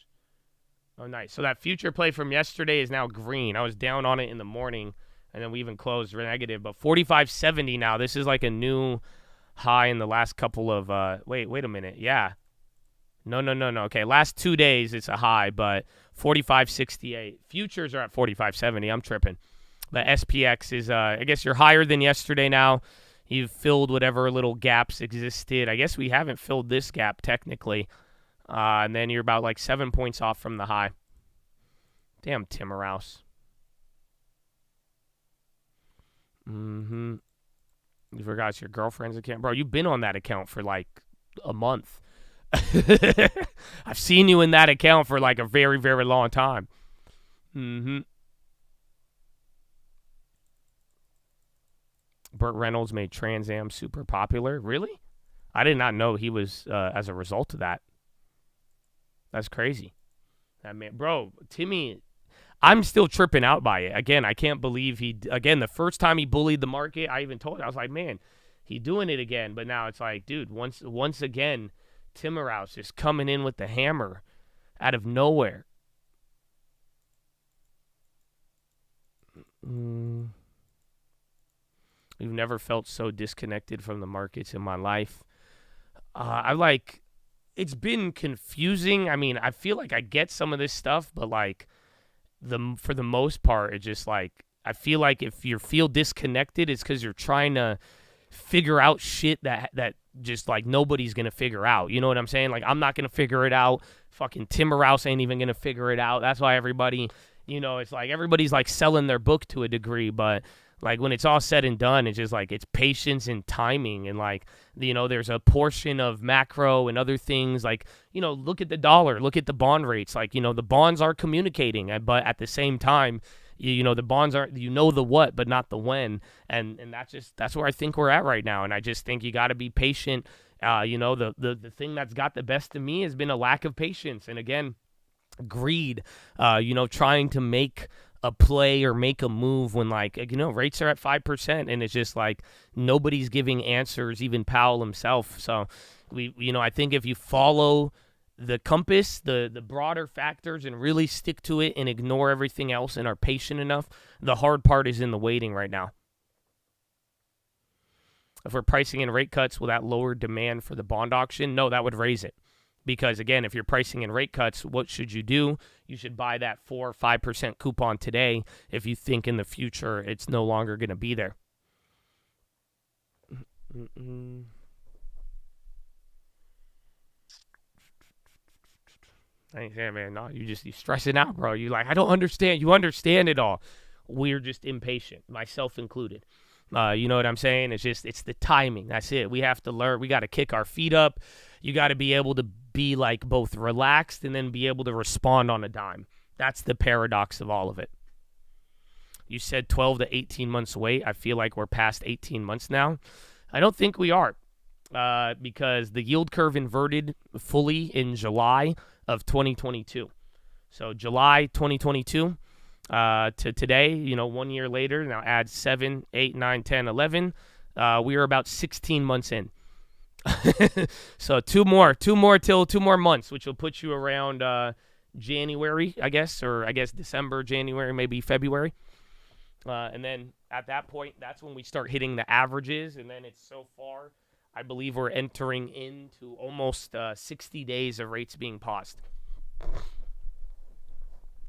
Oh, nice. So that future play from yesterday is now green. I was down on it in the morning, and then we even closed negative. But 45.70 now. This is like a new high in the last couple of wait a minute. Yeah. No. Okay, last 2 days it's a high, but 45.68. Futures are at 45.70. I'm tripping. The SPX is, I guess you're higher than yesterday now. You've filled whatever little gaps existed. I guess we haven't filled this gap technically. And then you're about like 7 points off from the high. Damn, Timmerhouse. You forgot it's your girlfriend's account. Bro, you've been on that account for like a month. I've seen you in that account for like a very, very long time. Burt Reynolds made Trans Am super popular. Really? I did not know he was as a result of that. That's crazy. That man, bro, Timmy, I'm still tripping out by it. Again, I can't believe the first time he bullied the market, I even told him, I was like, man, he doing it again. But now it's like, dude, once again, Timmerhouse is coming in with the hammer out of nowhere. We've never felt so disconnected from the markets in my life. It's been confusing. I mean, I feel like I get some of this stuff, but like for the most part, it's just like, I feel like if you feel disconnected, it's because you're trying to figure out shit that just like nobody's going to figure out. You know what I'm saying? Like, I'm not going to figure it out. Fucking Timmerhouse ain't even going to figure it out. That's why everybody, it's like everybody's like selling their book to a degree, but like when it's all said and done, it's just like it's patience and timing. And like, there's a portion of macro and other things like, look at the dollar, look at the bond rates. Like, the bonds are communicating, but at the same time, the bonds aren't, the what, but not the when. And that's where I think we're at right now. And I just think you got to be patient. The thing that's got the best of me has been a lack of patience. And again, greed, trying to make a play or make a move when rates are at 5% and it's just like nobody's giving answers, even Powell himself. So I think if you follow the compass, the broader factors and really stick to it and ignore everything else and are patient enough, the hard part is in the waiting right now. If we're pricing in rate cuts, will that lower demand for the bond auction? No, that would raise it. Because, again, if you're pricing in rate cuts, what should you do? You should buy that 4 or 5% coupon today if you think in the future it's no longer going to be there. Yeah, man, no, you're stressing out, bro. You're like, I don't understand. You understand it all. We're just impatient, myself included. You know what I'm saying? It's the timing. That's it. We have to learn. We got to kick our feet up. You got to be able to be like both relaxed and then be able to respond on a dime. That's the paradox of all of it. You said 12 to 18 months wait. I feel like we're past 18 months now. I don't think we are because the yield curve inverted fully in July of 2022. So July 2022 to today, 1 year later, now add 7, 8, 9, 10, 11. We are about 16 months in. So two more months, which will put you around January, I guess, or I guess December, January, maybe February. And then at that point, that's when we start hitting the averages. And then it's so far, I believe we're entering into almost 60 days of rates being paused.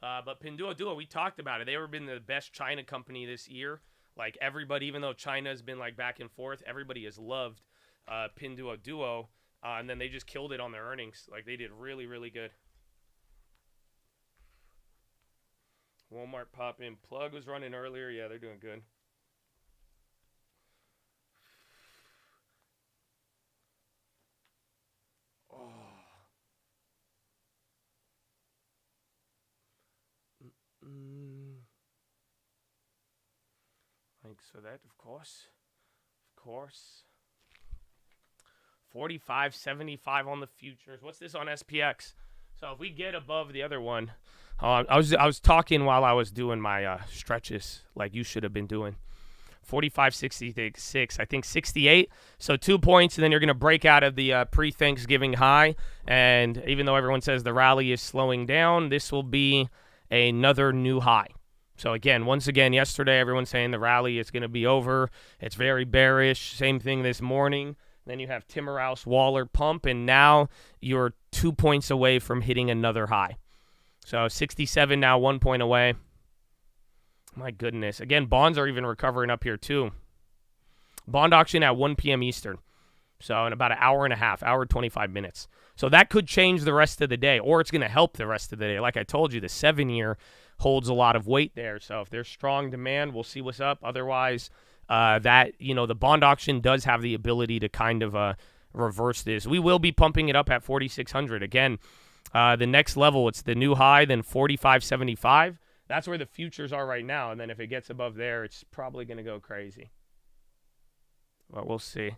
But Pinduoduo, we talked about it. They have been the best China company this year. Like everybody, even though China's been like back and forth, everybody has loved Pinduoduo. And then they just killed it on their earnings. Like they did really, really good. Walmart pop in. Plug was running earlier. Yeah, they're doing good. Thanks for that, of course. 45.75 on the futures. What's this on SPX? So if we get above the other one, I was talking while I was doing my stretches, like you should have been doing. 45.66, I think 68. So 2 points, and then you're going to break out of the pre-Thanksgiving high. And even though everyone says the rally is slowing down, this will be another new high. So again, once again, yesterday everyone's saying the rally is going to be over. It's very bearish. Same thing this morning. Then you have Timmerhouse, Waller, pump, and now you're 2 points away from hitting another high. So 67 now, 1 point away. My goodness. Again, bonds are even recovering up here too. Bond auction at 1 p.m. Eastern. So in about an hour and a half, hour 25 minutes. So that could change the rest of the day, or it's going to help the rest of the day. Like I told you, the 7-year holds a lot of weight there. So if there's strong demand, we'll see what's up. Otherwise, the bond auction does have the ability to kind of reverse this. We will be pumping it up at 4,600. Again, the next level, it's the new high, then 45.75. That's where the futures are right now. And then if it gets above there, it's probably going to go crazy. But we'll see.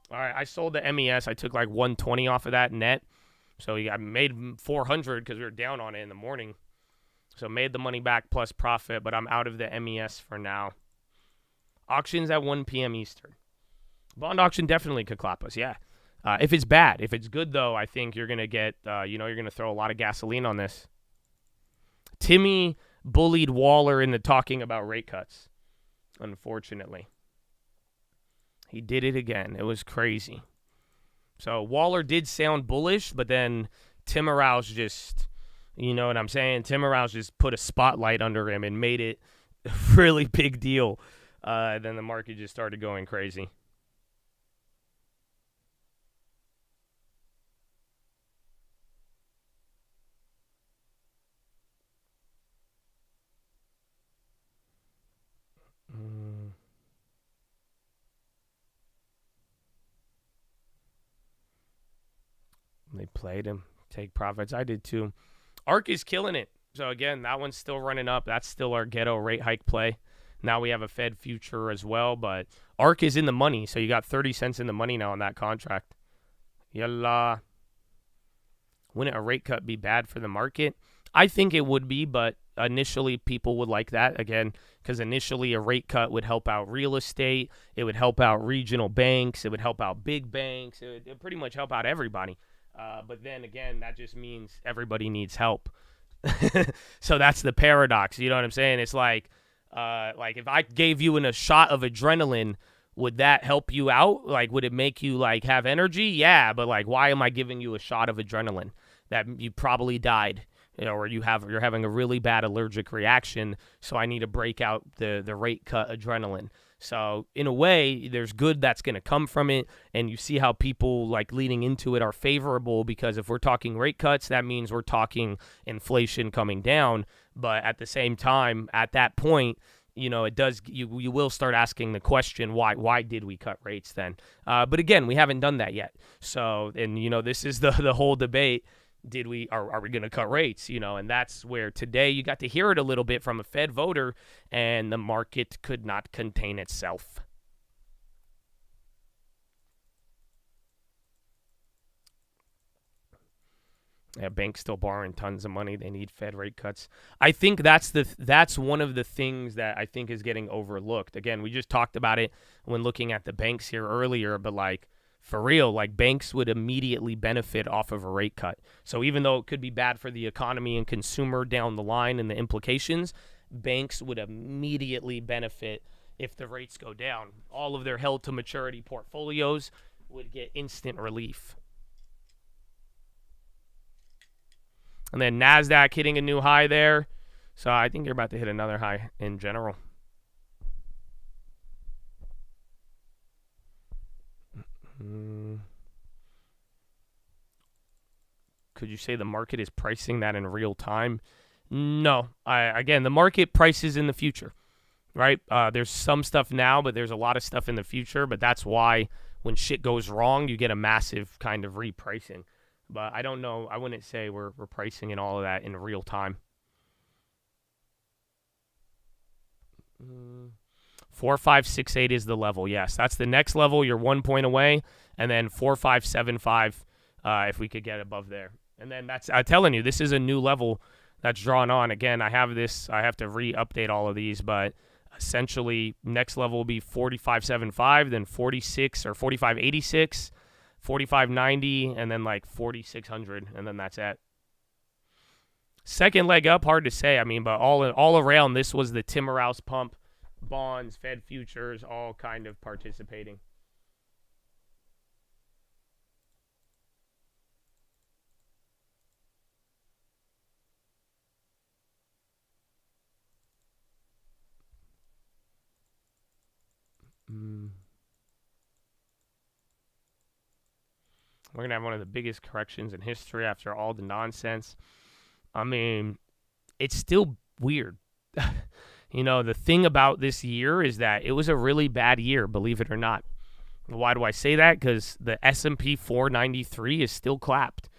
All right, I sold the MES. I took like 120 off of that net. So I made 400 because we were down on it in the morning. So made the money back plus profit, but I'm out of the MES for now. Auctions at 1 p.m. Eastern. Bond auction definitely could clap us, yeah. If it's bad. If it's good, though, I think you're going to get, you're going to throw a lot of gasoline on this. Timmy bullied Waller into talking about rate cuts, unfortunately. He did it again. It was crazy. So Waller did sound bullish, but then Timmerhouse just, you know what I'm saying? Timmerhouse just put a spotlight under him and made it a really big deal. Then the market just started going crazy. They played him. Take profits. I did too. ARK is killing it. So again, that one's still running up. That's still our ghetto rate hike play. Now we have a Fed future as well, but ARK is in the money. So you got 30 cents in the money now on that contract. Yalla. Wouldn't a rate cut be bad for the market? I think it would be, but initially people would like that, again, because initially a rate cut would help out real estate. It would help out regional banks. It would help out big banks. It would pretty much help out everybody. But then again, that just means everybody needs help. So that's the paradox. You know what I'm saying? It's like if I gave you a shot of adrenaline, would that help you out? Like, would it make you like have energy? Yeah, but like, why am I giving you a shot of adrenaline? That you probably died, you know, or you're having a really bad allergic reaction. So I need to break out the rate cut adrenaline. So in a way, there's good that's going to come from it, and you see how people like leading into it are favorable, because if we're talking rate cuts, that means we're talking inflation coming down. But at the same time, at that point, you know, it does. You will start asking the question, why did we cut rates then? But again, we haven't done that yet. So, and you know, this is the whole debate. Are we going to cut rates? You know, and that's where today you got to hear it a little bit from a Fed voter, and the market could not contain itself. Yeah, banks still borrowing tons of money. They need Fed rate cuts. I think that's one of the things that I think is getting overlooked. Again, we just talked about it when looking at the banks here earlier, but like, for real, like banks would immediately benefit off of a rate cut. So even though it could be bad for the economy and consumer down the line and the implications, banks would immediately benefit if the rates go down. All of their held to maturity portfolios would get instant relief. And then NASDAQ hitting a new high there. So I think you're about to hit another high in general. Could you say the market is pricing that in real time? No. Again, the market prices in the future, right? There's some stuff now, but there's a lot of stuff in the future. But that's why when shit goes wrong, you get a massive kind of repricing. But I don't know. I wouldn't say we're pricing in all of that in real time. 4568 is the level. Yes, that's the next level. You're 1 point away, and then 4575 if we could get above there. And then I'm telling you, this is a new level that's drawn on. Again, I have to re-update all of these, but essentially next level will be 4575, then 46 or 4586, 4590, and then like 4600, and then that's it. Second leg up, hard to say. I mean, but all around, this was the Timmerhouse pump, bonds, Fed futures, all kind of participating. We're going to have one of the biggest corrections in history after all the nonsense. I mean, it's still weird. You know, the thing about this year is that it was a really bad year, believe it or not. Why do I say that? Because the S&P 493 is still clapped.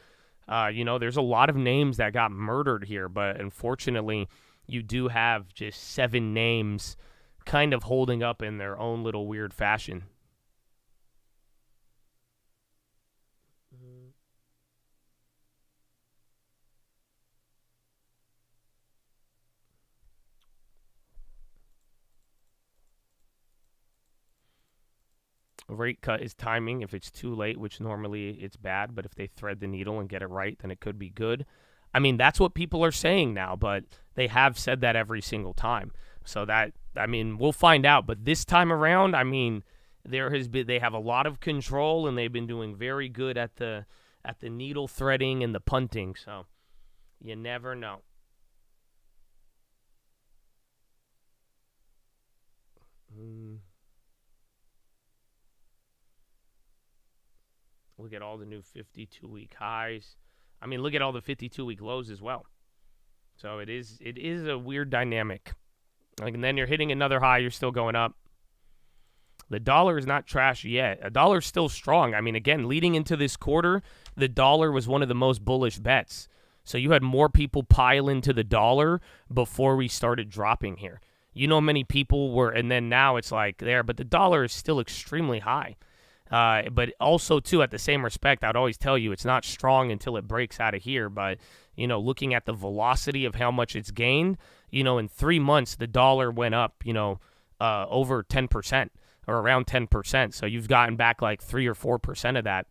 You know, there's a lot of names that got murdered here, but unfortunately, you do have just 7 names kind of holding up in their own little weird fashion. Rate cut is timing. If it's too late, which normally it's bad, but if they thread the needle and get it right, then it could be good. I mean, that's what people are saying now, but they have said that every single time. So that, I mean, we'll find out. But this time around, I mean, they have a lot of control, and they've been doing very good at the needle threading and the punting. So you never know. Look at all the new 52-week highs. I mean, look at all the 52-week lows as well. So it is a weird dynamic. Like, and then you're hitting another high, you're still going up. The dollar is not trash yet. A dollar's still strong. I mean, again, leading into this quarter, the dollar was one of the most bullish bets. So you had more people pile into the dollar before we started dropping here. You know, many people were, and then now it's like there, but the dollar is still extremely high. But also, too, at the same respect, I'd always tell you it's not strong until it breaks out of here. But, you know, looking at the velocity of how much it's gained, you know, in 3 months, the dollar went up, you know, over 10% or around 10%. So you've gotten back like 3 or 4% of that.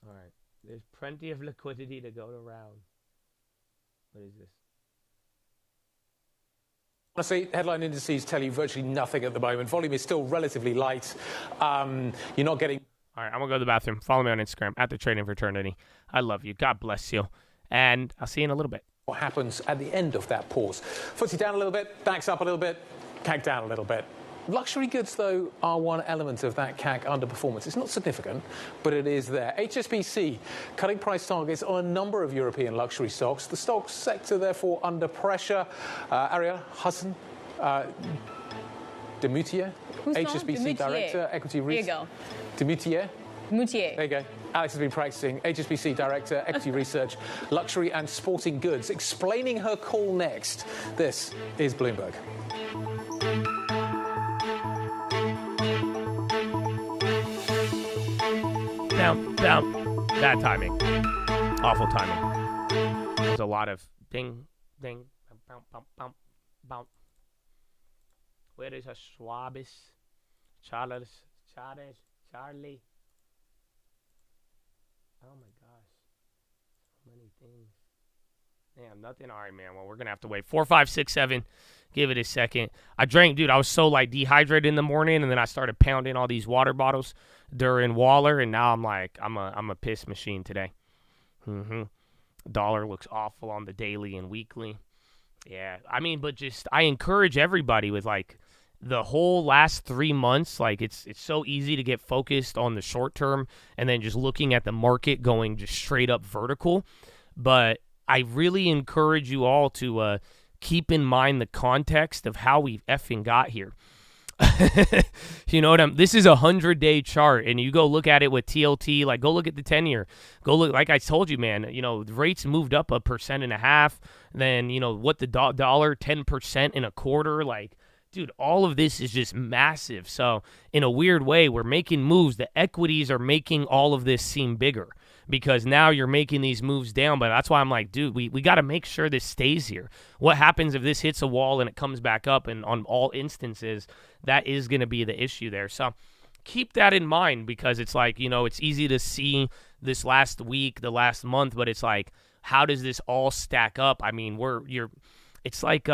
All right. There's plenty of liquidity to go around. What is this? Honestly, headline indices tell you virtually nothing at the moment. Volume is still relatively light. You're not getting... All right, I'm going to go to the bathroom. Follow me on Instagram, @TheTradingFraternity. I love you. God bless you. And I'll see you in a little bit. What happens at the end of that pause? FTSE down a little bit, DAX up a little bit, CAC down a little bit. Luxury goods, though, are one element of that CAC underperformance. It's not significant, but it is there. HSBC cutting price targets on a number of European luxury stocks. The stock sector, therefore, under pressure. Ariel Hassan, Demutier, HSBC Director, Equity Research. There you go. Demutier? Moutier. There you go. Alex has been practicing. HSBC Director, Equity Research, Luxury and Sporting Goods. Explaining her call next. This is Bloomberg. Down. Bad timing. Awful timing. There's a lot of ding, ding, bump. Where is a Schwabis? Charlie. Oh my gosh. So many things. Damn, nothing. All right, man. Well, we're going to have to wait. 4, 5, 6, 7. Give it a second. I drank, dude. I was so like dehydrated in the morning, and then I started pounding all these water bottles during Waller, and now I'm like, I'm a piss machine today. Dollar looks awful on the daily and weekly. Yeah, I mean, but just I encourage everybody with like the whole last 3 months, like it's so easy to get focused on the short term and then just looking at the market going just straight up vertical. But I really encourage you all to keep in mind the context of how we effing got here. You know what this is a 100-day chart, and you go look at it with TLT, like go look at the 10-year. Go look, like I told you, man, you know, the rates moved up 1.5%. Then, you know, what the dollar, 10% in a quarter, like, dude, all of this is just massive. So in a weird way, we're making moves. The equities are making all of this seem bigger because now you're making these moves down. But that's why I'm like, dude, we got to make sure this stays here. What happens if this hits a wall and it comes back up? And on all instances, that is going to be the issue there. So keep that in mind because it's like, you know, it's easy to see this last week, the last month, but it's like, how does this all stack up? I mean, it's like,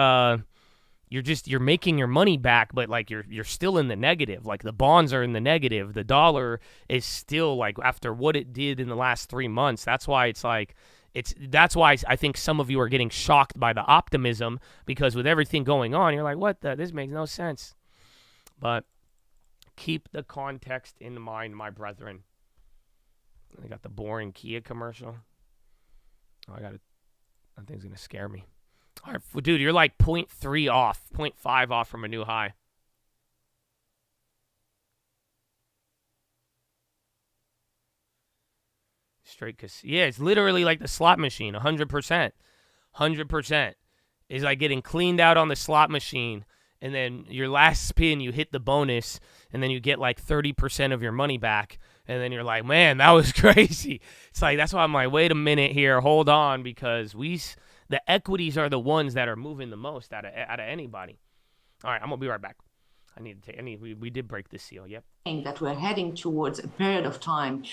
you're making your money back, but like you're still in the negative. Like the bonds are in the negative. The dollar is still like after what it did in the last 3 months. That's why it's like that's why I think some of you are getting shocked by the optimism because with everything going on, you're like, what this makes no sense. But keep the context in mind, my brethren. I got the boring Kia commercial. Oh, that thing's gonna scare me. All right, dude, you're like 0.3 off, 0.5 off from a new high. Straight casino. Yeah, it's literally like the slot machine, 100%. 100%. It's like getting cleaned out on the slot machine, and then your last spin, you hit the bonus, and then you get like 30% of your money back, and then you're like, man, that was crazy. It's like, that's why I'm like, wait a minute here, hold on, because the equities are the ones that are moving the most out of anybody. All right, I'm going to be right back. We did break the seal, yep. That we're heading towards a period of time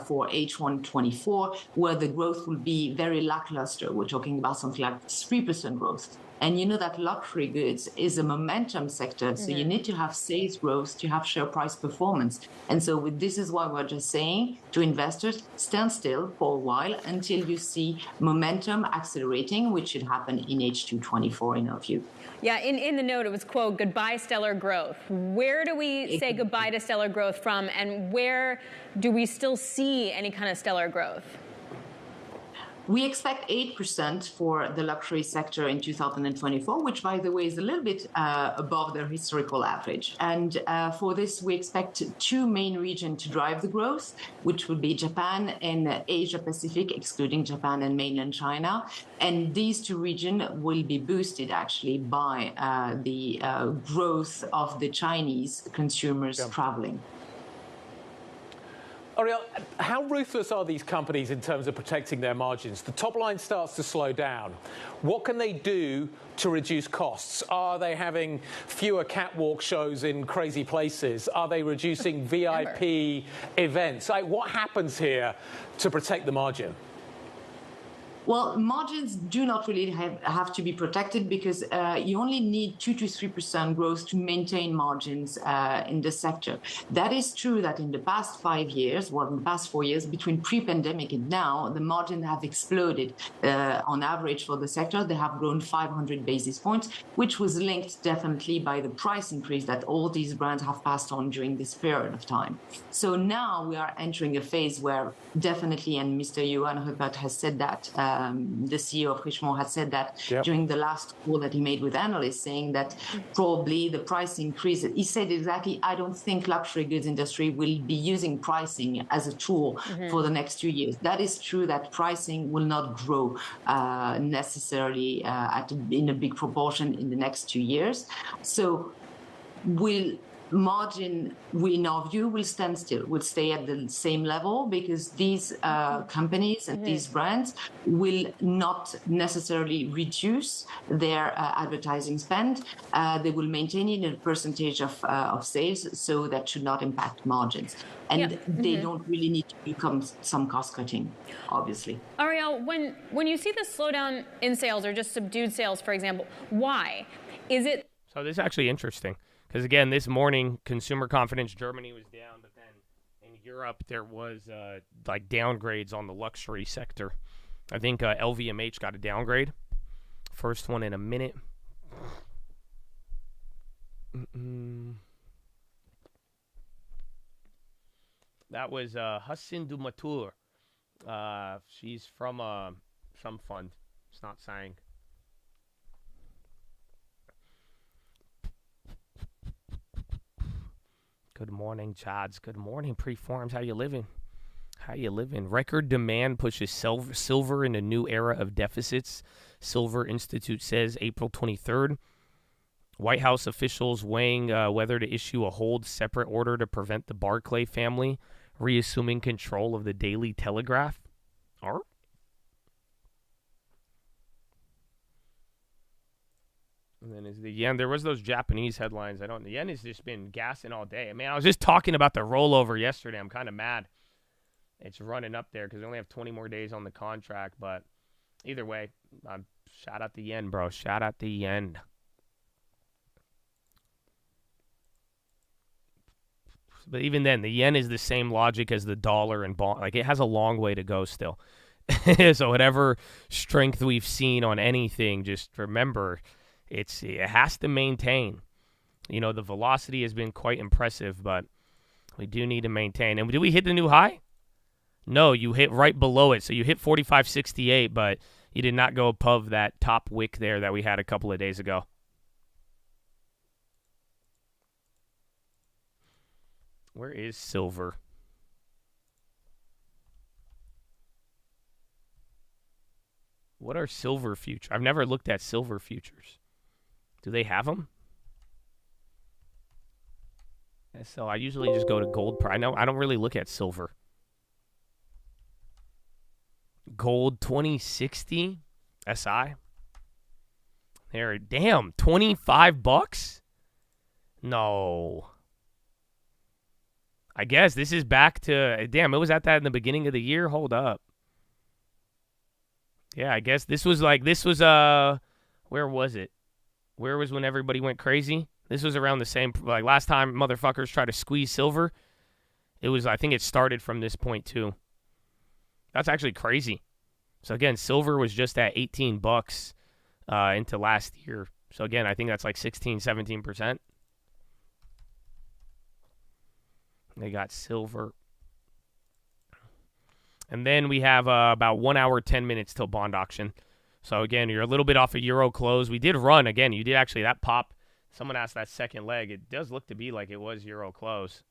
for H1 24 where the growth will be very lackluster. We're talking about something like 3% growth. And you know that luxury goods is a momentum sector, so you need to have sales growth to have share price performance. And so this is why we're just saying to investors, stand still for a while until you see momentum accelerating, which should happen in H2 24 in our view. Yeah, in the note, it was, quote, goodbye stellar growth. Where do we say goodbye to stellar growth from, and where do we still see any kind of stellar growth? We expect 8% for the luxury sector in 2024, which, by the way, is a little bit above their historical average. And for this, we expect two main regions to drive the growth, which would be Japan and Asia-Pacific, excluding Japan and mainland China. And these two regions will be boosted, actually, by the growth of the Chinese consumers traveling. Ariel, how ruthless are these companies in terms of protecting their margins? The top line starts to slow down. What can they do to reduce costs? Are they having fewer catwalk shows in crazy places? Are they reducing VIP events? What happens here to protect the margin? Well, margins do not really have to be protected because you only need 2 to 3% growth to maintain margins in the sector. That is true that in the past 5 years, well, in the past 4 years, between pre-pandemic and now, the margins have exploded. On average for the sector, they have grown 500 basis points, which was linked definitely by the price increase that all these brands have passed on during this period of time. So now we are entering a phase where definitely, and Mr. Johan Rupert has said that, the CEO of Richemont had said that during the last call that he made with analysts, saying that probably the price increase, he said exactly, I don't think luxury goods industry will be using pricing as a tool for the next 2 years. That is true that pricing will not grow necessarily in a big proportion in the next 2 years. So margin, in our view, will stand still, will stay at the same level because these companies and these brands will not necessarily reduce their advertising spend. They will maintain it in a percentage of sales, so that should not impact margins. And they don't really need to become some cost cutting, obviously. Ariel, when you see the slowdown in sales or just subdued sales, for example, why? Is it? So this is actually interesting because, again, this morning, consumer confidence, Germany was down, but then in Europe there was like downgrades on the luxury sector. I think LVMH got a downgrade. First one in a minute. That was Hassan Dumatur. She's from some fund. It's not saying. Good morning, Chads. Good morning, Preforms. How you living? How you living? Record demand pushes silver in a new era of deficits. Silver Institute says April 23rd. White House officials weighing whether to issue a hold separate order to prevent the Barclay family reassuming control of the Daily Telegraph. And then is the yen. There was those Japanese headlines. The yen has just been gassing all day. I mean, I was just talking about the rollover yesterday. I'm kind of mad. It's running up there because they only have 20 more days on the contract. But either way, shout out the yen, bro. Shout out the yen. But even then, the yen is the same logic as the dollar and bond. Like, it has a long way to go still. So whatever strength we've seen on anything, just remember, it has to maintain. You know, the velocity has been quite impressive, but we do need to maintain. And did we hit the new high? No, you hit right below it. So you hit 45.68, but you did not go above that top wick there that we had a couple of days ago. Where is silver? What are silver futures? I've never looked at silver futures. Do they have them? Yeah, so I usually just go to gold. I don't really look at silver. Gold 2060 SI. There, damn, $25? No. I guess this is back to, damn, it was at that in the beginning of the year. Hold up. Yeah, I guess this was, where was it? Where was when everybody went crazy? This was around the same, like last time motherfuckers tried to squeeze silver. It was, I think it started from this point too. That's actually crazy. So again, silver was just at $18 into last year. So again, I think that's like 16-17%. They got silver. And then we have about 1 hour, 10 minutes till bond auction. So again, you're a little bit off a euro close. We did run. Again, you did actually, that pop. Someone asked that second leg. It does look to be like it was euro close.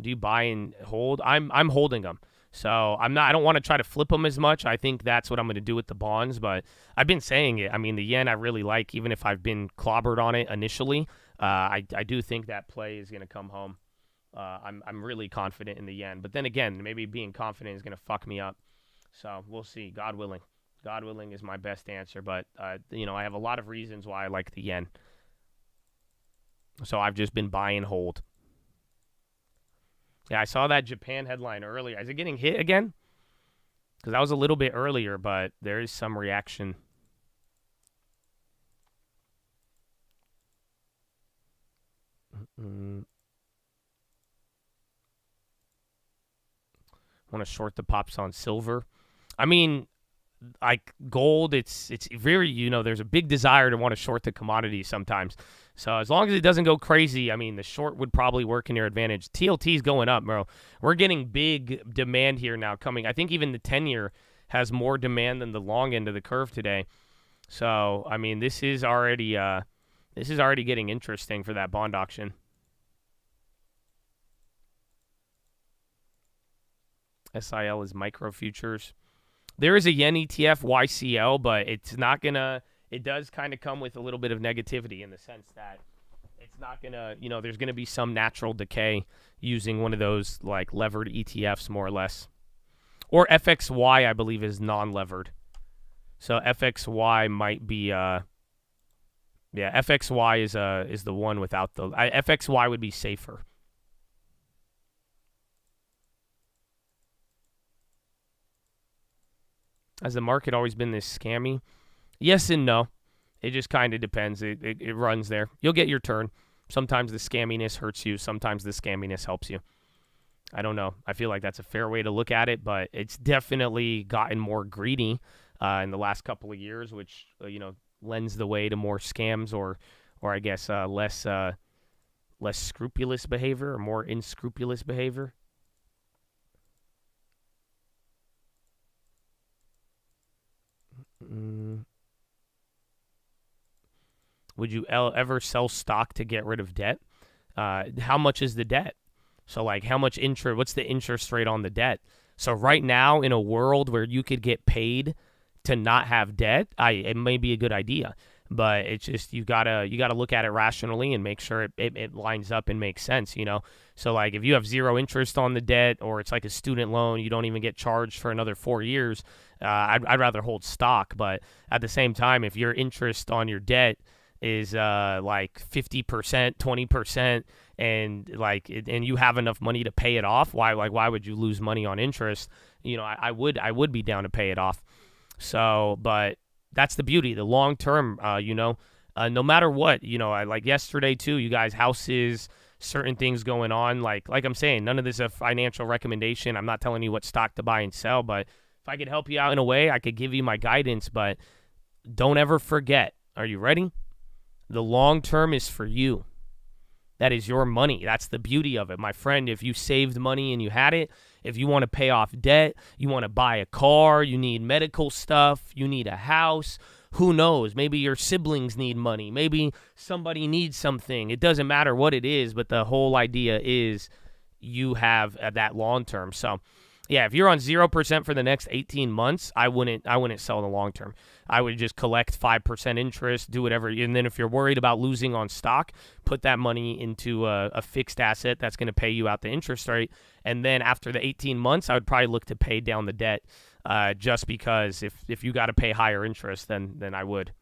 Do you buy and hold? I'm holding them. So I don't want to try to flip them as much. I think that's what I'm going to do with the bonds. But I've been saying it. I mean, the yen I really like, even if I've been clobbered on it initially. I do think that play is going to come home. I'm really confident in the yen. But then again, maybe being confident is going to fuck me up. So we'll see. God willing. God willing is my best answer. But, I have a lot of reasons why I like the yen. So I've just been buy and hold. Yeah, I saw that Japan headline earlier. Is it getting hit again? Because that was a little bit earlier, but there is some reaction. Want to short the pops on silver? I mean, like gold, it's very, there's a big desire to want to short the commodity sometimes. So as long as it doesn't go crazy, I mean, the short would probably work in your advantage. TLT is going up, bro. We're getting big demand here now coming. I think even the 10-year has more demand than the long end of the curve today. So, I mean, this is already getting interesting for that bond auction. SIL is micro futures. There is a yen ETF, YCL, but it's not going to... It does kind of come with a little bit of negativity in the sense that it's not gonna, there's gonna be some natural decay using one of those like levered ETFs, more or less. Or FXY, I believe, is non-levered. So FXY might be, FXY is the one without the, FXY would be safer. Has the market always been this scammy? Yes and no. It just kind of depends. It runs there. You'll get your turn. Sometimes the scamminess hurts you. Sometimes the scamminess helps you. I don't know. I feel like that's a fair way to look at it, but it's definitely gotten more greedy in the last couple of years, which, lends the way to more scams or I guess less scrupulous behavior or more unscrupulous behavior. Would you ever sell stock to get rid of debt? How much is the debt? So, like, how much interest? What's the interest rate on the debt? So, right now, in a world where you could get paid to not have debt, it may be a good idea. But it's just you gotta look at it rationally and make sure it lines up and makes sense. So, like, if you have zero interest on the debt, or it's like a student loan, you don't even get charged for another 4 years. I'd rather hold stock. But at the same time, if your interest on your debt is like 50%, 20%, and you have enough money to pay it off, why would you lose money on interest? I would be down to pay it off. So, but that's the beauty, the long term. No matter what, I like yesterday too. You guys, houses, certain things going on. Like I'm saying, none of this is a financial recommendation. I'm not telling you what stock to buy and sell, but if I could help you out in a way, I could give you my guidance. But don't ever forget. Are you ready? The long term is for you. That is your money. That's the beauty of it. My friend, if you saved money and you had it, if you want to pay off debt, you want to buy a car, you need medical stuff, you need a house, who knows? Maybe your siblings need money. Maybe somebody needs something. It doesn't matter what it is, but the whole idea is you have that long term. So, yeah, if you're on 0% for the next 18 months, I wouldn't sell in the long term. I would just collect 5% interest, do whatever. And then if you're worried about losing on stock, put that money into a fixed asset that's going to pay you out the interest rate. And then after the 18 months, I would probably look to pay down the debt just because if you got to pay higher interest, then I would.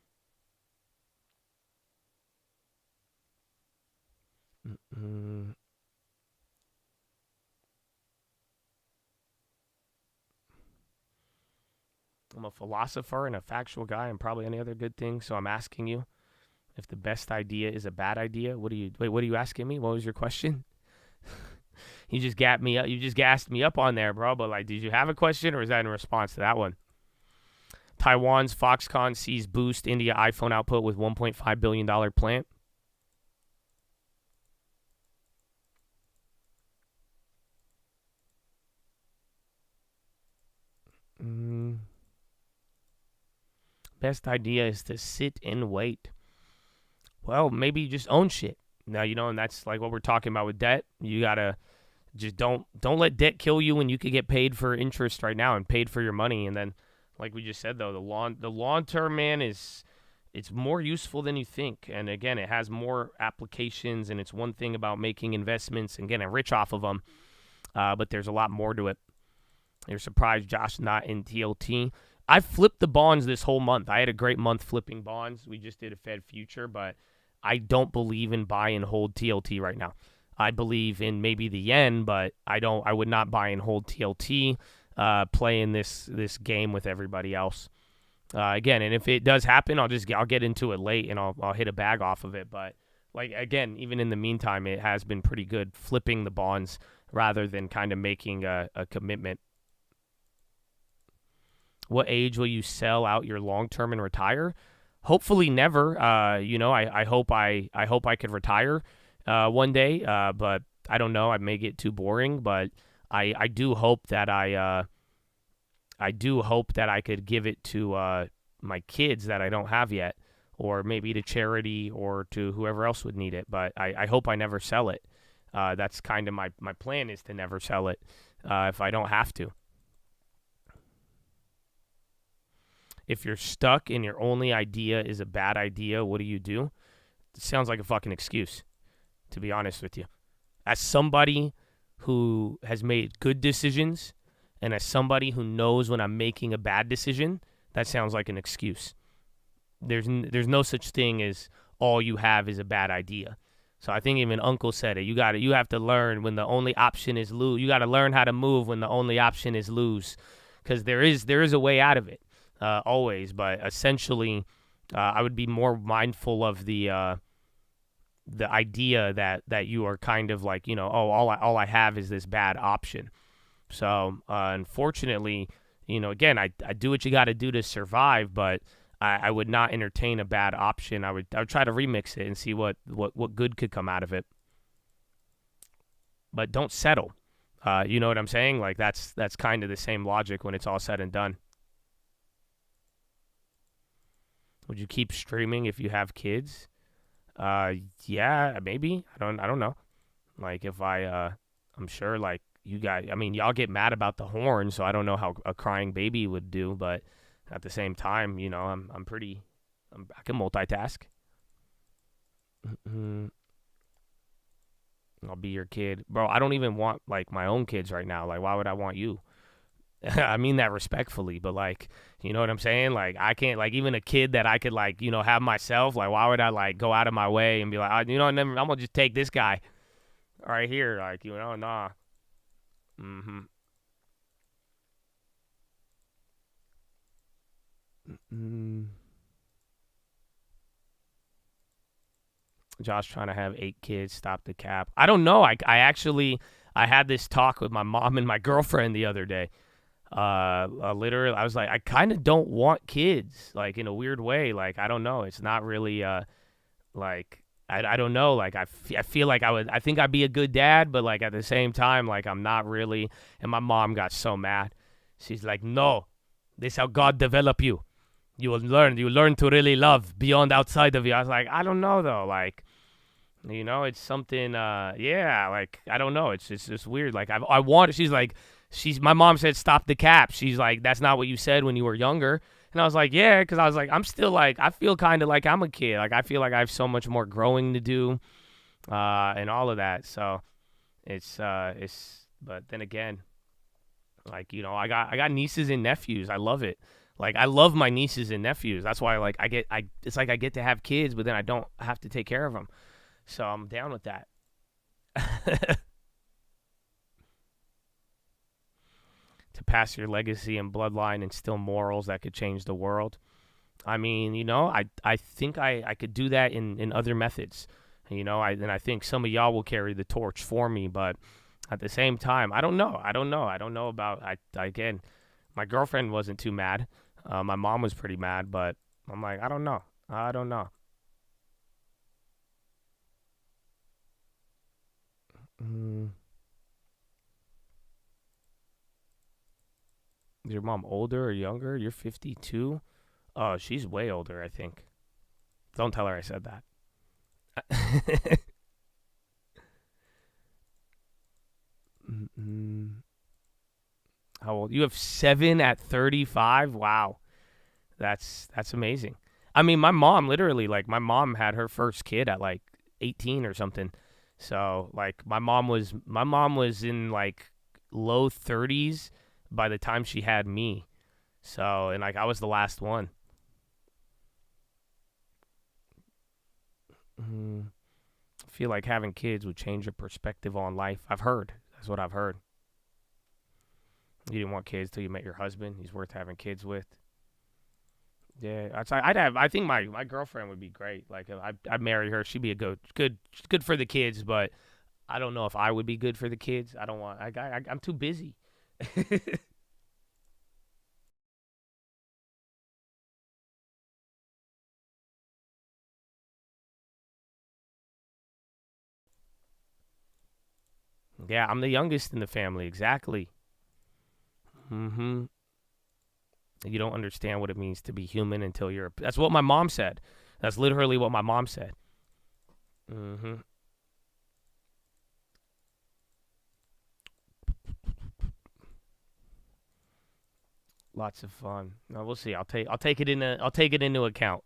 I'm a philosopher and a factual guy and probably any other good thing, so I'm asking you if the best idea is a bad idea. What are you asking me? What was your question? You just gassed me up. You just gassed me up on there, bro. But like, did you have a question, or is that in response to that one? Taiwan's Foxconn sees boost India iPhone output with $1.5 billion plant. Best idea is to sit and wait. Well, maybe you just own shit. Now, and that's like what we're talking about with debt. You gotta just don't let debt kill you when you could get paid for interest right now and paid for your money. And then, like we just said, though, the long term, man, it's more useful than you think. And again, it has more applications, and it's one thing about making investments and getting rich off of them. But there's a lot more to it. You're surprised Josh not in TLT. I flipped the bonds this whole month. I had a great month flipping bonds. We just did a Fed future, but I don't believe in buy and hold TLT right now. I believe in maybe the yen, but I would not buy and hold TLT, playing this game with everybody else. Again, and if it does happen, I'll get into it late and I'll hit a bag off of it. But like, again, even in the meantime, it has been pretty good flipping the bonds rather than kind of making a commitment. What age will you sell out your long term and retire? Hopefully never. I hope I could retire one day, but I don't know. I may get too boring, but I do hope that I could give it to my kids that I don't have yet, or maybe to charity or to whoever else would need it. But I hope I never sell it. That's kind of my plan, is to never sell it if I don't have to. If you're stuck and your only idea is a bad idea, what do you do? It sounds like a fucking excuse. to be honest with you. As somebody who has made good decisions and as somebody who knows when I'm making a bad decision, that sounds like an excuse. There's no such thing as all you have is a bad idea. So I think even Uncle said it. You have to learn when the only option is lose. You got to learn how to move when the only option is lose, because there is a way out of it, always. But essentially, I would be more mindful of the idea that you are kind of like, you know, oh, all I have is this bad option. So unfortunately, you know, again, I do what you got to do to survive, but I would not entertain a bad option. I would try to remix it and see what good could come out of it. But don't settle. You know what I'm saying? Like that's kind of the same logic when it's all said and done. Would you keep streaming if you have kids? Yeah, maybe. I don't know. Like if I'm sure like you guys, I mean, y'all get mad about the horn, so I don't know how a crying baby would do, but at the same time, you know, I can multitask. I'll be your kid. Bro, I don't even want, like, my own kids right now. Like, why would I want you? I mean that respectfully, but, like, you know what I'm saying? Like, I can't, like, even a kid that I could, like, you know, have myself, like, why would I, like, go out of my way and be like, you know, I'm going to just take this guy right here. Like, you know, nah. Josh trying to have 8 kids, stop the cap. I don't know. I had this talk with my mom and my girlfriend the other day. Literally, I was like, I kind of don't want kids, like in a weird way. Like, I don't know. It's not really like I don't know. Like I feel like I think I'd be a good dad, but like at the same time, like I'm not really. And my mom got so mad. She's like, no, this is how God develop you. You will learn to really love beyond outside of you. I was like, I don't know though. Like, you know, it's something, yeah, like, I don't know. It's just weird. Like I want, my mom said, stop the cap. She's like, that's not what you said when you were younger. And I was like, yeah, because I was like, I'm still like, I feel kind of like I'm a kid. Like, I feel like I have so much more growing to do, and all of that. So but then again, like, you know, I got nieces and nephews. I love it. Like, I love my nieces and nephews. That's why, like, it's like I get to have kids, but then I don't have to take care of them. So I'm down with that. To pass your legacy and bloodline and still morals that could change the world. I mean, you know, I think I could do that in other methods. You know, I think some of y'all will carry the torch for me, but at the same time, I don't know. I don't know about, again, my girlfriend wasn't too mad. My mom was pretty mad, but I'm like, I don't know. Is your mom older or younger? You're 52? Oh, she's way older, I think. Don't tell her I said that. How old? You have 7 at 35? Wow. That's amazing. I mean, my mom literally, like, my mom had her first kid at like 18 or something. So, like, my mom was in like low 30s by the time she had me. So, and like I was the last one. I feel like having kids would change your perspective on life. I've heard. That's what I've heard. You didn't want kids till you met your husband. He's worth having kids with. Yeah, I think my girlfriend would be great. Like, I'd marry her. She'd be a good for the kids, but I don't know if I would be good for the kids. I don't want. I'm too busy. Yeah, I'm the youngest in the family. Exactly. You don't understand what it means to be human until you're. That's what my mom said. That's literally what my mom said. Lots of fun. No, we'll see. I'll take it into account.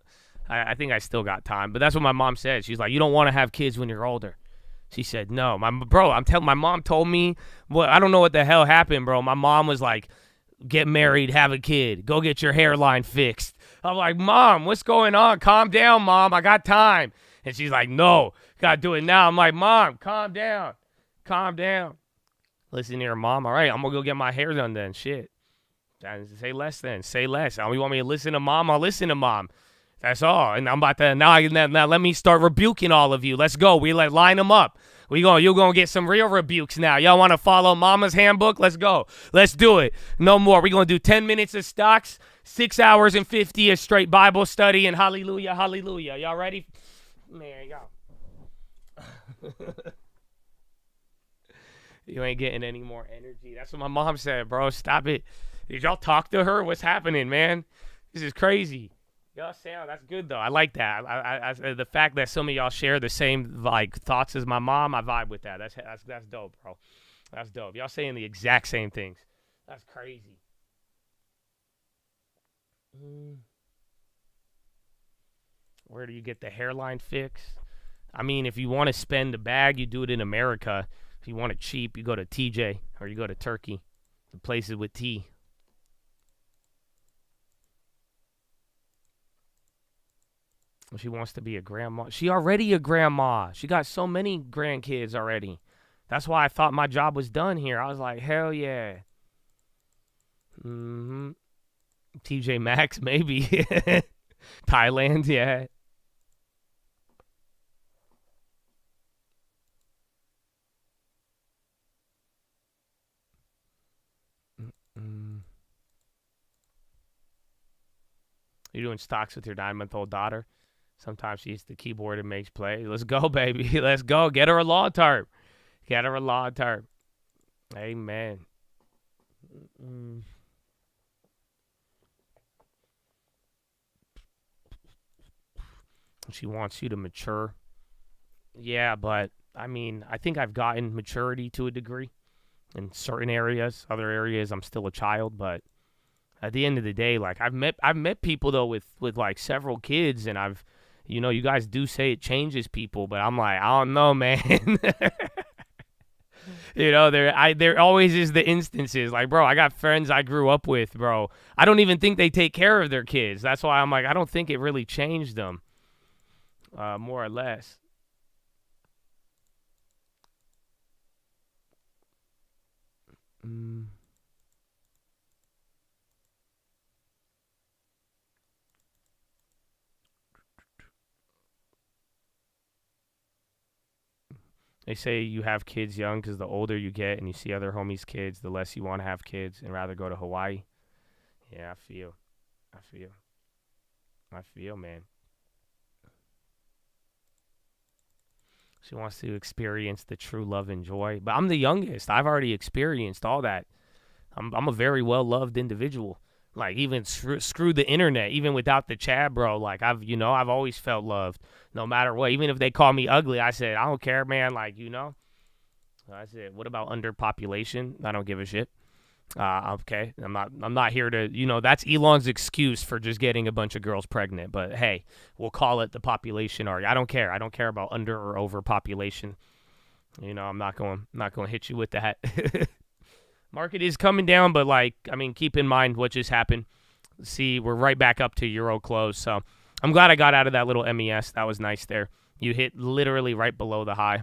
I think I still got time, but that's what my mom said. She's like, you don't want to have kids when you're older. She said, no. My mom told me, well, I don't know what the hell happened, bro. My mom was like, get married, have a kid, go get your hairline fixed. I'm like, Mom, what's going on? Calm down, Mom. I got time. And she's like, no, gotta do it now. I'm like, Mom, calm down. Calm down. Listen here, Mom. All right, I'm gonna go get my hair done then. Shit. Say less then. Say less. You want me to listen to Mom? I'll listen to Mom. That's all. And I'm about to now let me start rebuking all of you. Let's go. We line them up. You're going to get some real rebukes now. Y'all want to follow Mama's handbook? Let's go. Let's do it. No more. We're going to do 10 minutes of stocks, 6 hours and 50 of straight Bible study, and hallelujah, hallelujah. Y'all ready? Man, y'all. You ain't getting any more energy. That's what my mom said, bro. Stop it. Did y'all talk to her? What's happening, man? This is crazy. Y'all sound, that's good, though. I like that. I the fact that some of y'all share the same, like, thoughts as my mom, I vibe with that. That's dope, bro. That's dope. Y'all saying the exact same things. That's crazy. Where do you get the hairline fix? I mean, if you want to spend a bag, you do it in America. If you want it cheap, you go to TJ or you go to Turkey. The places with T. She wants to be a grandma. She already a grandma. She got so many grandkids already. That's why I thought my job was done here. I was like, hell yeah. TJ Maxx, maybe. Thailand, yeah. You're doing stocks with your 9-month-old daughter. Sometimes she hits the keyboard and makes play. Let's go, baby. Let's go. Get her a lawn tarp. Get her a lawn tarp. Amen. She wants you to mature. Yeah, but, I mean, I think I've gotten maturity to a degree in certain areas. Other areas, I'm still a child, but at the end of the day, like, I've met people, though, with like, several kids, and I've, you know, you guys do say it changes people, but I'm like, I don't know, man. You know, there always is the instances. Like, bro, I got friends I grew up with, bro. I don't even think they take care of their kids. That's why I'm like, I don't think it really changed them, more or less. They say you have kids young because the older you get and you see other homies' kids, the less you want to have kids and rather go to Hawaii. Yeah, I feel, man. She wants to experience the true love and joy. But I'm the youngest. I've already experienced all that. I'm a very well-loved individual. Like, even screw the internet, even without the chat, bro. Like, I've always felt loved, no matter what. Even if they call me ugly, I said, I don't care, man. Like, you know. I said, what about underpopulation? I don't give a shit. Okay, I'm not here to, you know, that's Elon's excuse for just getting a bunch of girls pregnant. But hey, we'll call it the population argument. I don't care about under or overpopulation. You know, I'm not going to hit you with that. Market is coming down, but, like, I mean, keep in mind what just happened. See, we're right back up to Euro close, so I'm glad I got out of that little MES. That was nice there. You hit literally right below the high.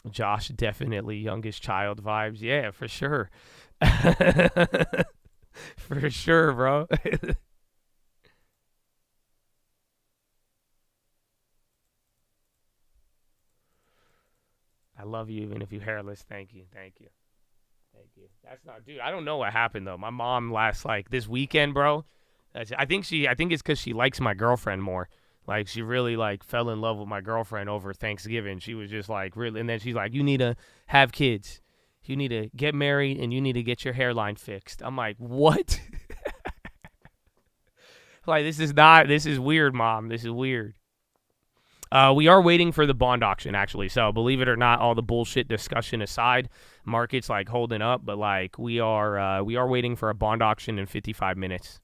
Josh, definitely youngest child vibes. Yeah, for sure. For sure, bro. I love you even if you're hairless. Thank you. That's not, dude, I don't know what happened, though. My mom this weekend, bro. I think it's because she likes my girlfriend more. Like, she really, like, fell in love with my girlfriend over Thanksgiving. She was just, like, really, and then she's like, you need to have kids. You need to get married, and you need to get your hairline fixed. I'm like, what? Like, this is weird, Mom. This is weird. We are waiting for the bond auction, actually. So, believe it or not, all the bullshit discussion aside, market's, like, holding up. But, like, we are waiting for a bond auction in 55 minutes.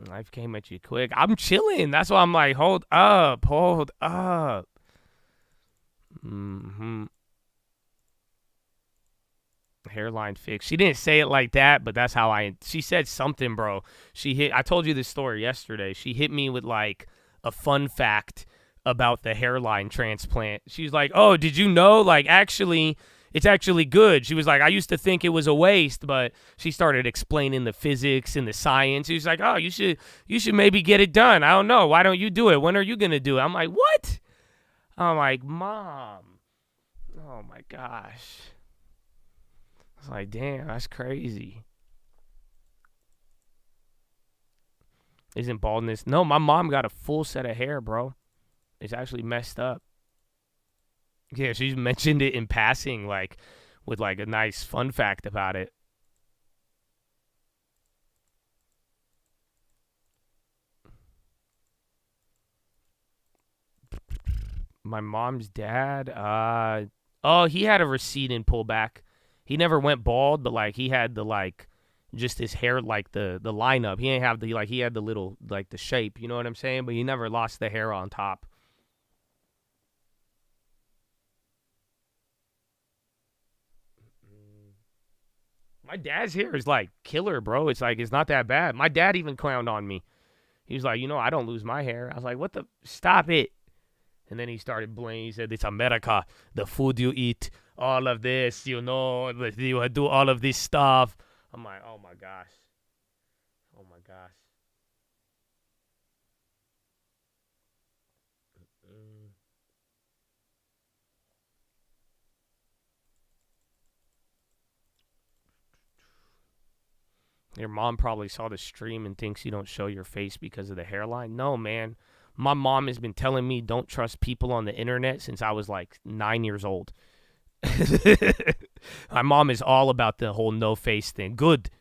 Life came at you quick. I'm chilling. That's why I'm like, hold up. Hairline fix. She didn't say it like that, but that's how she said something, bro. I told you this story yesterday. She hit me with like a fun fact about the hairline transplant. She's like, oh, did you know? Like, actually, it's actually good. She was like, I used to think it was a waste, but she started explaining the physics and the science. She was like, oh, you should maybe get it done. I don't know. Why don't you do it? When are you going to do it? I'm like, what? I'm like, Mom. Oh, my gosh. I was like, damn, that's crazy. Isn't baldness? No, my mom got a full set of hair, bro. It's actually messed up. Yeah, she's mentioned it in passing, like, with, like, a nice fun fact about it. My mom's dad, he had a receding pullback. He never went bald, but, like, he had the, like, just his hair, like, the lineup. He didn't have the, like, he had the little, like, the shape, you know what I'm saying? But he never lost the hair on top. My dad's hair is, like, killer, bro. It's, like, it's not that bad. My dad even clowned on me. He was like, I don't lose my hair. I was like, what the? Stop it. And then he started blaming. He said, it's America. The food you eat. All of this, you do all of this stuff. I'm like, oh my gosh. Oh my gosh. Your mom probably saw the stream and thinks you don't show your face because of the hairline. No, man. My mom has been telling me don't trust people on the internet since I was like 9 years old. My mom is all about the whole no face thing. Good.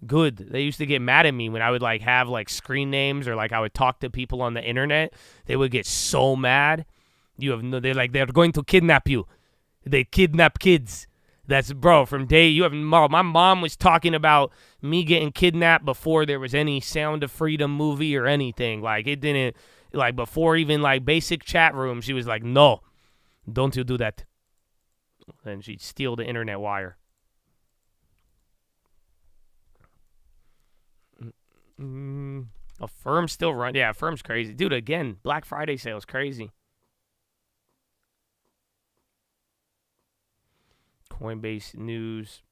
They used to get mad at me when I would like have like screen names or like I would talk to people on the internet. They would get so mad. They're going to kidnap you. They kidnap kids. That's from day my mom was talking about me getting kidnapped before there was any Sound of Freedom movie or anything. Like it didn't like before even like basic chat room. She was like, no, don't you do that. Then she'd steal the internet wire. A firm still run. Yeah, firm's crazy. Dude, again, Black Friday sale is crazy. Coinbase news.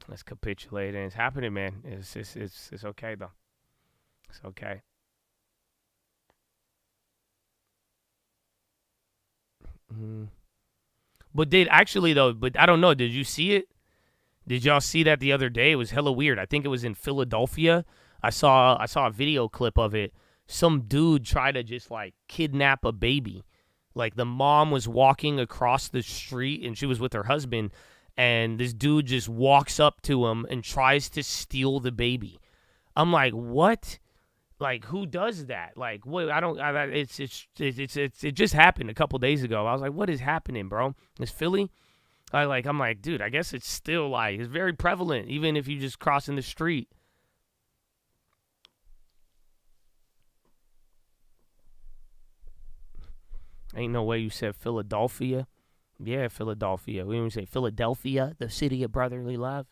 Let's capitulate. And it's happening, man. It's okay, though. It's okay. But I don't know. Did you see it? Did y'all see that the other day? It was hella weird. I think it was in Philadelphia. I saw a video clip of it. Some dude tried to just like kidnap a baby. Like the mom was walking across the street and she was with her husband, and this dude just walks up to him and tries to steal the baby. I'm like, what? Like, who does that? Like, what? It just happened a couple days ago. I was like, what is happening, bro? It's Philly. I'm like, dude, I guess it's still like, it's very prevalent, even if you just crossing the street. Ain't no way you said Philadelphia. Yeah, Philadelphia. We didn't say Philadelphia, the city of brotherly love.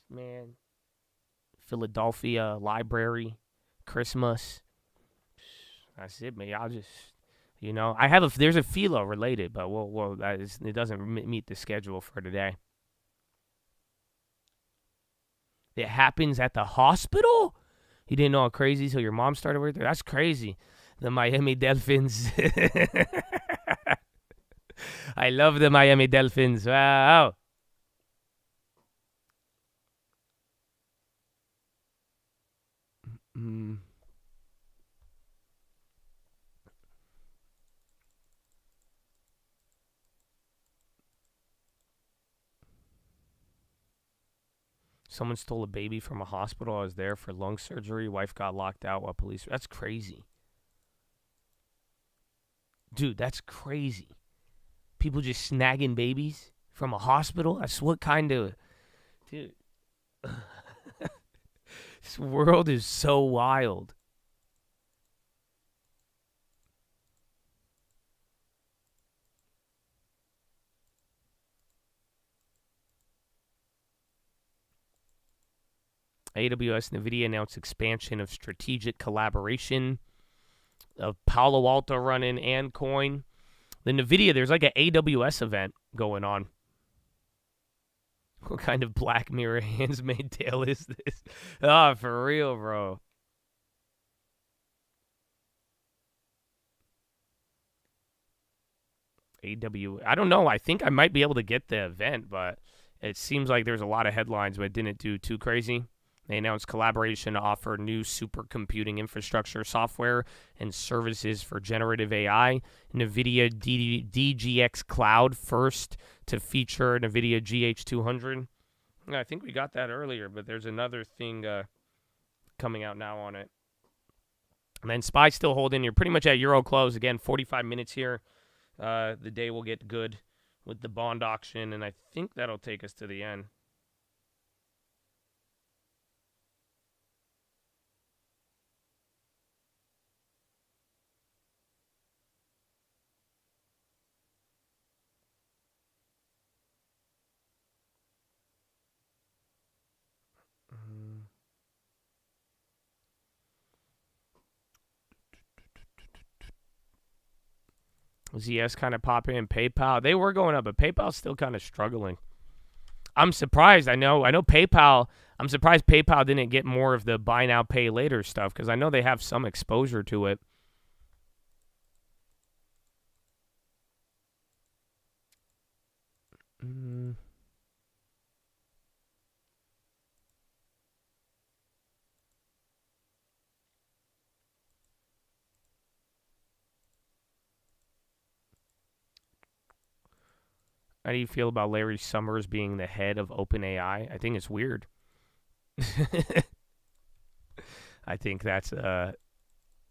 Man. Philadelphia, library, Christmas. That's it, man. I'll just, there's a PHILO related, but it doesn't meet the schedule for today. It happens at the hospital? You didn't know how crazy till your mom started working there? That's crazy. The Miami Dolphins. I love the Miami Dolphins. Wow. Someone stole a baby from a hospital. I was there for lung surgery. Wife got locked out while police. That's crazy. Dude, that's crazy. People just snagging babies from a hospital? That's what kind of... Dude. This world is so wild. AWS NVIDIA announced expansion of strategic collaboration of Palo Alto running and Coin. The NVIDIA, there's like an AWS event going on. What kind of Black Mirror Handmaid's Tale is this? Oh, for real, bro. I don't know. I think I might be able to get the event, but it seems like there's a lot of headlines, but it didn't do too crazy. They announced collaboration to offer new supercomputing infrastructure software and services for generative AI. NVIDIA DGX Cloud first to feature NVIDIA GH200. I think we got that earlier, but there's another thing coming out now on it. And then SPY still holding. You're pretty much at Euro close. Again, 45 minutes here. The day will get good with the bond auction, and I think that'll take us to the end. ZS kind of popping in. PayPal, they were going up, but PayPal's still kind of struggling. I'm surprised. I know PayPal. I'm surprised PayPal didn't get more of the buy now, pay later stuff because I know they have some exposure to it. How do you feel about Larry Summers being the head of OpenAI? I think it's weird. I think that's that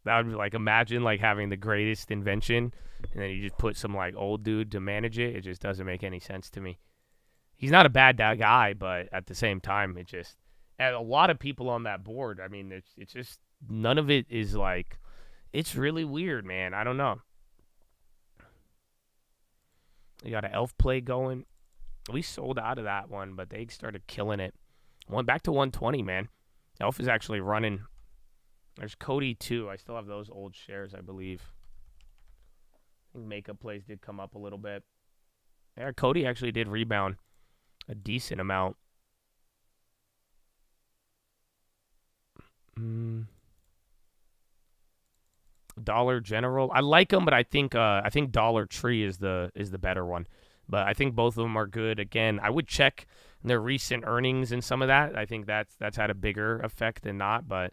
would be like, imagine like having the greatest invention and then you just put some like old dude to manage it. It just doesn't make any sense to me. He's not a bad guy, but at the same time, it just, and a lot of people on that board, I mean, it's just, none of it is like, it's really weird, man. I don't know. You got an elf play going. We sold out of that one, but they started killing it. Went back to 120, man. Elf is actually running. There's Cody, too. I still have those old shares, I believe. I think makeup plays did come up a little bit. Yeah, Cody actually did rebound a decent amount. Dollar General, I like them, but I think Dollar Tree is the better one. But I think both of them are good. Again, I would check their recent earnings and some of that. I think that's had a bigger effect than not, but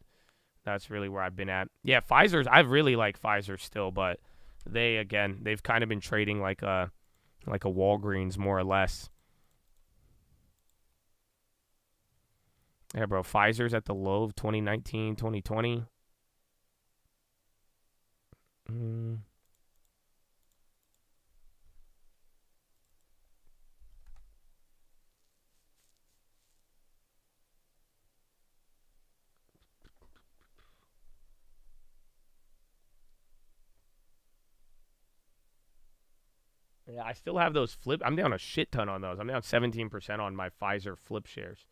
that's really where I've been at. Yeah, Pfizer's, I really like Pfizer still, but they've kind of been trading like a Walgreens more or less. Yeah, bro, Pfizer's at the low of 2019, 2020. Yeah, I still have those flip. I'm down a shit ton on those. I'm down 17% on my Pfizer flip shares.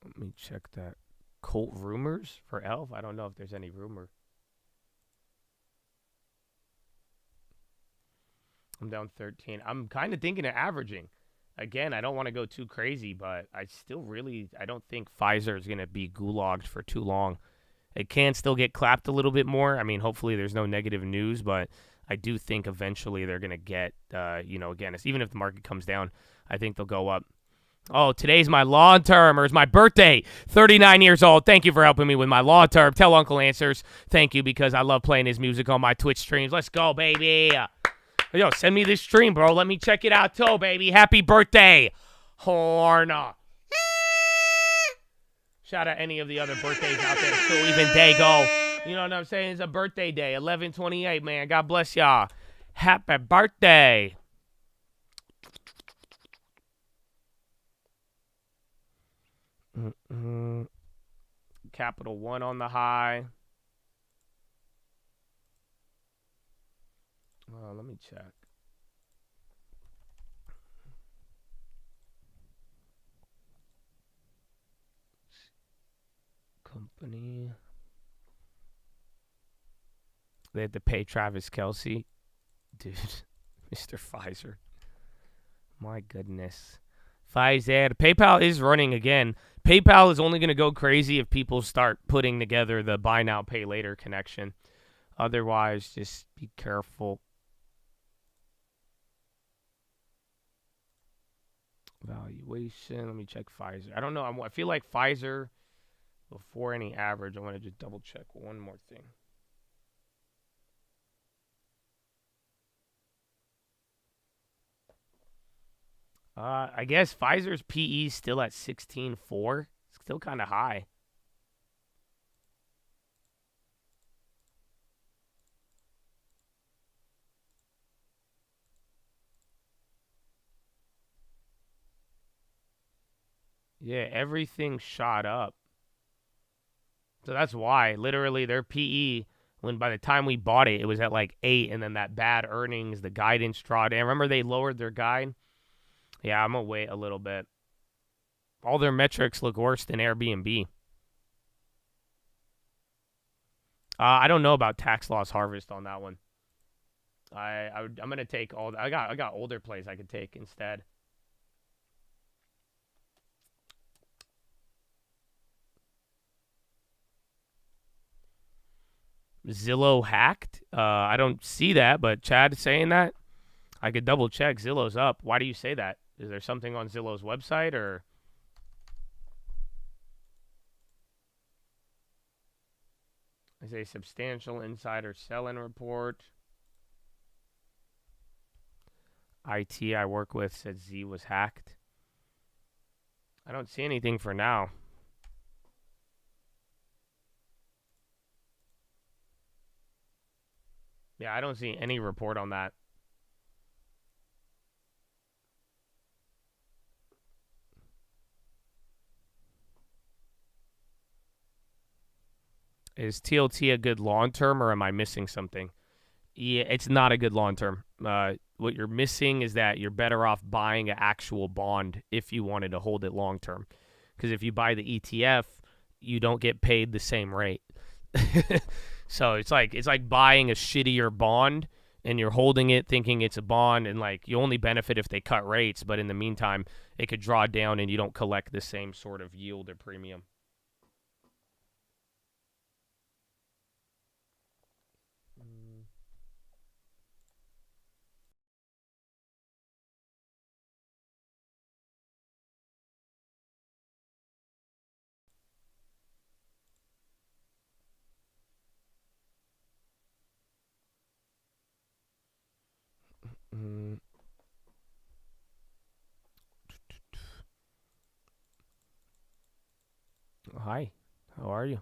Let me check that. Colt rumors for Elf? I don't know if there's any rumor. I'm down 13. I'm kind of thinking of averaging. Again, I don't want to go too crazy, but I don't think Pfizer is going to be gulagged for too long. It can still get clapped a little bit more. I mean, hopefully there's no negative news, but I do think eventually they're going to get, again, even if the market comes down, I think they'll go up. Oh, today's my long term, or it's my birthday. 39 years old. Thank you for helping me with my long term. Tell Uncle Answers thank you because I love playing his music on my Twitch streams. Let's go, baby. Yo, send me this stream, bro. Let me check it out, too, baby. Happy birthday, Horna. Shout out any of the other birthdays out there, too. Even Dago. You know what I'm saying? It's a birthday day, 11/28, man. God bless y'all. Happy birthday. Capital One on the high. Let me check. Company. They had to pay Travis Kelce. Dude, Mr. Pfizer. My goodness. Pfizer. PayPal is running again. PayPal is only going to go crazy if people start putting together the buy now, pay later connection. Otherwise, just be careful. Valuation. Let me check Pfizer. I don't know. I feel like Pfizer, before any average, I want to just double check one more thing. I guess Pfizer's PE is still at 16.4. Still kind of high. Yeah, everything shot up. So that's why. Literally, their PE, when by the time we bought it, it was at like 8, and then that bad earnings, the guidance drawdown. Remember they lowered their guide? Yeah, I'm going to wait a little bit. All their metrics look worse than Airbnb. I don't know about tax loss harvest on that one. I'm going to take all. I got older plays I could take instead. Zillow hacked? I don't see that, but Chad saying that? I could double check. Zillow's up. Why do you say that? Is there something on Zillow's website or? Is a substantial insider selling report. IT I work with said Z was hacked. I don't see anything for now. Yeah, I don't see any report on that. Is TLT a good long-term, or am I missing something? Yeah, it's not a good long-term. What you're missing is that you're better off buying an actual bond if you wanted to hold it long-term. Because if you buy the ETF, you don't get paid the same rate. So it's like buying a shittier bond, and you're holding it thinking it's a bond, and like you only benefit if they cut rates, but in the meantime, it could draw down and you don't collect the same sort of yield or premium. Hi, how are you?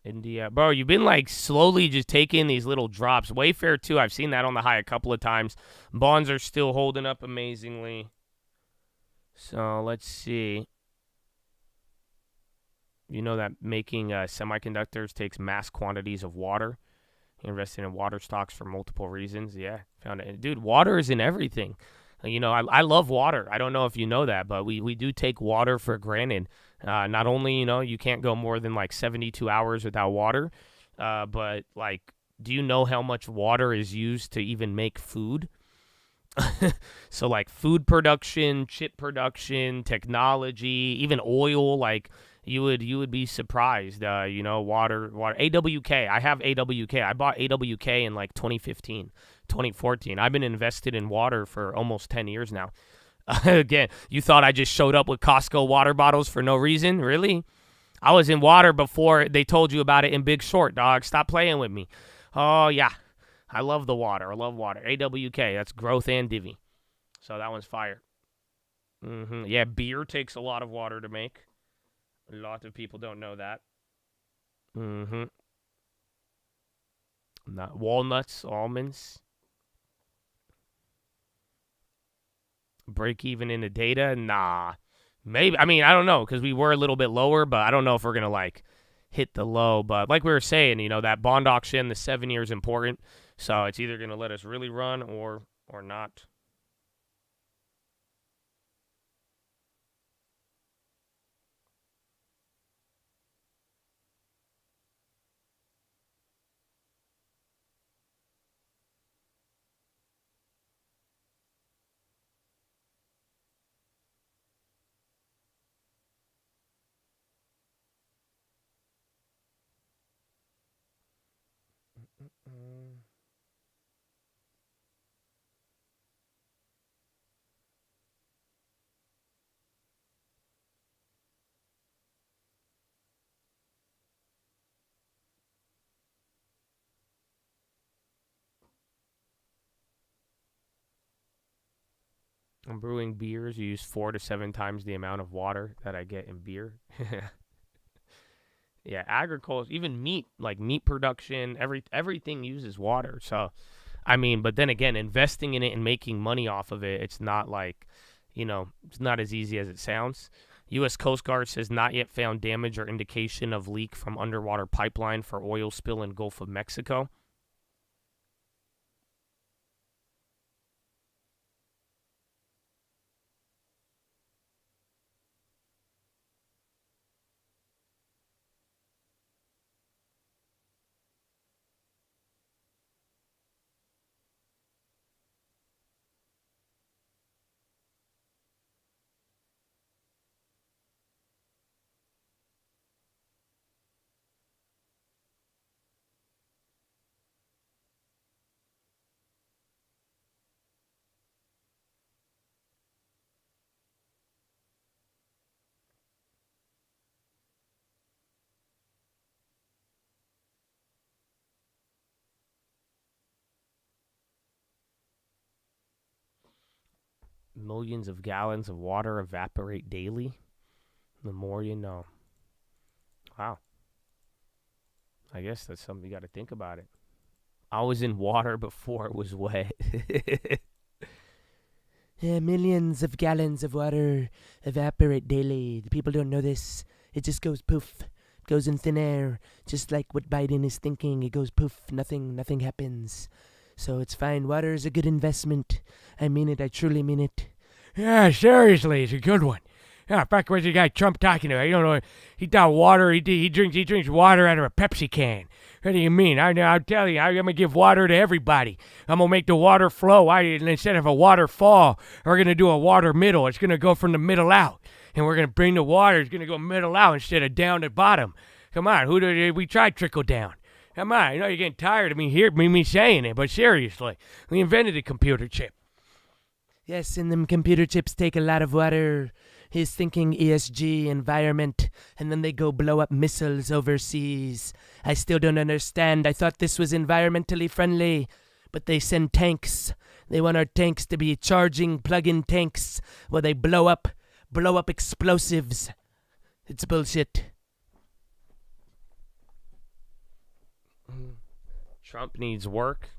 India. Bro, you've been like slowly just taking these little drops. Wayfair too, I've seen that on the high a couple of times. Bonds are still holding up amazingly. So let's see. You know that making semiconductors takes mass quantities of water. Investing in water stocks for multiple reasons. Yeah, found it. Dude, water is in everything. You know, I love water. I don't know if you know that, but we do take water for granted. Not only, you know, you can't go more than like 72 hours without water, but like, do you know how much water is used to even make food? So like food production, chip production, technology, even oil, like you would be surprised. You know, water. AWK. I have AWK. I bought AWK in like 2015, 2014. I've been invested in water for almost 10 years now. Again, you thought I just showed up with Costco water bottles for no reason? Really? I was in water before they told you about it in Big Short, dog. Stop playing with me. Oh, yeah. I love the water. I love water. AWK. That's growth and divvy. So that one's fire. Yeah, beer takes a lot of water to make. A lot of people don't know that. Mm-hmm. Not walnuts, almonds. Break even in the data? Nah. Maybe. I mean, I don't know, because we were a little bit lower, but I don't know if we're going to, like, hit the low. But like we were saying, you know, that bond auction, the 7 year is important. So it's either going to let us really run or not. I'm brewing beers. You use 4 to 7 times the amount of water that I get in beer. Yeah, agriculture, even meat, like meat production, everything uses water. So, I mean, but then again, investing in it and making money off of it, it's not like, you know, it's not as easy as it sounds. U.S. Coast Guard says not yet found damage or indication of leak from underwater pipeline for oil spill in Gulf of Mexico. Millions of gallons of water evaporate daily. The more you know. Wow. I guess that's something you got to think about it. I was in water before it was wet. Yeah, millions of gallons of water evaporate daily. The people don't know this. It just goes poof. It goes in thin air. Just like what Biden is thinking. It goes poof. Nothing happens. So it's fine. Water is a good investment. I mean it. I truly mean it. Yeah, seriously, it's a good one. Yeah, back was the guy Trump talking to? You don't know. He thought water. He drinks water out of a Pepsi can. What do you mean? I'll tell you. I'm gonna give water to everybody. I'm gonna make the water flow. Instead of a water fall, we're gonna do a water middle. It's gonna go from the middle out, and we're gonna bring the water. It's gonna go middle out instead of down to bottom. Come on, we tried trickle down. Come on, I know you're getting tired of me saying it, but seriously, we invented a computer chip. Yes, and them computer chips take a lot of water. He's thinking ESG, environment, and then they go blow up missiles overseas. I still don't understand. I thought this was environmentally friendly, but they send tanks. They want our tanks to be charging plug-in tanks where they blow up explosives. It's bullshit. Trump needs work.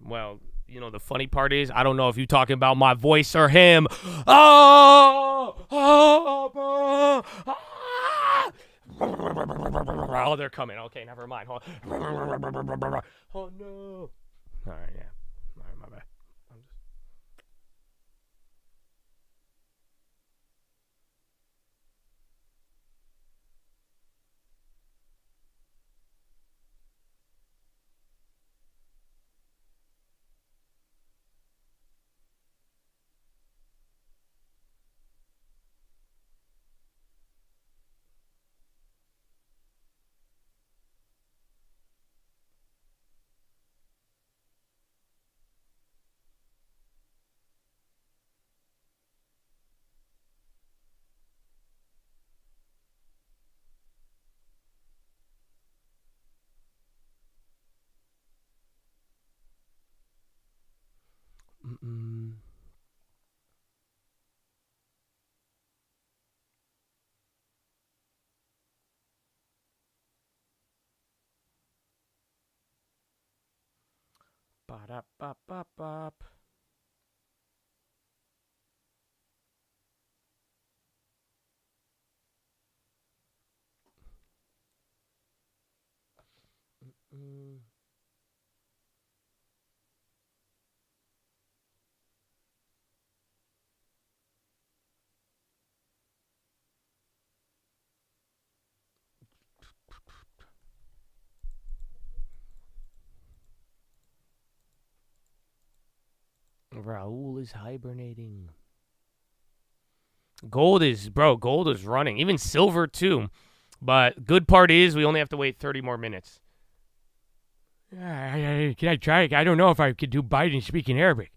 Well, you know, the funny part is, I don't know if you're talking about my voice or him. Oh, they're coming. Okay, never mind. Oh, no. All right, yeah. All right, my bad. Ba-da-ba-ba-bop. Raul is hibernating. Gold is running. Even silver, too. But good part is we only have to wait 30 more minutes. Can I try? I don't know if I could do Biden speaking Arabic.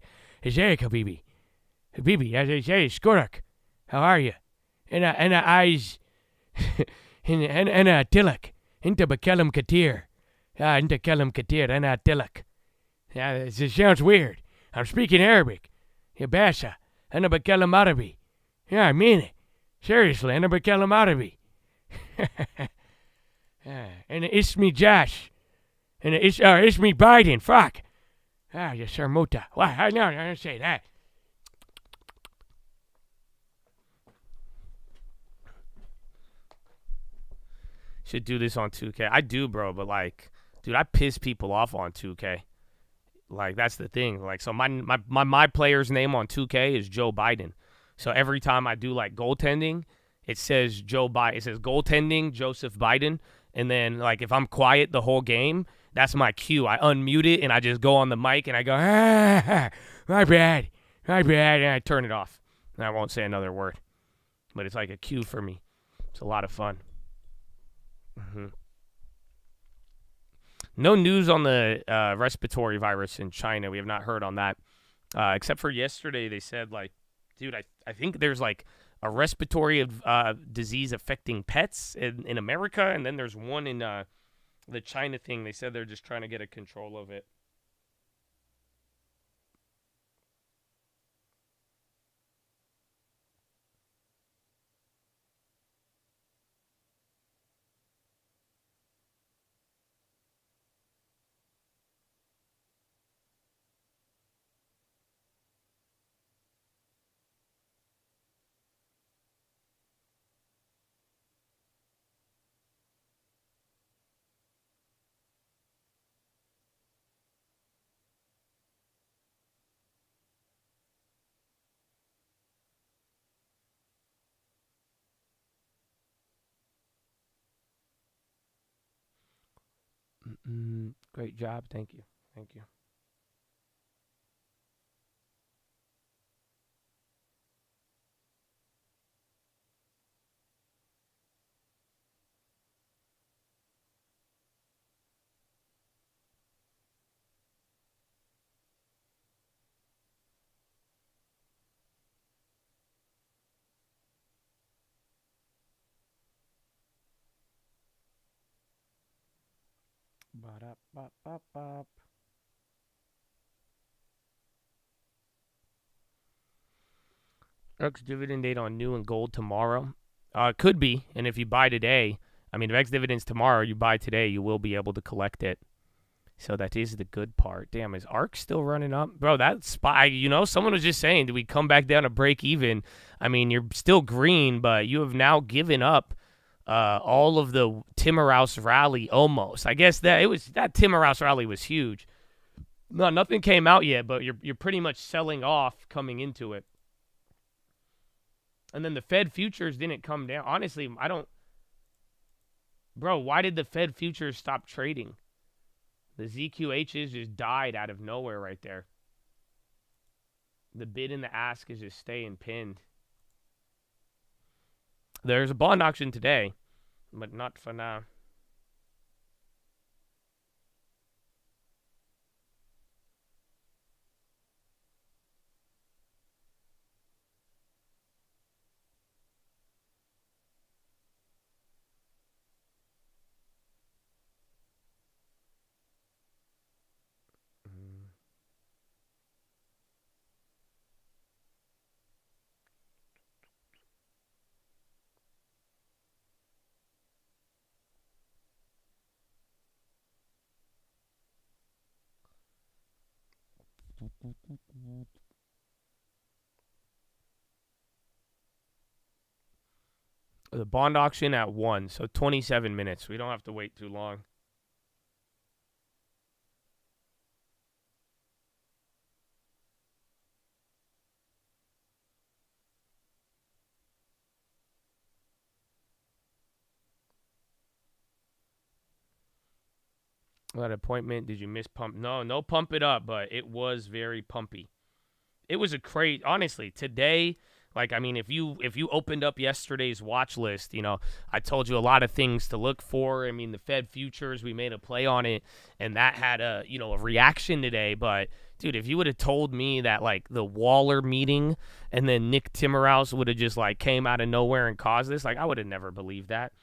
ازيك حبيبي? حبيبي, اشكرك. How are you? أنا عايز أنا أتلك. أنت بتكلم كتير. أنت تكلم كتير. أنا أتلك. It sounds weird. I'm speaking Arabic. يا باشا أنا بتكلم عربي. Yeah, I mean it. Seriously, أنا بتكلم عربي. أنا اسمي جاش. أنا اسمي Biden. Fuck. You sharmuta. Why? No, I don't say that. Should do this on 2K. I do, bro, but like, dude, I piss people off on 2K. Like, that's the thing. Like, so my player's name on 2K is Joe Biden. So every time I do like goaltending, it says Joe Biden. It says goaltending Joseph Biden, and then like if I'm quiet the whole game, that's my cue. I unmute it and I just go on the mic and I go, my bad, and I turn it off. And I won't say another word, but it's like a cue for me. It's a lot of fun. No news on the respiratory virus in China. We have not heard on that, except for yesterday. They said like, dude, I think there's like a respiratory disease affecting pets in America, and then there's one in the China thing. They said they're just trying to get a control of it. Great job. Thank you. Thank you. Ba-da-ba-ba-bop. Ex-dividend date on new and gold tomorrow. Could be, and if you buy today, I mean, if ex-dividend's tomorrow, you buy today, you will be able to collect it. So that is the good part. Damn, is ARK still running up? Bro, that spy, someone was just saying, do we come back down to break even? I mean, you're still green, but you have now given up all of the Timmerhouse rally almost. I guess that Timmerhouse rally was huge. No, nothing came out yet, but you're pretty much selling off coming into it. And then the Fed futures didn't come down. Honestly, Bro, why did the Fed futures stop trading? The ZQHs just died out of nowhere right there. The bid and the ask is just staying pinned. There's a bond auction today, but not for now. The bond auction at 1, so 27 minutes. We don't have to wait too long. What appointment? Did you miss pump? No pump it up, but it was very pumpy. It was a crazy, honestly, today, like, I mean, if you opened up yesterday's watch list, you know, I told you a lot of things to look for. I mean, the Fed futures, we made a play on it, and that had a reaction today. But, dude, if you would have told me that, like, the Waller meeting and then Nick Timmerhouse would have just, like, came out of nowhere and caused this, like, I would have never believed that.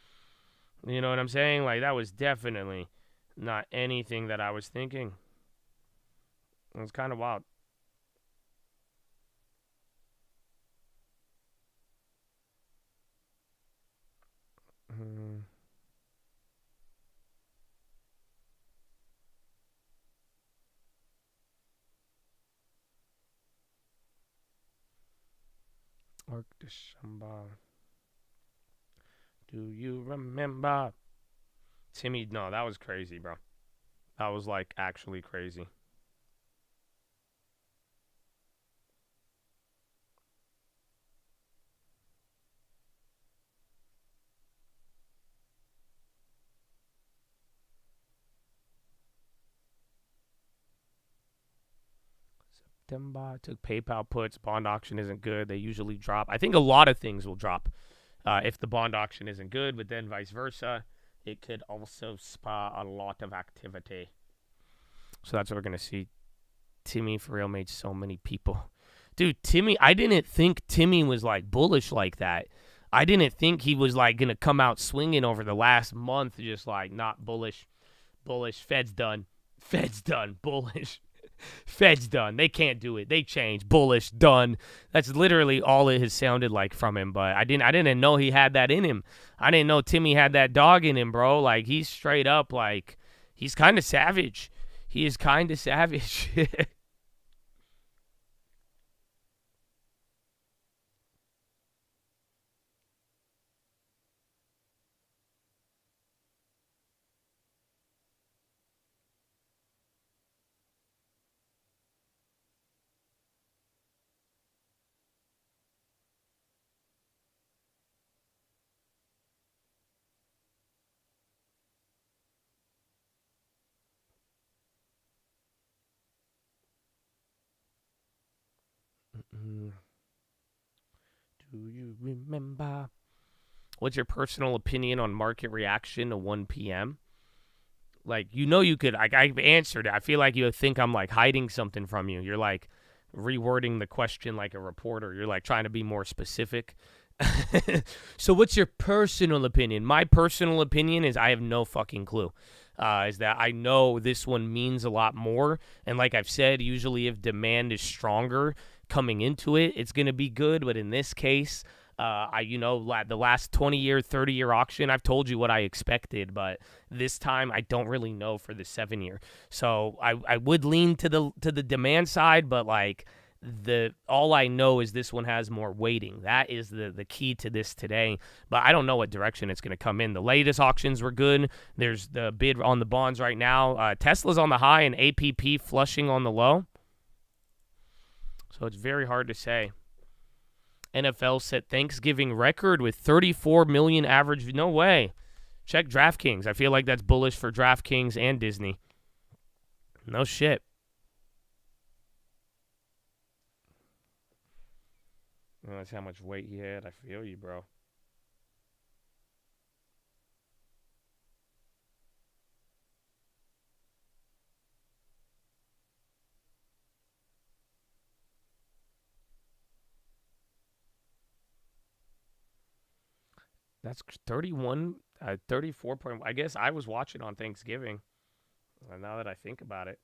You know what I'm saying? Like, that was definitely not anything that I was thinking. It was kind of wild. December. Do you remember? Timmy, no, that was crazy, bro. That was, like, actually crazy. September. Took PayPal puts. Bond auction isn't good. They usually drop. I think a lot of things will drop if the bond auction isn't good, but then vice versa. It could also spur a lot of activity. So that's what we're going to see. Timmy for real made so many people. Dude, Timmy, I didn't think Timmy was, like, bullish like that. I didn't think he was, like, going to come out swinging over the last month, just, like, not bullish. Bullish. Fed's done. Fed's done. Bullish. Fed's done. They can't do it. They changed. Bullish. Done. That's literally all it has sounded like from him. But I didn't know he had that in him. I didn't know Timmy had that dog in him, bro. Like, he's straight up, like, he's kind of savage. He is kind of savage. Do you remember? What's your personal opinion on market reaction to 1 p.m.? Like, you could, like, I've answered it. I feel like you think I'm, like, hiding something from you. You're, like, rewording the question like a reporter. You're, like, trying to be more specific. So what's your personal opinion? My personal opinion is I have no fucking clue. Is that I know this one means a lot more. And like I've said, usually if demand is stronger coming into it, it's going to be good. But in this case, the last 20-year, 30-year auction, I've told you what I expected. But this time, I don't really know for the 7-year. So I would lean to the demand side, but like all I know is this one has more weighting. That is the key to this today. But I don't know what direction it's going to come in. The latest auctions were good. There's the bid on the bonds right now. Tesla's on the high and APP flushing on the low. So it's very hard to say. NFL set Thanksgiving record with 34 million average. No way. Check DraftKings. I feel like that's bullish for DraftKings and Disney. No shit. That's how much weight he had. I feel you, bro. That's 31, 34 point. I guess I was watching on Thanksgiving. Now that I think about it.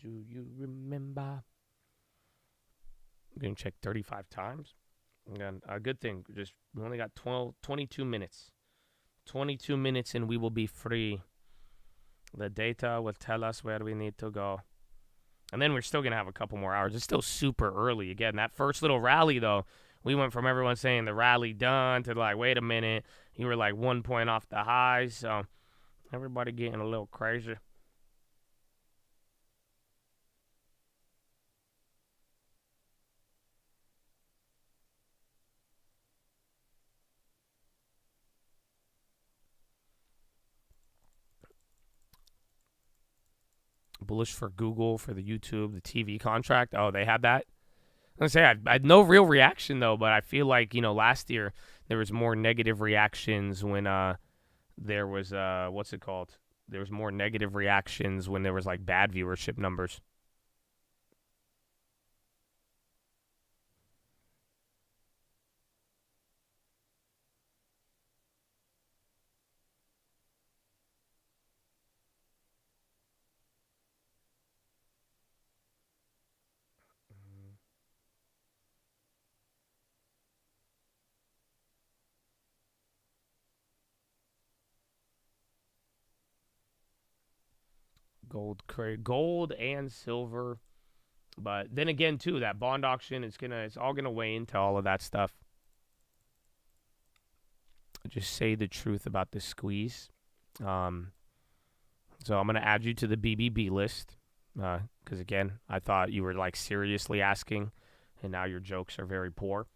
Do you remember? I'm going to check 35 times. Again, a good thing. We only got 22 minutes. 22 minutes and we will be free. The data will tell us where we need to go. And then we're still going to have a couple more hours. It's still super early. Again, that first little rally, though, We went from everyone saying the rally done to like, wait a minute, you were like 1 point off the highs. So everybody getting a little crazy. Bullish for Google, for the YouTube, the TV contract. Oh, they had that? I say I had no real reaction though, but I feel like, last year there was more negative reactions when there was what's it called? There was more negative reactions when there was like bad viewership numbers. Gold and silver, but then again too, that bond auction it's all gonna weigh into all of that stuff. Just say the truth about the squeeze. So I'm gonna add you to the BBB list, because again, I thought you were like seriously asking, and now your jokes are very poor.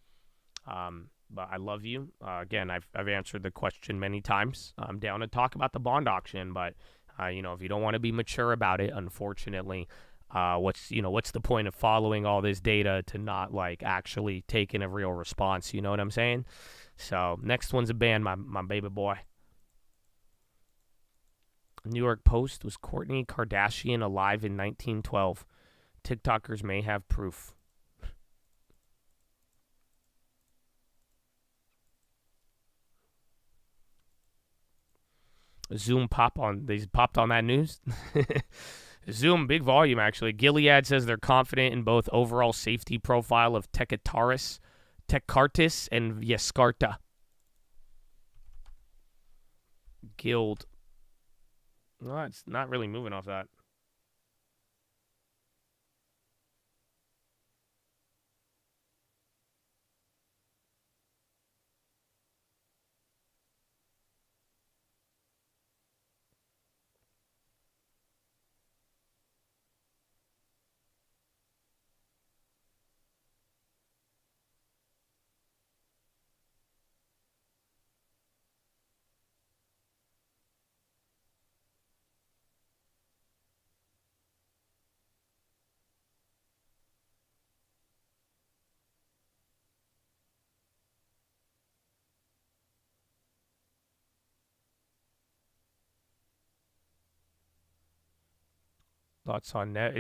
But I love you. Again, I've answered the question many times. I'm down to talk about the bond auction, but if you don't want to be mature about it, unfortunately, what's the point of following all this data to not like actually taking a real response? You know what I'm saying? So next one's a ban, my baby boy. New York Post, was Kourtney Kardashian alive in 1912? TikTokers may have proof. Zoom popped on that news. Zoom, big volume actually. Gilead says they're confident in both overall safety profile of Tecartus and Yescarta. Guild. No, it's not really moving off that. Thoughts on that?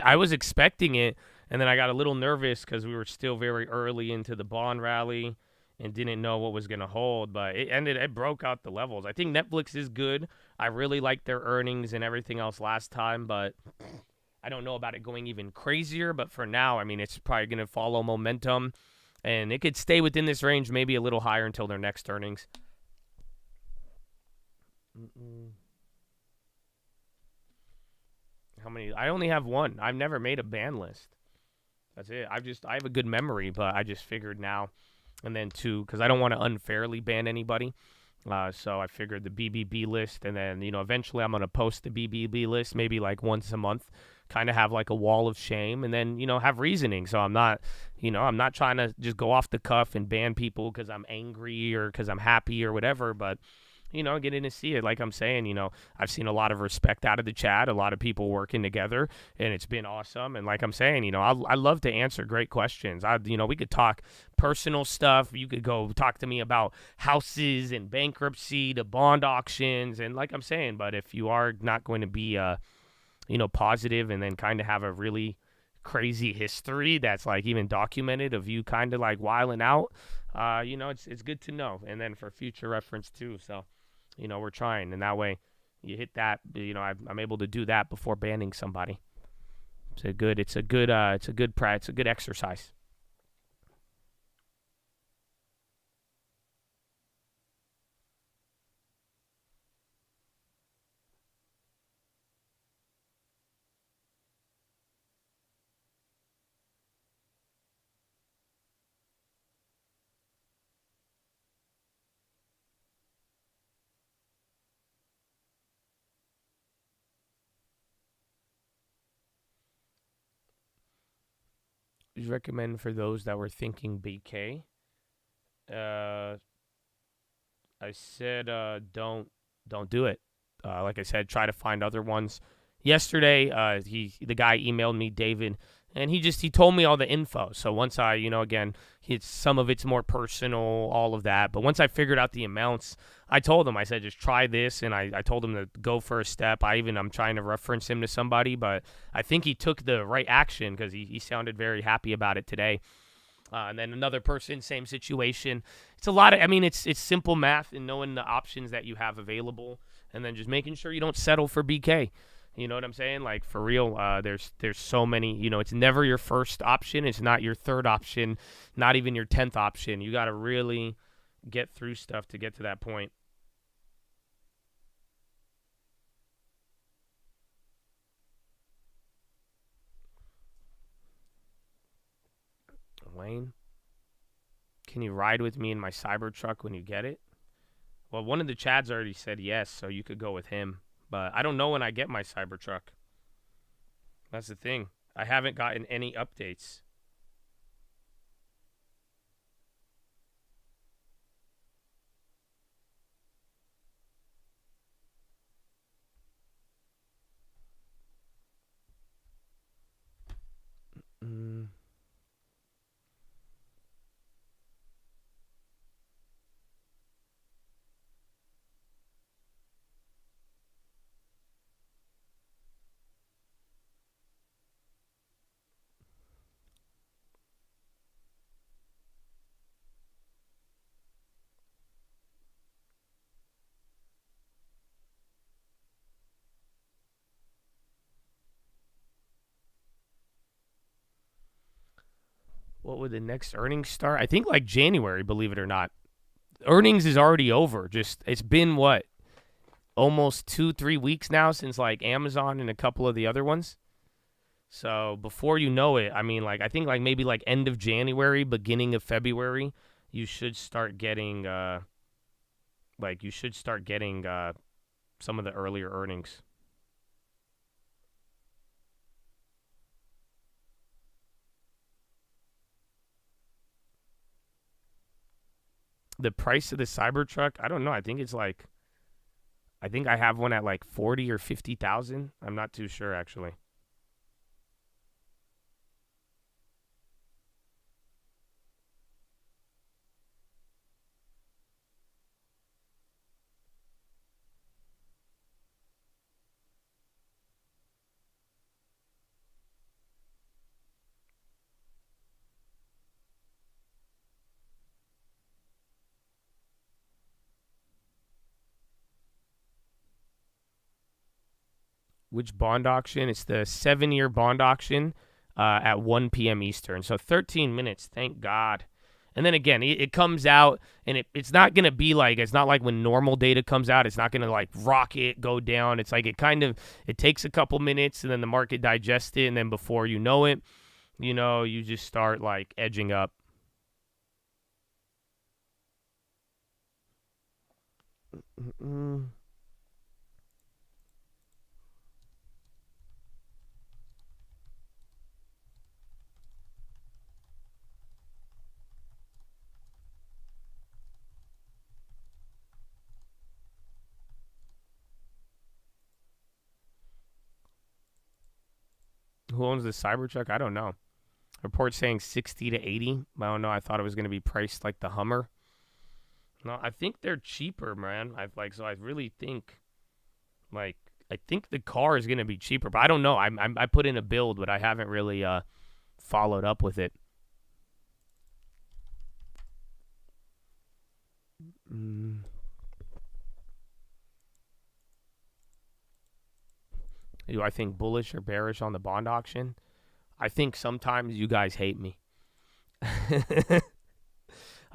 I was expecting it, and then I got a little nervous because we were still very early into the bond rally and didn't know what was going to hold, but it broke out the levels. I think Netflix is good. I really liked their earnings and everything else last time, but I don't know about it going even crazier. But for now, I mean, it's probably going to follow momentum, and it could stay within this range, maybe a little higher until their next earnings. How many? I only have one. I've never made a ban list. That's it. I have a good memory, but I just figured now, and then two, because I don't want to unfairly ban anybody. So I figured the BBB list, and then eventually I'm gonna post the BBB list maybe like once a month, kind of have like a wall of shame, and then have reasoning. So I'm not trying to just go off the cuff and ban people because I'm angry or because I'm happy or whatever, but. Getting to see it. Like I'm saying, I've seen a lot of respect out of the chat, a lot of people working together, and it's been awesome. And like I'm saying, I love to answer great questions. We could talk personal stuff. You could go talk to me about houses and bankruptcy, to bond auctions, and like I'm saying, but if you are not going to be, positive and then kind of have a really crazy history that's like even documented of you kind of like wilding out, it's good to know. And then for future reference too. So. We're trying, and that way you hit that, I'm able to do that before banning somebody. It's a good exercise. recommend for those that were thinking BK. I said don't do it. Like I said, try to find other ones. Yesterday, the guy emailed me, David, and he told me all the info. So once I, again, some of it's more personal, all of that. But once I figured out the amounts, I told him, I said, just try this. And I told him to go for a step. I'm trying to reference him to somebody, but I think he took the right action because he sounded very happy about it today. And then another person, same situation. It's a lot of, it's simple math and knowing the options that you have available, and then just making sure you don't settle for BK. You know what I'm saying? Like, for real, there's so many, it's never your first option. It's not your third option, not even your 10th option. You got to really get through stuff to get to that point. Wayne, can you ride with me in my Cybertruck when you get it? Well, one of the Chads already said yes, so you could go with him. But I don't know when I get my Cybertruck. That's the thing. I haven't gotten any updates. What would the next earnings start? I think like January, believe it or not. Earnings is already over. It's been what? Almost 2-3 weeks now since like Amazon and a couple of the other ones. So before you know it, I think like maybe like end of January, beginning of February, you should start getting some of the earlier earnings. The price of the Cybertruck, I don't know. I think I have one at like 40 or 50,000. I'm not too sure actually. Which bond auction? It's the 7-year bond auction at 1 p.m. Eastern. So 13 minutes, thank God. And then again, it comes out, and it's not going to be like, it's not like when normal data comes out, it's not going to like rocket, go down. It's like it takes a couple minutes, and then the market digests it, and then before you know it, you just start like edging up. Who owns the Cybertruck? I don't know. Report saying 60 to 80. I don't know. I thought it was going to be priced like the Hummer. No, I think they're cheaper, man. I really think, I think the car is going to be cheaper, but I don't know. I put in a build, but I haven't really followed up with it. Do I think bullish or bearish on the bond auction? I think sometimes you guys hate me. I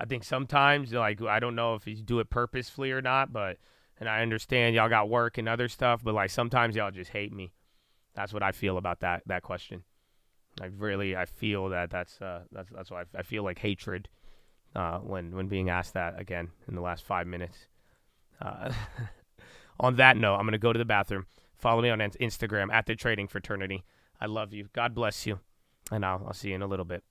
think sometimes, I don't know if you do it purposefully or not, and I understand y'all got work and other stuff, but sometimes y'all just hate me. That's what I feel about that question. I feel that's why I feel like hatred when being asked that again in the last 5 minutes. On that note, I'm going to go to the bathroom. Follow me on Instagram at The Trading Fraternity. I love you. God bless you. And I'll see you in a little bit.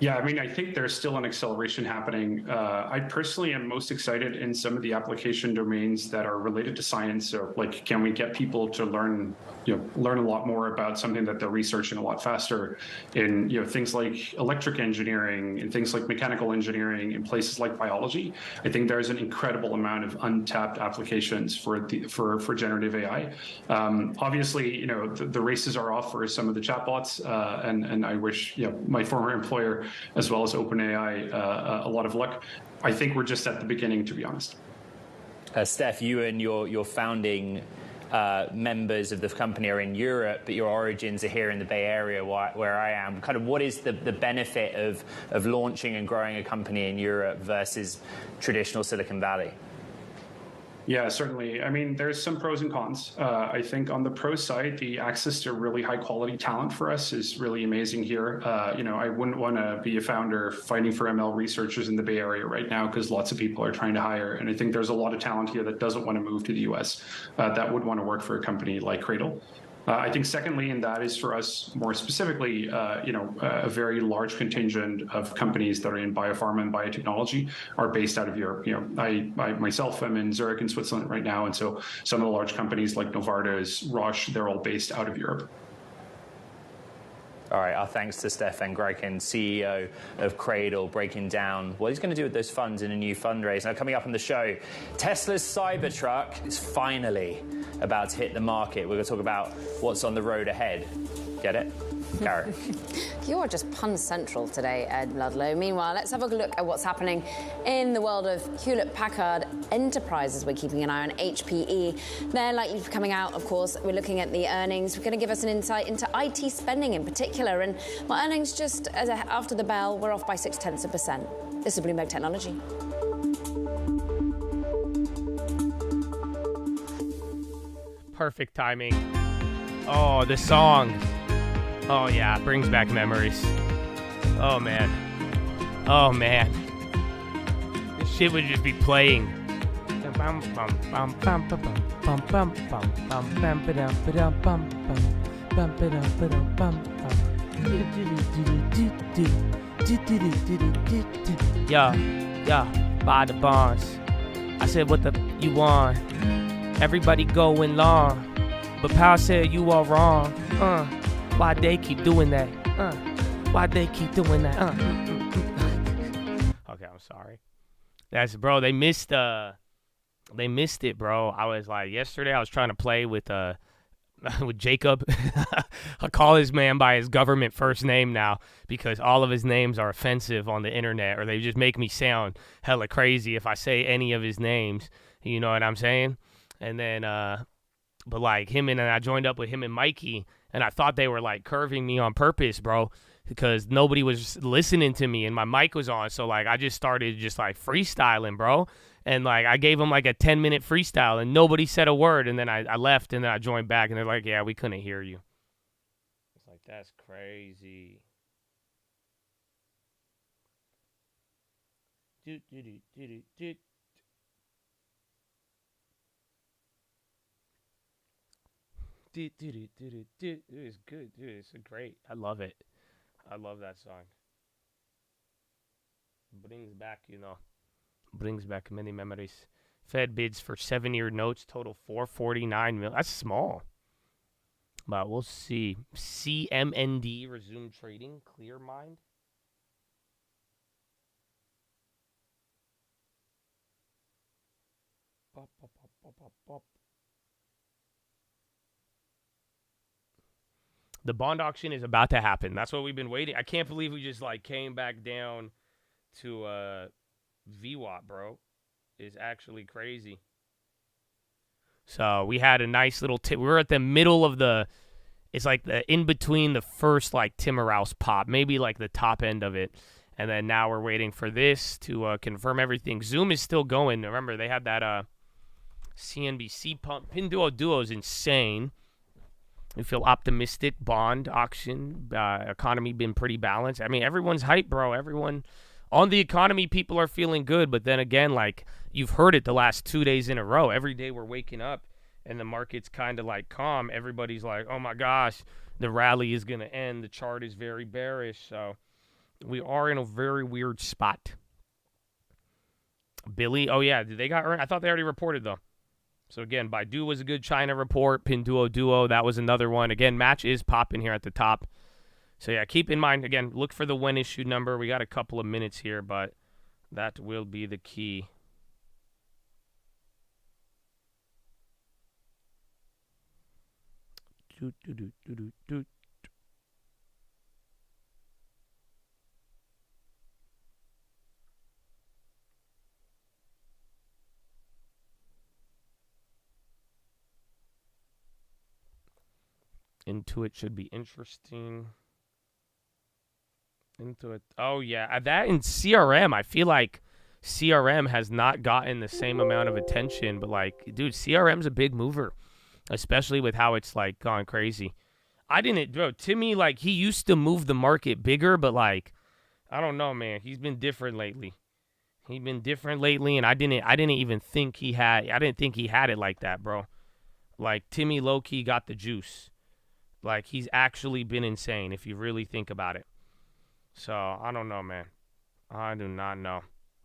Yeah, I mean, I think there's still an acceleration happening. I personally am most excited in some of the application domains that are related to science. So, like, can we get people to learn a lot more about something that they're researching a lot faster in, things like electric engineering and things like mechanical engineering in places like biology? I think there's an incredible amount of untapped applications for generative AI. Obviously, the races are off for some of the chatbots, and I wish my former employer as well as OpenAI a lot of luck. I think we're just at the beginning, to be honest. Steph, you and your founding members of the company are in Europe, but your origins are here in the Bay Area where I am. Kind of what is the benefit of launching and growing a company in Europe versus traditional Silicon Valley? Yeah, certainly. I mean, there's some pros and cons. I think on the pro side, the access to really high quality talent for us is really amazing here. I wouldn't want to be a founder fighting for ML researchers in the Bay Area right now because lots of people are trying to hire. And I think there's a lot of talent here that doesn't want to move to the US that would want to work for a company like Cradle. I think secondly, and that is for us more specifically, a very large contingent of companies that are in biopharma and biotechnology are based out of Europe. I myself am in Zurich in Switzerland right now. And so some of the large companies like Novartis, Roche, they're all based out of Europe. All right, our thanks to Stefan Greichen, CEO of Cradle, breaking down what he's going to do with those funds in a new fundraise. Now, coming up on the show, Tesla's Cybertruck is finally about to hit the market. We're going to talk about what's on the road ahead. Get it? Garrett. You are just pun central today, Ed Ludlow. Meanwhile, let's have a look at what's happening in the world of Hewlett-Packard Enterprises. We're keeping an eye on HPE. They're likely to be coming out, of course. We're looking at the earnings. We're going to give us an insight into IT spending in particular. And well, earnings just after the bell, we're off by 0.6%. This is Bloomberg Technology. Perfect timing. Oh, the song. Oh, yeah, brings back memories. Oh, man. Oh, man. This shit would just be playing. Yeah, buy the bonds. I said, what the you want? Everybody going long. But Powell said you are wrong. Why they keep doing that? Why they keep doing that? Okay, I'm sorry. Bro, they missed it, bro. I was like, yesterday I was trying to play with Jacob. I call his man by his government first name now because all of his names are offensive on the internet, or they just make me sound hella crazy if I say any of his names. You know what I'm saying? And then, but like him and I joined up with him and Mikey, and I thought they were like curving me on purpose, bro, because nobody was listening to me and my mic was on. So like I just started just like freestyling, bro. And like I gave them like a 10-minute freestyle and nobody said a word. And then I left and then I joined back and they're like, yeah, we couldn't hear you. It's like, that's crazy. It is good, dude. It's great. I love it. I love that song. Brings back many memories. Fed bids for 7-year notes, total $449 million. That's small. But we'll see. CMND resumed trading. Clear mind. The bond auction is about to happen. That's what we've been waiting. I can't believe we just like came back down to VWAP, bro. It's actually crazy. So we had a nice little tip. We were at the middle of it's like the in between the first like Timmerhouse pop, maybe like the top end of it. And then now we're waiting for this to confirm everything. Zoom is still going. Remember, they had that CNBC pump. Pinduoduo is insane. We feel optimistic. Bond auction, economy been pretty balanced. I mean, everyone's hyped, bro. Everyone on the economy, people are feeling good. But then again, like you've heard it the last 2 days in a row. Every day we're waking up and the market's kind of like calm. Everybody's like, oh my gosh, the rally is going to end. The chart is very bearish. So We are in a very weird spot. Billy, oh yeah, they got earned. I thought they already reported though. So again, Baidu was a good China report. Pinduoduo, that was another one. Again, Match is popping here at the top. So yeah, keep in mind, again, look for the when issued number. We got a couple of minutes here, but that will be the key. Intuit should be interesting. Intuit. Oh, yeah. That in CRM, I feel like CRM has not gotten the same amount of attention. But, like, dude, CRM's a big mover, especially with how it's, like, gone crazy. Bro, Timmy, like, he used to move the market bigger, but, like, I don't know, man. He's been different lately. And I didn't even think he had it like that, bro. Like, Timmy low-key got the juice. Like, he's actually been insane if you really think about it. So, I don't know, man. I do not know.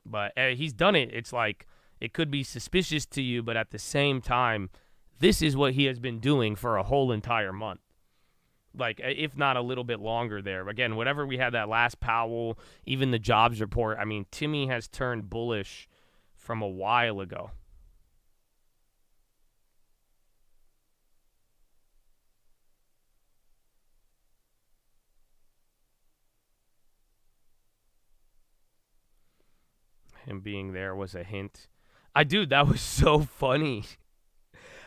But he's done it. It's like, it could be suspicious to you, but at the same time, this is what he has been doing for a whole entire month. Like, if not a little bit longer there. Again, whatever we had that last Powell, even the jobs report, I mean, Timmy has turned bullish from a while ago. Him being there was a hint. Dude, that was so funny.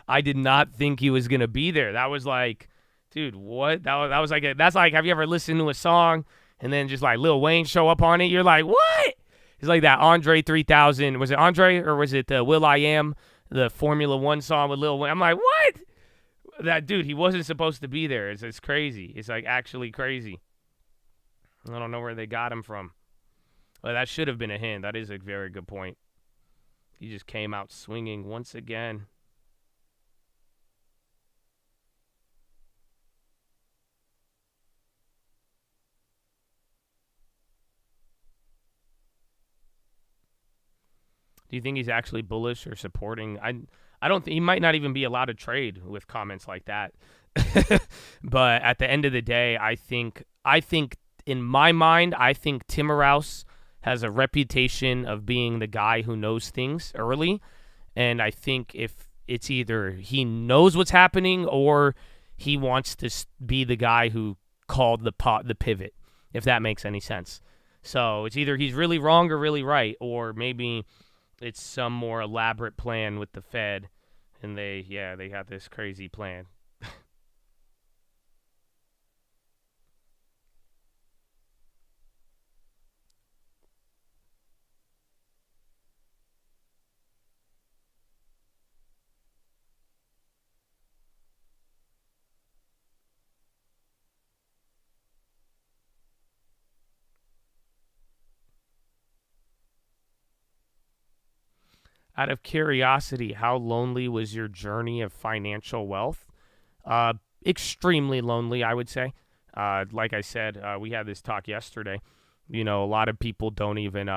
I did not think he was going to be there. That was like, dude, what? That was like, that's like, have you ever listened to a song and then just like Lil Wayne show up on it? You're like, what? It's like that Andre 3000. Was it Andre or was it Will I Am, the Formula One song with Lil Wayne? I'm like, what? That dude, he wasn't supposed to be there. It's crazy. It's like actually crazy. I don't know where they got him from. Well, that should have been a hint. That is a very good point. He just came out swinging once again. Do you think he's actually bullish or supporting? I don't think he might not even be allowed to trade with comments like that. But at the end of the day, I think in my mind, I think Timmerhouse has a reputation of being the guy who knows things early. And I think if it's either he knows what's happening or he wants to be the guy who called the pivot, if that makes any sense. So it's either he's really wrong or really right, or maybe it's some more elaborate plan with the Fed and they got this crazy plan. Out of curiosity, how lonely was your journey of financial wealth? Extremely lonely, I would say. Like I said, we had this talk yesterday. You know, a lot of people don't even,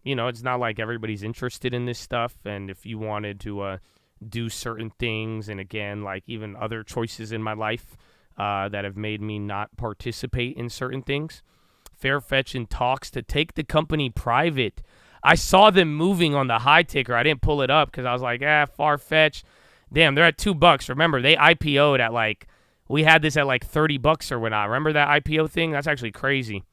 it's not like everybody's interested in this stuff. And if you wanted to do certain things, and again, like even other choices in my life that have made me not participate in certain things. Fairfetch in talks to take the company private. I saw them moving on the high ticker. I didn't pull it up because I was like, far-fetched. Damn, they're at $2. Remember, they IPO'd at like, we had this at like $30 or whatnot. Remember that IPO thing? That's actually crazy.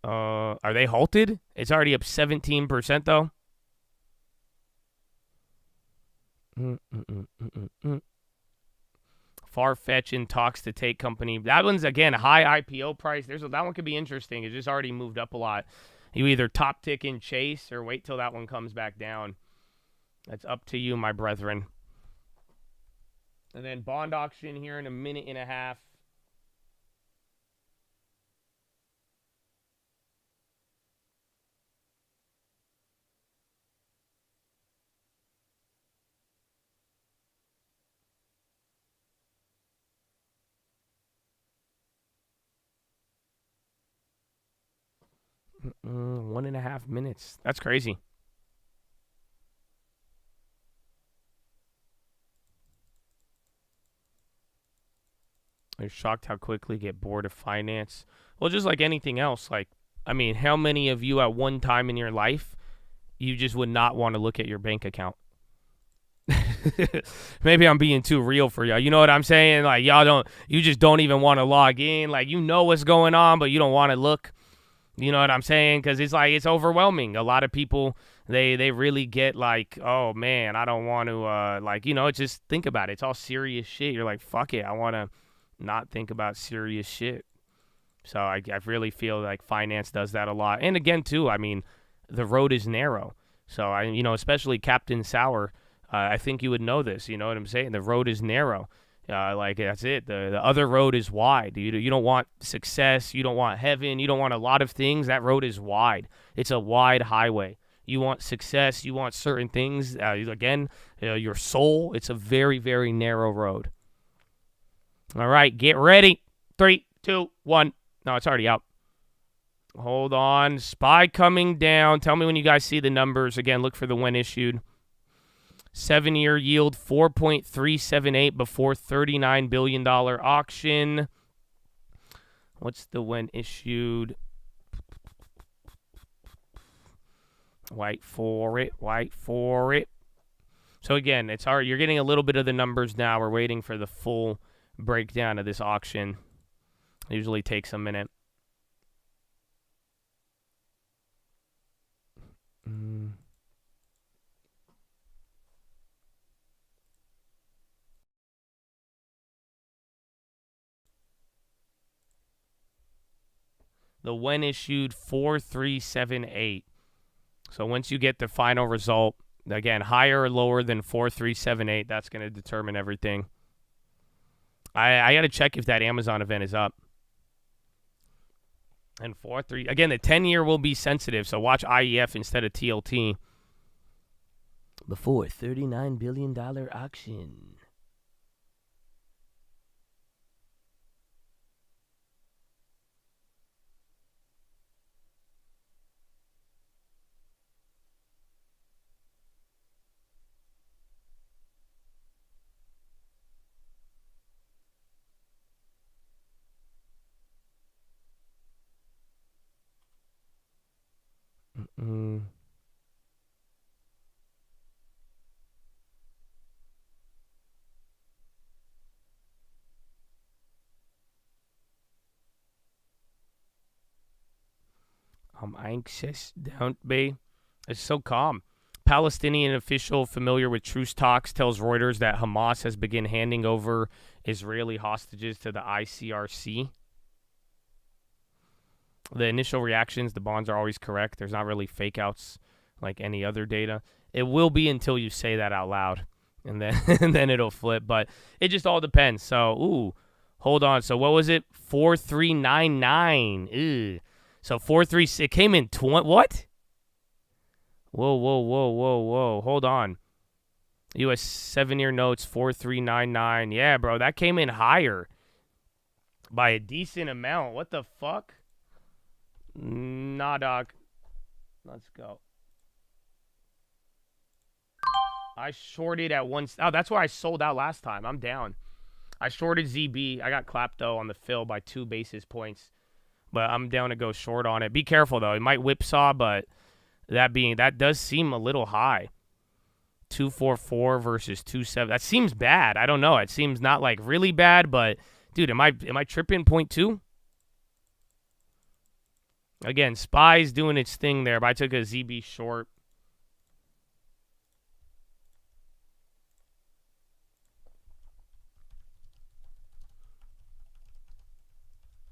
Are they halted? It's already up 17% though. Farfetch in talks to take company. That one's, again, a high IPO price. That one could be interesting. It just already moved up a lot. You either top tick and chase or wait till that one comes back down. That's up to you, my brethren. And then bond auction here in a minute and a half. 1.5 minutes. That's crazy. You're shocked how quickly get bored of finance. Well, just like anything else, like, I mean, how many of you at one time in your life, you just would not want to look at your bank account? Maybe I'm being too real for y'all. You know what I'm saying? Like, you just don't even want to log in. Like, you know what's going on, but you don't want to look. You know what I'm saying? Because it's like, it's overwhelming. A lot of people, they really get like, oh, man, I don't want to, just think about it. It's all serious shit. You're like, fuck it. I want to not think about serious shit. So I really feel like finance does that a lot. And again, too, I mean, the road is narrow. So, especially Captain Sour, I think you would know this. You know what I'm saying? The road is narrow. That's it. The other road is wide. You don't want success. You don't want heaven. You don't want a lot of things. That road is wide. It's a wide highway. You want success. You want certain things. Your soul. It's a very, very narrow road. All right, get ready. 3, 2, 1. No, it's already out. Hold on. SPY coming down. Tell me when you guys see the numbers. Again, look for the when issued. 7-year yield 4.378 before $39 billion auction. What's the when issued? Wait for it. Wait for it. So again, it's hard. You're getting a little bit of the numbers now. We're waiting for the full breakdown of this auction. It usually takes a minute. The when issued 4378. So once you get the final result, again, higher or lower than 4378, that's going to determine everything. I got to check if that Amazon event is up. And 4.3. Again, the 10-year will be sensitive, so watch IEF instead of TLT. Before $39 billion auction. I'm anxious. Don't be. It's so calm. Palestinian official familiar with truce talks tells Reuters that Hamas has begun handing over Israeli hostages to the ICRC. The initial reactions, the bonds are always correct. There's not really fake outs like any other data. It will be until you say that out loud, and then and then it'll flip. But it just all depends. So, hold on. So what was it? 4399. So 436. It came in 20. What? Whoa. Hold on. U.S. 7-year notes 4399. Yeah, bro, that came in higher by a decent amount. What the fuck? Nah, dog. Let's go. I shorted at one. Oh, that's why I sold out last time. I'm down. I shorted ZB. I got clapped, though, on the fill by 2 basis points. But I'm down to go short on it. Be careful, though. It might whipsaw, but that does seem a little high. 244 versus 27. That seems bad. I don't know. It seems not like really bad, but dude, am I tripping? 0.2? Again, SPY's doing its thing there, but I took a ZB short.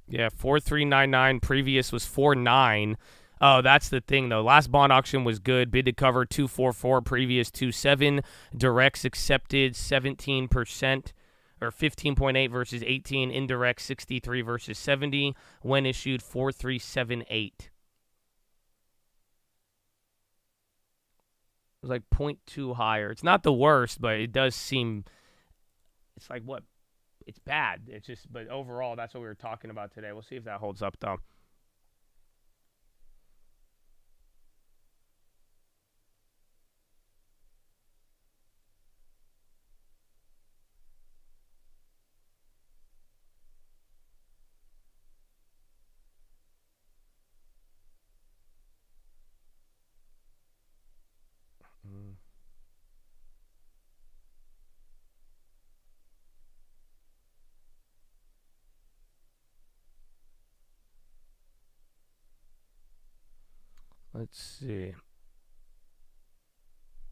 Yeah, 4399. Previous was 49. Oh, that's the thing, though. Last bond auction was good. Bid to cover 244. Previous 27. Directs accepted 17%. Or 15.8 versus 18. Indirect 63 versus 70. When issued 4378. It was like 0.2 higher. It's not the worst, but it does seem. It's like what? It's bad. It's just, but overall, that's what we were talking about today. We'll see if that holds up, though. Let's see.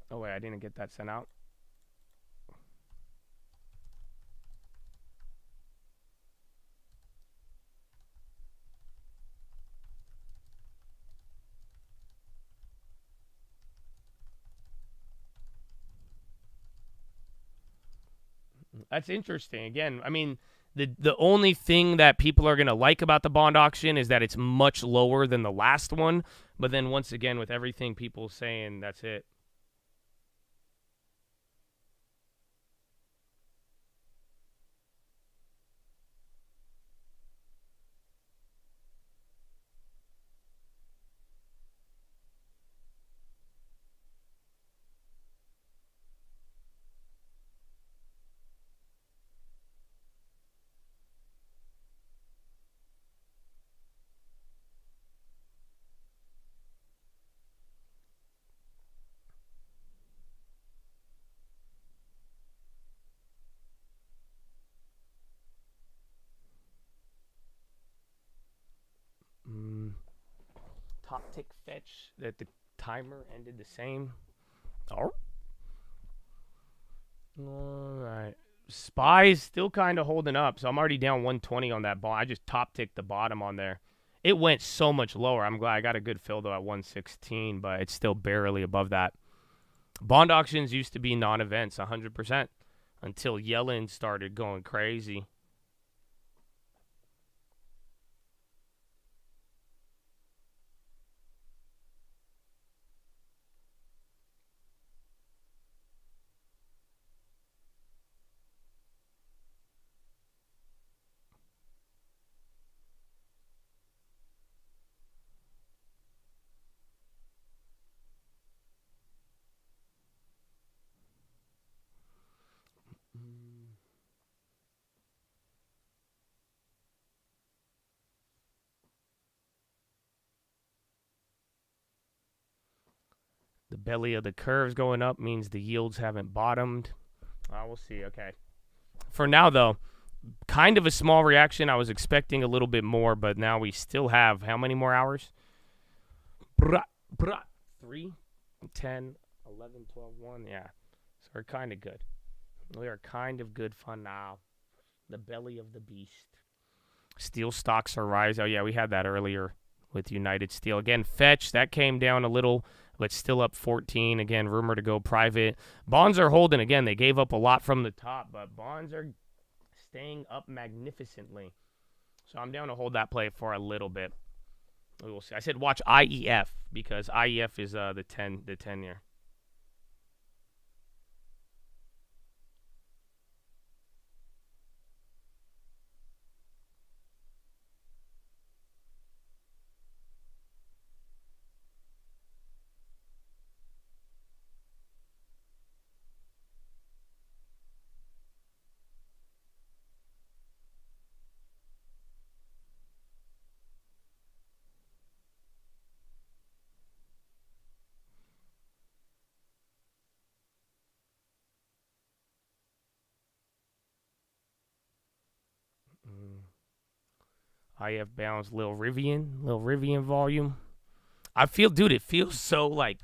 Oh, wait, I didn't get that sent out. That's interesting. Again, I mean, the only thing that people are going to like about the bond auction is that it's much lower than the last one. But then once again, with everything people saying, that's it. Top tick fetch that the timer ended the same. All right. SPY's still kind of holding up, so I'm already down 120 on that ball. I just top ticked the bottom on there. It went so much lower. I'm glad I got a good fill, though, at 116, but it's still barely above that. Bond auctions used to be non-events, 100%, until Yellen started going crazy. The belly of the curve's going up means the yields haven't bottomed. We'll see. Okay. For now, though, kind of a small reaction. I was expecting a little bit more, but now we still have how many more hours? 3, 10, 11, 12, 1. Yeah. So we're kind of good. We are kind of good fun now. The belly of the beast. Steel stocks are rising. Oh, yeah, we had that earlier with United Steel. Again, fetch, that came down a little, but still up 14. Again, rumor to go private. Bonds are holding. Again, they gave up a lot from the top, but bonds are staying up magnificently. So I'm down to hold that play for a little bit. We will see. I said watch IEF because IEF is the 10-year. IF bounds, Lil Rivian volume. I feel, dude, it feels so like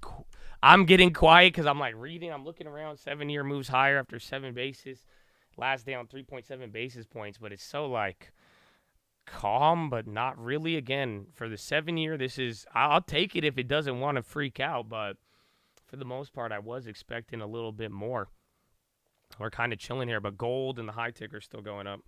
I'm getting quiet because I'm like reading. I'm looking around. 7-year moves higher after 7 bases. Last down 3.7 basis points, but it's so like calm, but not really. Again, for the 7-year, this is, I'll take it if it doesn't want to freak out, but for the most part, I was expecting a little bit more. We're kind of chilling here, but gold and the high ticker are still going up.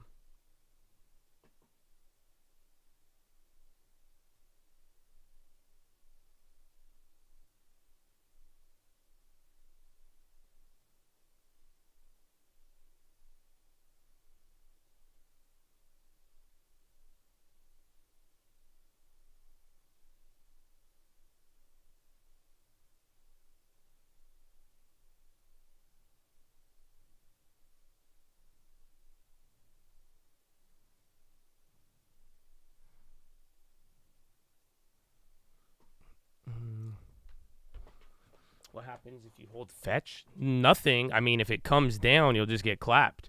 What happens if you hold fetch? Nothing. I mean, if it comes down, you'll just get clapped.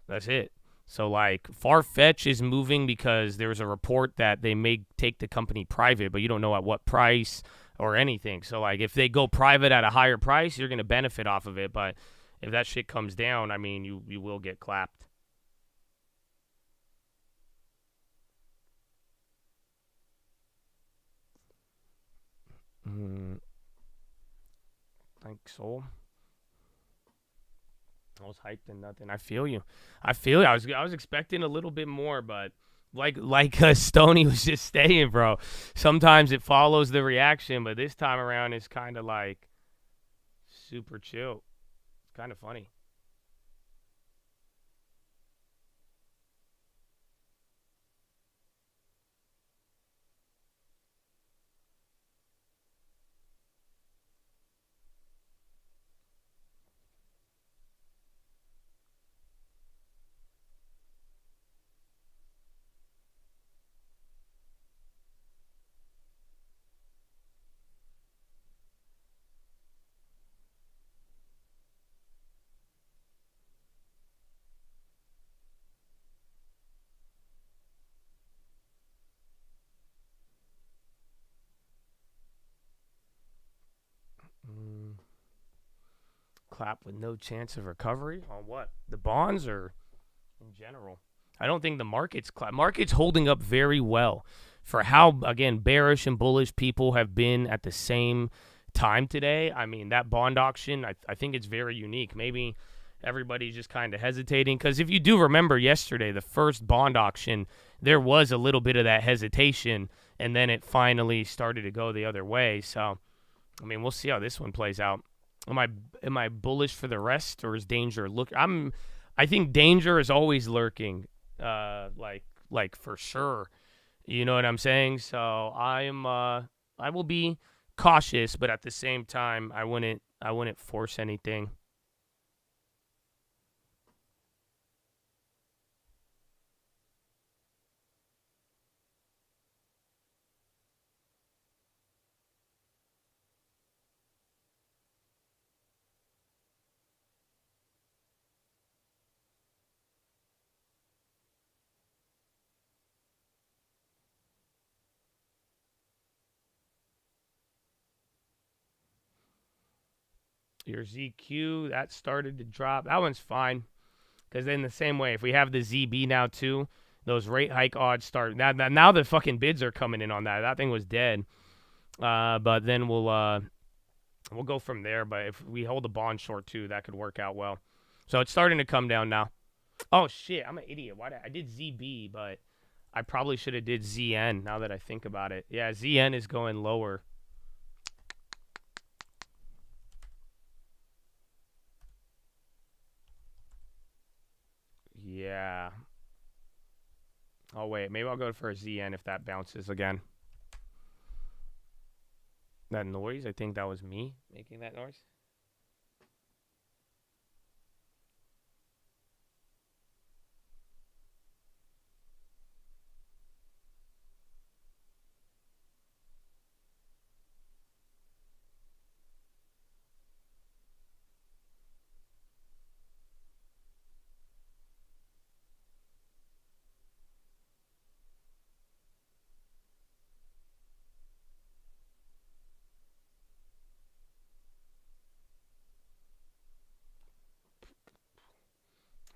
That's it. So, like, Farfetch is moving because there's a report that they may take the company private, but you don't know at what price or anything. So, like, if they go private at a higher price, you're going to benefit off of it. But if that shit comes down, I mean, you will get clapped. Thanks, Soul. I was hyped and nothing. I feel you. I was expecting a little bit more, but like Stoney was just saying, bro. Sometimes it follows the reaction, but this time around it's kind of like super chill. It's kind of funny. Clap with no chance of recovery on what? The bonds or in general? I don't think the market's holding up very well for how, again, bearish and bullish people have been at the same time today. I mean, that bond auction, I think it's very unique. Maybe everybody's just kind of hesitating because if you do remember yesterday, the first bond auction, there was a little bit of that hesitation, and then it finally started to go the other way. So, I mean, we'll see how this one plays out. Am I bullish for the rest, or is danger I think danger is always lurking, like for sure. You know what I'm saying? So I will be cautious, but at the same time, I wouldn't force anything. Your ZQ, that started to drop. That one's fine. Because then the same way, if we have the ZB now too, those rate hike odds start. Now the fucking bids are coming in on that. That thing was dead. But then we'll go from there. But if we hold the bond short too, that could work out well. So it's starting to come down now. Oh shit, I'm an idiot. I did ZB, but I probably should have did ZN now that I think about it. Yeah, ZN is going lower. Yeah. Oh, wait. Maybe I'll go for a ZN if that bounces again. That noise, I think that was me making that noise.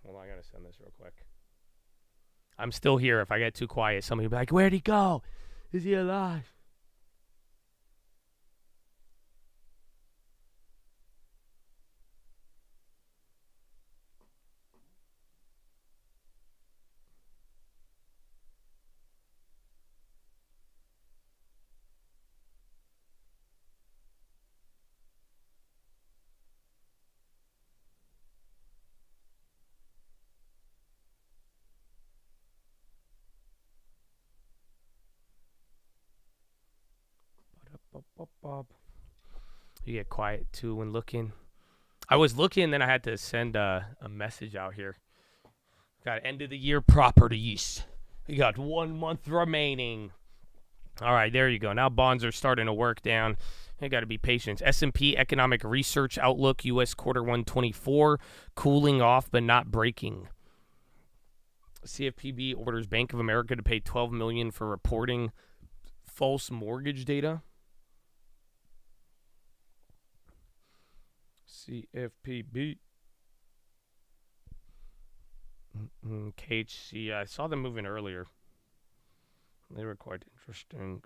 Hold on, I gotta send this real quick. I'm still here. If I get too quiet, somebody will be like, where'd he go? Is he alive? You get quiet too when looking. I was looking, then I had to send a message out here. Got end of the year properties. We got 1 month remaining. All right, there you go. Now bonds are starting to work down. You got to be patient. S&P Economic Research Outlook, U.S. Quarter 1 24, cooling off but not breaking. CFPB orders Bank of America to pay $12 million for reporting false mortgage data. CFPB. KHC. I saw them moving earlier. They were quite interesting.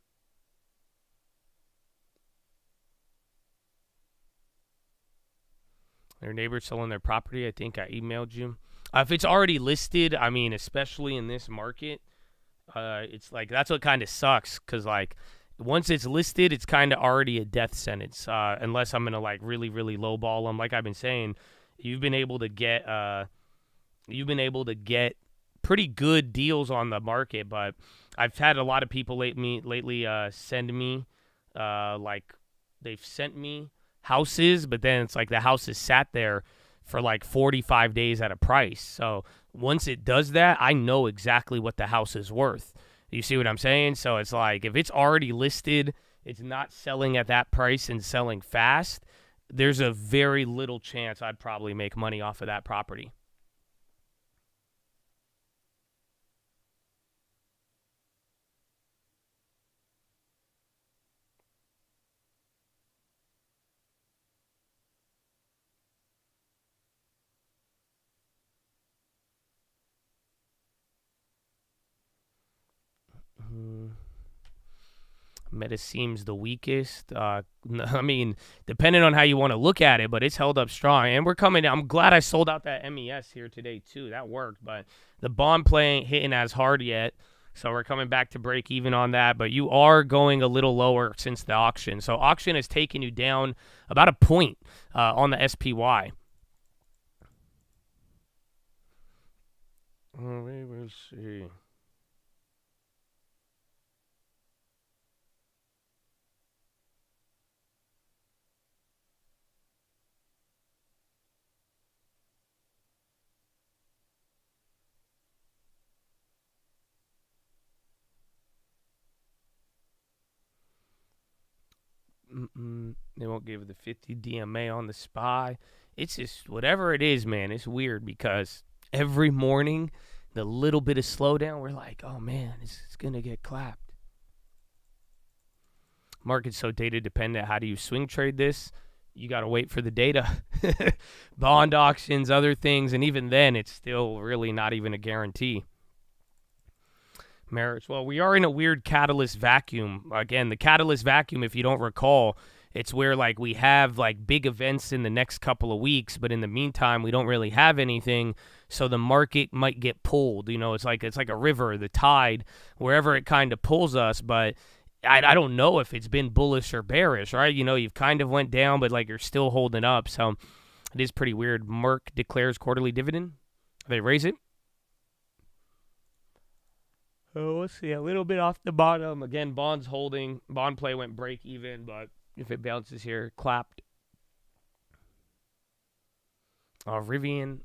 Their neighbors selling their property. I think I emailed you. If it's already listed, I mean, especially in this market, it's like that's what kind of sucks because like once it's listed, it's kind of already a death sentence. Unless I'm gonna like really, really lowball them. Like I've been saying, you've been able to get pretty good deals on the market, but I've had a lot of people lately send me like they've sent me houses, but then it's like the house is sat there for like 45 days at a price. So once it does that, I know exactly what the house is worth. You see what I'm saying? So it's like if it's already listed, it's not selling at that price and selling fast, there's a very little chance I'd probably make money off of that property. Meta seems the weakest. I mean, depending on how you want to look at it, but it's held up strong. And we're coming. I'm glad I sold out that MES here today too. That worked, but the bond play ain't hitting as hard yet. So we're coming back to break even on that. But you are going a little lower since the auction. So auction has taken you down about a point on the SPY. We will see. They won't give the 50 DMA on the SPY. It's just whatever it is, man. It's weird because every morning, the little bit of slowdown, we're like, oh man, it's going to get clapped. Market's so data dependent. How do you swing trade this? You got to wait for the data. Bond auctions, other things, and even then, it's still really not even a guarantee. Merits. Well, we are in a weird catalyst vacuum. Again, the catalyst vacuum, if you don't recall, it's where like we have like big events in the next couple of weeks, but in the meantime, we don't really have anything. So the market might get pulled. You know, it's like a river, the tide, wherever it kind of pulls us. But I don't know if it's been bullish or bearish, right? You know, you've kind of went down, but like you're still holding up. So it is pretty weird. Merck declares quarterly dividend. They raise it. Oh, let's see, a little bit off the bottom. Again, bonds holding. Bond play went break even, but if it bounces here, clapped. Rivian.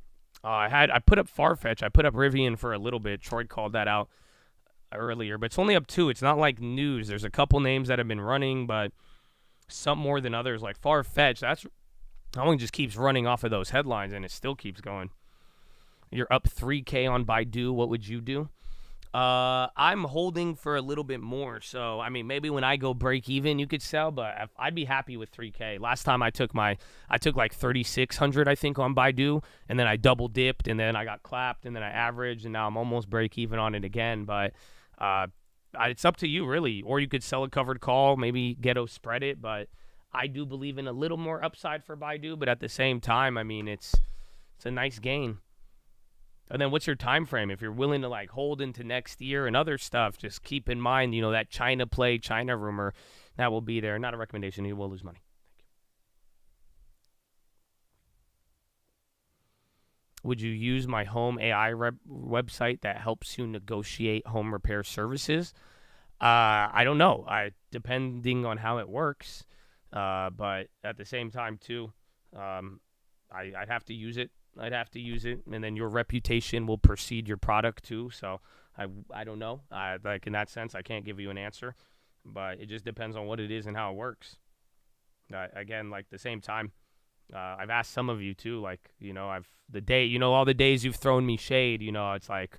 I put up Farfetch. I put up Rivian for a little bit. Troy called that out earlier, but it's only up 2. It's not like news. There's a couple names that have been running, but some more than others. Like Farfetch, that one just keeps running off of those headlines, and it still keeps going. You're up 3K on Baidu. What would you do? I'm holding for a little bit more. So, I mean, maybe when I go break even, you could sell, but I'd be happy with 3K. Last time I took like 3,600, I think, on Baidu, and then I double dipped, and then I got clapped, and then I averaged, and now I'm almost break even on it again. But it's up to you, really. Or you could sell a covered call, maybe ghetto spread it, but I do believe in a little more upside for Baidu, but at the same time, I mean, it's a nice gain. And then what's your time frame? If you're willing to like hold into next year and other stuff, just keep in mind, you know, that China play, China rumor, that will be there. Not a recommendation. You will lose money. Thank you. Would you use my home AI website that helps you negotiate home repair services? I don't know. Depending on how it works. But at the same time, too, I'd have to use it. And then your reputation will precede your product too. So I don't know. Like in that sense, I can't give you an answer, but it just depends on what it is and how it works. Again, like the same time, I've asked some of you too. Like all the days you've thrown me shade. You know, it's like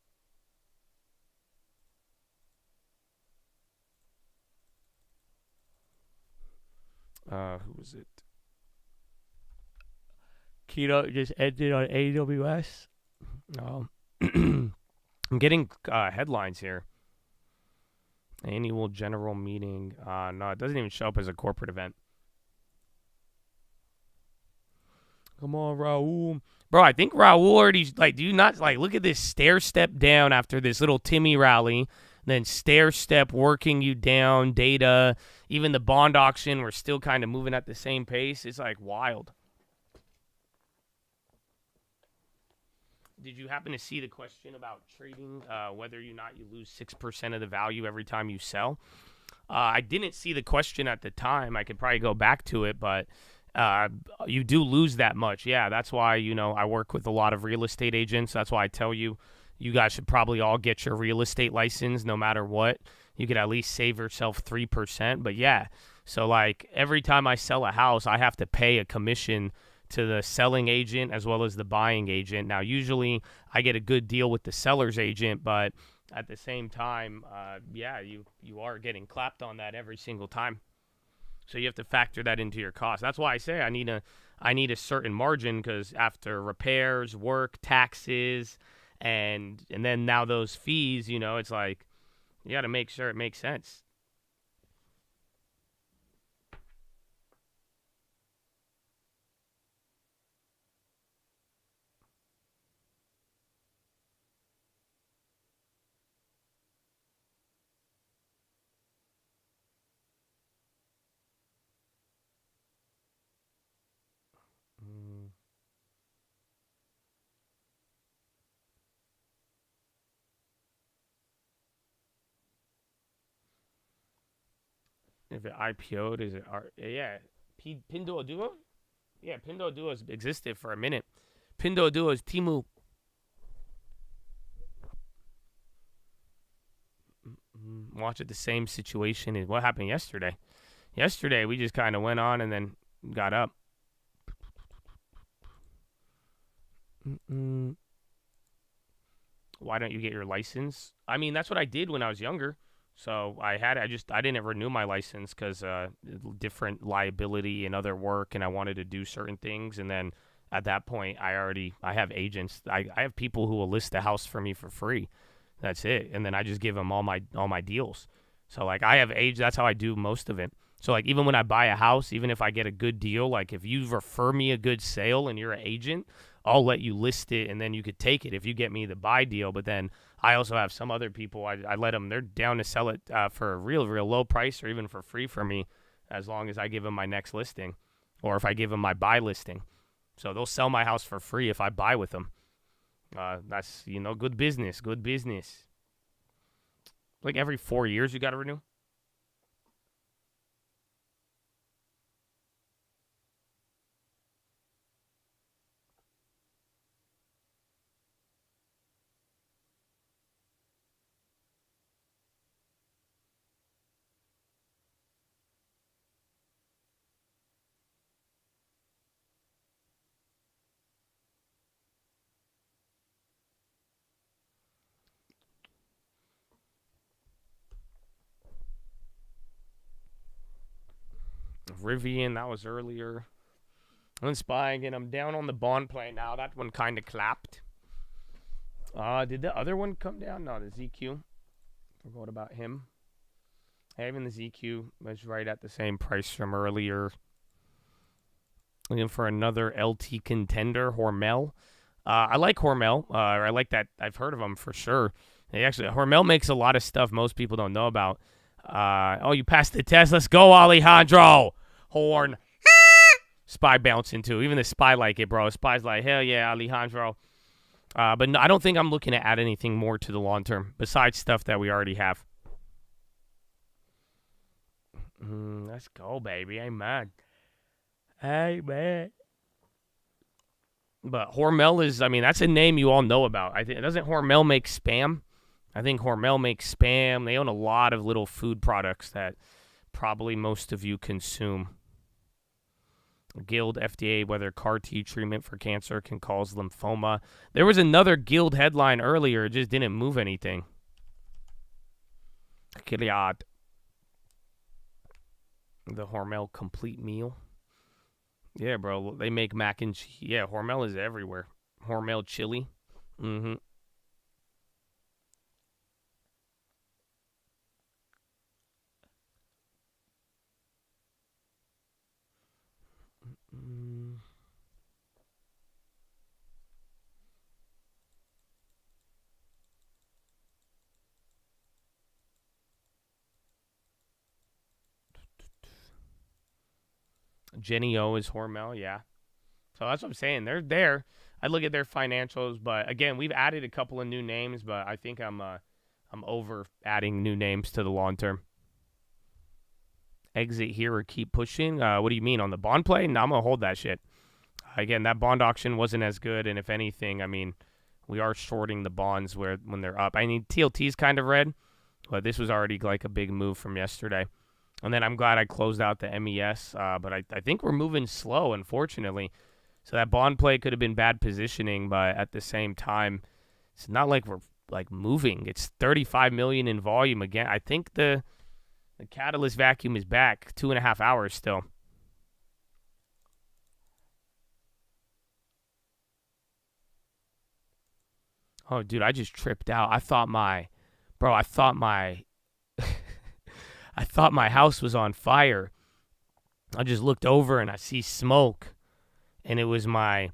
Who was it? Keynote just ended on AWS. I'm getting headlines here. Annual general meeting. No, it doesn't even show up as a corporate event. Come on, Raul. Bro, I think Raul already, like, do you not, like, look at this stair step down after this little Timmy rally, then stair step working you down, data, even the bond auction, we're still kind of moving at the same pace. It's, like, wild. Did you happen to see the question about trading, whether or not you lose 6% of the value every time you sell? I didn't see the question at the time. I could probably go back to it, but you do lose that much. Yeah, that's why, I work with a lot of real estate agents. That's why I tell you, you guys should probably all get your real estate license no matter what. You could at least save yourself 3%. But yeah, so like every time I sell a house, I have to pay a commission to the selling agent as well as the buying agent. Now, usually I get a good deal with the seller's agent, but at the same time, yeah, you are getting clapped on that every single time. So you have to factor that into your cost. That's why I say I need a certain margin, because after repairs, work, taxes, and then now those fees, it's like you got to make sure it makes sense. If it IPO'd, is it? Yeah, Pinduoduo? Yeah, Pinduoduo's existed for a minute. Pinduoduo is Temu. Watch it, the same situation is what happened yesterday. Yesterday, we just kind of went on and then got up. Why don't you get your license? I mean, that's what I did when I was younger. So I didn't renew my license because different liability and other work, and I wanted to do certain things. And then at that point, I have agents. I have people who will list the house for me for free. That's it. And then I just give them all my deals. So like I have that's how I do most of it. So like even when I buy a house, even if I get a good deal, like if you refer me a good sale and you're an agent, I'll let you list it and then you could take it if you get me the buy deal. But then I also have some other people, I let them, they're down to sell it for a real low price or even for free for me as long as I give them my next listing or if I give them my buy listing. So they'll sell my house for free if I buy with them. That's, good business. Like every 4 years you got to renew. Rivian, that was earlier. I'm spying, and I'm down on the bond play now. That one kind of clapped. Did the other one come down? No, the ZQ. Forgot about him. Even the ZQ was right at the same price from earlier. Looking for another LT contender, Hormel. I like Hormel. I like that. I've heard of them for sure. Hormel makes a lot of stuff most people don't know about. You passed the test. Let's go, Alejandro. Horn. Spy bouncing too. Even the Spy like it, bro. Spy's like, hell yeah, Alejandro. But no, I don't think I'm looking to add anything more to the long term besides stuff that we already have. Let's go, baby. Amen. But Hormel is, that's a name you all know about. Doesn't Hormel make Spam? I think Hormel makes Spam. They own a lot of little food products that probably most of you consume. Guild FDA, whether CAR T treatment for cancer can cause lymphoma. There was another Guild headline earlier. It just didn't move anything. Gilead. The Hormel complete meal. Yeah, bro. They make mac and cheese. Yeah, Hormel is everywhere. Hormel chili. Mm-hmm. Jenny O is Hormel, yeah. So that's what I'm saying. They're there. I look at their financials, but again, we've added a couple of new names, but I think I'm over adding new names to the long term. Exit here or keep pushing? What do you mean, on the bond play? No, I'm going to hold that shit. Again, that bond auction wasn't as good, and if anything, I mean, we are shorting the bonds when they're up. I mean, TLT's kind of red, but this was already like a big move from yesterday. And then I'm glad I closed out the MES, but I think we're moving slow, unfortunately. So that bond play could have been bad positioning, but at the same time, it's not like we're like moving. It's 35 million in volume again. I think the catalyst vacuum is back 2.5 hours still. Oh, dude, I just tripped out. I thought my I thought my house was on fire. I just looked over and I see smoke. And it was I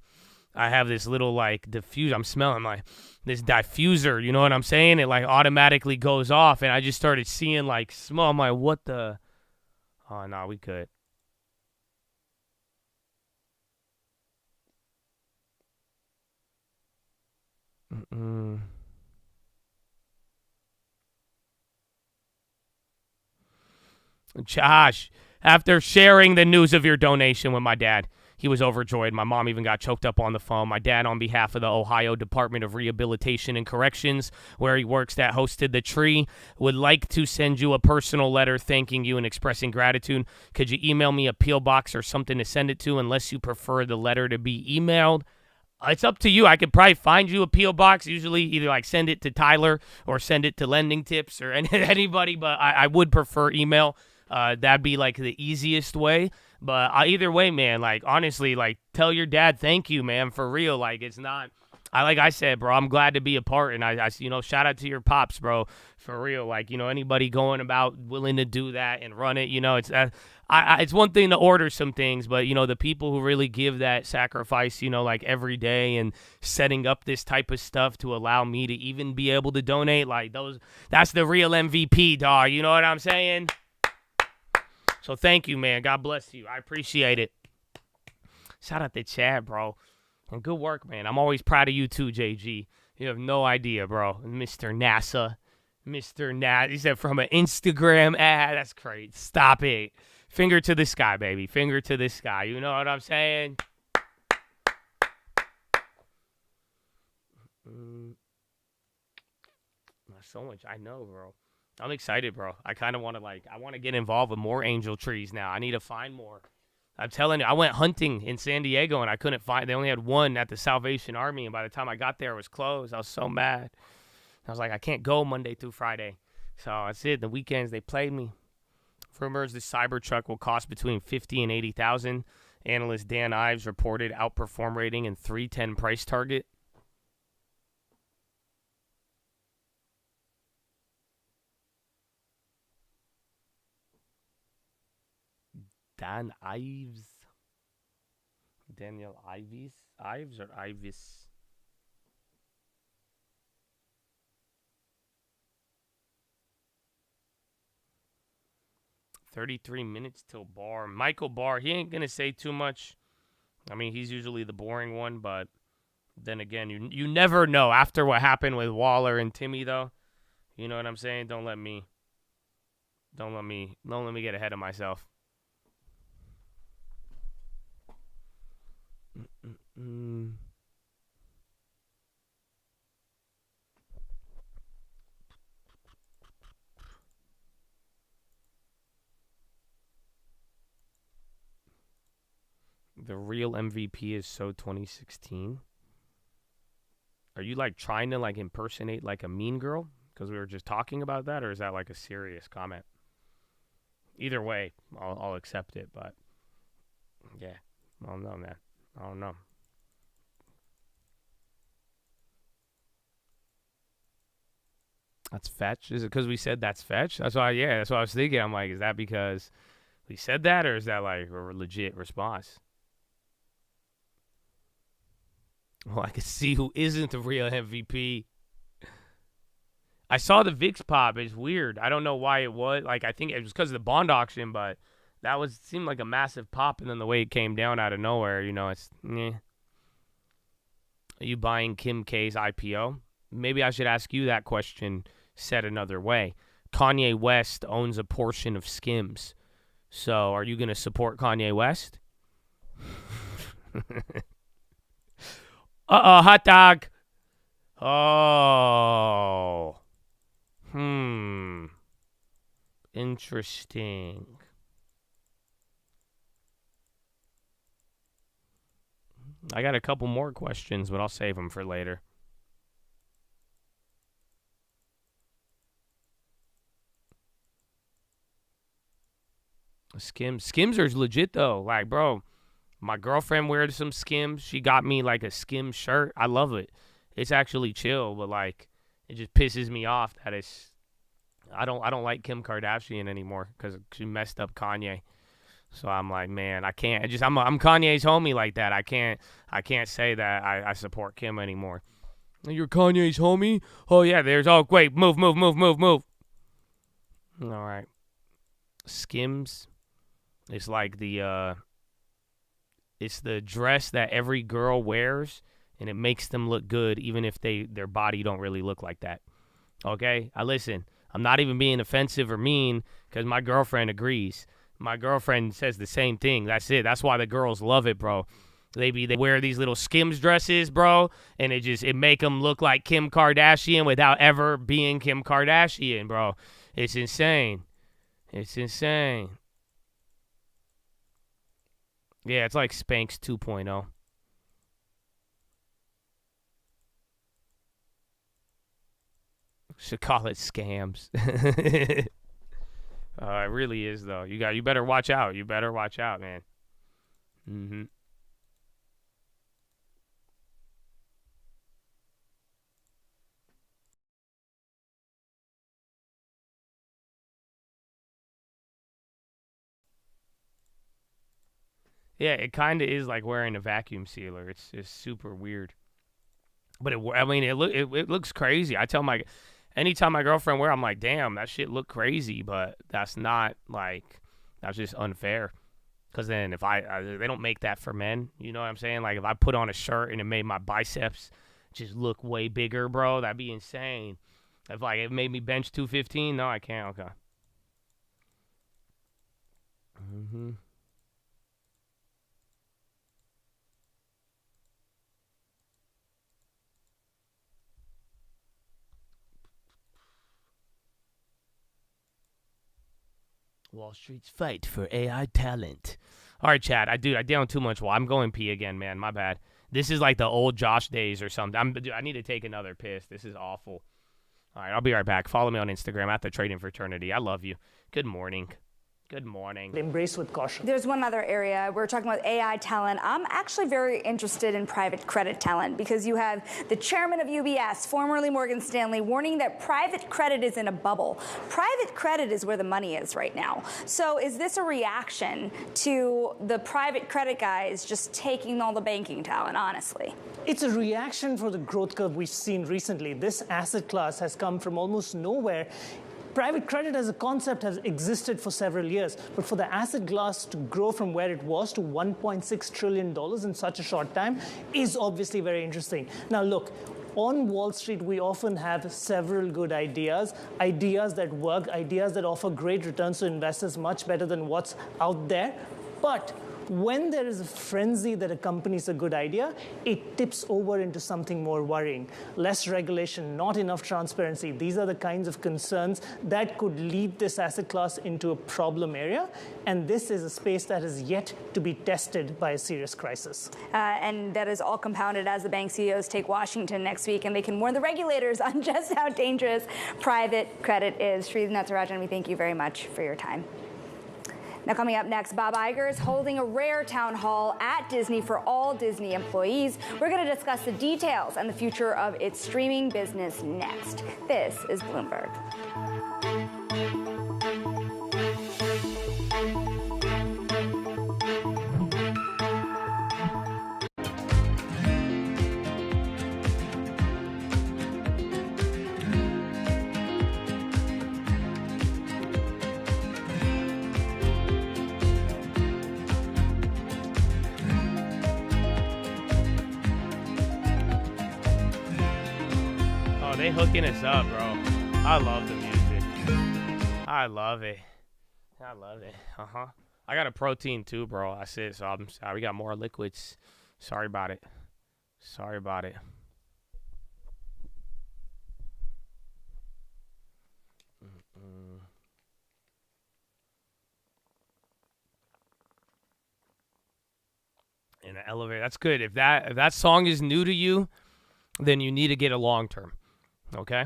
have this little like diffuser. I'm smelling like this diffuser. You know what I'm saying? It like automatically goes off. And I just started seeing like smoke. I'm like, what the? Oh, no, we could. Josh, after sharing the news of your donation with my dad, he was overjoyed. My mom even got choked up on the phone. My dad, on behalf of the Ohio Department of Rehabilitation and Corrections, where he works, that hosted the tree, would like to send you a personal letter thanking you and expressing gratitude. Could you email me a P.O. box or something to send it to, unless you prefer the letter to be emailed? It's up to you. I could probably find you a P.O. box. Usually either like send it to Tyler or send it to Lending Tips or anybody, but I would prefer email. That'd be like the easiest way. But either way, man, like honestly, like tell your dad thank you, man, for real. Like it's not, like I said, bro, I'm glad to be a part, and I shout out to your pops, bro, for real. Like, anybody going about willing to do that and run it, it's it's one thing to order some things, but the people who really give that sacrifice, like every day and setting up this type of stuff to allow me to even be able to donate, like that's the real MVP, dog. You know what I'm saying? So thank you, man. God bless you. I appreciate it. Shout out to Chad, bro. And good work, man. I'm always proud of you too, JG. You have no idea, bro. Mr. NASA. He said from an Instagram ad. That's great. Stop it. Finger to the sky, baby. Finger to the sky. You know what I'm saying? So much. I know, bro. I'm excited, bro. I kind of want to get involved with more angel trees now. I need to find more. I'm telling you, I went hunting in San Diego and I couldn't find, they only had one at the Salvation Army. And by the time I got there, it was closed. I was so mad. I was like, I can't go Monday through Friday. So that's it. The weekends, they played me. Rumors the Cybertruck will cost between $50,000 and $80,000. Analyst Dan Ives reported outperform rating and 310 price target. Dan Ives. Daniel Ives? Ives or Ivis? $33 till Barr. Michael Barr, he ain't going to say too much. I mean, he's usually the boring one, but then again, you never know. After what happened with Waller and Timmy, though, you know what I'm saying? Don't let me get ahead of myself. The real MVP is so 2016. Are you like trying to like impersonate like a mean girl? Because we were just talking about that, or is that like a serious comment? Either way, I'll accept it. But yeah, I don't know, man. I don't know. That's fetch. Is it because we said that's fetch? That's why. Yeah, that's what I was thinking. I'm like, is that because we said that, or is that like a legit response? Well, I can see who isn't the real MVP. I saw the VIX pop. It's weird. I don't know why it was. Like, I think it was because of the bond auction, but that seemed like a massive pop, and then the way it came down out of nowhere, it's Are you buying Kim K's IPO? Maybe I should ask you that question said another way. Kanye West owns a portion of Skims. So are you going to support Kanye West? Hot dog. Oh. Interesting. I got a couple more questions, but I'll save them for later. Skims are legit though. Like, bro, my girlfriend wears some Skims. She got me like a Skims shirt. I love it. It's actually chill, but like, it just pisses me off that I don't like Kim Kardashian anymore because she messed up Kanye. So I'm like, man, I can't. I'm Kanye's homie like that. I can't say that I support Kim anymore. You're Kanye's homie? Oh yeah, wait, move. All right. Skims. It's like it's the dress that every girl wears, and it makes them look good even if their body don't really look like that. Okay? Listen, I'm not even being offensive or mean because my girlfriend agrees. My girlfriend says the same thing. That's it. That's why the girls love it, bro. They wear these little Skims dresses, bro, and it make them look like Kim Kardashian without ever being Kim Kardashian, bro. It's insane. It's insane. Yeah, it's like Spanx 2.0. Should call it scams. It really is though. You better watch out. You better watch out, man. Mm-hmm. Yeah, it kind of is like wearing a vacuum sealer. It's just super weird. But it looks crazy. Anytime my girlfriend wear, I'm like, damn, that shit look crazy. But that's just unfair. Because then if they don't make that for men, you know what I'm saying? Like if I put on a shirt and it made my biceps just look way bigger, bro, that'd be insane. If it made me bench 215, no, I can't. Okay. Mm-hmm. Wall Street's fight for AI talent. All right, Chad. I down too much. I'm going pee again, man. My bad. This is like the old Josh days or something. I need to take another piss. This is awful. All right, I'll be right back. Follow me on Instagram at The Trading Fraternity. I love you. Good morning. Good morning. Embrace with caution. There's one other area. We're talking about AI talent. I'm actually very interested in private credit talent because you have the chairman of UBS, formerly Morgan Stanley, warning that private credit is in a bubble. Private credit is where the money is right now. So is this a reaction to the private credit guys just taking all the banking talent, honestly? It's a reaction for the growth curve we've seen recently. This asset class has come from almost nowhere. Private credit as a concept has existed for several years, but for the asset class to grow from where it was to $1.6 trillion in such a short time is obviously very interesting. Now look, on Wall Street, we often have several good ideas that work, ideas that offer great returns to investors, much better than what's out there. But when there is a frenzy that accompanies a good idea, it tips over into something more worrying. Less regulation, not enough transparency. These are the kinds of concerns that could lead this asset class into a problem area. And this is a space that is yet to be tested by a serious crisis. And that is all compounded as the bank CEOs take Washington next week, and they can warn the regulators on just how dangerous private credit is. Sri Natarajan, we thank you very much for your time. Now, coming up next, Bob Iger is holding a rare town hall at Disney for all Disney employees. We're going to discuss the details and the future of its streaming business next. This is Bloomberg. They hooking us up, bro. I love the music. I love it. I love it. I got a protein too, bro. That's it. So I'm sorry. We got more liquids. Sorry about it. Sorry about it. In the elevator. That's good. If that song is new to you, then you need to get a long term. Okay,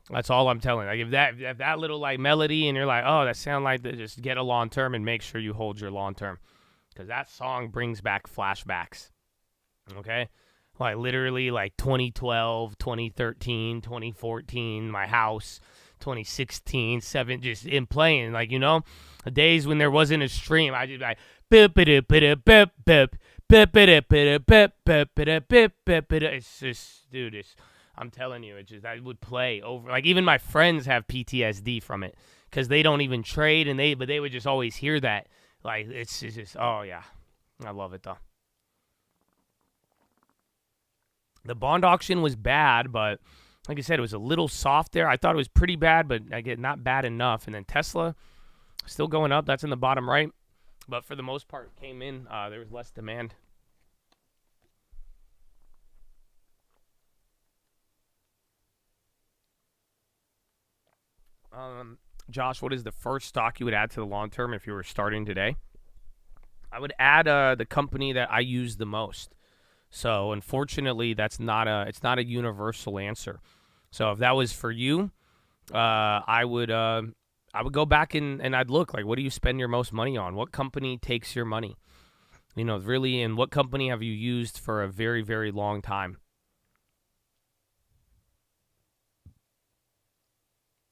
that's all I'm telling. Like if that little like melody and you're like, oh, that sound like that, just get a long term and make sure you hold your long term, because that song brings back flashbacks. Okay, like literally like 2012, 2013, 2014, my house, 2016, 7, just in playing, like, you know, the days when there wasn't a stream. I just like bip bip bip bip bip bip bip bip bip bip bip. It's just, dude, it's. I'm telling you, it's just, I would play over. Like, even my friends have PTSD from it because they don't even trade, but they would just always hear that. Like, it's just, oh, yeah. I love it, though. The bond auction was bad, but like I said, it was a little soft there. I thought it was pretty bad, but not bad enough. And then Tesla, still going up. That's in the bottom right. But for the most part, came in. There was less demand. Josh, what is the first stock you would add to the long term if you were starting today? I would add the company that I use the most. So unfortunately, it's not a universal answer. So if that was for you, I would go back and I'd look like, what do you spend your most money on? What company takes your money? You know, really, and what company have you used for a very, very long time?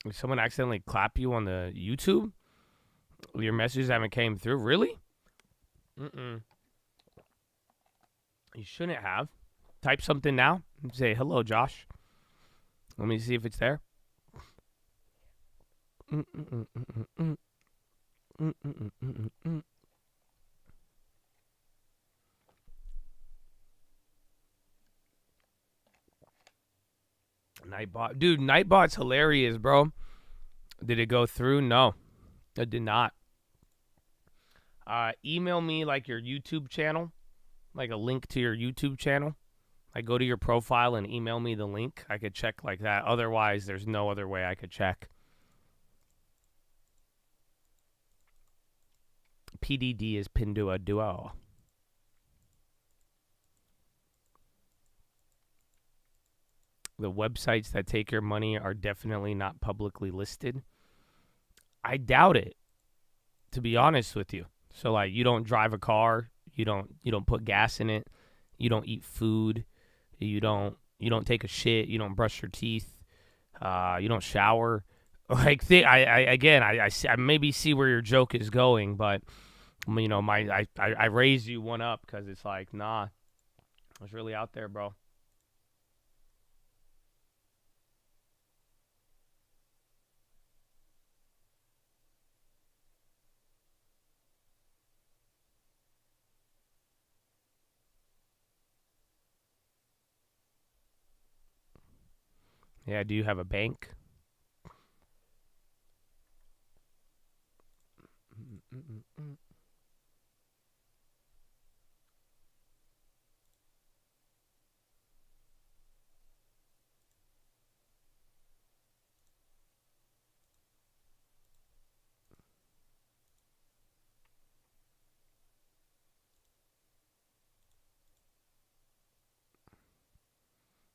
Did someone accidentally clap you on the YouTube? Your messages haven't came through? Really? You shouldn't have. Type something now and say, hello, Josh. Let me see if it's there. Nightbot. Dude, Nightbot's hilarious, bro. Did it go through? No, it did not. Email me like your YouTube channel, like a link to your YouTube channel. Like go to your profile and email me the link. I could check like that. Otherwise, there's no other way I could check. PDD is Pindua Duo. The websites that take your money are definitely not publicly listed. I doubt it, to be honest with you. So like, you don't drive a car, you don't put gas in it, you don't eat food, you don't take a shit, you don't brush your teeth, you don't shower. Like, I maybe see where your joke is going, but you know, I raise you one up because it's like, nah, it's really out there, bro. Yeah, do you have a bank?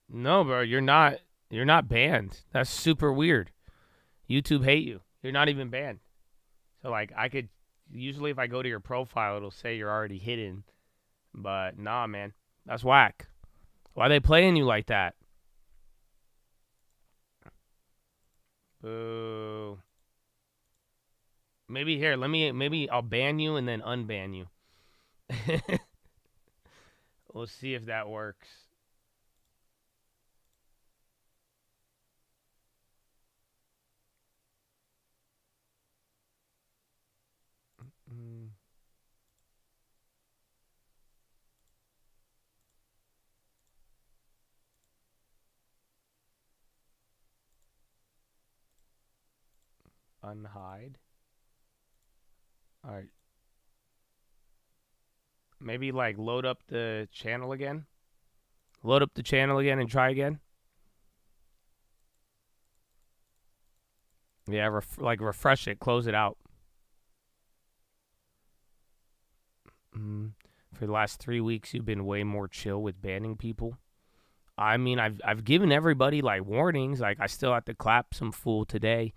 No, bro, you're not banned. That's super weird. YouTube hate you. You're not even banned. So like, I could usually if I go to your profile, it'll say you're already hidden. But nah, man, that's whack. Why are they playing you like that? Boo. Maybe I'll ban you and then unban you. We'll see if that works. Unhide. All right. Maybe like load up the channel again. Load up the channel again and try again. Yeah, refresh it, close it out. For the last 3 weeks, you've been way more chill with banning people. I mean, I've given everybody like warnings. Like I still have to clap some fool today.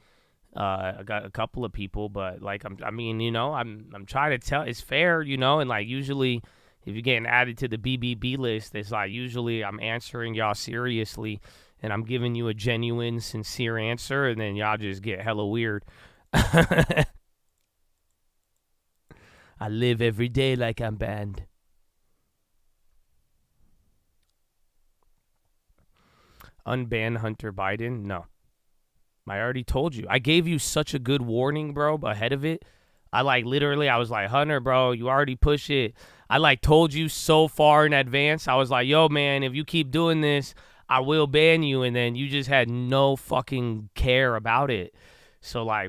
I got a couple of people, but like I'm trying to tell it's fair, and like usually if you're getting added to the BBB list, it's like usually I'm answering y'all seriously and I'm giving you a genuine, sincere answer, and then y'all just get hella weird. I live every day like I'm banned. Unban Hunter Biden? No. I already told you. I gave you such a good warning, bro, ahead of it. I was like, Hunter, bro, you already push it. I told you so far in advance. I was like, yo, man, if you keep doing this, I will ban you. And then you just had no fucking care about it. So why,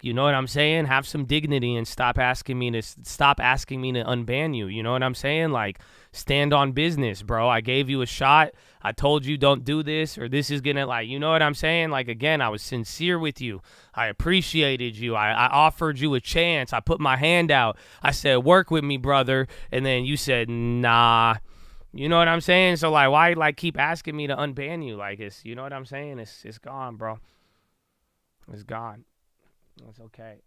you know what I'm saying? Have some dignity and stop asking me to unban you. You know what I'm saying? Stand on business, bro. I gave you a shot. I told you don't do this or this is gonna you know what I'm saying? Again, I was sincere with you. I appreciated you. I offered you a chance. I put my hand out. I said, work with me, brother. And then you said, nah. You know what I'm saying? So why keep asking me to unban you? It's, you know what I'm saying? It's gone, bro. It's gone. It's okay.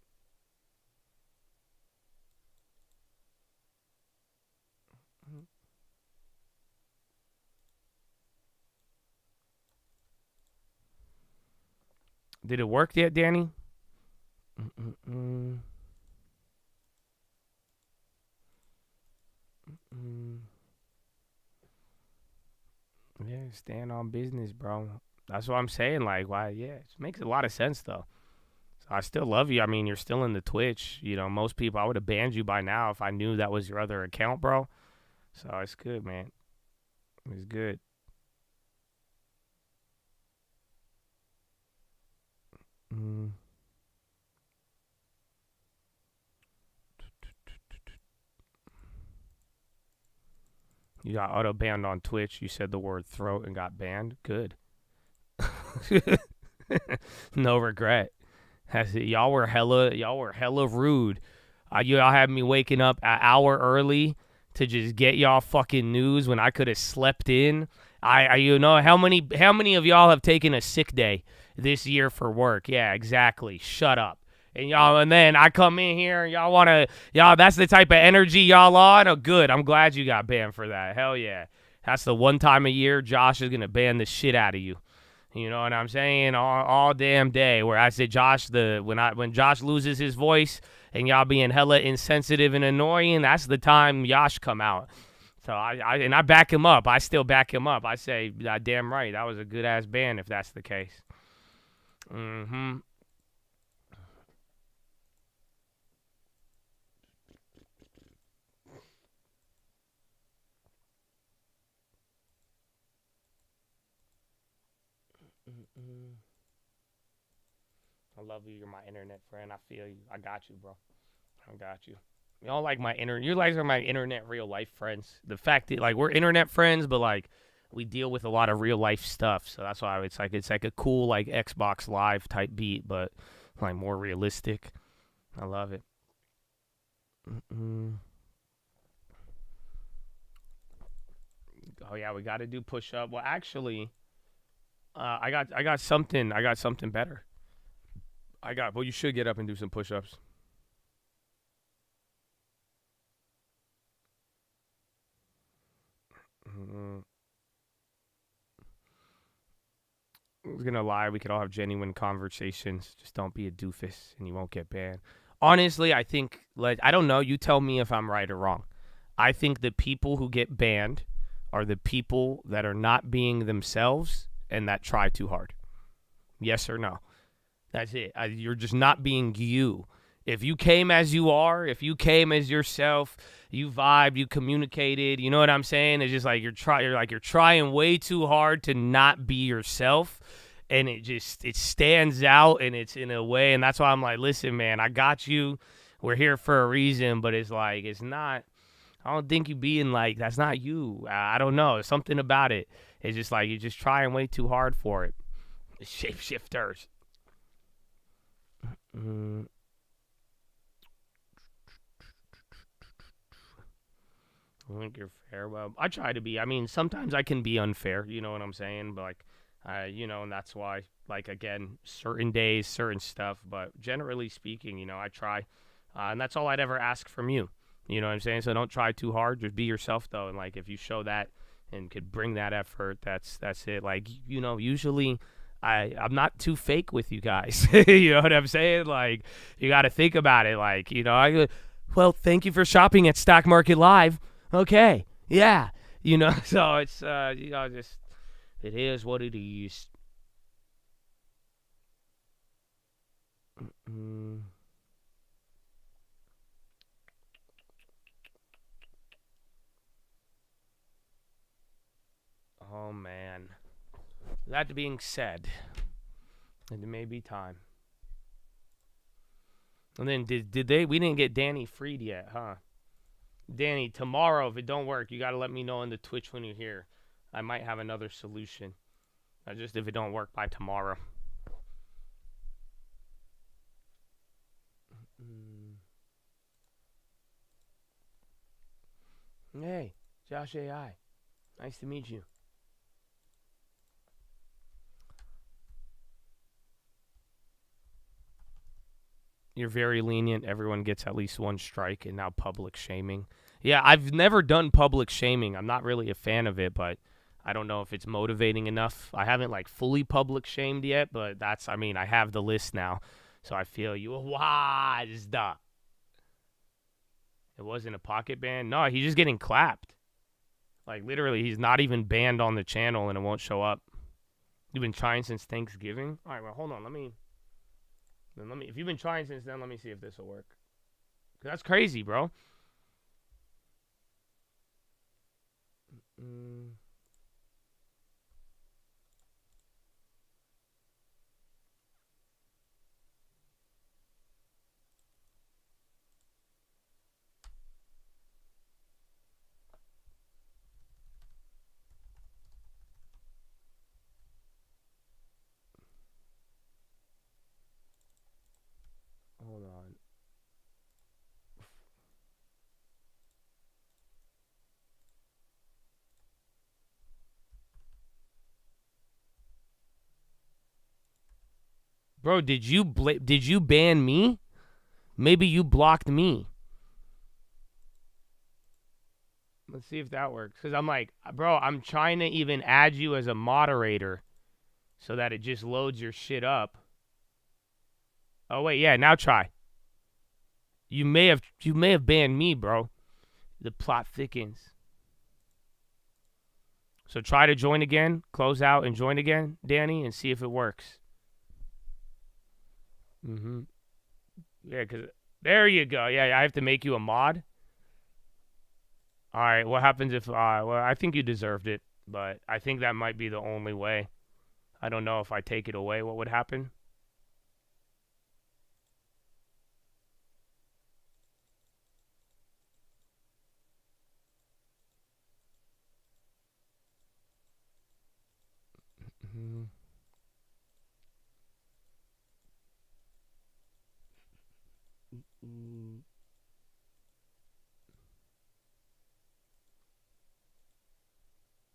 Did it work yet, Danny? Yeah, stand on business, bro. That's what I'm saying. Why? Yeah, it makes a lot of sense, though. So I still love you. I mean, you're still in the Twitch. Most people, I would have banned you by now if I knew that was your other account, bro. So it's good, man. It's good. You got auto banned on Twitch. You said the word throat and got banned. Good. No regret. Y'all were hella rude. Y'all had me waking up an hour early to just get y'all fucking news when I could have slept in. How many of y'all have taken a sick day this year for work? Yeah, exactly. Shut up. And then I come in here and y'all that's the type of energy y'all on? Oh, good. I'm glad you got banned for that. Hell yeah. That's the one time a year Josh is going to ban the shit out of you. You know what I'm saying? All damn day. Where I said when Josh loses his voice and y'all being hella insensitive and annoying, that's the time Josh come out. So I back him up. I still back him up. I say, damn right, that was a good ass ban if that's the case. Mm-hmm. I love you. You're my internet friend. I feel you. I got you, bro. I got you. You don't like my you guys are my internet real life friends. The fact that we're internet friends, but we deal with a lot of real life stuff. So that's why it's like a cool Xbox Live type beat, but more realistic. I love it. Oh yeah, we got to do push up. Well, actually, I got something better. Well, you should get up and do some push-ups. I was gonna lie, we could all have genuine conversations. Just don't be a doofus and you won't get banned. Honestly, I think, like, I don't know, you tell me if I'm right or wrong. I think the people who get banned are the people that are not being themselves and that try too hard. Yes or no? That's it. You're just not being you. If you came as you are, if you came as yourself, you vibed, you communicated, you know what I'm saying? It's just like you're trying way too hard to not be yourself, and it stands out, and it's in a way, and that's why I'm like, listen, man, I got you. We're here for a reason, but it's like, it's not, I don't think you being like, that's not you. I don't know. Something about it. It's just like you're just trying way too hard for it. Shapeshifters. I think you're fair. Well, I try to be. I mean, sometimes I can be unfair. You know what I'm saying? But like, and that's why, like, again, certain days, certain stuff. But generally speaking, I try, and that's all I'd ever ask from you. You know what I'm saying? So don't try too hard. Just be yourself, though. And like, if you show that and could bring that effort, that's it. Like, usually, I'm not too fake with you guys. You know what I'm saying? Like, you got to think about it. Like, well, thank you for shopping at Stock Market Live. Okay, yeah, so it's, just, it is what it is. Oh, man. That being said, it may be time. And then we didn't get Danny freed yet, huh? Danny, tomorrow, if it don't work, you got to let me know in the Twitch when you're here. I might have another solution. Just if it don't work by tomorrow. Hey, Josh AI. Nice to meet you. You're very lenient. Everyone gets at least one strike, and now public shaming. Yeah, I've never done public shaming. I'm not really a fan of it, but I don't know if it's motivating enough. I haven't, fully public shamed yet, but I have the list now, so I feel you. It wasn't a pocket ban? No, he's just getting clapped. Like, literally, he's not even banned on the channel, and it won't show up. You've been trying since Thanksgiving? All right, well, hold on. If you've been trying since then, let me see if this will work. 'Cause that's crazy, bro. Hold on. Bro, did you ban me? Maybe you blocked me. Let's see if that works. Because I'm like, bro, I'm trying to even add you as a moderator so that it just loads your shit up. Oh, wait, yeah, now try. You may have banned me, bro. The plot thickens. So try to join again, close out, and join again, Danny, and see if it works. Yeah, because there you go. Yeah, I have to make you a mod. All right, what happens if, well, I think you deserved it, but I think that might be the only way. I don't know if I take it away, what would happen?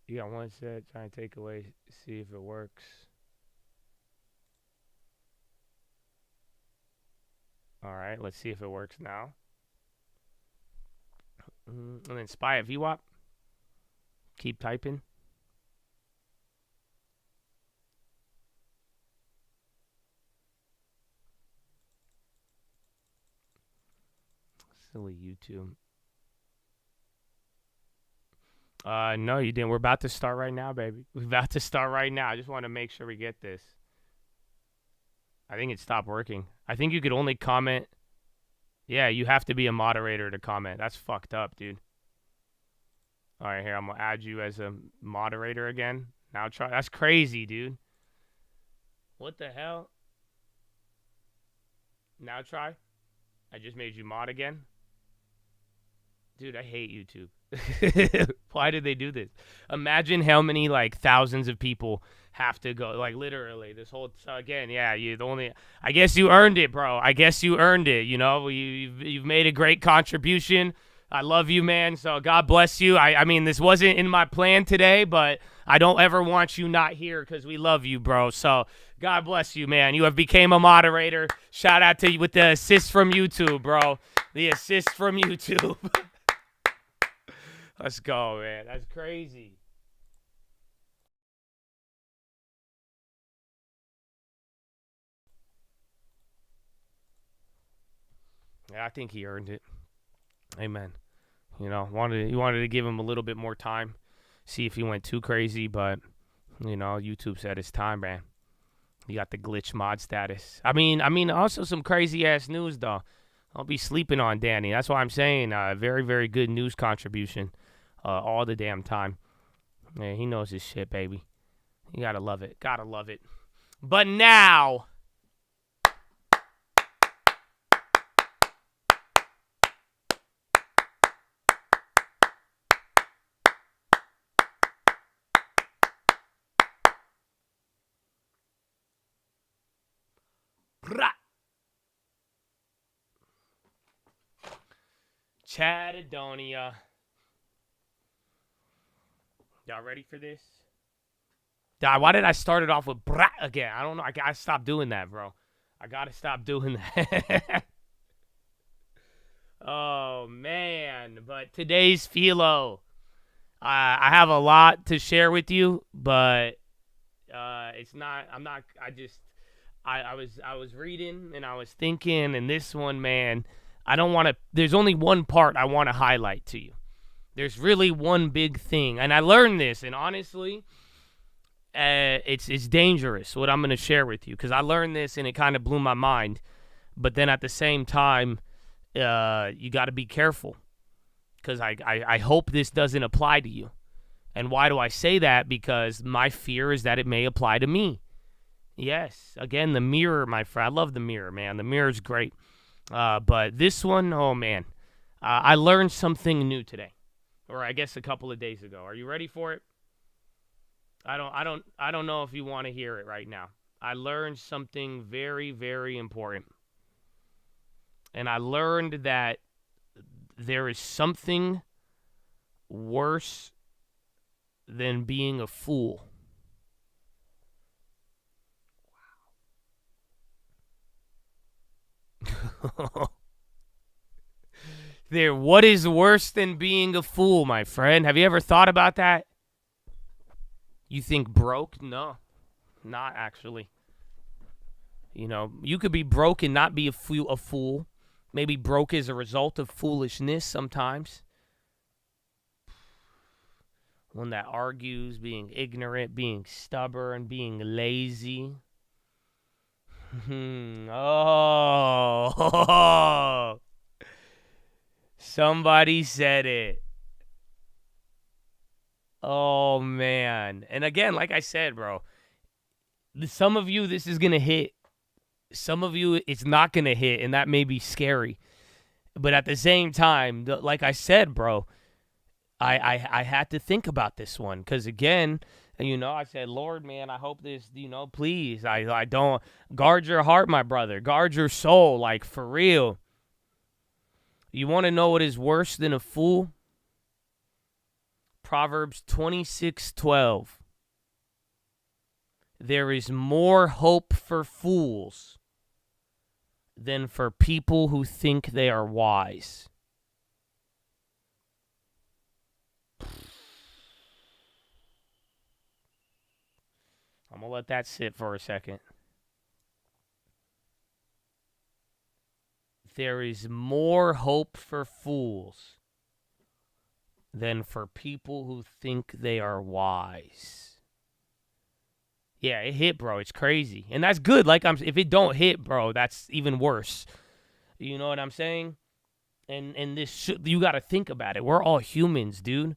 You got one set, try and take away, see if it works. All right, let's see if it works now. And then spy at VWAP. Keep typing. Silly YouTube. No, you didn't. We're about to start right now, baby. We're about to start right now. I just want to make sure we get this. I think it stopped working. I think you could only comment. Yeah, you have to be a moderator to comment. That's fucked up, dude. All right, here, I'm going to add you as a moderator again. Now try. That's crazy, dude. What the hell? Now try. I just made you mod again. Dude, I hate YouTube. Why did they do this? Imagine how many, like, thousands of people have to go, like, literally, this whole, so again, yeah, I guess you earned it, bro. I guess you earned it, you know? You've made a great contribution. I love you, man, so God bless you. I mean, this wasn't in my plan today, but I don't ever want you not here because we love you, bro. So God bless you, man. You have became a moderator. Shout out to you with the assist from YouTube, bro. The assist from YouTube. Let's go, man. That's crazy. Yeah, I think he earned it. Amen. You know, he wanted to give him a little bit more time, see if he went too crazy, but, you know, YouTube said it's time, man. You got the glitch mod status. I mean, also some crazy-ass news, though. I'll be sleeping on Danny. That's why I'm saying very, very good news contribution all the damn time. Yeah, he knows his shit, baby. You gotta love it. Gotta love it. But now... Chatadonia. Y'all ready for this? Why did I start it off with brat again? I don't know. I gotta stop doing that, bro. I gotta stop doing that. Oh, man. But today's PHILO. I have a lot to share with you, but it's not, I was reading and I was thinking, and this one, man, I don't want to, there's only one part I want to highlight to you. There's really one big thing, and I learned this, and honestly, it's dangerous what I'm going to share with you, because I learned this and it kind of blew my mind, but then at the same time, you got to be careful, because I hope this doesn't apply to you. And why do I say that? Because my fear is that it may apply to me. Yes, again, the mirror, my friend. I love the mirror, man. The mirror's great. But this one, oh man, I learned something new today, or I guess a couple of days ago. Are you ready for it? I don't know if you want to hear it right now. I learned something very, very important, and I learned that there is something worse than being a fool. What is worse than being a fool, my friend? Have you ever thought about that? You think broke? No, not actually. You know, you could be broke and not be a fool. Maybe broke as a result of foolishness sometimes. One that argues, being ignorant, being stubborn, being lazy. Oh, somebody said it. Oh, man. And again, like I said, bro, some of you, this is going to hit. Some of you, it's not going to hit, and that may be scary. But at the same time, like I said, bro, I had to think about this one, because again, you know, I said, Lord, man, I hope this, you know, please, I don't, guard your heart, my brother, guard your soul, like, for real. You want to know what is worse than a fool? Proverbs 26:12. There is more hope for fools than for people who think they are wise. I'm going to let that sit for a second. There is more hope for fools than for people who think they are wise. Yeah, it hit, bro. It's crazy. And that's good. If it don't hit, bro, that's even worse. You know what I'm saying? And this you got to think about it. We're all humans, dude.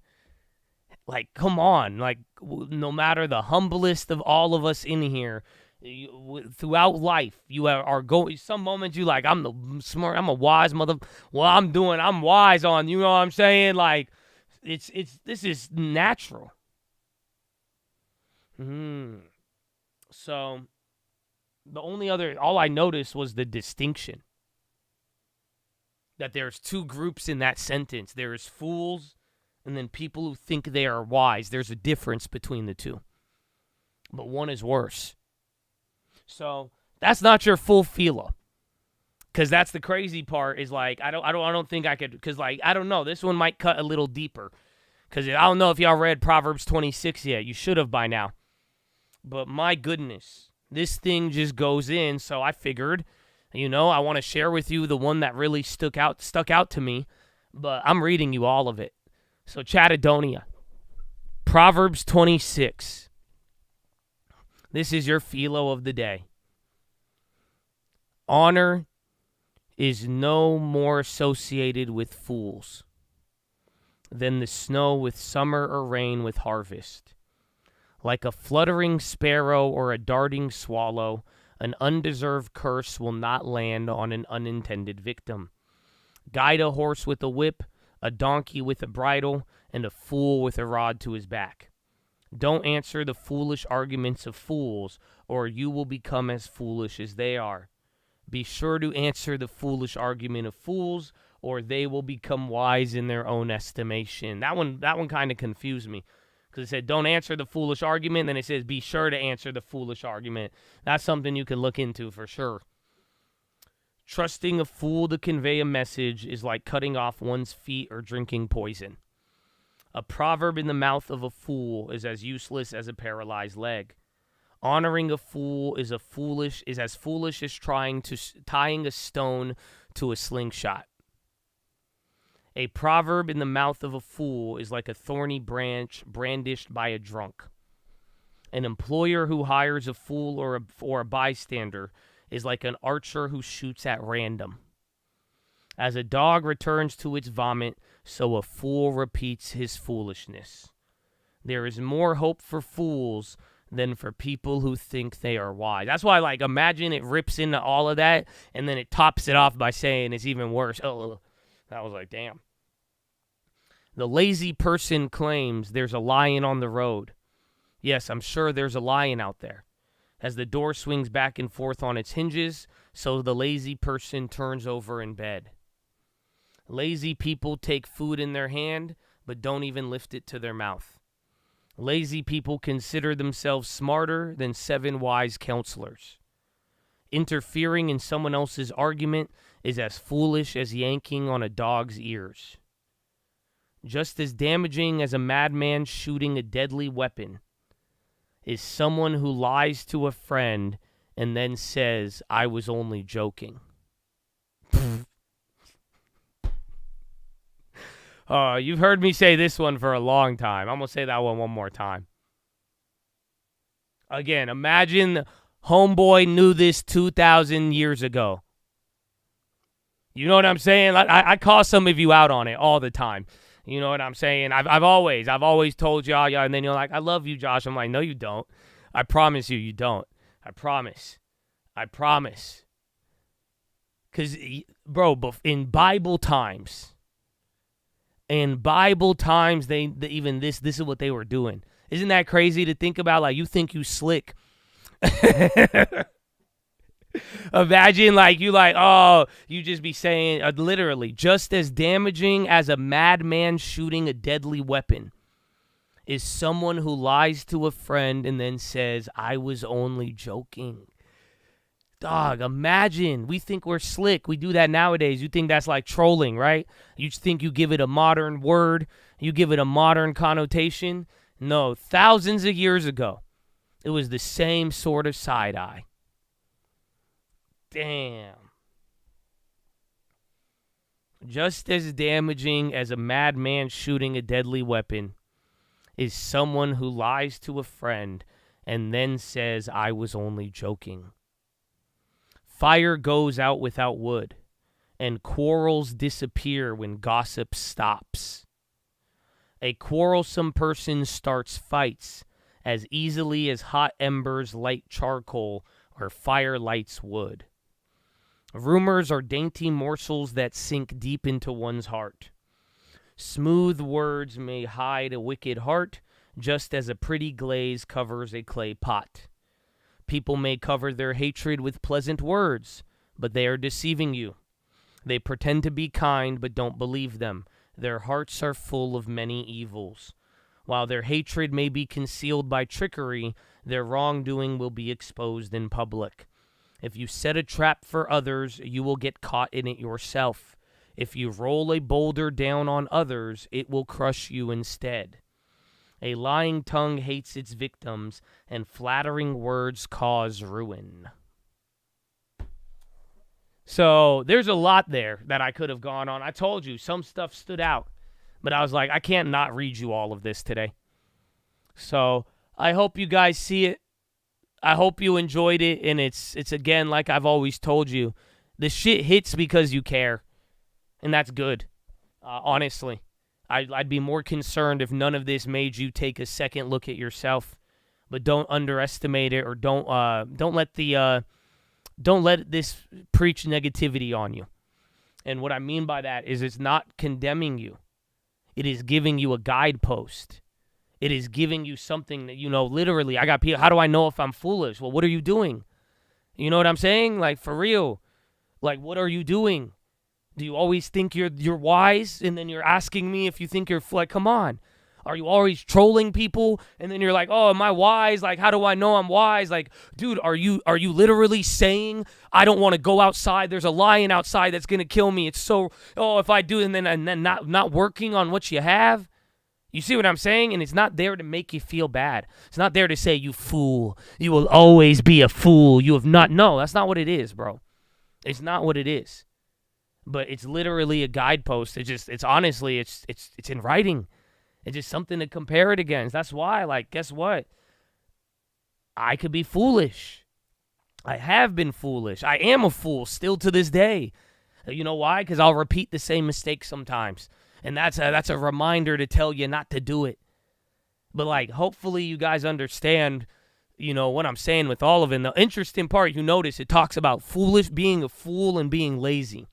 Like, come on. Like, no matter the humblest of all of us in here, throughout life, you are going. Some moments you like, I'm the smart, I'm a wise mother. Well, I'm wise on. You know what I'm saying? Like, this is natural. So, all I noticed was the distinction. That there's two groups in that sentence. There is fools, and then people who think they are wise. There's a difference between the two, but one is worse. So that's not your full PHILO, because that's the crazy part. Is like I don't think I could, because like I don't know. This one might cut a little deeper, because I don't know if y'all read Proverbs 26 yet. You should have by now. But my goodness, this thing just goes in. So I figured, I want to share with you the one that really stuck out to me. But I'm reading you all of it. So Chattadonia, Proverbs 26. This is your PHILO of the day. Honor is no more associated with fools than the snow with summer or rain with harvest. Like a fluttering sparrow or a darting swallow, an undeserved curse will not land on an unintended victim. Guide a horse with a whip, a donkey with a bridle, and a fool with a rod to his back. Don't answer the foolish arguments of fools, or you will become as foolish as they are. Be sure to answer the foolish argument of fools, or they will become wise in their own estimation. That one kind of confused me, because it said don't answer the foolish argument, then it says be sure to answer the foolish argument. That's something you can look into for sure. Trusting a fool to convey a message is like cutting off one's feet or drinking poison. A proverb in the mouth of a fool is as useless as a paralyzed leg. Honoring a fool is as foolish as tying a stone to a slingshot. A proverb in the mouth of a fool is like a thorny branch brandished by a drunk. An employer who hires a fool or a bystander is like an archer who shoots at random. As a dog returns to its vomit, so a fool repeats his foolishness. There is more hope for fools than for people who think they are wise. That's why, imagine it rips into all of that, and then it tops it off by saying it's even worse. Oh, that was like, damn. The lazy person claims there's a lion on the road. Yes, I'm sure there's a lion out there. As the door swings back and forth on its hinges, so the lazy person turns over in bed. Lazy people take food in their hand, but don't even lift it to their mouth. Lazy people consider themselves smarter than 7 wise counselors. Interfering in someone else's argument is as foolish as yanking on a dog's ears. Just as damaging as a madman shooting a deadly weapon is someone who lies to a friend and then says, I was only joking. You've heard me say this one for a long time. I'm going to say that one more time. Again, imagine homeboy knew this 2,000 years ago. You know what I'm saying? I call some of you out on it all the time. You know what I'm saying? I've always told y'all, and then you're like, I love you, Josh. I'm like, no, you don't. I promise you don't. I promise. Because, bro, in Bible times, they even this is what they were doing. Isn't that crazy to think about? Like, you think you slick. Imagine you just be saying literally just as damaging as a madman shooting a deadly weapon is someone who lies to a friend and then says, I was only joking. Dog, imagine. We think we're slick. We do that nowadays. You think that's like trolling, right? You just think you give it a modern word. You give it a modern connotation. No, thousands of years ago, It was the same sort of side eye. Damn. Just as damaging as a madman shooting a deadly weapon is someone who lies to a friend and then says, I was only joking. Fire goes out without wood, and quarrels disappear when gossip stops. A quarrelsome person starts fights as easily as hot embers light charcoal or fire lights wood. Rumors are dainty morsels that sink deep into one's heart. Smooth words may hide a wicked heart, just as a pretty glaze covers a clay pot. People may cover their hatred with pleasant words, but they are deceiving you. They pretend to be kind, but don't believe them. Their hearts are full of many evils. While their hatred may be concealed by trickery, their wrongdoing will be exposed in public. If you set a trap for others, you will get caught in it yourself. If you roll a boulder down on others, it will crush you instead. A lying tongue hates its victims, and flattering words cause ruin. So there's a lot there that I could have gone on. I told you, some stuff stood out. But I was like, I can't not read you all of this today. So I hope you guys see it. I hope you enjoyed it. And it's again, like I've always told you, the shit hits because you care. And that's good, honestly. I'd be more concerned if none of this made you take a second look at yourself. But don't underestimate it, or don't let this preach negativity on you. And what I mean by that is it's not condemning you. It is giving you a guidepost. It is giving you something that, literally, I got people, how do I know if I'm foolish? Well, what are you doing? You know what I'm saying? Like, for real. Like, what are you doing? Do you always think you're wise, and then you're asking me if you think you're, like, come on. Are you always trolling people, and then you're like, oh, am I wise? Like, how do I know I'm wise? Like, dude, are you literally saying I don't want to go outside? There's a lion outside that's going to kill me. It's so, if I do, and then not working on what you have? You see what I'm saying? And it's not there to make you feel bad. It's not there to say, you fool. You will always be a fool. You have not. No, that's not what it is, bro. It's not what it is. But it's literally a guidepost. It's honestly, it's in writing. It's just something to compare it against. That's why, like, guess what? I could be foolish. I have been foolish. I am a fool still to this day. You know why? Because I'll repeat the same mistake sometimes. And that's a reminder to tell you not to do it. But, like, hopefully you guys understand, what I'm saying with all of it. And the interesting part, you notice, it talks about foolish, being a fool, and being lazy.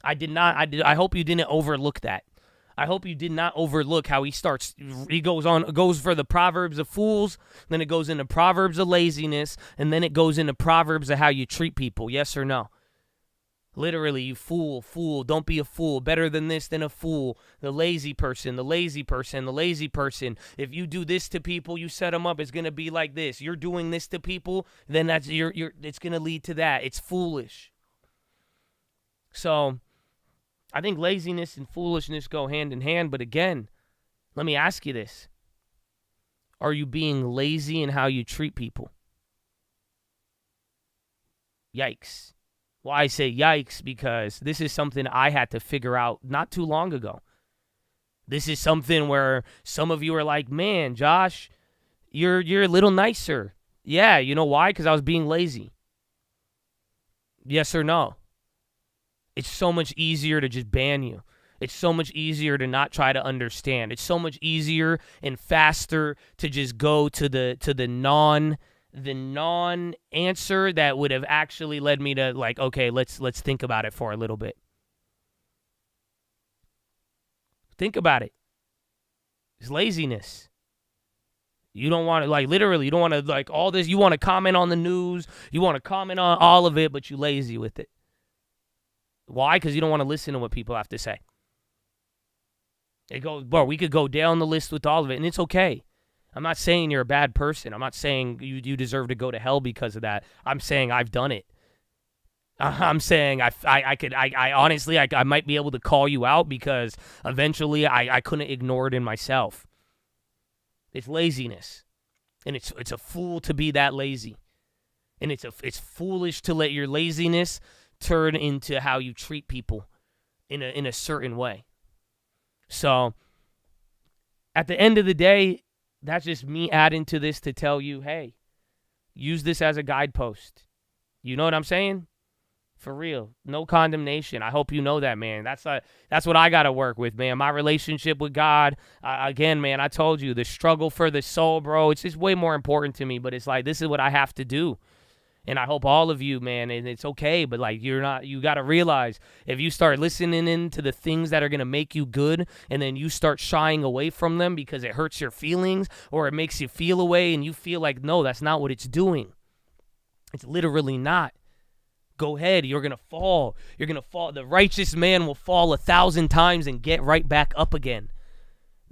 I hope you didn't overlook that. I hope you did not overlook how he goes for the Proverbs of fools, then it goes into Proverbs of laziness, and then it goes into Proverbs of how you treat people, yes or no? Literally, you fool, don't be a fool, better than this than a fool, the lazy person. If you do this to people, you set them up, it's going to be like this. You're doing this to people, then it's going to lead to that. It's foolish. So I think laziness and foolishness go hand in hand, but again, let me ask you this. Are you being lazy in how you treat people? Yikes. Well, I say yikes because this is something I had to figure out not too long ago. This is something where some of you are like, man, Josh, you're a little nicer. Yeah, you know why? Because I was being lazy. Yes or no? It's so much easier to just ban you. It's so much easier to not try to understand. It's so much easier and faster to just go to the non answer that would have actually led me to, like, okay, let's think about it for a little bit. Think about it. It's laziness. You don't want to, like, literally, you don't want to, like, all this. You want to comment on the news. You want to comment on all of it, but you're lazy with it. Why? Because you don't want to listen to what people have to say. We could go down the list with all of it, and it's okay. I'm not saying you're a bad person. I'm not saying you deserve to go to hell because of that. I'm saying I've done it. I'm saying I honestly might be able to call you out because eventually I couldn't ignore it in myself. It's laziness. And it's a fool to be that lazy. And it's foolish to let your laziness turn into how you treat people in a certain way. So at the end of the day, that's just me adding to this to tell you, hey, use this as a guidepost. You know what I'm saying? For real. No condemnation. I hope you know that, man. That's what I got to work with, man. My relationship with God, again, man, I told you, the struggle for the soul, bro, it's just way more important to me. But it's like, this is what I have to do. And I hope all of you, man, and it's okay, but like you got to realize if you start listening into the things that are going to make you good and then you start shying away from them because it hurts your feelings or it makes you feel away and you feel like, no, that's not what it's doing. It's literally not. Go ahead. You're going to fall. You're going to fall. The righteous man will fall 1,000 times and get right back up again.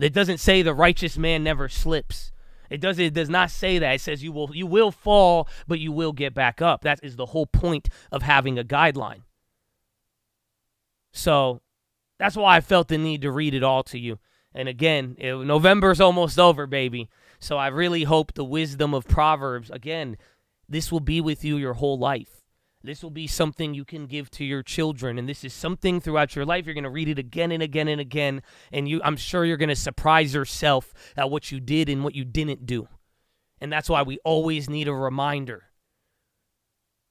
It doesn't say the righteous man never slips. It does not say that. It says you will fall, but you will get back up. That is the whole point of having a guideline. So that's why I felt the need to read it all to you. And again, November's almost over, baby. So I really hope the wisdom of Proverbs, again, this will be with you your whole life. This will be something you can give to your children, and this is something throughout your life. You're going to read it again and again and again, and I'm sure you're going to surprise yourself at what you did and what you didn't do. And that's why we always need a reminder.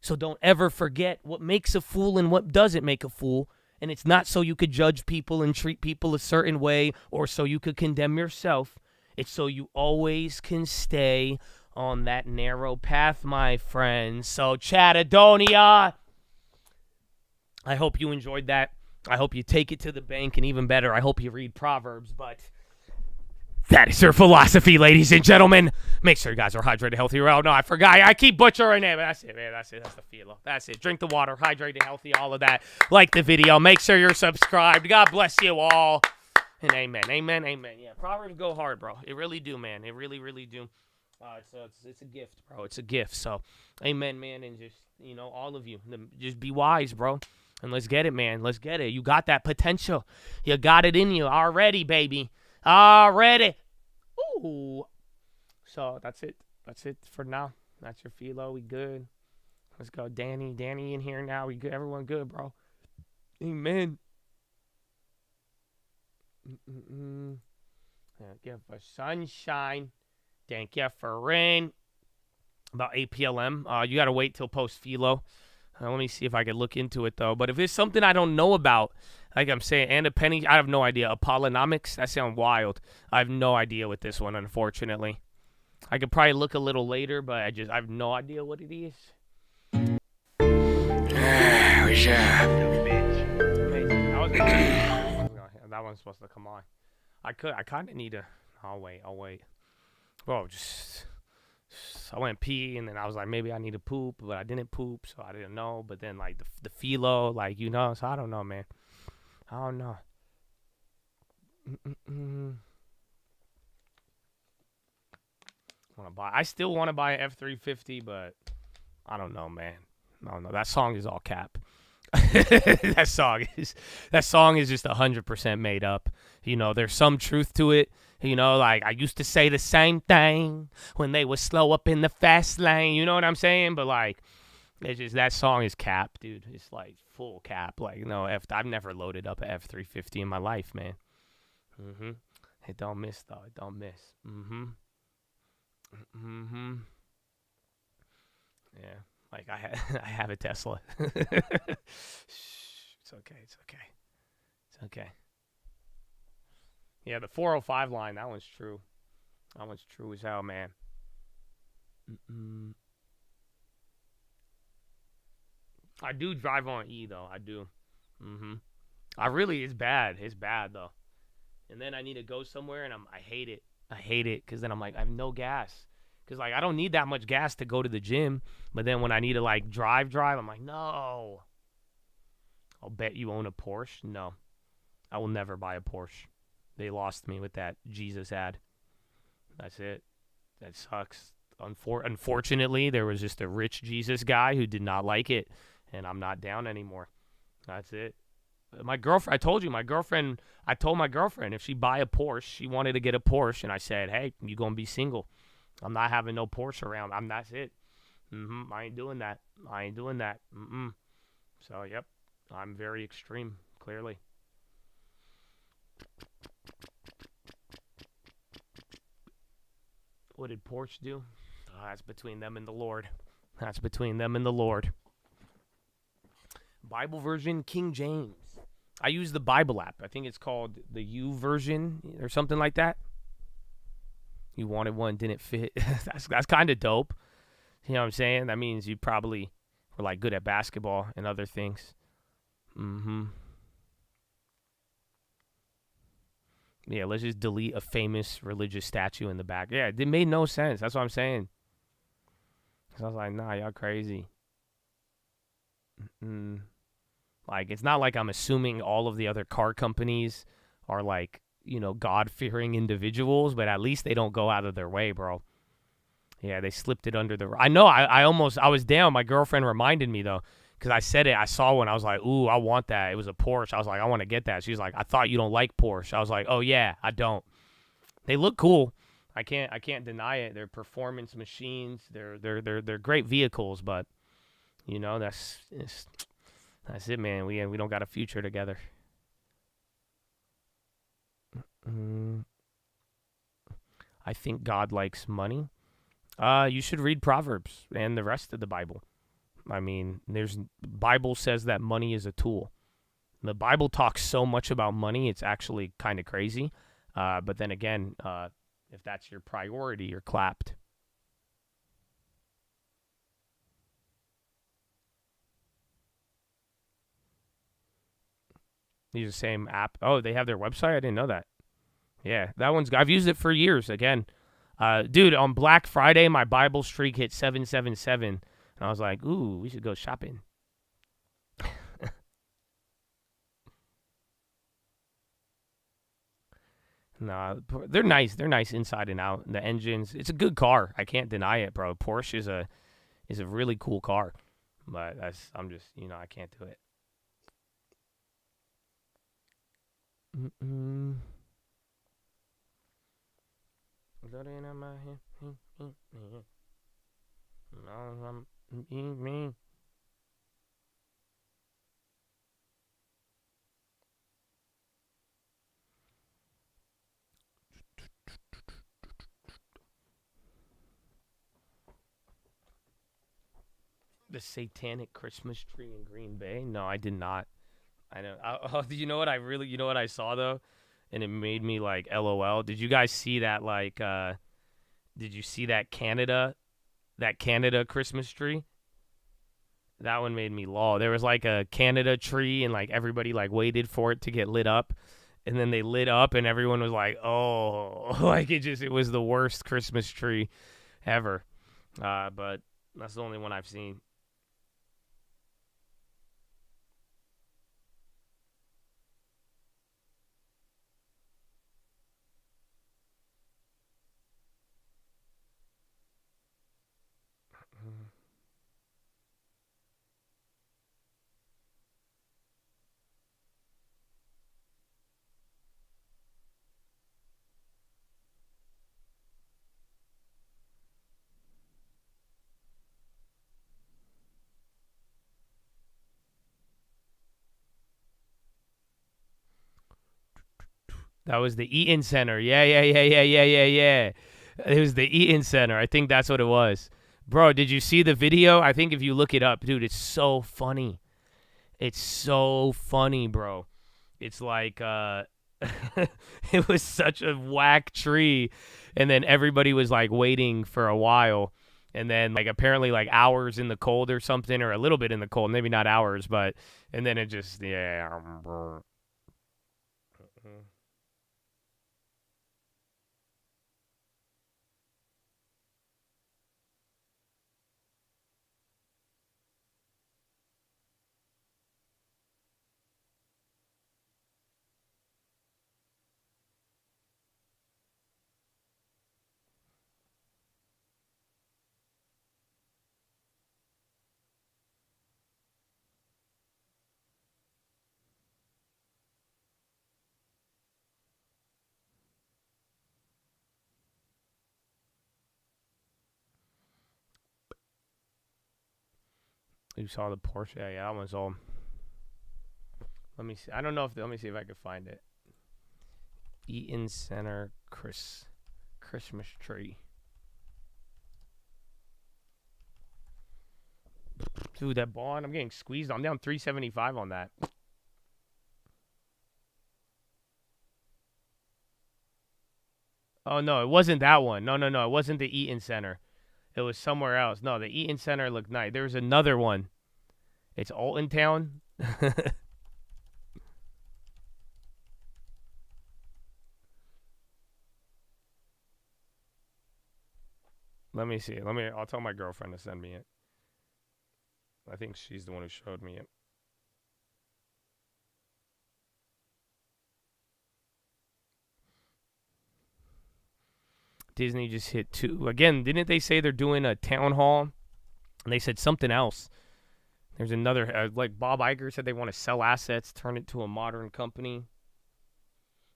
So don't ever forget what makes a fool and what doesn't make a fool, and it's not so you could judge people and treat people a certain way or so you could condemn yourself. It's so you always can stay on that narrow path, my friends. So, Chattadonia, I hope you enjoyed that. I hope you take it to the bank, and even better, I hope you read Proverbs. But that is your philosophy, ladies and gentlemen. Make sure you guys are hydrated, healthy. Oh, no, I forgot. I keep butchering it. That's it, man. That's it. That's the PHILO. That's it. Drink the water, hydrated, healthy, all of that. Like the video. Make sure you're subscribed. God bless you all. And amen, amen, amen. Yeah, Proverbs go hard, bro. It really do, man. It really, really do. It's a gift, bro. It's a gift. So, amen, man. And just, all of you, just be wise, bro. And let's get it, man. Let's get it. You got that potential. You got it in you already, baby. Already. Ooh. So, that's it. That's it for now. That's your PHILO. We good. Let's go. Danny in here now. We good. Everyone good, bro. Amen. Thank you for sunshine. Thank you for rain. About 8 p.m. You got to wait till post PHILO. Let me see if I can look into it, though. But if it's something I don't know about, like I'm saying, and a penny, I have no idea. Apollonomics, that sounds wild. I have no idea with this one, unfortunately. I could probably look a little later, but I have no idea what it is. That one's supposed to come on. I kind of need to. I'll wait. Bro, I went pee, and then I was like, maybe I need to poop, but I didn't poop, so I didn't know. But then, like, the PHILO, like, so I don't know, man. I don't know. I still want to buy an F-350, but I don't know, man. I don't know. That song is all cap. that song is just 100% made up. There's some truth to it. Like I used to say the same thing when they were slow up in the fast lane. You know what I'm saying? But like, it's just that song is cap, dude. It's like full cap. Like I've never loaded up an F-350 in my life, man. It don't miss though. It don't miss. Yeah. Like I have a Tesla. It's okay. Yeah, the 405 line, that one's true. That one's true as hell, man. I do drive on E, though. I do. It's bad. It's bad, though. And then I need to go somewhere, and I hate it. I hate it, because then I'm like, I have no gas. Because, like, I don't need that much gas to go to the gym. But then when I need to, like, drive, I'm like, no. I'll bet you own a Porsche. No. I will never buy a Porsche. They lost me with that Jesus ad. That's it. That sucks. Unfortunately, there was just a rich Jesus guy who did not like it. And I'm not down anymore. That's it. My girlfriend, I told my girlfriend if she buy a Porsche, she wanted to get a Porsche. And I said, hey, you going to be single. I'm not having no Porsche around. That's it. I ain't doing that. So, yep. I'm very extreme, clearly. What did Porsche do? That's between them and the Lord. Bible version, King James. I use the Bible app. I think it's called the U version or something like that. You wanted one, didn't fit. That's kind of dope. You know what I'm saying? That means you probably were like good at basketball and other things. Yeah, let's just delete a famous religious statue in the back. Yeah, it made no sense. That's what I'm saying. So I was like, nah, y'all crazy. Like, it's not like I'm assuming all of the other car companies are like, you know, God-fearing individuals, but at least they don't go out of their way, bro. Yeah, they slipped it under the... I know, I was down. My girlfriend reminded me, though, because I said it. I saw one. I was like, ooh, I want that. It was a Porsche. I was like, I want to get that. She was like, I thought you don't like Porsche. I was like, oh, yeah, I don't. They look cool. I can't deny it. They're performance machines. They're great vehicles, but, you know, that's it, man. We don't got a future together. I think God likes money. You should read Proverbs and the rest of the Bible. I mean, Bible says that money is a tool. The Bible talks so much about money, it's actually kind of crazy. But then again, if that's your priority, you're clapped. Use the same app. Oh, they have their website? I didn't know that. Yeah, that one's... I've used it for years. Again, dude, on Black Friday, my Bible streak hit 777. And I was like, ooh, we should go shopping. Nah, they're nice. They're nice inside and out. The engines, it's a good car. I can't deny it, bro. Porsche is a really cool car. But I'm just, you know, I can't do it. The satanic Christmas tree in Green Bay? No, I did not. I know. You know what I saw though? And it made me like LOL. Did you guys see that did you see that Canada Christmas tree? That one made me lol. There was like a Canada tree and like everybody like waited for it to get lit up. And then they lit up and everyone was like, oh, like it was the worst Christmas tree ever. But that's the only one I've seen. That was the Eaton Center. Yeah. It was the Eaton Center. I think that's what it was. Bro, did you see the video? I think if you look it up, dude, it's so funny. It's so funny, bro. It's like it was such a whack tree, and then everybody was like waiting for a while, and then like apparently like hours in the cold or something, or a little bit in the cold, maybe not hours, but and then it just You saw the Porsche. Yeah, that one's all. Let me see. I don't know if. Let me see if I can find it. Eaton Center Christmas tree. Dude, that bond, I'm getting squeezed. I'm down 375 on that. Oh, no, it wasn't that one. No. It wasn't the Eaton Center. It was somewhere else. No, the Eaton Center looked nice. There was another one. It's Alton Town. Let me see. I'll tell my girlfriend to send me it. I think she's the one who showed me it. Disney just hit 2. Again, didn't they say they're doing a town hall? And they said something else. There's another, like Bob Iger said they want to sell assets, turn it to a modern company.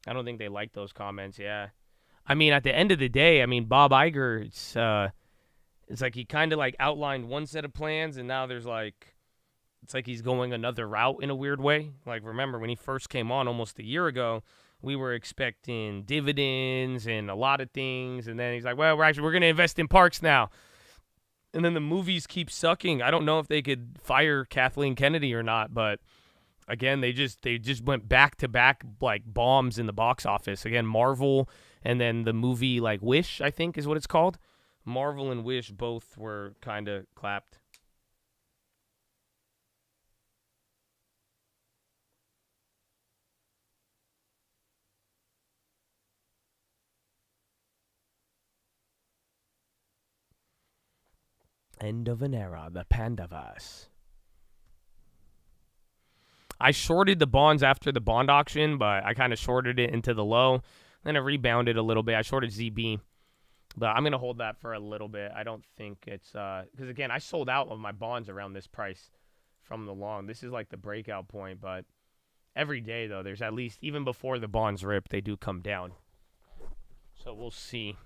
I don't think they like those comments, yeah. I mean, at the end of the day, I mean, Bob Iger, it's like he kind of like outlined one set of plans, and now there's like, it's like he's going another route in a weird way. Like, remember, when he first came on almost a year ago, we were expecting dividends and a lot of things, and then he's like, well, we're going to invest in parks now. And then the movies keep sucking. I don't know if they could fire Kathleen Kennedy or not, but again, they just went back-to-back like bombs in the box office. Again, Marvel and then the movie like Wish, I think is what it's called. Marvel and Wish both were kind of clapped. End of an era, the Pandaverse. I shorted the bonds after the bond auction, but I kind of shorted it into the low. Then it rebounded a little bit. I shorted ZB. But I'm going to hold that for a little bit. I don't think it's... Because, again, I sold out of my bonds around this price from the long. This is like the breakout point. But every day, though, there's at least... Even before the bonds rip, they do come down. So we'll see.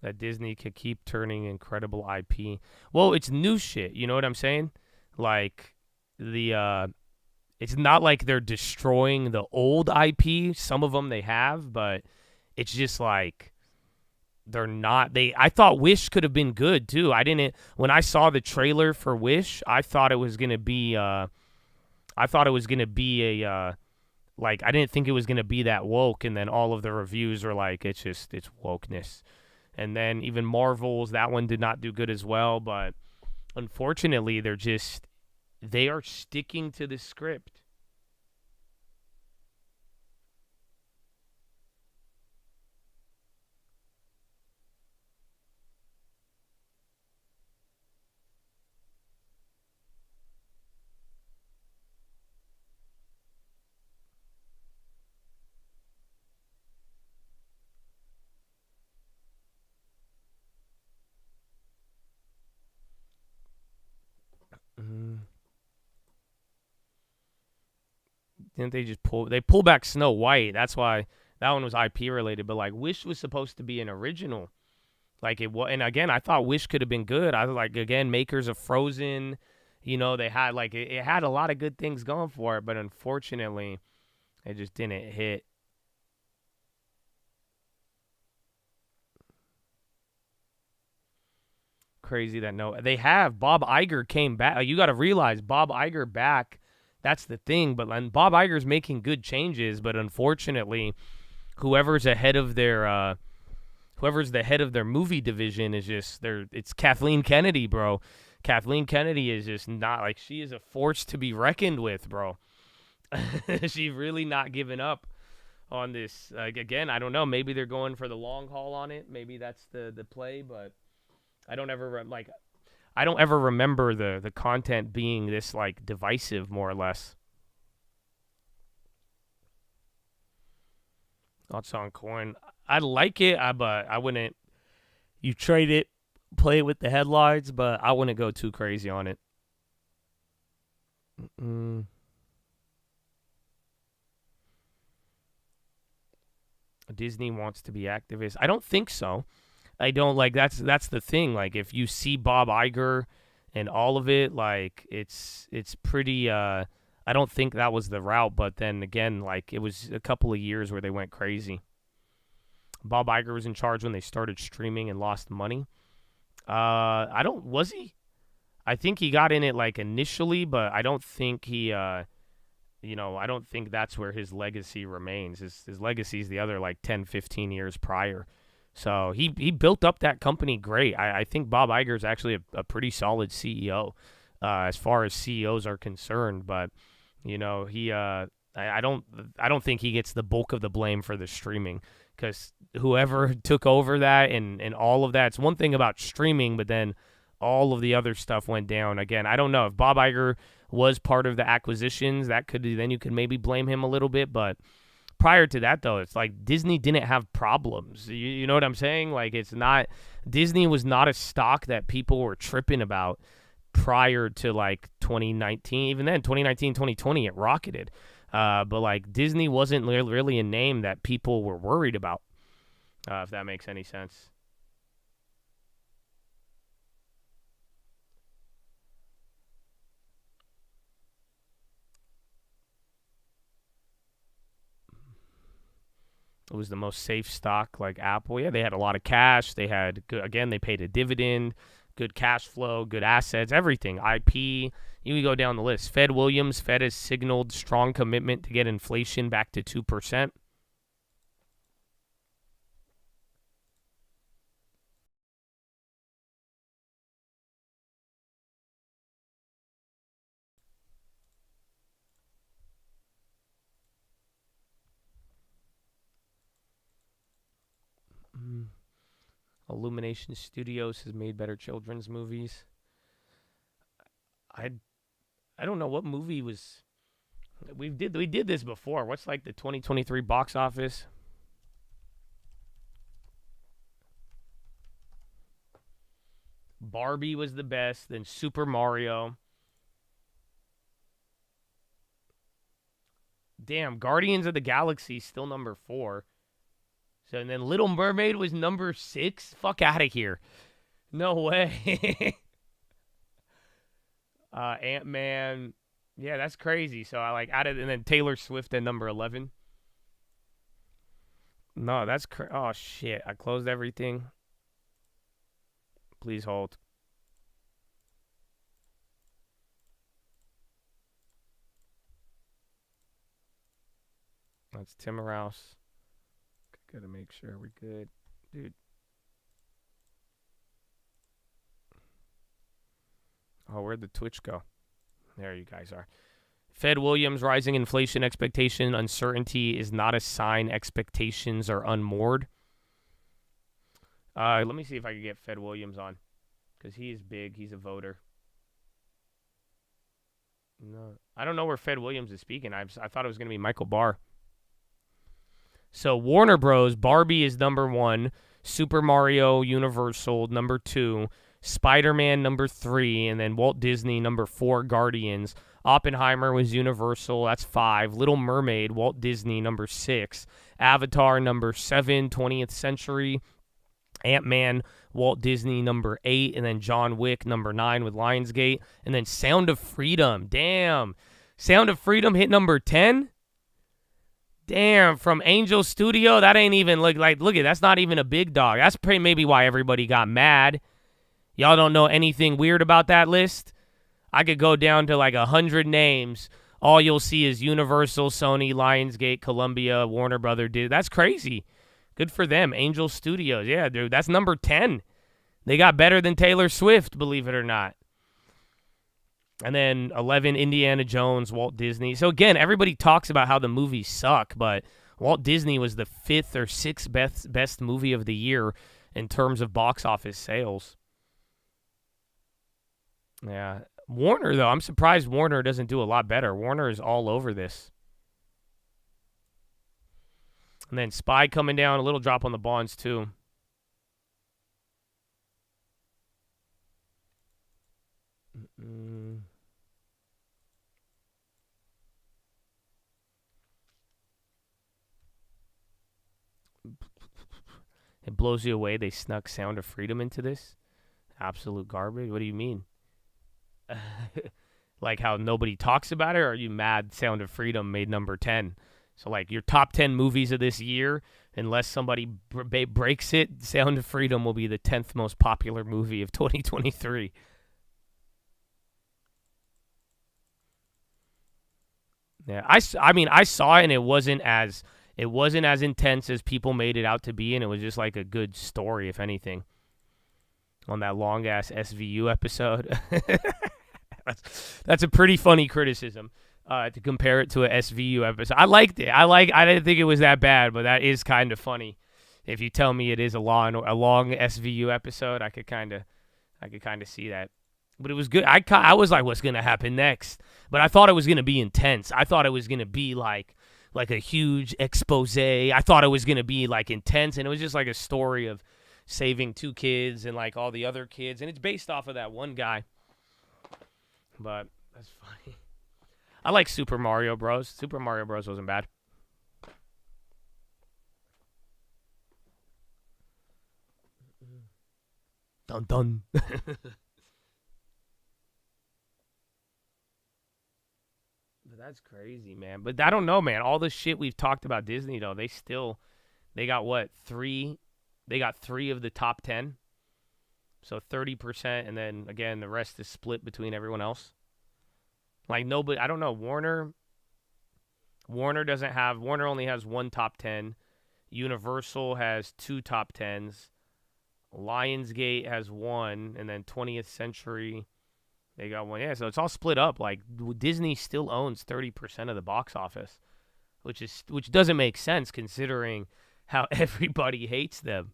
That Disney could keep turning incredible IP. Well, it's new shit. You know what I'm saying? Like, it's not like they're destroying the old IP. Some of them they have, but it's just like they're not. I thought Wish could have been good too. When I saw the trailer for Wish, I thought it was gonna be. I didn't think it was gonna be that woke, and then all of the reviews were like, it's wokeness. And then even Marvel's, that one did not do good as well. But unfortunately, they are sticking to the script. Didn't they just pull back Snow White? That's why that one was IP related. But like Wish was supposed to be an original. Like it was, and again, I thought Wish could have been good. I was like, again, makers of Frozen, they had like it had a lot of good things going for it, but unfortunately, it just didn't hit. Crazy that they have Bob Iger came back. You got to realize Bob Iger back. That's the thing. But Bob Iger's making good changes, but unfortunately, whoever's the head of their movie division is it's Kathleen Kennedy, bro. Kathleen Kennedy is just not like, she is a force to be reckoned with, bro. She's really not giving up on this. Like, again, I don't know. Maybe they're going for the long haul on it. Maybe that's the play, but I don't ever remember the content being this like divisive, more or less. Thoughts on coin? I like it, but I wouldn't. You trade it, play it with the headlines, but I wouldn't go too crazy on it. Disney wants to be activist. I don't think so. I don't like that's the thing. Like if you see Bob Iger and all of it, like it's pretty I don't think that was the route, but then again, like it was a couple of years where they went crazy. Bob Iger was in charge when they started streaming and lost money. Was he? I think he got in it like initially, but I don't think he I don't think that's where his legacy remains. His legacy is the other like 10, 15 years prior. So he built up that company great. I think Bob Iger is actually a pretty solid CEO as far as CEOs are concerned. But he I don't think he gets the bulk of the blame for the streaming, because whoever took over that and all of that, it's one thing about streaming, but then all of the other stuff went down. Again, I don't know if Bob Iger was part of the acquisitions. Then you could maybe blame him a little bit, but prior to that, though, it's like Disney didn't have problems. You know what I'm saying? Like Disney was not a stock that people were tripping about prior to like 2019. Even then, 2019, 2020, it rocketed. But like Disney wasn't really a name that people were worried about, if that makes any sense. It was the most safe stock, like Apple. Yeah, they had a lot of cash. They had they paid a dividend, good cash flow, good assets, everything. IP. You can go down the list. Fed has signaled strong commitment to get inflation back to 2%. Illumination Studios has made better children's movies. I don't know what movie was. We did this before. What's like the 2023 box office? Barbie was the best, then Super Mario. Damn, Guardians of the Galaxy still number 4. So, and then Little Mermaid was number 6? Fuck out of here. No way. Ant-Man. Yeah, that's crazy. So I like added, and then Taylor Swift at number 11. No, that's oh shit. I closed everything. Please hold. That's Tim Rouse. Gotta make sure we're good. Dude. Oh, where'd the Twitch go? There you guys are. Fed Williams, rising inflation expectation, uncertainty is not a sign expectations are unmoored. Let me see if I can get Fed Williams on, because he is big. He's a voter. No, I don't know where Fed Williams is speaking. I thought it was going to be Michael Barr. So Warner Bros. Barbie is number 1. Super Mario Universal number 2. Spider-Man number 3. And then Walt Disney number 4. Guardians. Oppenheimer was Universal. That's 5. Little Mermaid, Walt Disney number 6. Avatar number 7. 20th Century. Ant-Man, Walt Disney number 8. And then John Wick number 9 with Lionsgate. And then Sound of Freedom. Damn. Sound of Freedom hit number 10? Damn, from Angel Studio, that ain't even look at that's not even a big dog. That's maybe why everybody got mad. Y'all don't know anything weird about that list? I could go down to like 100 names. All you'll see is Universal, Sony, Lionsgate, Columbia, Warner Brother. Dude, that's crazy. Good for them. Angel Studios. Yeah, dude, that's number 10. They got better than Taylor Swift, believe it or not. And then 11, Indiana Jones, Walt Disney. So again, everybody talks about how the movies suck, but Walt Disney was the 5th or 6th best movie of the year in terms of box office sales. Yeah. Warner, though, I'm surprised Warner doesn't do a lot better. Warner is all over this. And then Spy coming down, a little drop on the bonds, too. It blows you away. They snuck Sound of Freedom into this. Absolute garbage. What do you mean? Like how nobody talks about it, or are you mad Sound of Freedom made number 10? So like your top 10 movies of this year, unless somebody breaks it, Sound of Freedom will be the 10th most popular movie of 2023. Yeah, I mean, I saw it and it wasn't as intense as people made it out to be, and it was just like a good story, if anything. On that long ass SVU episode, that's a pretty funny criticism to compare it to a SVU episode. I liked it. I didn't think it was that bad, but that is kind of funny. If you tell me it is a long SVU episode, I could kind of see that. But it was good. I was like, what's gonna happen next? But I thought it was gonna be intense. I thought it was gonna be like a huge expose. I thought it was gonna be like intense, and it was just like a story of saving 2 kids and like all the other kids, and it's based off of that one guy. But that's funny. I like Super Mario Bros. Super Mario Bros. Wasn't bad. Dun dun. But that's crazy, man. But I don't know, man. All the shit we've talked about Disney, though, they got what, 3? They got 3 of the top 10. So 30%, and then, again, the rest is split between everyone else. Like, nobody, I don't know, Warner only has 1 top 10. Universal has 2 top 10s. Lionsgate has 1, and then 20th Century, they got 1. Yeah, so it's all split up. Like, Disney still owns 30% of the box office, which doesn't make sense considering how everybody hates them.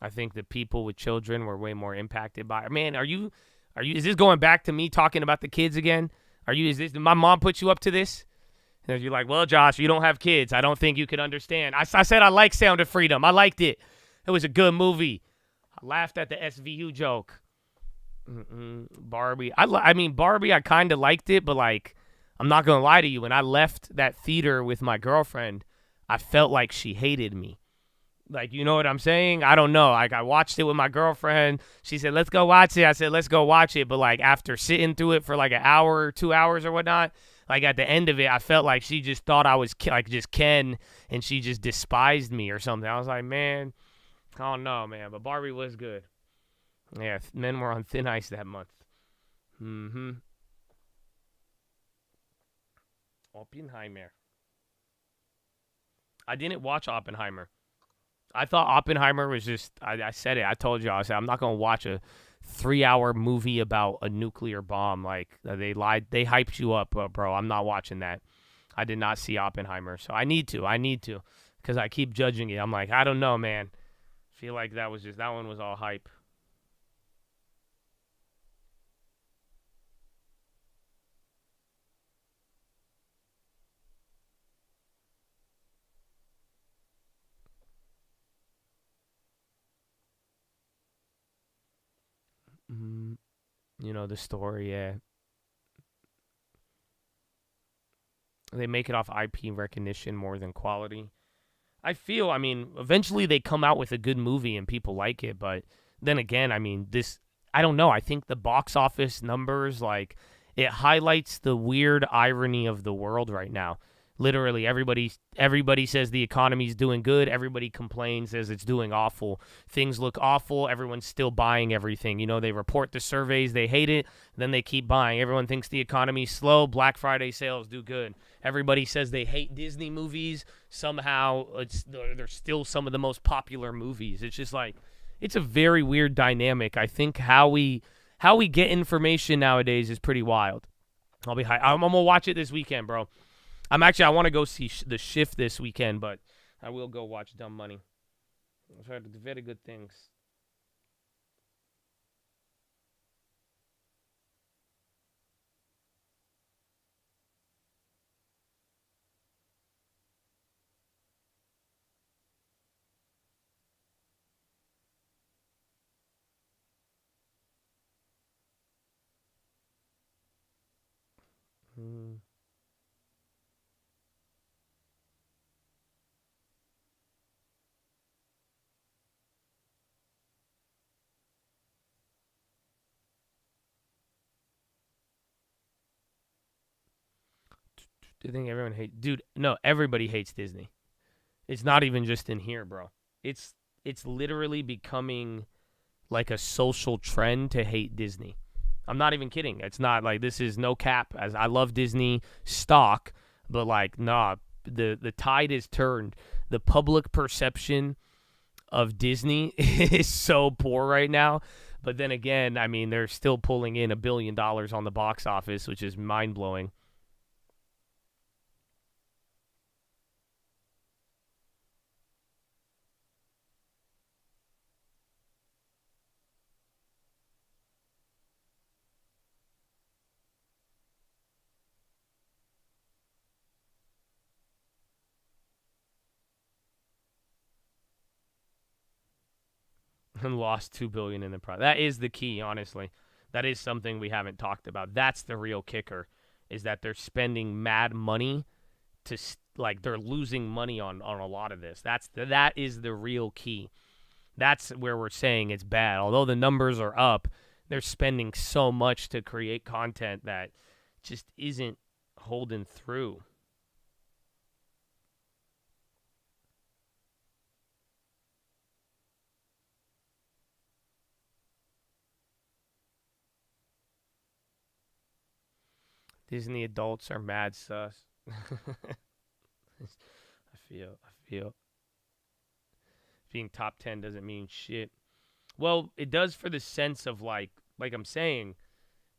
I think the people with children were way more impacted by it. Man, is this going back to me talking about the kids again? Did my mom put you up to this? And you're like, well, Josh, you don't have kids. I don't think you could understand. I said I like Sound of Freedom. I liked it. It was a good movie. I laughed at the SVU joke. Barbie. I mean, Barbie, I kind of liked it, but like, I'm not going to lie to you. When I left that theater with my girlfriend, I felt like she hated me. Like, you know what I'm saying? I don't know. Like, I watched it with my girlfriend. She said, let's go watch it. I said, let's go watch it. But, like, after sitting through it for, like, an hour, 2 hours or whatnot, like, at the end of it, I felt like she just thought I was, like, just Ken, and she just despised me or something. I was like, man, I don't know, man. But Barbie was good. Yeah, men were on thin ice that month. Oppenheimer. I didn't watch Oppenheimer. I thought Oppenheimer was just, I said it. I told you. I said, I'm not going to watch a 3-hour movie about a nuclear bomb. Like, they lied. They hyped you up, bro. I'm not watching that. I did not see Oppenheimer. So I need to. Because I keep judging it. I'm like, I don't know, man. I feel like that one was all hype. You know, the story, yeah. They make it off IP recognition more than quality. I feel, I mean, eventually they come out with a good movie and people like it, but then again, I mean, I don't know. I think the box office numbers, like, it highlights the weird irony of the world right now. Literally, everybody says the economy's doing good. Everybody complains, says it's doing awful. Things look awful. Everyone's still buying everything. You know, they report the surveys. They hate it. Then they keep buying. Everyone thinks the economy's slow. Black Friday sales do good. Everybody says they hate Disney movies. Somehow, they're still some of the most popular movies. It's just like, it's a very weird dynamic. I think how we get information nowadays is pretty wild. I'm going to watch it this weekend, bro. I want to go see The Shift this weekend, but I will go watch Dumb Money. I've heard very good things. Do you think everyone hates? Dude, no, everybody hates Disney. It's not even just in here, bro. It's literally becoming like a social trend to hate Disney. I'm not even kidding. It's not like, this is no cap, as I love Disney stock, but like, nah, the tide is turned. The public perception of Disney is so poor right now. But then again, I mean, they're still pulling in $1 billion on the box office, which is mind-blowing. And lost $2 billion in the price. That is the key, honestly. That is something we haven't talked about. That's the real kicker, is that they're spending mad money to, like, they're losing money on a lot of this. That is the real key. That's where we're saying it's bad. Although the numbers are up, they're spending so much to create content that just isn't holding through. Disney adults are mad sus. I feel. Being top 10 doesn't mean shit. Well, it does for the sense of like I'm saying,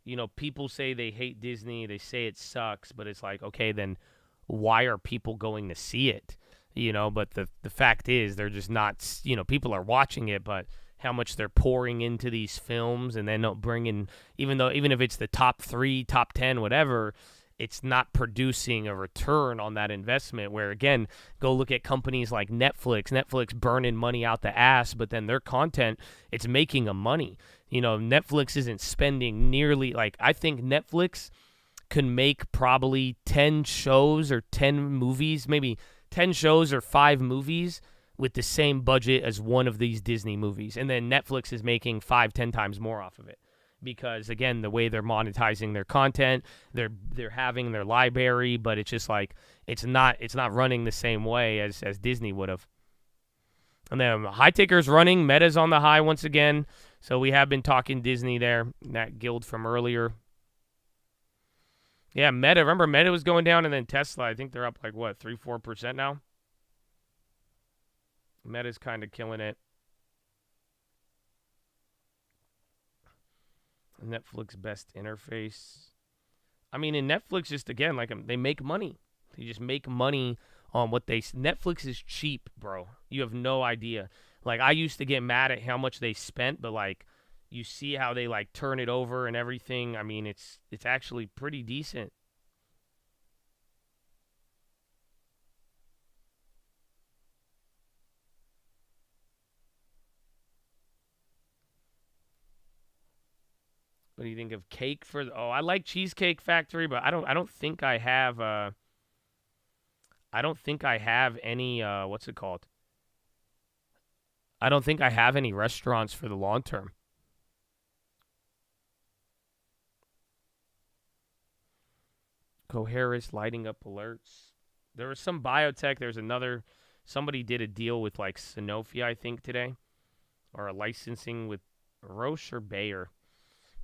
you know, people say they hate Disney, they say it sucks, but it's like, okay, then why are people going to see it? You know, but the fact is they're just not, you know, people are watching it, but how much they're pouring into these films and then bringing, even if it's the top 3, top 10, whatever, it's not producing a return on that investment. Where, again, go look at companies like Netflix. Netflix burning money out the ass, but then their content, it's making them money. You know, Netflix isn't spending nearly, like, I think Netflix can make probably 10 shows or 10 movies, maybe 10 shows or 5 movies with the same budget as one of these Disney movies. And then Netflix is making 5-10 times more off of it. Because, again, the way they're monetizing their content, they're having their library, but it's just like, it's not running the same way as Disney would have. And then High Ticker's running, Meta's on the high once again. So we have been talking Disney there, that guild from earlier. Yeah, Meta, remember Meta was going down, and then Tesla, I think they're up like, what, 3-4% now? Meta's kind of killing it. Netflix best interface. I mean, in Netflix, just again, like, they make money. They just make money on what they... Netflix is cheap, bro. You have no idea. Like, I used to get mad at how much they spent, but, like, you see how they, like, turn it over and everything. I mean, it's actually pretty decent. What do you think of cake for? I like Cheesecake Factory, but I don't think I have. I don't think I have any. What's it called? I don't think I have any restaurants for the long term. Coherus lighting up alerts. There was some biotech. There's another. Somebody did a deal with like Sanofi, I think, today, or a licensing with Roche or Bayer.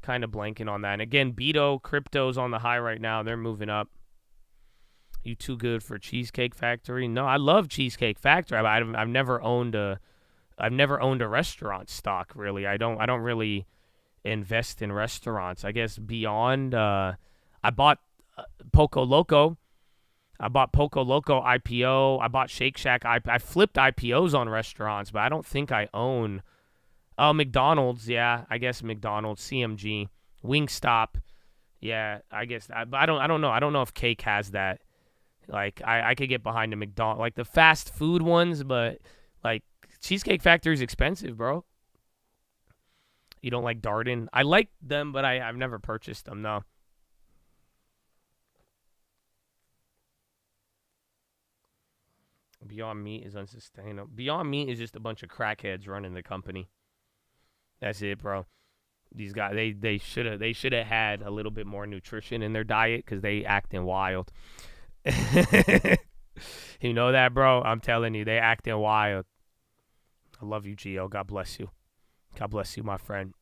Kind of blanking on that. And again, Beto, crypto's on the high right now. They're moving up. You too good for Cheesecake Factory? No, I love Cheesecake Factory. I've never owned a restaurant stock, really. I don't really invest in restaurants. I guess Beyond. I bought Poco Loco. I bought Poco Loco IPO. I bought Shake Shack. I flipped IPOs on restaurants, but I don't think I own. Oh, McDonald's, yeah. I guess McDonald's, CMG, Wingstop, yeah. I guess, but I don't know. I don't know if Cake has that. Like, I could get behind the McDonald's, like the fast food ones, but like Cheesecake Factory is expensive, bro. You don't like Darden? I like them, but I've never purchased them. No. Beyond Meat is unsustainable. Beyond Meat is just a bunch of crackheads running the company. That's it, bro. These guys, they should have had a little bit more nutrition in their diet because they acting wild. You know that, bro? I'm telling you, they acting wild. I love you, Gio. God bless you. God bless you, my friend.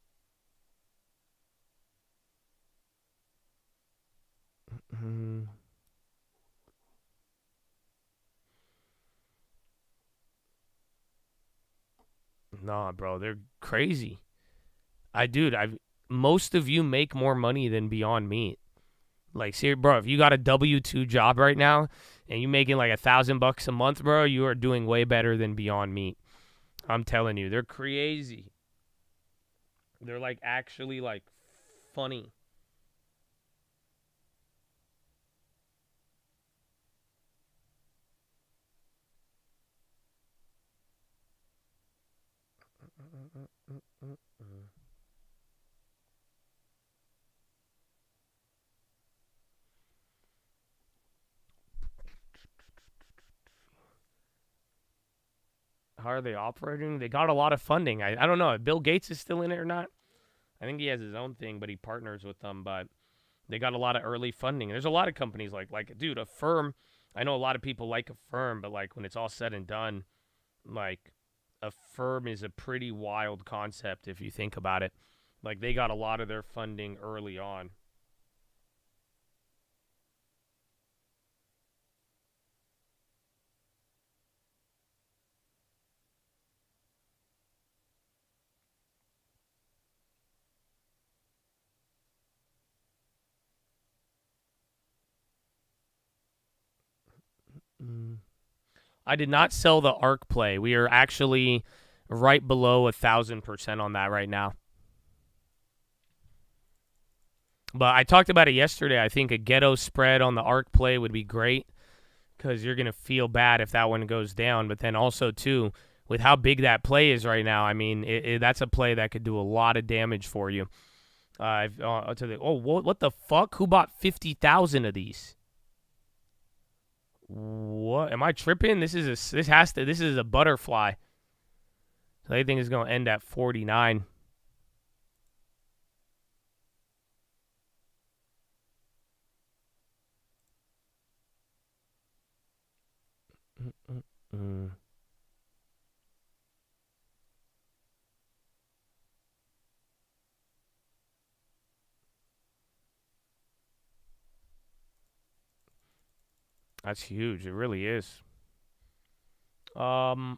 Nah, bro, they're crazy. Most of you make more money than Beyond Meat. Like, seriously, bro, if you got a W-2 job right now and you making like $1,000 a month, bro, you are doing way better than Beyond Meat. I'm telling you, they're crazy. They're like actually like funny. How are they operating? They got a lot of funding. I don't know if Bill Gates is still in it or not. I think he has his own thing, but he partners with them. But they got a lot of early funding. There's a lot of companies like dude, Affirm. I know a lot of people like Affirm, but like when it's all said and done, like Affirm is a pretty wild concept if you think about it. Like they got a lot of their funding early on. I did not sell the ARC play. We are actually right below 1,000% on that right now. But I talked about it yesterday. I think a ghetto spread on the ARC play would be great because you're going to feel bad if that one goes down. But then also, too, with how big that play is right now, I mean, that's a play that could do a lot of damage for you. What the fuck? Who bought 50,000 of these? What? Am I tripping? This is a butterfly. So I think it's going to end at 49. That's huge. It really is. The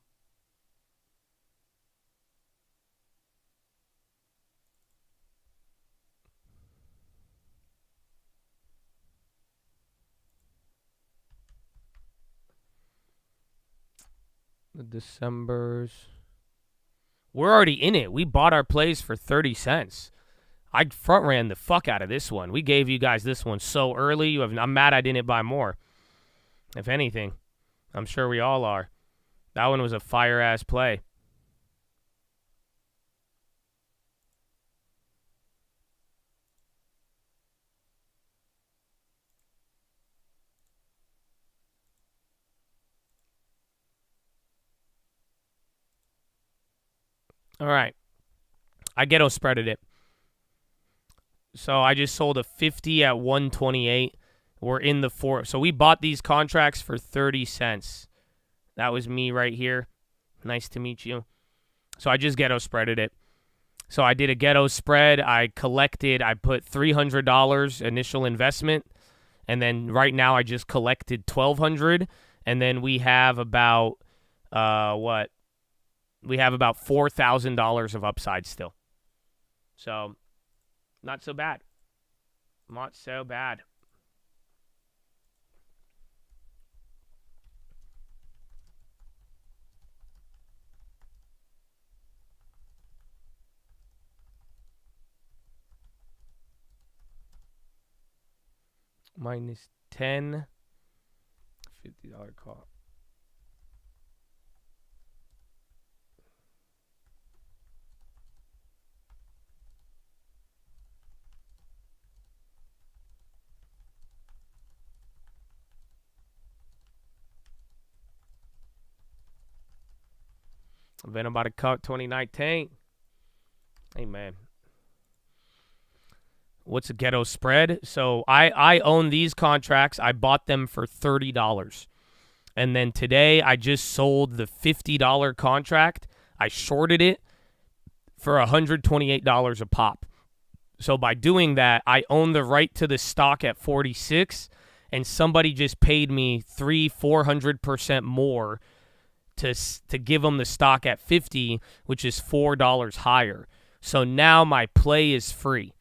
Decembers. We're already in it. We bought our plays for 30 cents. I front ran the fuck out of this one. We gave you guys this one so early. I'm mad I didn't buy more. If anything, I'm sure we all are. That one was a fire-ass play. All right. I ghetto spreaded it. So I just sold a 50 at 128. We're in the 4. So we bought these contracts for 30 cents. That was me right here. Nice to meet you. So I just ghetto spreaded it. So I did a ghetto spread. I put $300 initial investment. And then right now I just collected $1,200. And then we have about, We have about $4,000 of upside still. So, not so bad. Not so bad. Minus 10. $50 call. I've been about to cut 2019. Hey, man. what's a ghetto spread? So I own these contracts. I bought them for $30. And then today I just sold the $50 contract. I shorted it for $128 a pop. So by doing that, I own the right to the stock at 46, and somebody just paid me 400% more to give them the stock at 50, which is $4 higher. So now my play is free.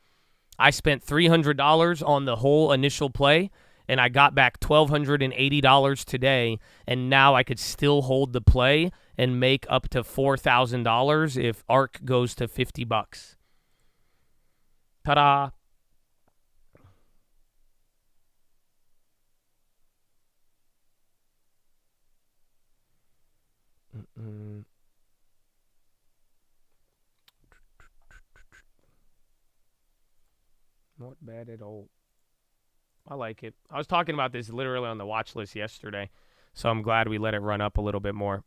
I spent $300 on the whole initial play, and I got back $1,280 today, and now I could still hold the play and make up to $4,000 if ARK goes to $50. Ta-da! Not bad at all. I like it. I was talking about this literally on the watch list yesterday, so I'm glad we let it run up a little bit more.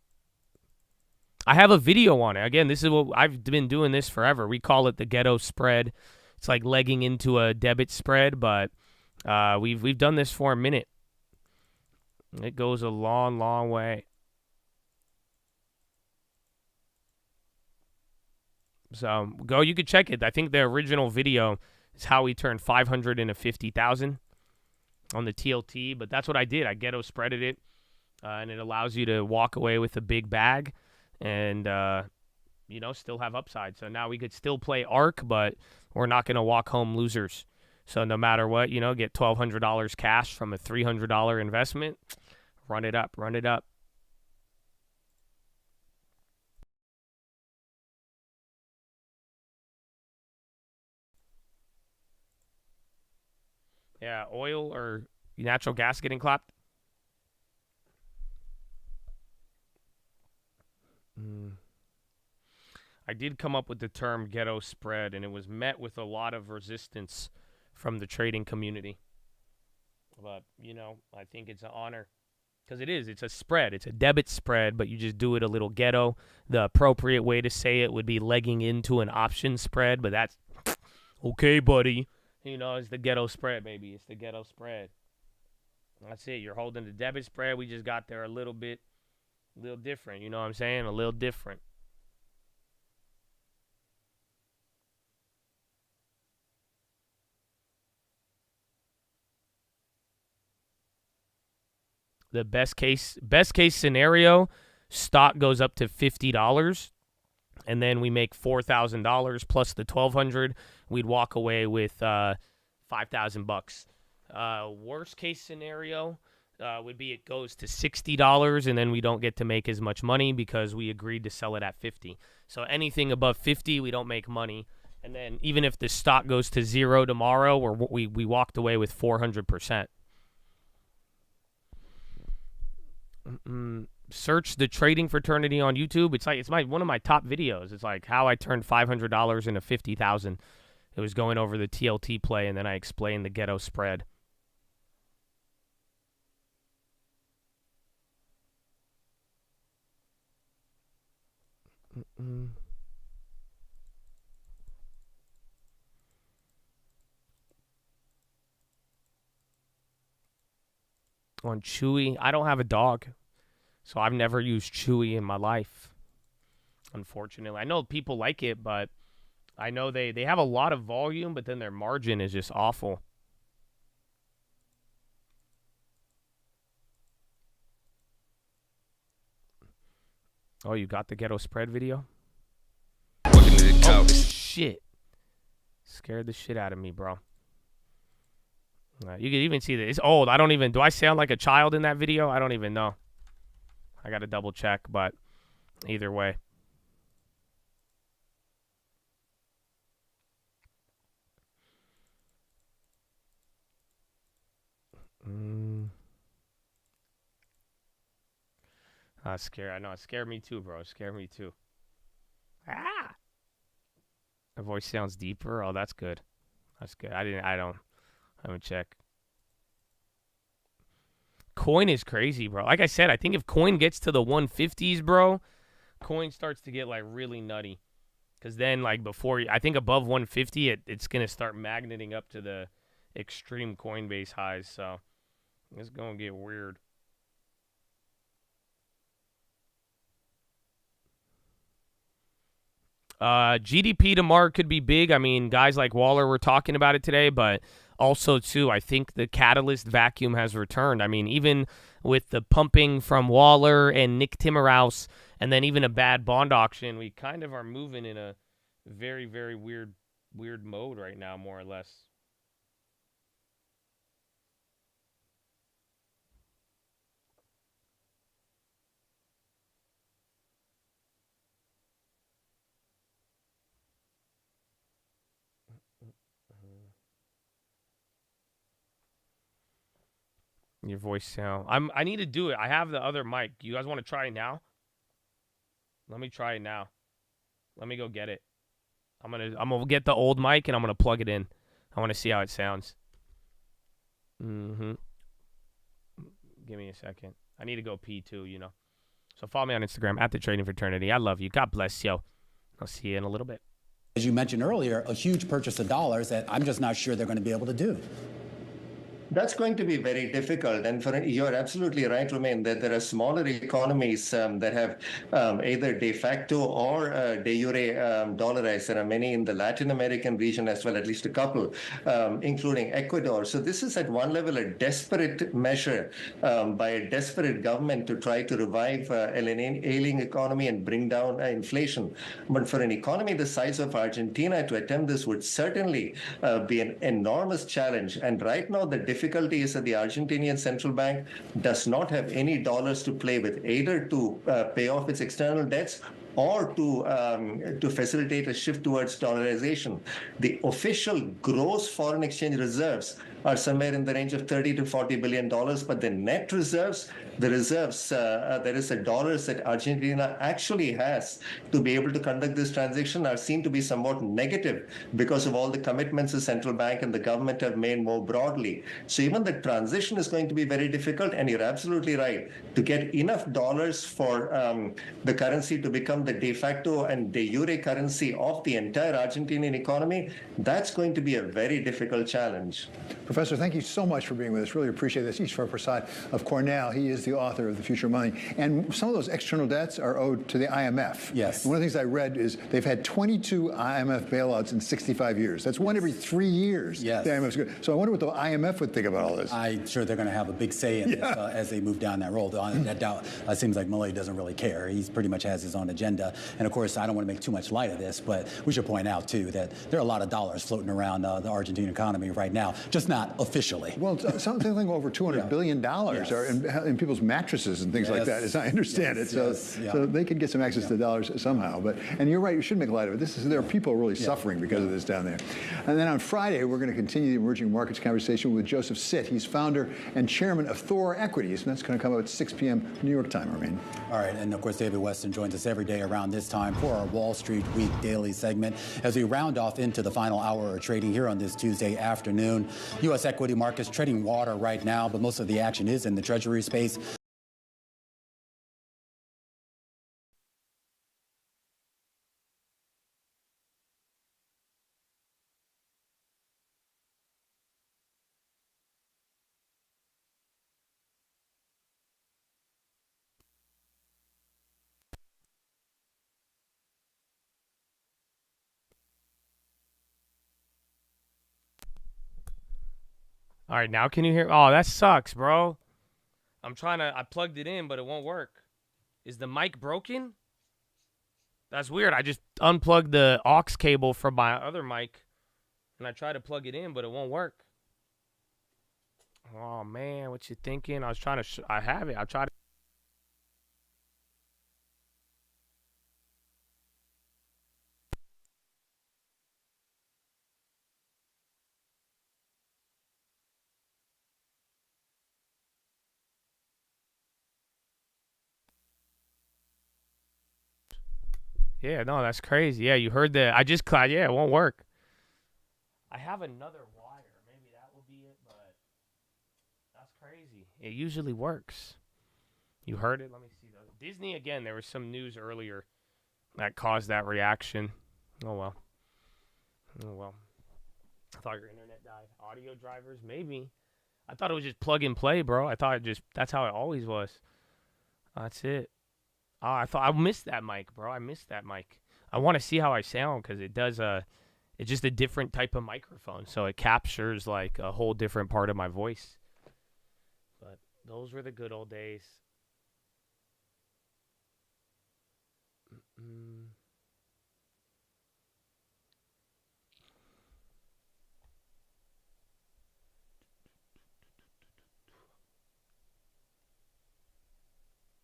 I have a video on it. Again, this is what I've been doing this forever. We call it the ghetto spread. It's like legging into a debit spread, but we've done this for a minute. It goes a long, long way. So you could check it. I think the original video is how we turned 500 into 50,000 on the TLT, but that's what I did. I ghetto spreaded it, and it allows you to walk away with a big bag and still have upside. So now we could still play ARK, but we're not going to walk home losers. So no matter what, get $1,200 cash from a $300 investment. Run it up, run it up. Yeah, oil or natural gas getting clapped. I did come up with the term ghetto spread, and it was met with a lot of resistance from the trading community. But, I think it's an honor. Because it is. It's a spread. It's a debit spread, but you just do it a little ghetto. The appropriate way to say it would be legging into an option spread, but that's okay, buddy. It's the ghetto spread, baby. It's the ghetto spread. That's it. You're holding the debit spread. We just got there a little different. You know what I'm saying? A little different. The best case scenario, stock goes up to $50, and then we make $4,000 plus the $1,200. We'd walk away with $5,000. Worst case scenario would be it goes to $60, and then we don't get to make as much money because we agreed to sell it at $50. So anything above $50, we don't make money. And then even if the stock goes to zero tomorrow, we walked away with 400%. Search the trading fraternity on YouTube. It's one of my top videos. It's like how I turned $500 into 50,000. It was going over the TLT play, and then I explained the ghetto spread. On Chewy, I don't have a dog, so I've never used Chewy in my life, unfortunately. I know people like it, but I know they have a lot of volume, but then their margin is just awful. Oh, you got the ghetto spread video? Oh, shit. Scared the shit out of me, bro. You can even see that it's old. Do I sound like a child in that video? I don't even know. I got to double check, but either way. Scared. I know. It scared me too, bro. It scared me too. Ah! My voice sounds deeper. Oh, that's good. That's good. I haven't checked. Coin is crazy, bro. Like I said, I think if coin gets to the 150s, bro, coin starts to get like really nutty. Because then, like, I think above 150, it's going to start magneting up to the extreme Coinbase highs. So it's going to get weird. GDP tomorrow could be big. I mean, guys like Waller were talking about it today, but also, too, I think the catalyst vacuum has returned. I mean, even with the pumping from Waller and Nick Timmerhouse, and then even a bad bond auction, we kind of are moving in a very, very weird mode right now, more or less. Your voice sound. I need to do it. I have the other mic. You guys want to try it now? Let me try it now. Let me go get it. I'm gonna get the old mic and I'm gonna plug it in. I want to see how it sounds. Give me a second. I need to go pee too, you know. So follow me on Instagram at the Trading Fraternity. I love you. God bless you. I'll see you in a little bit. As you mentioned earlier, a huge purchase of dollars that I'm just not sure they're going to be able to do. That's going to be very difficult. And you're absolutely right, Romain, that there are smaller economies that have either de facto or de jure dollarized. There are many in the Latin American region as well, at least a couple, including Ecuador. So this is at one level a desperate measure by a desperate government to try to revive an ailing economy and bring down inflation. But for an economy the size of Argentina to attempt this would certainly be an enormous challenge. And right now, the difficulty is that the Argentinian central bank does not have any dollars to play with, either to pay off its external debts or to facilitate a shift towards dollarization. The official gross foreign exchange reserves are somewhere in the range of $30 to $40 billion, but the net reserves, there is the dollars that Argentina actually has to be able to conduct this transaction are seen to be somewhat negative because of all the commitments the central bank and the government have made more broadly. So even the transition is going to be very difficult, and you're absolutely right. To get enough dollars for the currency to become the de facto and de jure currency of the entire Argentinian economy, that's going to be a very difficult challenge. Professor, thank you so much for being with us. Really appreciate this. Ishwar Prasad of Cornell. He is the author of The Future of Money. And some of those external debts are owed to the IMF. Yes. And one of the things I read is they've had 22 IMF bailouts in 65 years. That's one every 3 years. Yes. The IMF's good. So I wonder what the IMF would think about all this. I'm sure they're going to have a big say in this as they move down that road. That seems like Milley doesn't really care. He pretty much has his own agenda. And of course, I don't want to make too much light of this, but we should point out, too, that there are a lot of dollars floating around the Argentine economy right now, just not officially. Well, something like over $200 billion are in people's mattresses and things like that, as I understand it. So they could get some access to dollars somehow. And you're right, you should make light of it. There are people really suffering because of this down there. And then on Friday, we're going to continue the emerging markets conversation with Joseph Sitt. He's founder and chairman of Thor Equities, and that's going to come out at 6 p.m. New York time, Ramin. All right, and of course, David Weston joins us every day around this time for our Wall Street Week daily segment as we round off into the final hour of trading here on this Tuesday afternoon. U.S. equity markets treading water right now, but most of the action is in the Treasury space. All right, now can you hear? Oh, that sucks, bro. I plugged it in, but it won't work. Is the mic broken? That's weird. I just unplugged the aux cable from my other mic, and I tried to plug it in, but it won't work. Oh, man, what you thinking? I was trying to, I have it. I tried to. Yeah, no, that's crazy. Yeah, you heard that. I just clicked. Yeah, it won't work. I have another wire. Maybe that will be it, but that's crazy. It usually works. You heard it? Let me see. Disney, again, there was some news earlier that caused that reaction. Oh, well. Oh, well. I thought your internet died. Audio drivers? Maybe. I thought it was just plug and play, bro. I thought that's how it always was. That's it. Oh, I missed that mic, bro. I missed that mic. I want to see how I sound because it does it's just a different type of microphone, so it captures like a whole different part of my voice. But those were the good old days.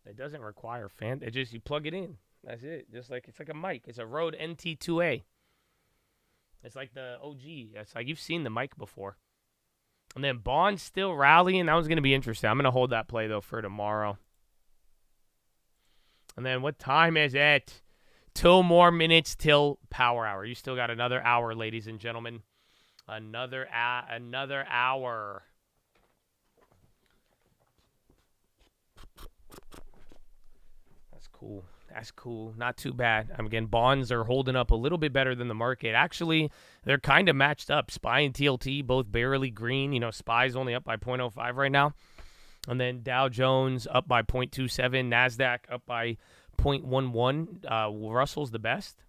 It doesn't require fan. It just you plug it in. That's it. Just like it's like a mic. It's a Rode NT2A. It's like the OG. It's like you've seen the mic before. And then Bond's still rallying. That was going to be interesting. I'm going to hold that play though for tomorrow. And then what time is it? 2 more minutes till power hour. You still got another hour, ladies and gentlemen. Another hour. Cool. That's cool. Not too bad. Again, bonds are holding up a little bit better than the market. Actually, they're kind of matched up. SPY and TLT both barely green. You know, SPY's only up by 0.05 right now. And then Dow Jones up by 0.27. NASDAQ up by 0.11. Russell's the best.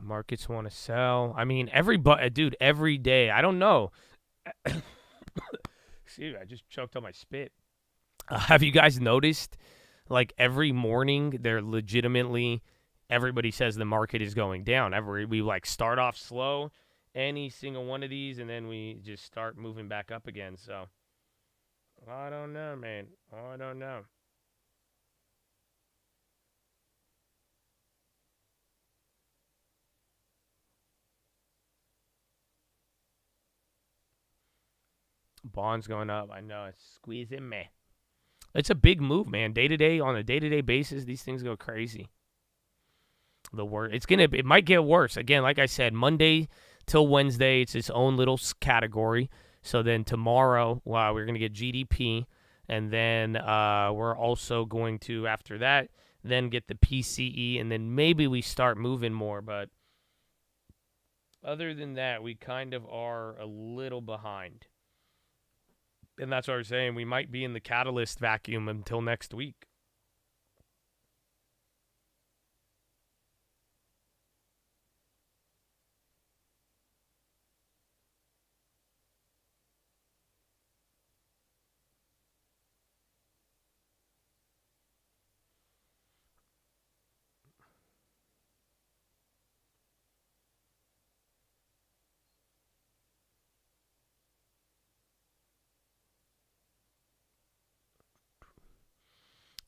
Markets want to sell. I mean, dude, every day. I don't know. Excuse me, I just choked on my spit. Have you guys noticed, like, every morning, they're legitimately, everybody says the market is going down. We, like, start off slow, any single one of these, and then we just start moving back up again. So, I don't know, man. I don't know. Bonds going up. I know. It's squeezing me. It's a big move, man. Day-to-day, on a day-to-day basis, these things go crazy. It might get worse. Again, like I said, Monday till Wednesday, it's its own little category. So then tomorrow, we're going to get GDP. And then we're also going to, after that, then get the PCE. And then maybe we start moving more. But other than that, we kind of are a little behind. And that's what I was saying. We might be in the catalyst vacuum until next week.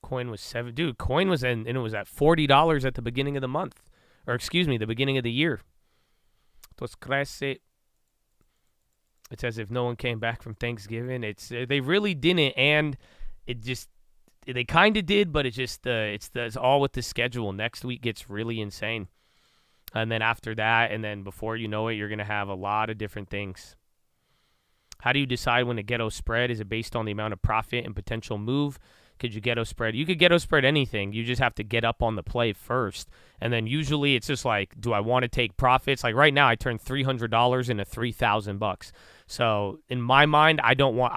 Coin was Coin was and it was at $40 at the beginning of the month, or excuse me, the beginning of the year. It's as if no one came back from Thanksgiving. They really didn't, and they kind of did, but it's all with the schedule. Next week gets really insane, and then after that, and then before you know it, you're gonna have a lot of different things. How do you decide when to ghetto spread? Is it based on the amount of profit and potential move? Could you ghetto spread? You could ghetto spread anything. You just have to get up on the play first. And then usually it's just like, do I want to take profits? Like right now I turned $300 into $3,000. So in my mind, I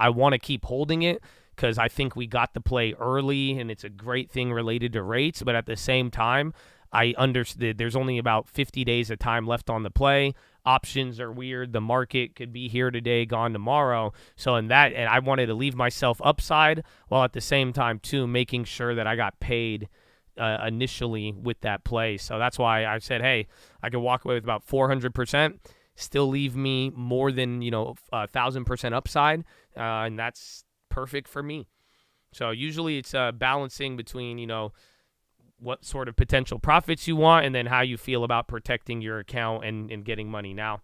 want to keep holding it because I think we got the play early and it's a great thing related to rates. But at the same time, I understood there's only about 50 days of time left on the play. Options are weird. The market could be here today, gone tomorrow. So and I wanted to leave myself upside while at the same time too making sure that I got paid initially with that play. So that's why I said, hey, I could walk away with about 400%, still leave me more than 1,000% upside, and that's perfect for me. So usually it's balancing between what sort of potential profits you want and then how you feel about protecting your account and getting money now.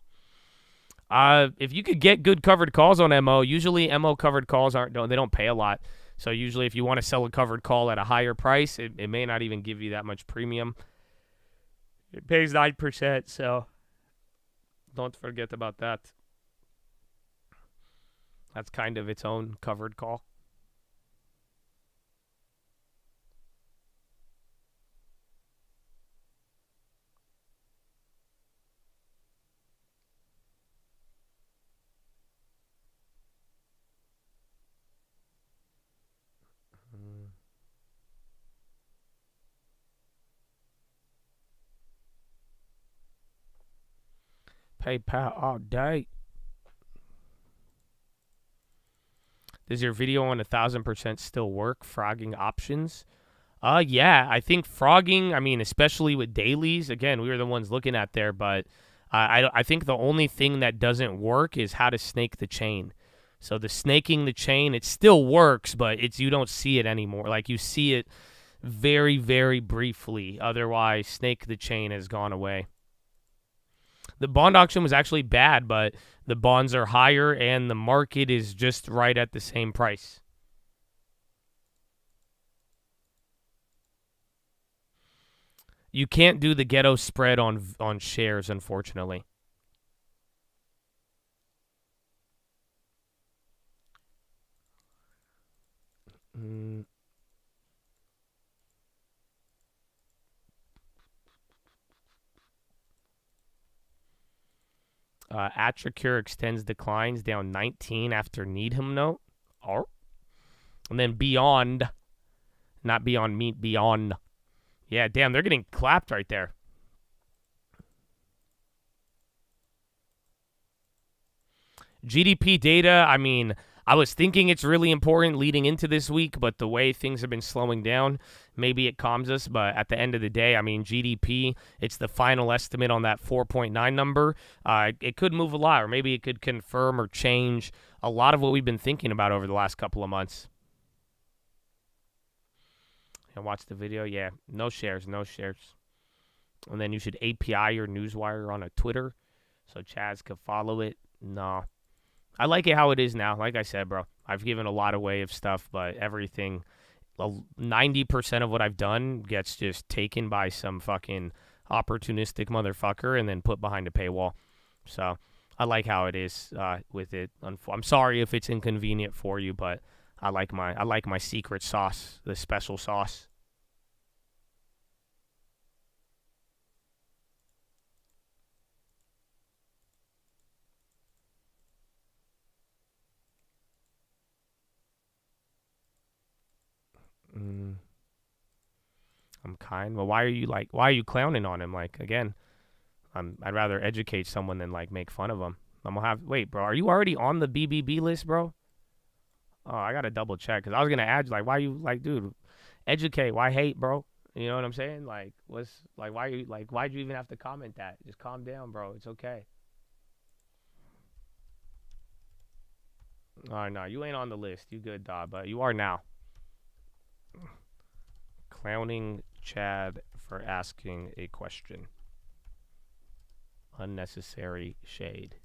If you could get good covered calls on MO, usually MO covered calls they don't pay a lot. So usually if you want to sell a covered call at a higher price, it may not even give you that much premium. It pays 9%, so don't forget about that. That's kind of its own covered call. PayPal all day. Does your video on 1,000% still work? Frogging options? Yeah, I think frogging, I mean, especially with dailies, again, we were the ones looking at there, but I think the only thing that doesn't work is how to snake the chain. So the snaking the chain, it still works, but you don't see it anymore. Like, you see it very, very briefly. Otherwise, snake the chain has gone away. The bond auction was actually bad, but the bonds are higher and the market is just right at the same price. You can't do the ghetto spread on shares, unfortunately. Attracure extends declines down 19 after Needham note. Oh. And then Beyond, not Beyond Meat, Beyond. Yeah, damn, they're getting clapped right there. GDP data, I mean, I was thinking it's really important leading into this week, but the way things have been slowing down, maybe it calms us. But at the end of the day, I mean, GDP, it's the final estimate on that 4.9 number. It could move a lot, or maybe it could confirm or change a lot of what we've been thinking about over the last couple of months. And watch the video. Yeah, no shares, no shares. And then you should API your newswire on a Twitter so Chaz could follow it. No. I like it how it is now. Like I said, bro, I've given a lot away of stuff, but everything, 90% of what I've done gets just taken by some fucking opportunistic motherfucker and then put behind a paywall. So I like how it is with it. I'm sorry if it's inconvenient for you, but I like my secret sauce, the special sauce. I'm kind. Well, why are you clowning on him? Like, again, I'd rather educate someone than like make fun of them. Wait, bro, are you already on the BBB list, bro? Oh, I gotta double check because I was gonna add like, why you like, dude, educate? Why hate, bro? You know what I'm saying? Like, why'd you even have to comment that? Just calm down, bro. It's okay. Oh no, you ain't on the list. You good, dog, but you are now. Clowning Chad for asking a question. Unnecessary shade.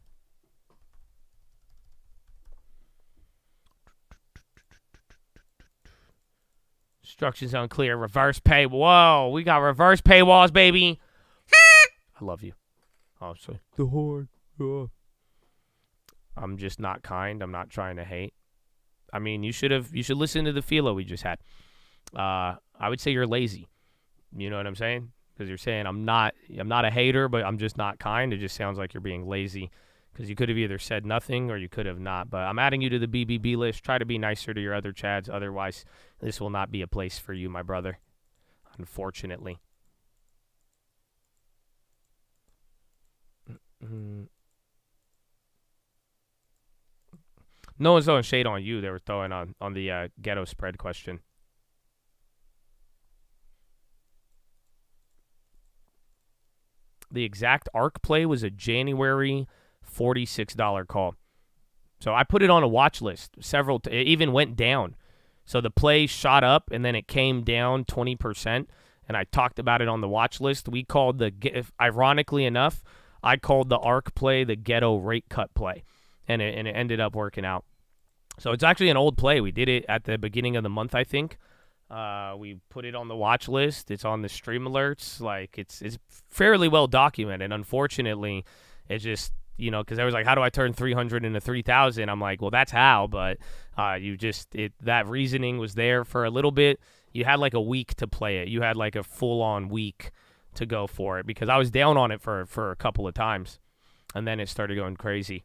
Instructions unclear. Reverse pay. Whoa, we got reverse paywalls, baby. I love you. Oh, sorry. The horde. I'm just not kind. I'm not trying to hate. I mean, you should listen to the PHILO we just had. I would say you're lazy. You know what I'm saying? Because you're saying I'm not a hater, but I'm just not kind. It just sounds like you're being lazy because you could have either said nothing or you could have not. But I'm adding you to the BBB list. Try to be nicer to your other Chads. Otherwise, this will not be a place for you, my brother. Unfortunately. No one's throwing shade on you. They were throwing on the ghetto spread question. The exact arc play was a January $46 call. So I put it on a watch list. It even went down. So the play shot up and then it came down 20%. And I talked about it on the watch list. We called ironically enough, I called the ARC play the ghetto rate cut play, and it ended up working out. So it's actually an old play. We did it at the beginning of the month, I think. We put it on the watch list. It's on the stream alerts. Like it's fairly well documented. Unfortunately, it's just, because I was like, how do I turn 300 into 3,000? I'm like, well, that's how. But that reasoning was there for a little bit. You had like a week to play it. You had like a full-on week to go for it because I was down on it for a couple of times, and then it started going crazy.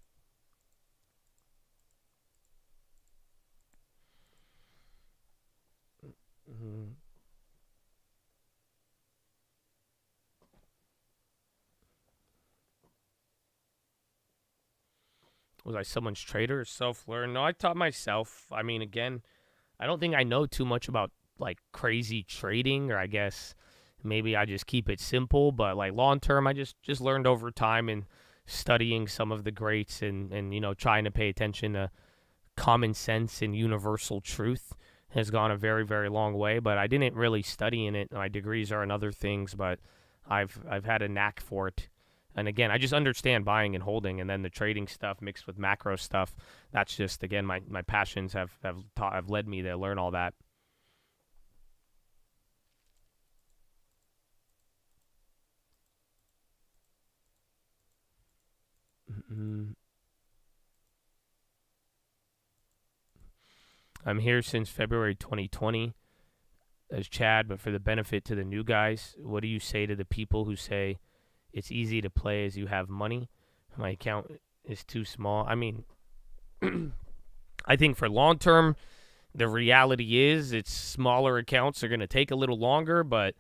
Was I someone's trader or self-learn? No, I taught myself. I mean, again, I don't think I know too much about like crazy trading, or I guess maybe I just keep it simple. But like long term, I just learned over time and studying some of the greats and trying to pay attention to common sense and universal truth has gone a very, very long way. But I didn't really study in it. My degrees are in other things, but I've had a knack for it. And again, I just understand buying and holding, and then the trading stuff mixed with macro stuff. That's just, again, my passions have led me to learn all that. I'm here since February 2020 as Chad, but for the benefit to the new guys, what do you say to the people who say it's easy to play as you have money? My account is too small. I mean, I think for long term, the reality is it's smaller accounts are going to take a little longer, but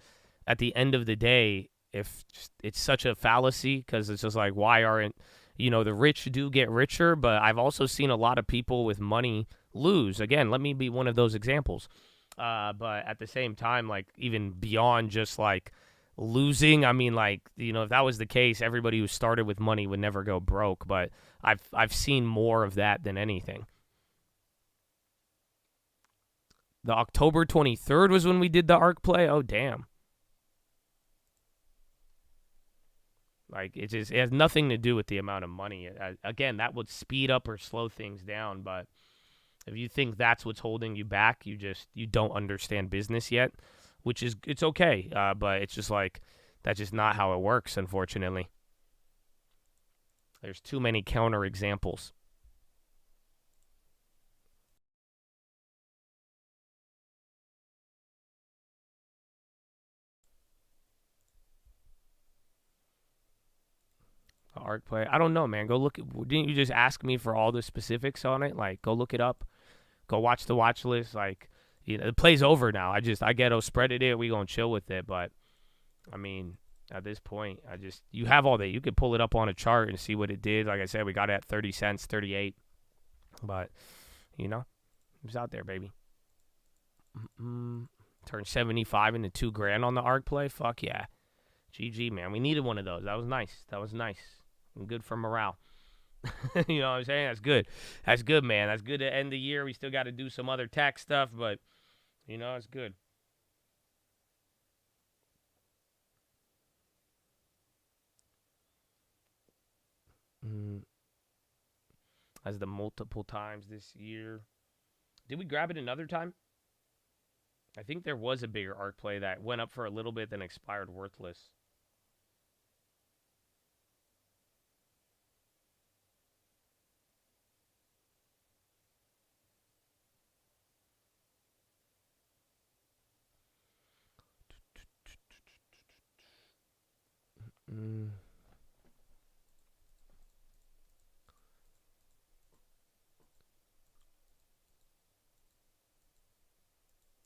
at the end of the day, if it's such a fallacy because it's just like, why aren't, the rich do get richer, but I've also seen a lot of people with money lose. Again, let me be one of those examples. But at the same time, like even beyond just like losing, I mean, like, if that was the case, everybody who started with money would never go broke. But I've seen more of that than anything. The October 23rd was when we did the ARC play. Oh, damn. Like, it has nothing to do with the amount of money. Again, that would speed up or slow things down. But if you think that's what's holding you back, you don't understand business yet, which is, it's okay. But it's just like, that's just not how it works, unfortunately. There's too many counter examples. ARC play. I don't know, man. Go look. Didn't you just ask me for all the specifics on it? Like, go look it up. Go watch the watch list. Like, the play's over now. I ghetto spreaded it. We gonna chill with it. But I mean, at this point, you have all that. You could pull it up on a chart and see what it did. Like I said, we got it at 30 cents, 38. But it was out there, baby. Turned 75 into $2,000 on the ARC play. Fuck yeah. GG, man. We needed one of those. That was nice. And good for morale. You know what I'm saying? That's good. That's good, man. That's good to end the year. We still got to do some other tax stuff, but, it's good. As the multiple times this year. Did we grab it another time? I think there was a bigger ARC play that went up for a little bit, then expired worthless.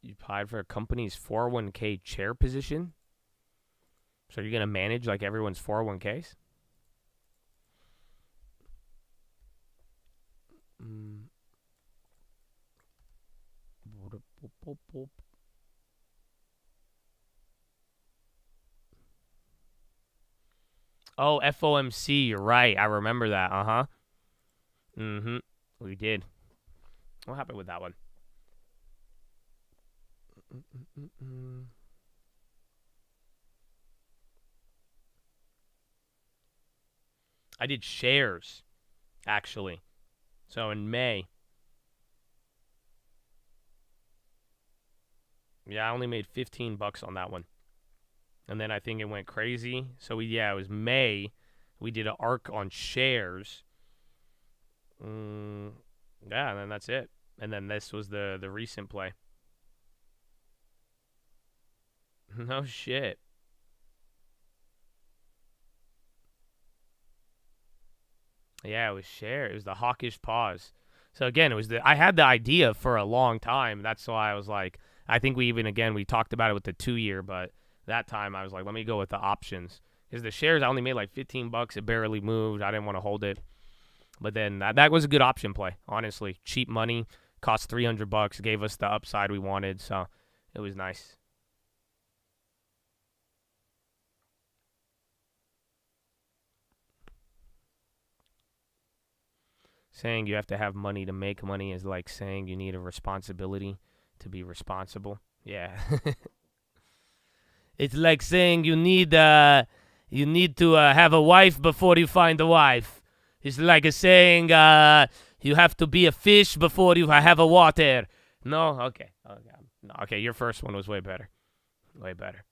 You applied for a company's 401k chair position? So you're going to manage like everyone's 401ks? Oh, FOMC, you're right. I remember that. Uh-huh. We did. What happened with that one? I did shares, actually. So in May. Yeah, I only made $15 on that one. And then I think it went crazy. So it was May. We did an arc on shares. Yeah, and then that's it. And then this was the recent play. No shit. Yeah, it was share. It was the hawkish pause. So again, I had the idea for a long time. That's why I was like, I think we talked about it with the 2-year, but that time I was like, let me go with the options. Because the shares, I only made like $15. It barely moved. I didn't want to hold it. But then that was a good option play, honestly. Cheap money, cost $300, gave us the upside we wanted. So it was nice. Saying you have to have money to make money is like saying you need a responsibility to be responsible. Yeah. It's like saying you need to have a wife before you find a wife. It's like a saying you have to be a fish before you have a water. No? Okay. No, okay, your first one was way better. Way better.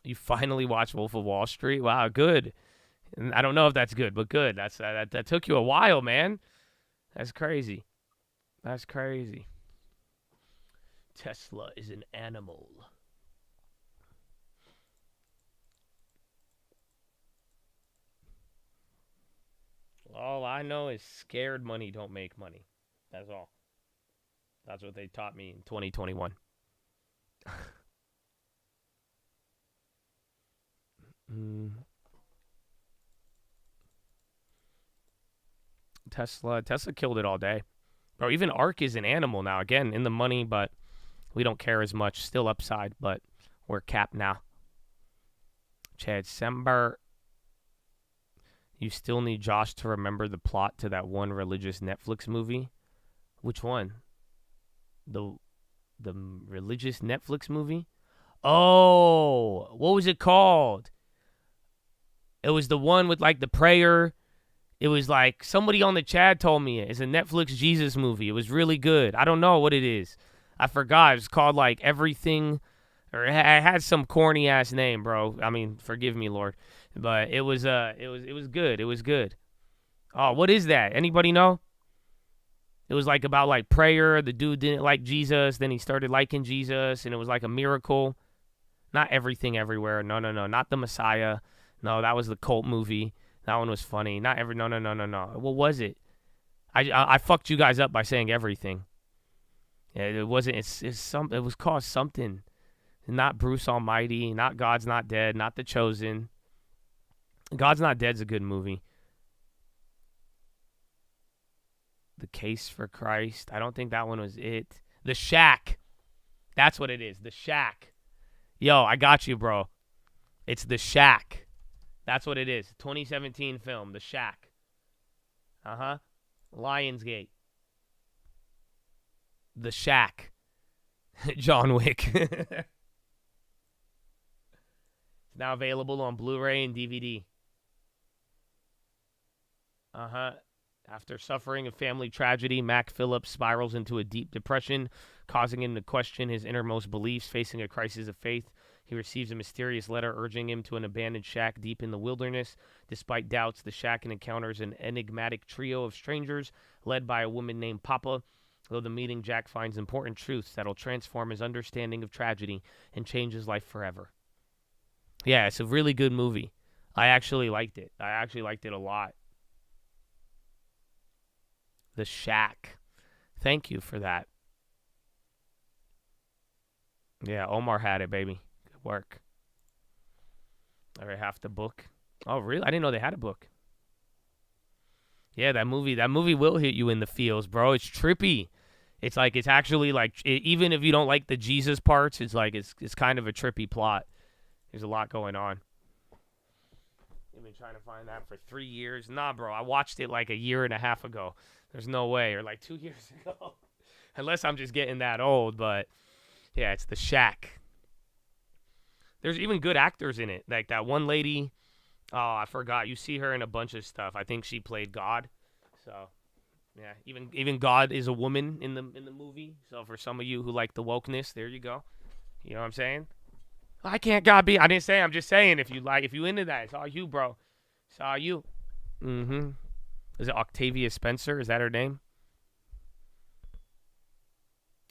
You finally watched Wolf of Wall Street? Wow, good. I don't know if that's good, but good. That took you a while, man. That's crazy. That's crazy. Tesla is an animal. All I know is scared money don't make money. That's all. That's what they taught me in 2021. Tesla killed it all day. Bro, even ARK is an animal now. Again, in the money, but we don't care as much. Still upside, but we're capped now. Chad Sember. You still need Josh to remember the plot to that one religious Netflix movie. Which one? The religious Netflix movie? Oh, what was it called? It was the one with like the prayer. It was like somebody on the chat told me it. It's a Netflix Jesus movie. It was really good. I don't know what it is. I forgot. It was called like Everything, or it had some corny ass name, bro. I mean, forgive me, Lord, but it was good. It was good. Oh, what is that? Anybody know? It was like about like prayer. The dude didn't like Jesus, then he started liking Jesus, and it was like a miracle. Not Everything Everywhere. No, not the Messiah. No, that was the cult movie. That one was funny. No. What was it? I fucked you guys up by saying Everything. Yeah, it wasn't. It was called something. Not Bruce Almighty. Not God's Not Dead. Not The Chosen. God's Not Dead's a good movie. The Case for Christ. I don't think that one was it. The Shack. That's what it is. The Shack. Yo, I got you, bro. It's The Shack. That's what it is. 2017 film, The Shack. Lionsgate. The Shack. John Wick. It's now available on Blu-ray and DVD. After suffering a family tragedy, Mac Phillips spirals into a deep depression, causing him to question his innermost beliefs. Facing a crisis of faith, he receives a mysterious letter urging him to an abandoned shack deep in the wilderness. Despite doubts, the shack encounters an enigmatic trio of strangers led by a woman named Papa. Though the meeting, Jack finds important truths that'll transform his understanding of tragedy and change his life forever. Yeah, it's a really good movie. I actually liked it. I actually liked it a lot. The Shack. Thank you for that. Yeah, Omar had it, baby. Good work. All right, half the book. Oh, really? I didn't know they had a book. Yeah, that movie will hit you in the feels, bro. It's trippy. It's like, it's actually like, even if you don't like the Jesus parts, it's like, it's kind of a trippy plot. There's a lot going on. I've been trying to find that for 3 years. Nah, bro, I watched it like a year and a half ago. There's no way. Or like 2 years ago. Unless I'm just getting that old, but yeah, it's The Shack. There's even good actors in it. Like that one lady, Oh, I forgot. You see her in a bunch of stuff. I think she played God. So, yeah, even God is a woman in the movie. So for some of you who like the wokeness, there you go. You know what I'm saying? I can't God be. I didn't say. I'm just saying if you into that, it's all you, bro. It's all you. Mm-hmm. Is it Octavia Spencer? Is that her name?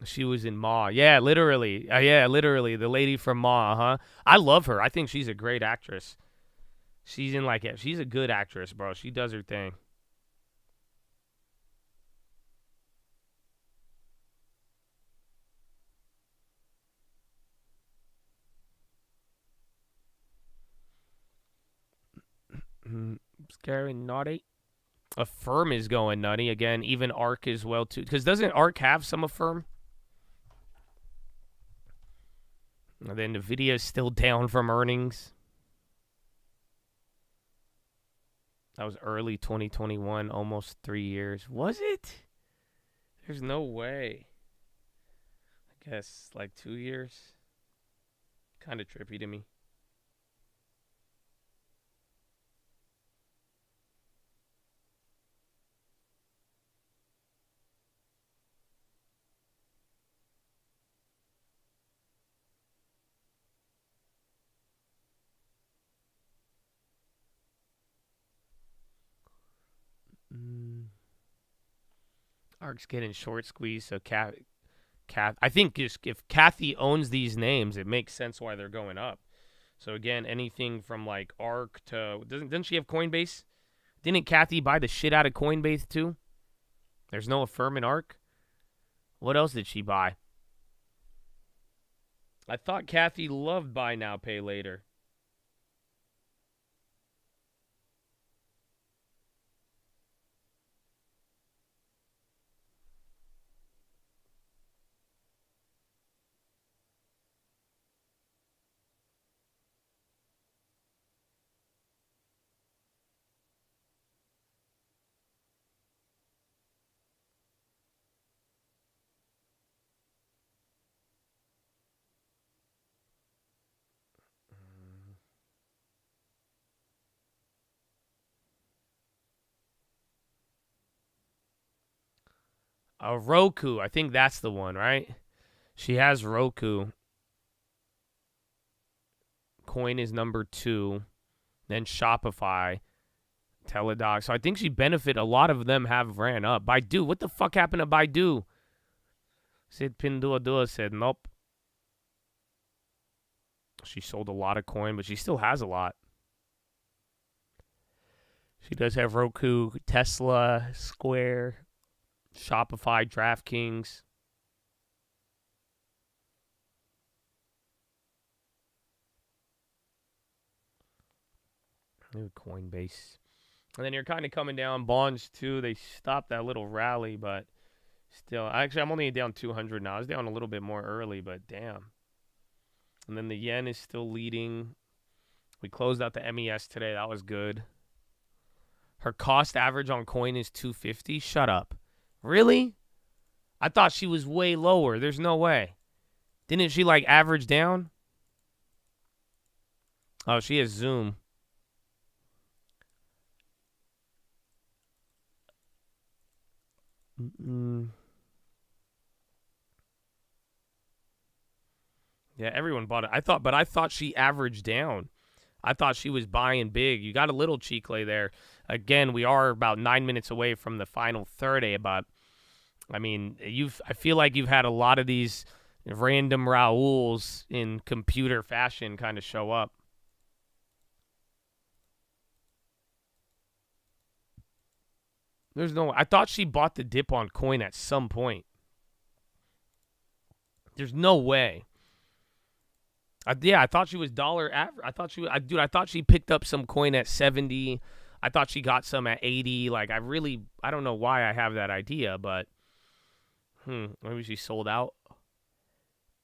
She was in Ma. Yeah, literally. Literally. The lady from Ma, huh? I love her. I think she's a great actress. She's in she's a good actress, bro. She does her thing. Scary, naughty. Affirm is going nutty again. Even ARK as well too. Because doesn't ARK have some Affirm? And then Nvidia is still down from earnings. That was early 2021, almost 3 years. Was it? There's no way. I guess like 2 years. Kind of trippy to me. ARK's getting short squeezed, so I think just if Kathy owns these names, it makes sense why they're going up. So again, anything from like ARK to doesn't she have Coinbase? Didn't Kathy buy the shit out of Coinbase too? There's no Affirm in ARK. What else did she buy? I thought Kathy loved buy now, pay later. Roku. I think that's the one, right? She has Roku. Coin is number 2. Then Shopify. Teladoc. So I think she benefit. A lot of them have ran up. Baidu. What the fuck happened to Baidu? Sid Pinduoduo said nope. She sold a lot of coin, but she still has a lot. She does have Roku, Tesla, Square, Shopify, DraftKings. New Coinbase. And then you're kind of coming down. Bonds, too. They stopped that little rally, but still. Actually, I'm only down 200 now. I was down a little bit more early, but damn. And then the yen is still leading. We closed out the MES today. That was good. Her cost average on coin is 250. Shut up. Really? I thought she was way lower. There's no way. Didn't she like average down? Oh, she has Zoom. Yeah, everyone bought it. I thought she averaged down. I thought she was buying big. You got a little Chicle there. Again, we are about 9 minutes away from the final 30, but I mean, I feel like you've had a lot of these random Raouls in computer fashion kind of show up. I thought she bought the dip on coin at some point. There's no way. I thought she was dollar average. I thought she picked up some coin at 70. I thought she got some at 80. Like, I don't know why I have that idea, but maybe she sold out.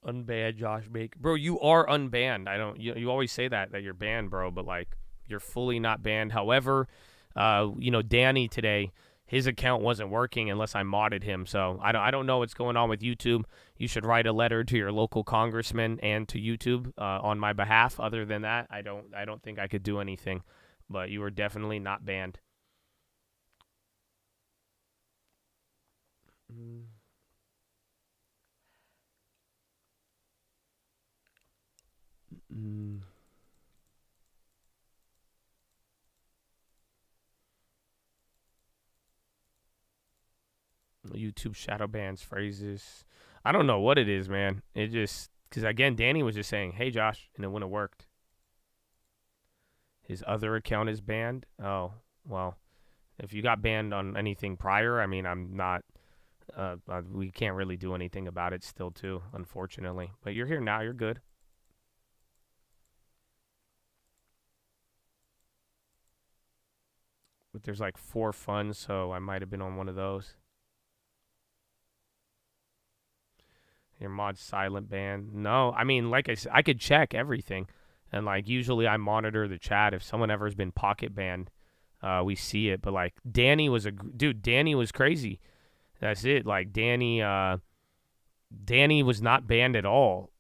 Unbanned Josh Baker. Bro, you are unbanned. You always say that you're banned, bro, but like you're fully not banned. However, Danny today, his account wasn't working unless I modded him. So I don't know what's going on with YouTube. You should write a letter to your local congressman and to YouTube on my behalf. Other than that, I don't think I could do anything. but you were definitely not banned. YouTube shadow bans phrases. I don't know what it is, man. It just, because again, Danny was just saying, hey, Josh, and it wouldn't have worked. His other account is banned. Oh, well, if you got banned on anything prior, I mean, I'm not, we can't really do anything about it still, too, unfortunately. But you're here now. You're good. But there's like 4 funds, so I might have been on one of those. Your mod's silent ban. No, I mean, like I said, I could check everything. And, like, usually I monitor the chat. If someone ever has been pocket banned, we see it. But, like, Danny was Danny was crazy. That's it. Like, Danny was not banned at all.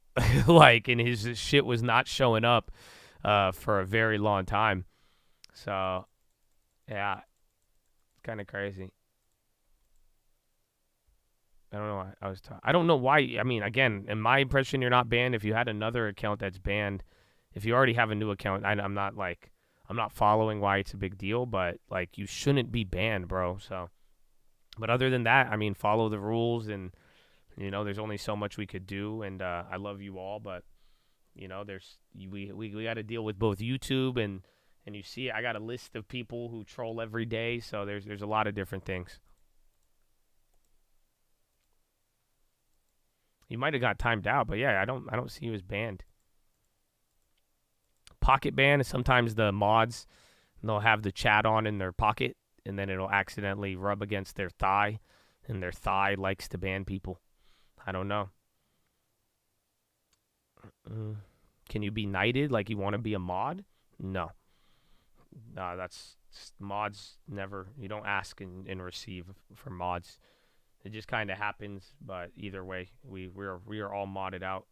Like, and his shit was not showing up for a very long time. So, yeah, it's kind of crazy. I don't know why I don't know why. I mean, again, in my impression, you're not banned. If you had another account that's banned, if you already have a new account, I'm not following why it's a big deal, but like you shouldn't be banned, bro. So, but other than that, I mean, follow the rules, and you know, there's only so much we could do. And I love you all, but you know, we got to deal with both YouTube and you see, I got a list of people who troll every day, so there's a lot of different things. You might have got timed out, but yeah, I don't see you as banned. Pocket ban is sometimes the mods, they'll have the chat on in their pocket, and then it'll accidentally rub against their thigh, and their thigh likes to ban people. I don't know. Can you be knighted like you want to be a mod? No. No, that's mods never. You don't ask and receive for mods. It just kind of happens, but either way, we are all modded out.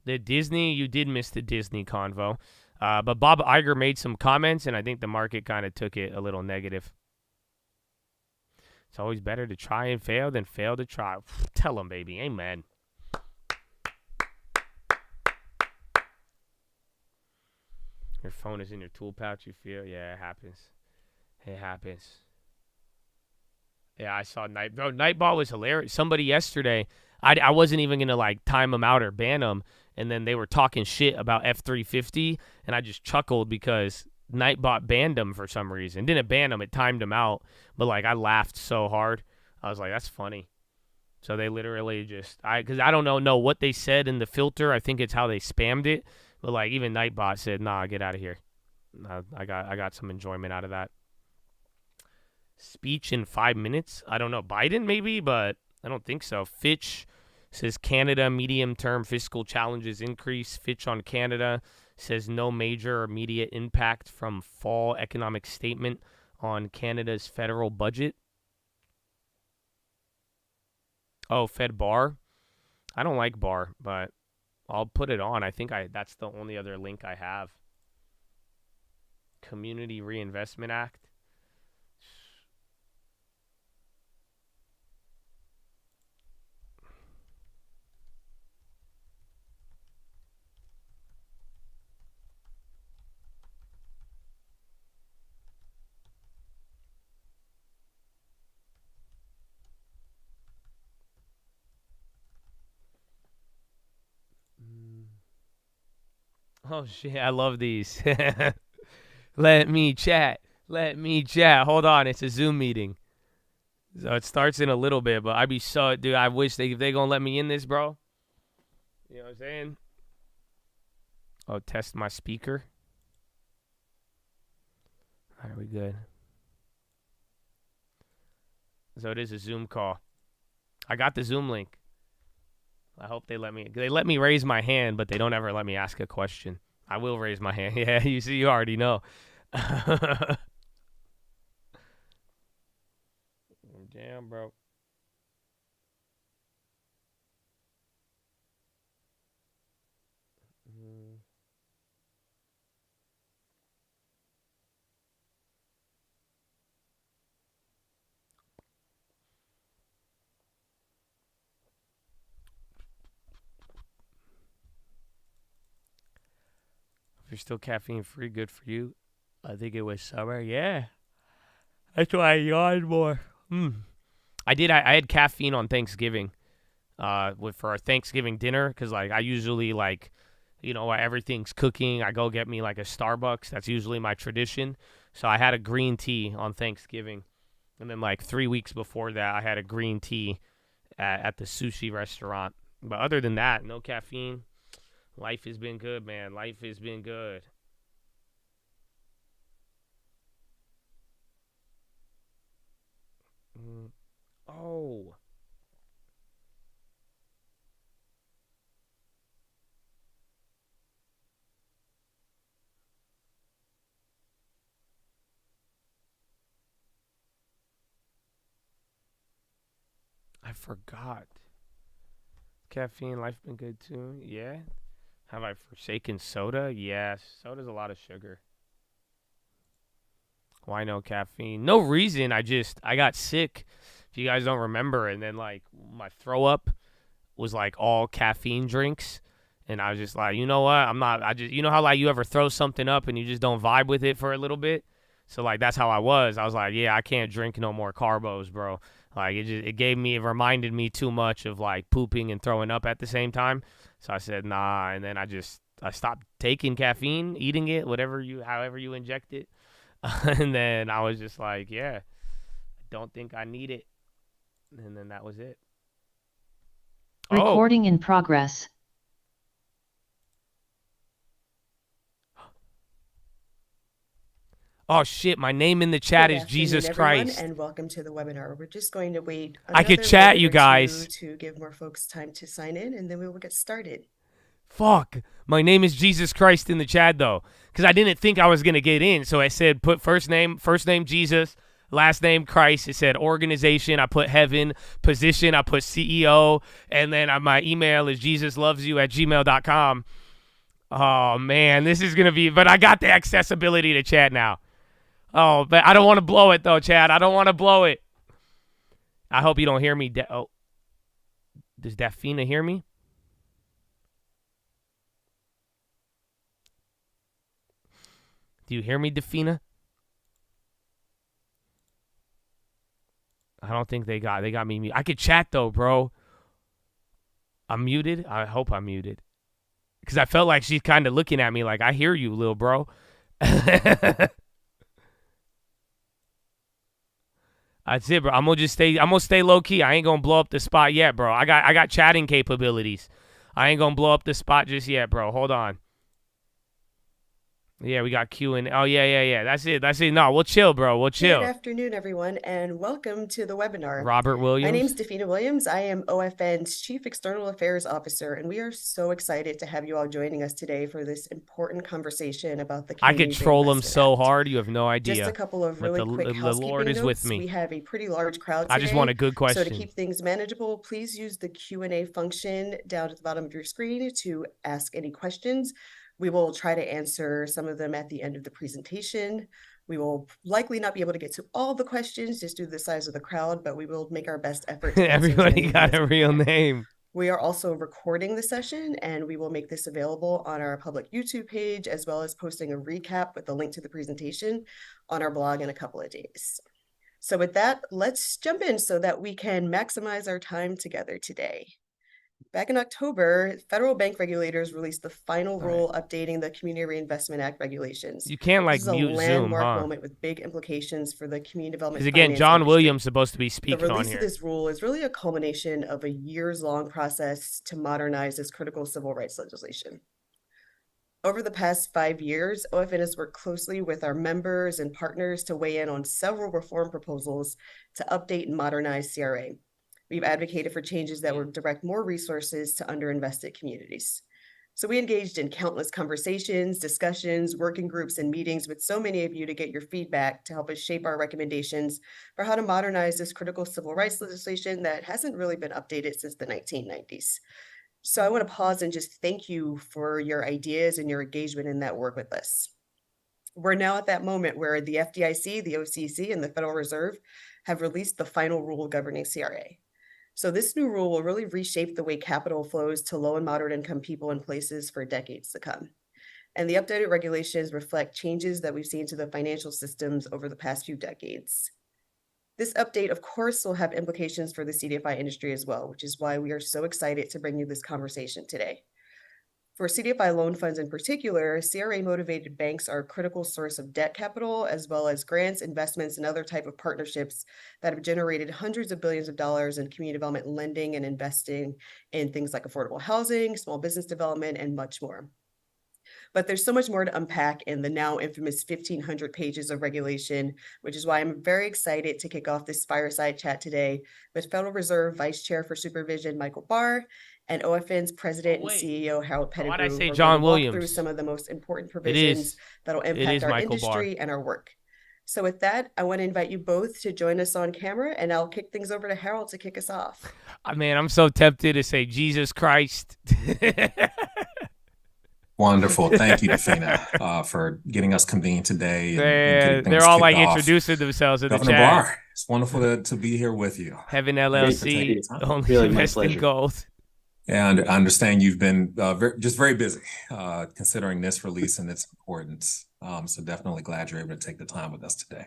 The Disney, you did miss the Disney convo. But Bob Iger made some comments, and I think the market kind of took it a little negative. It's always better to try and fail than fail to try. Tell him, baby. Amen. Your phone is in your tool pouch, you feel? Yeah, it happens. It happens. Yeah, I saw Nightball was hilarious. Somebody yesterday, I wasn't even going to like time him out or ban him, and then they were talking shit about F350, and I just chuckled because Nightbot banned him for some reason. Didn't ban him, it timed him out, but like I laughed so hard. I was like, that's funny. So they literally just, because I don't know what they said in the filter. I think it's how they spammed it, but like even Nightbot said, nah, get out of here. I got some enjoyment out of that. Speech in 5 minutes? I don't know. Biden maybe, but I don't think so. Fitch says Canada medium-term fiscal challenges increase. Fitch on Canada says no major or immediate impact from fall economic statement on Canada's federal budget. Oh, Fed Bar. I don't like Bar, but I'll put it on. I think that's the only other link I have. Community Reinvestment Act. Oh, shit. I love these. Let me chat. Hold on. It's a Zoom meeting. So it starts in a little bit, but I be so, dude, I wish if they gonna let me in this, bro. You know what I'm saying? Oh, test my speaker. All right, we good. So it is a Zoom call. I got the Zoom link. I hope they let me raise my hand, but they don't ever let me ask a question. I will raise my hand. Yeah, you see, you already know. Damn, bro. If you're still caffeine free, good for you. I think it was summer. Yeah. That's why I yawned more. I had caffeine on Thanksgiving, for our Thanksgiving dinner, because like I usually like, you know, everything's cooking. I go get me like a Starbucks. That's usually my tradition. So I had a green tea on Thanksgiving, and then like 3 weeks before that, I had a green tea at the sushi restaurant. But other than that, no caffeine. Life has been good, man. Life has been good. Oh. I forgot. Caffeine, life been good too. Yeah. Have I forsaken soda? Yes. Soda's a lot of sugar. Why no caffeine? No reason. I got sick, if you guys don't remember, and then like my throw up was like all caffeine drinks, and I was just like, you know what? You know how like you ever throw something up and you just don't vibe with it for a little bit? So like that's how I was. I was like, yeah, I can't drink no more carbos, bro. Like it reminded me too much of like pooping and throwing up at the same time. So I said, nah, and then I stopped taking caffeine, eating it, however you inject it. And then I was just like, yeah, I don't think I need it. And then that was it. Recording in progress. Oh shit, my name in the chat is Jesus Christ. And welcome to the webinar. We're just going to wait I could chat, you guys, to give more folks time to sign in, and then we will get started. Fuck, my name is Jesus Christ in the chat though, because I didn't think I was gonna get in. So I said put first name Jesus, last name Christ. It said organization, I put heaven. Position, I put CEO, and then my email is jesuslovesyou@gmail.com. Oh man, this is gonna be. But I got the accessibility to chat now. Oh, but I don't want to blow it though, Chad. I don't want to blow it. I hope you don't hear me. Does Dafina hear me? Do you hear me, Dafina? I don't think they got me muted. I could chat though, bro. I'm muted. I hope I'm muted, because I felt like she's kind of looking at me like, I hear you, little bro. That's it, bro. I'm gonna stay low key. I ain't gonna blow up the spot yet, bro. I got chatting capabilities. I ain't gonna blow up the spot just yet, bro. Hold on. Yeah, we got Q and oh yeah. That's it. No, we'll chill, bro. We'll chill. Good afternoon, everyone, and welcome to the webinar. Robert Williams. My name's Dafina Williams. I am OFN's Chief External Affairs Officer, and we are so excited to have you all joining us today for this important conversation about the. I could troll them so hard, you have no idea. Just a couple of really quick housekeeping Lord is notes. with me. We have a pretty large crowd today. I just want a good question. So to keep things manageable, please use the Q&A function down at the bottom of your screen to ask any questions. We will try to answer some of them at the end of the presentation. We will likely not be able to get to all the questions just due to the size of the crowd, but we will make our best effort. Everybody got a real name. We are also recording the session, and we will make this available on our public YouTube page, as well as posting a recap with a link to the presentation on our blog in a couple of days. So with that, let's jump in so that we can maximize our time together today. Back in October, federal bank regulators released the final rule updating the Community Reinvestment Act regulations. You can't like This is a mute Zoom, landmark huh? moment with big implications for the community development Because again, finance John industry. Williams is supposed to be The speaking on release here. of this rule is really a culmination of a years-long process to modernize this critical civil rights legislation. Over the past 5 years, OFN has worked closely with our members and partners to weigh in on several reform proposals to update and modernize CRA. We've advocated for changes that would direct more resources to underinvested communities. So we engaged in countless conversations, discussions, working groups, and meetings with so many of you to get your feedback to help us shape our recommendations for how to modernize this critical civil rights legislation that hasn't really been updated since the 1990s. So I want to pause and just thank you for your ideas and your engagement in that work with us. We're now at that moment where the FDIC, the OCC, and the Federal Reserve have released the final rule governing CRA. So this new rule will really reshape the way capital flows to low and moderate income people and places for decades to come. And the updated regulations reflect changes that we've seen to the financial systems over the past few decades. This update, of course, will have implications for the CDFI industry as well, which is why we are so excited to bring you this conversation today. For CDFI loan funds in particular, CRA-motivated banks are a critical source of debt capital, as well as grants, investments, and other type of partnerships that have generated hundreds of billions of dollars in community development lending and investing in things like affordable housing, small business development, and much more. But there's so much more to unpack in the now infamous 1,500 pages of regulation, which is why I'm very excited to kick off this fireside chat today with Federal Reserve Vice Chair for Supervision, Michael Barr, and OFN's President and CEO, Harold Pettigrew. Why'd I say We're John gonna walk Williams? through some of the most important provisions that'll impact our Michael industry Barr. and our work. So with that, I want to invite you both to join us on camera, and I'll kick things over to Harold to kick us off. Man, I'm so tempted to say Jesus Christ. Wonderful. Thank you, Defina, for getting us convened today. And getting They're things all kicked like off. introducing themselves in the Governor chat. Barr, it's wonderful to be here with you. Heaven LLC, only Really my invest in pleasure. gold. And I understand you've been very busy considering this release and its importance. So definitely glad you're able to take the time with us today.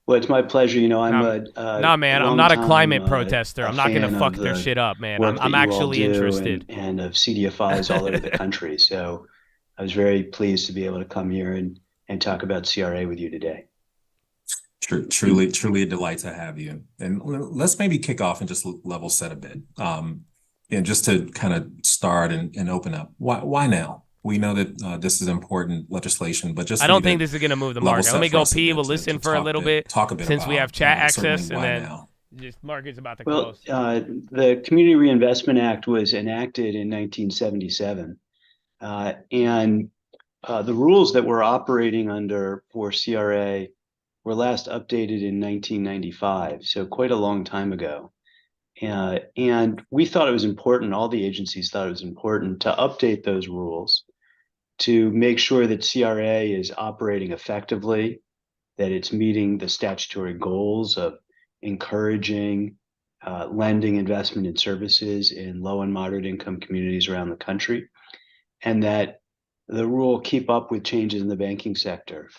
Well, it's my pleasure. You know, I'm Nah, man, I'm not a climate protester. I'm not going to fuck their shit up, man. I'm actually interested. And of CDFIs all over the country. So I was very pleased to be able to come here and talk about CRA with you today. Truly a delight to have you. And let's maybe kick off and just level set a bit. And just to kind of start and open up, why now? We know that this is important legislation, but just I don't think this is going to move the market. Let me go pee. We'll listen for a little bit. Talk a bit since about, we have chat access, and why then now? just market's about to Well, close. the Community Reinvestment Act was enacted in 1977. And the rules that we're operating under for CRA were last updated in 1995, so quite a long time ago. And we thought it was important, all the agencies thought it was important to update those rules to make sure that CRA is operating effectively, that it's meeting the statutory goals of encouraging lending, investment, and services in low and moderate income communities around the country, and that the rule keep up with changes in the banking sector,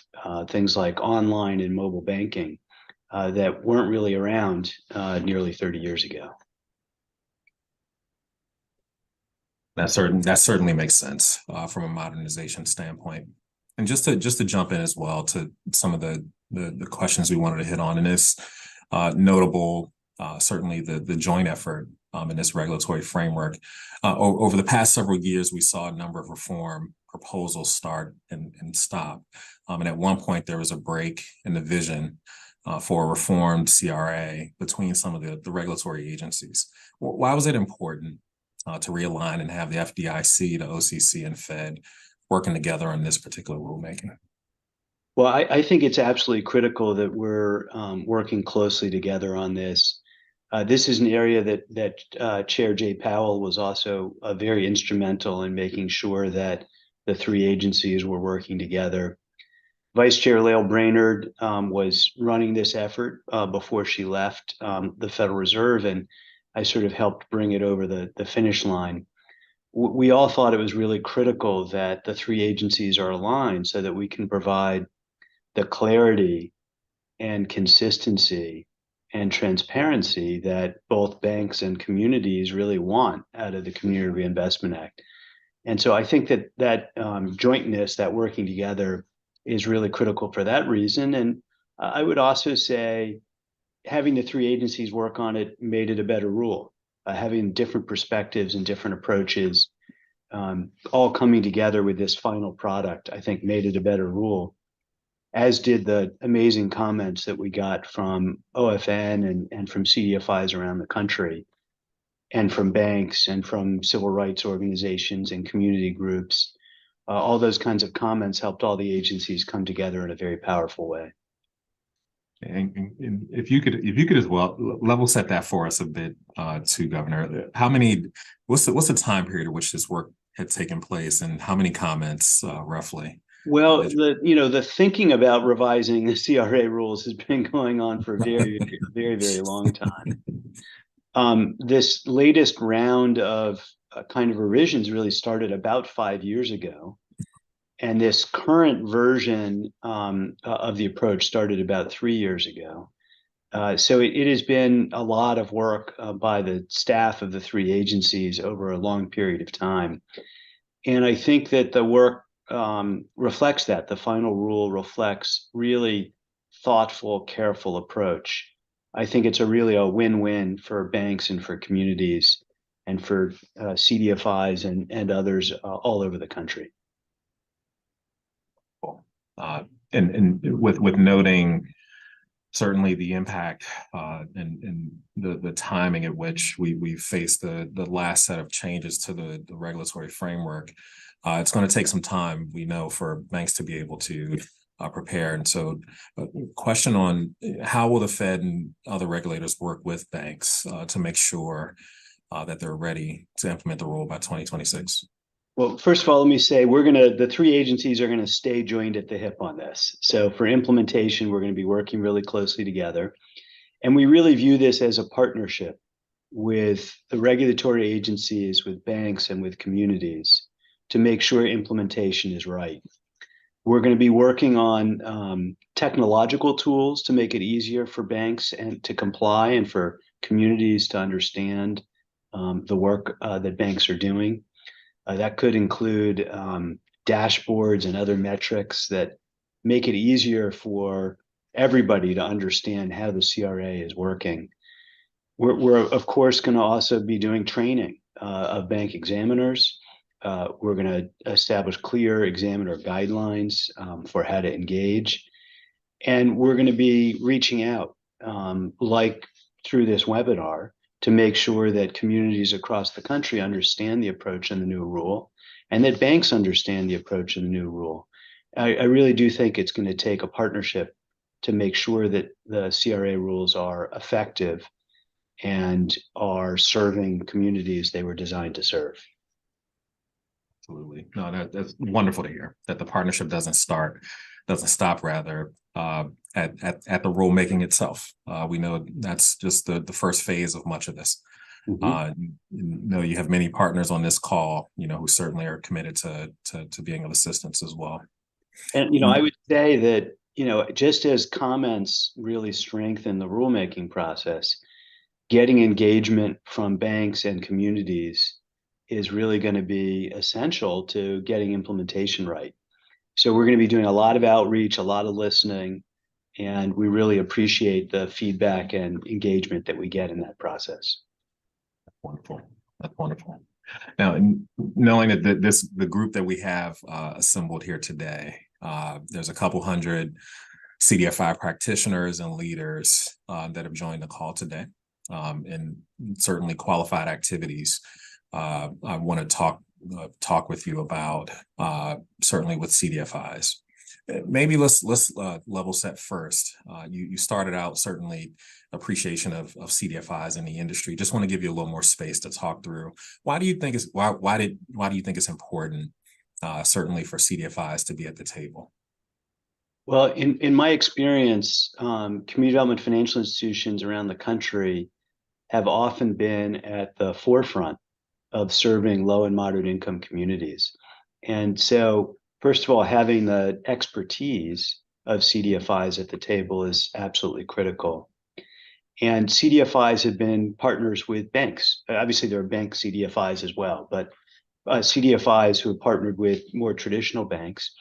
things like online and mobile banking that weren't really around nearly 30 years ago. That certainly makes sense from a modernization standpoint. And just to jump in as well to some of the questions we wanted to hit on in this notable, certainly the joint effort in this regulatory framework. Over the past several years, we saw a number of reform proposals start and stop. And at one point, there was a break in the vision for a reformed CRA between some of the regulatory agencies. Why was it important to realign and have the FDIC, the OCC, and Fed working together on this particular rulemaking? Well, I think it's absolutely critical that we're working closely together on this. This is an area that Chair Jay Powell was also very instrumental in making sure that the three agencies were working together. Vice Chair Lael Brainerd was running this effort before she left the Federal Reserve, and I sort of helped bring it over the finish line. We all thought it was really critical that the three agencies are aligned so that we can provide the clarity and consistency and transparency that both banks and communities really want out of the Community Reinvestment Act. And so I think that jointness, that working together, is really critical for that reason. And I would also say having the three agencies work on it made it a better rule. Having different perspectives and different approaches all coming together with this final product, I think made it a better rule, as did the amazing comments that we got from OFN and from CDFIs around the country, and from banks and from civil rights organizations and community groups. All those kinds of comments helped all the agencies come together in a very powerful way. And if you could as well level set that for us a bit, too, Governor. What's the time period at which this work had taken place, and how many comments roughly? Well, the thinking about revising the CRA rules has been going on for a very, very, very long time. This latest round of kind of revisions really started about 5 years ago. And this current version of the approach started about 3 years ago. So it has been a lot of work by the staff of the three agencies over a long period of time. And I think that the work reflects that. The final rule reflects really thoughtful, careful approach. I think it's really a win-win for banks and for communities and for CDFIs and others all over the country. And with noting certainly the impact and the timing at which we faced the last set of changes to the regulatory framework, it's going to take some time, we know, for banks to be able to prepare. And so question on how will the Fed and other regulators work with banks to make sure that they're ready to implement the rule by 2026? Well, first of all, let me say the three agencies are going to stay joined at the hip on this. So for implementation, we're going to be working really closely together. And we really view this as a partnership with the regulatory agencies, with banks, and with communities to make sure implementation is right. We're going to be working on technological tools to make it easier for banks and to comply and for communities to understand the work that banks are doing. That could include dashboards and other metrics that make it easier for everybody to understand how the CRA is working. We're of course going to also be doing training of bank examiners. We're going to establish clear examiner guidelines for how to engage. And we're going to be reaching out, like through this webinar, to make sure that communities across the country understand the approach and the new rule, and that banks understand the approach and the new rule. I really do think it's going to take a partnership to make sure that the CRA rules are effective and are serving communities they were designed to serve. Absolutely. No, that's wonderful to hear, that the partnership doesn't stop rather at the rulemaking itself. We know that's just the first phase of much of this. Mm-hmm. You have many partners on this call, who certainly are committed to being of assistance as well. And I would say that just as comments really strengthen the rulemaking process, getting engagement from banks and communities is really going to be essential to getting implementation right. So we're going to be doing a lot of outreach, a lot of listening, and we really appreciate the feedback and engagement that we get in that process. Wonderful. That's wonderful. Now, knowing that the group that we have assembled here today, there's a couple hundred CDFI practitioners and leaders that have joined the call today, and certainly qualified activities. I want to talk with you about, certainly with CDFIs. Maybe let's level set first. You started out certainly appreciation of CDFIs in the industry. Just want to give you a little more space to talk through. Why do you think it's important, certainly for CDFIs to be at the table? Well, in my experience, community development financial institutions around the country have often been at the forefront of serving low and moderate income communities. And so, first of all, having the expertise of CDFIs at the table is absolutely critical. And CDFIs have been partners with banks. Obviously, there are bank CDFIs as well, but CDFIs who have partnered with more traditional banks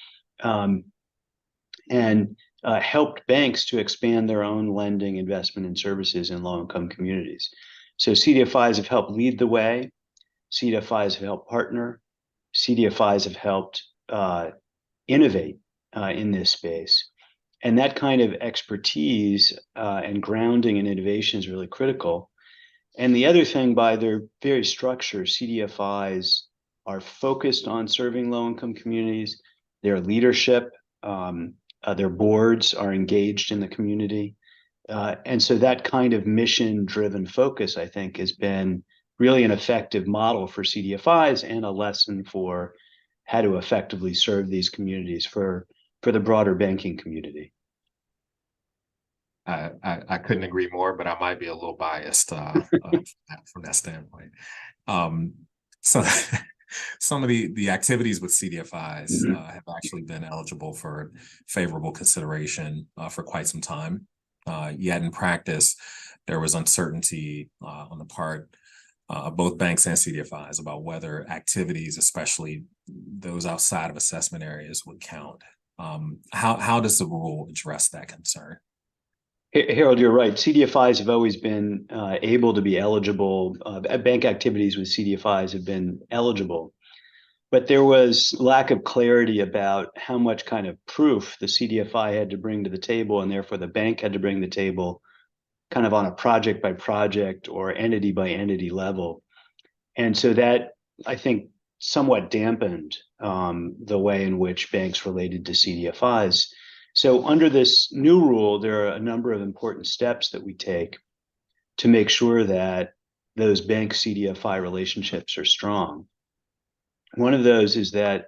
and helped banks to expand their own lending, investment, and services in low-income communities. So CDFIs have helped lead the way. CDFIs have helped partner. CDFIs have helped innovate in this space. And that kind of expertise and grounding in innovation is really critical. And the other thing, by their very structure, CDFIs are focused on serving low-income communities. Their leadership, their boards are engaged in the community. And so that kind of mission-driven focus, I think, has been really an effective model for CDFIs and a lesson for how to effectively serve these communities for the broader banking community. I couldn't agree more, but I might be a little biased from that standpoint. So some of the activities with CDFIs have actually been eligible for favorable consideration for quite some time. Yet in practice, there was uncertainty on the part of both banks and CDFIs about whether activities, especially those outside of assessment areas, would count. How does the rule address that concern? Harold, you're right. CDFIs have always been able to be eligible. Bank activities with CDFIs have been eligible. But there was lack of clarity about how much kind of proof the CDFI had to bring to the table, and therefore the bank had to bring to the table kind of on a project by project or entity by entity level. And so that, I think, somewhat dampened the way in which banks related to CDFIs. So under this new rule, there are a number of important steps that we take to make sure that those bank CDFI relationships are strong. One of those is that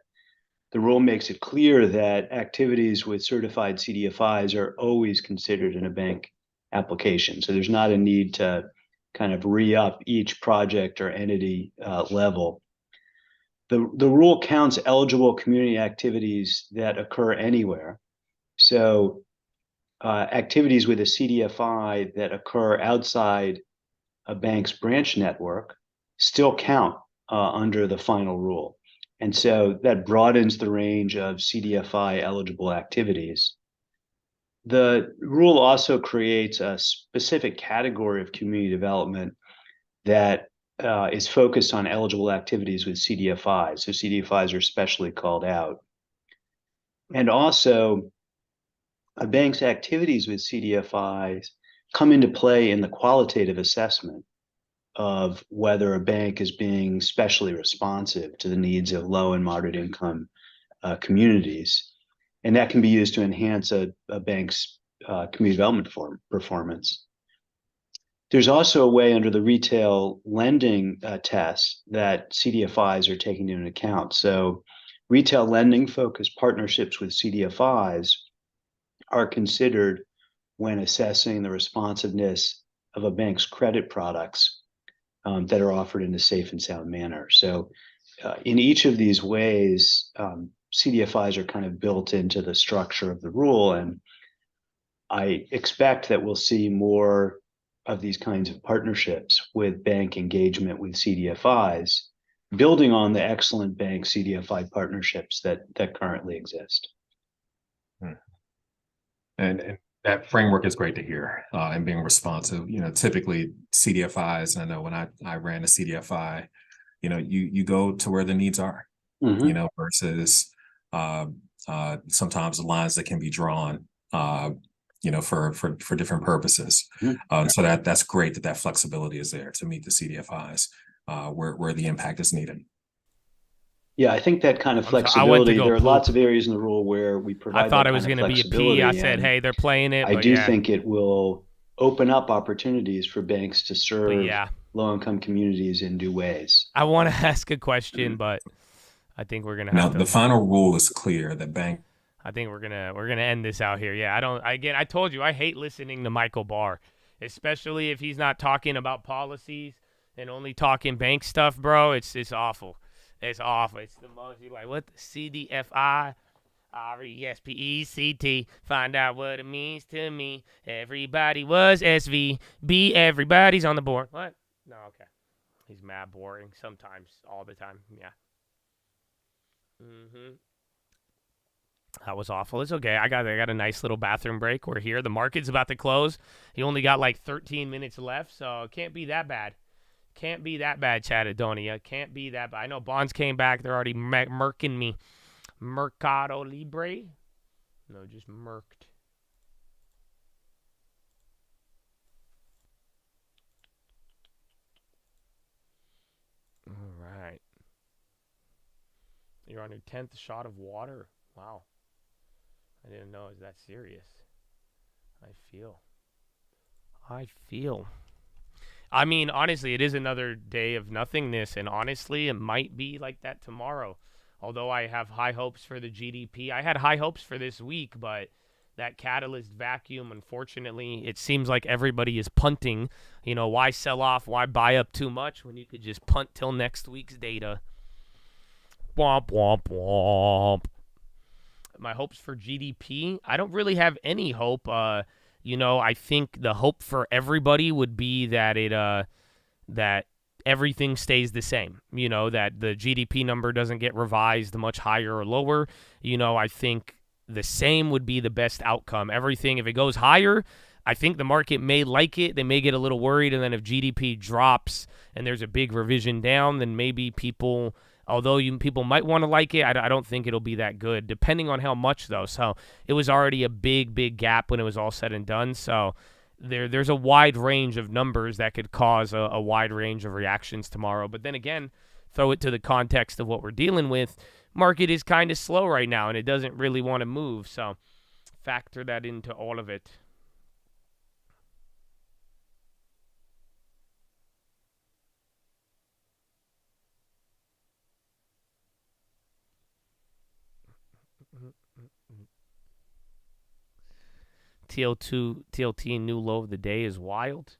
the rule makes it clear that activities with certified CDFIs are always considered in a bank application. So there's not a need to kind of re-up each project or entity level. The rule counts eligible community activities that occur anywhere. So activities with a CDFI that occur outside a bank's branch network still count under the final rule. And so that broadens the range of CDFI eligible activities. The rule also creates a specific category of community development that is focused on eligible activities with CDFIs. So CDFIs are specially called out. And also, a bank's activities with CDFIs come into play in the qualitative assessment of whether a bank is being specially responsive to the needs of low and moderate income communities. And that can be used to enhance a bank's community development performance. There's also a way under the retail lending test that CDFIs are taking into account. So retail lending focused partnerships with CDFIs are considered when assessing the responsiveness of a bank's credit products that are offered in a safe and sound manner. So in each of these ways, CDFIs are kind of built into the structure of the rule. And I expect that we'll see more of these kinds of partnerships with bank engagement with CDFIs, building on the excellent bank CDFI partnerships that currently exist. And that framework is great to hear, and being responsive. Typically CDFIs, I know when I ran a CDFI, you go to where the needs are, versus sometimes the lines that can be drawn, for different purposes. So that's great that flexibility is there to meet the CDFIs where the impact is needed. Yeah, I think that kind of flexibility, there are lots of areas in the rule where we provide. I thought it was going to be a P. I said, hey, they're playing it. I do think it will open up opportunities for banks to serve low-income communities in new ways. I want to ask a question, but I think we're going to have to. The final rule is clear that bank. I think we're gonna end this out here. Yeah, I told you I hate listening to Michael Barr, especially if he's not talking about policies and only talking bank stuff, bro. It's awful. It's awful. It's the most, you're like, what, the CDFI? RESPECT. Find out what it means to me. Everybody was SVB. Everybody's on the board. What? No, okay. He's mad boring. Sometimes. All the time. Yeah. That was awful. It's okay. I got a nice little bathroom break. We're here. The market's about to close. You only got like 13 minutes left, so it can't be that bad. Can't be that bad, Chatadonia. Can't be that bad. I know bonds came back. They're already merking me. Mercado Libre? No, just merked. All right. You're on your 10th shot of water. Wow. I didn't know it was that serious. I feel. I mean, honestly, it is another day of nothingness, and honestly, it might be like that tomorrow. Although I have high hopes for the GDP. I had high hopes for this week, but that catalyst vacuum, unfortunately, it seems like everybody is punting. You know, why sell off? Why buy up too much when you could just punt till next week's data? Womp, womp, womp. My hopes for GDP, I don't really have any hope. You know, I think the hope for everybody would be that that everything stays the same. You know, that the GDP number doesn't get revised much higher or lower. You know, I think the same would be the best outcome. Everything, if it goes higher, I think the market may like it. They may get a little worried, and then if GDP drops and there's a big revision down, then maybe people, although people might want to like it, I don't think it'll be that good, depending on how much, though. So it was already a big gap when it was all said and done. So there's a wide range of numbers that could cause a wide range of reactions tomorrow. But then again, throw it to the context of what we're dealing with. Market is kind of slow right now, and it doesn't really want to move. So factor that into all of it. TLT new low of the day is wild.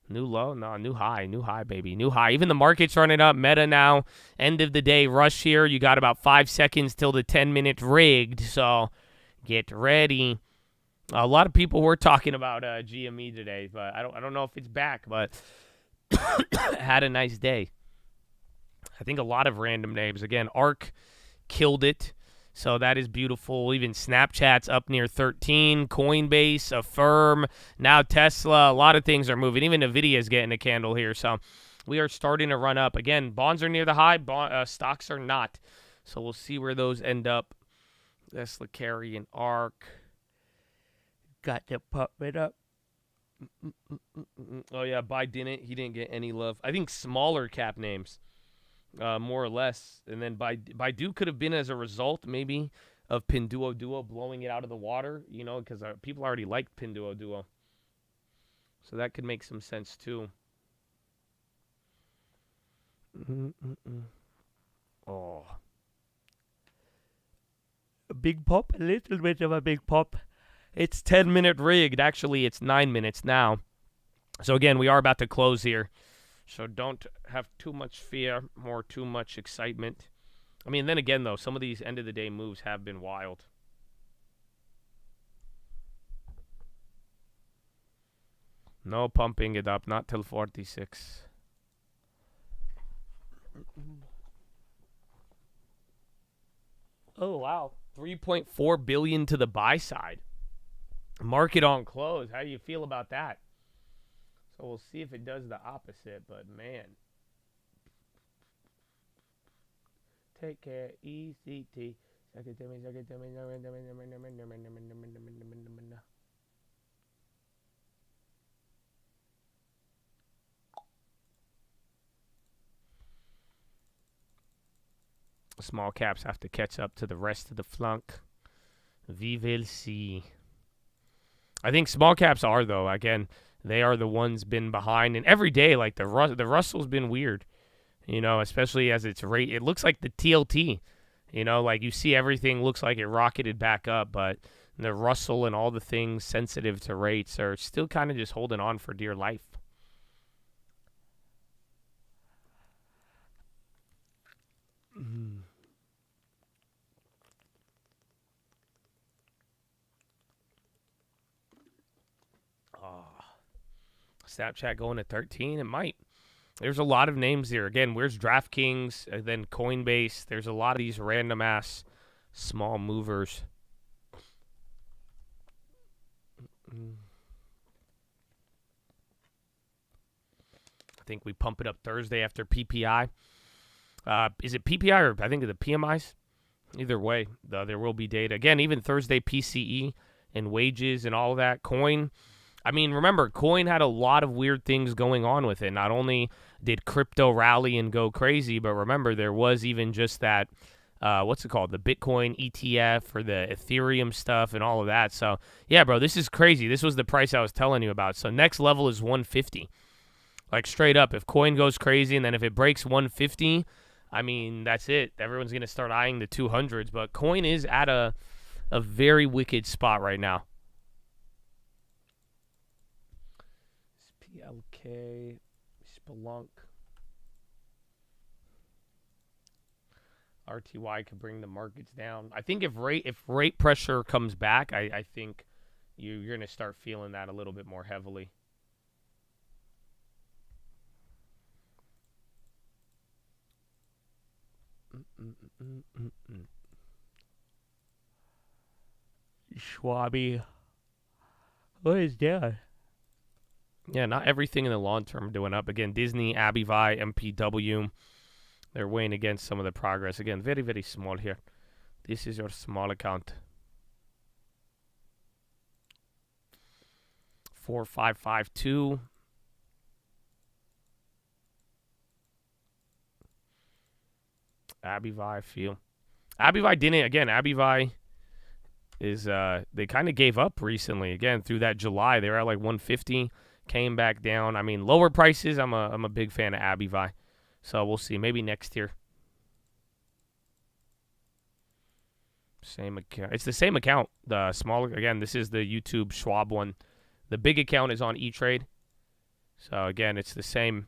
New low? No, new high, baby. New high. Even the market's running up. Meta now. End of the day rush here. You got about 5 seconds till the 10-minute rigged. So get ready. A lot of people were talking about GME today, but I don't know if it's back, but had a nice day. I think a lot of random names. Again, ARK killed it. So that is beautiful. Even Snapchat's up near 13. Coinbase, Affirm, now Tesla. A lot of things are moving. Even Nvidia's getting a candle here. So we are starting to run up. Again, bonds are near the high. Stocks are not. So we'll see where those end up. Tesla, Carry, and ARK. Got to pump it up. Oh, yeah, Bai didn't. He didn't get any love. I think smaller cap names. More or less. And then Baidu could have been as a result, maybe, of Pinduoduo blowing it out of the water, you know, because people already liked Pinduoduo. So that could make some sense, too. Oh. A big pop? A little bit of a big pop. It's 10-minute rigged. Actually, it's 9 minutes now. So, again, we are about to close here. So don't have too much fear or too much excitement. I mean, then again, though, some of these end-of-the-day moves have been wild. No pumping it up, not till 46. Oh, wow. $3.4 billion to the buy side. Market on close. How do you feel about that? So we'll see if it does the opposite, but man. Take care, ECT. Small caps have to catch up to the rest of the flunk. We will see. I think small caps are, though. Again, they are the ones been behind. And every day, like the Russell's been weird, you know, especially as it's rate. It looks like the TLT, you know, like you see everything looks like it rocketed back up, but the Russell and all the things sensitive to rates are still kind of just holding on for dear life. Snapchat going to 13? It might. There's a lot of names here. Again, where's DraftKings? Then Coinbase. There's a lot of these random ass small movers. I think we pump it up Thursday after PPI. Is it PPI or I think of the PMIs? Either way, there will be data. Again, even Thursday PCE and wages and all of that. Coin. I mean, remember, Coin had a lot of weird things going on with it. Not only did crypto rally and go crazy, but remember, there was even just that, what's it called? The Bitcoin ETF or the Ethereum stuff and all of that. So, yeah, bro, this is crazy. This was the price I was telling you about. So, next level is 150. Like, straight up, if Coin goes crazy and then if it breaks 150, I mean, that's it. Everyone's going to start eyeing the 200s. But Coin is at a very wicked spot right now. PLK, Spelunk. RTY could bring the markets down. I think if rate pressure comes back, I think you're going to start feeling that a little bit more heavily. Schwabi. What is that? Yeah, not everything in the long term doing up. Again, Disney, Abivi, MPW. They're weighing against some of the progress. Again, very, very small here. This is your small account. 4552. Abivi, feel. Abivi didn't. Again, Abivi is, they kind of gave up recently. Again, through that July, they were at like 150, came back down. I mean, lower prices, I'm a big fan of Abivi. So we'll see. Maybe next year. Same account. It's the same account. The smaller, again, this is the YouTube Schwab one. The big account is on E-Trade. So again, it's the same.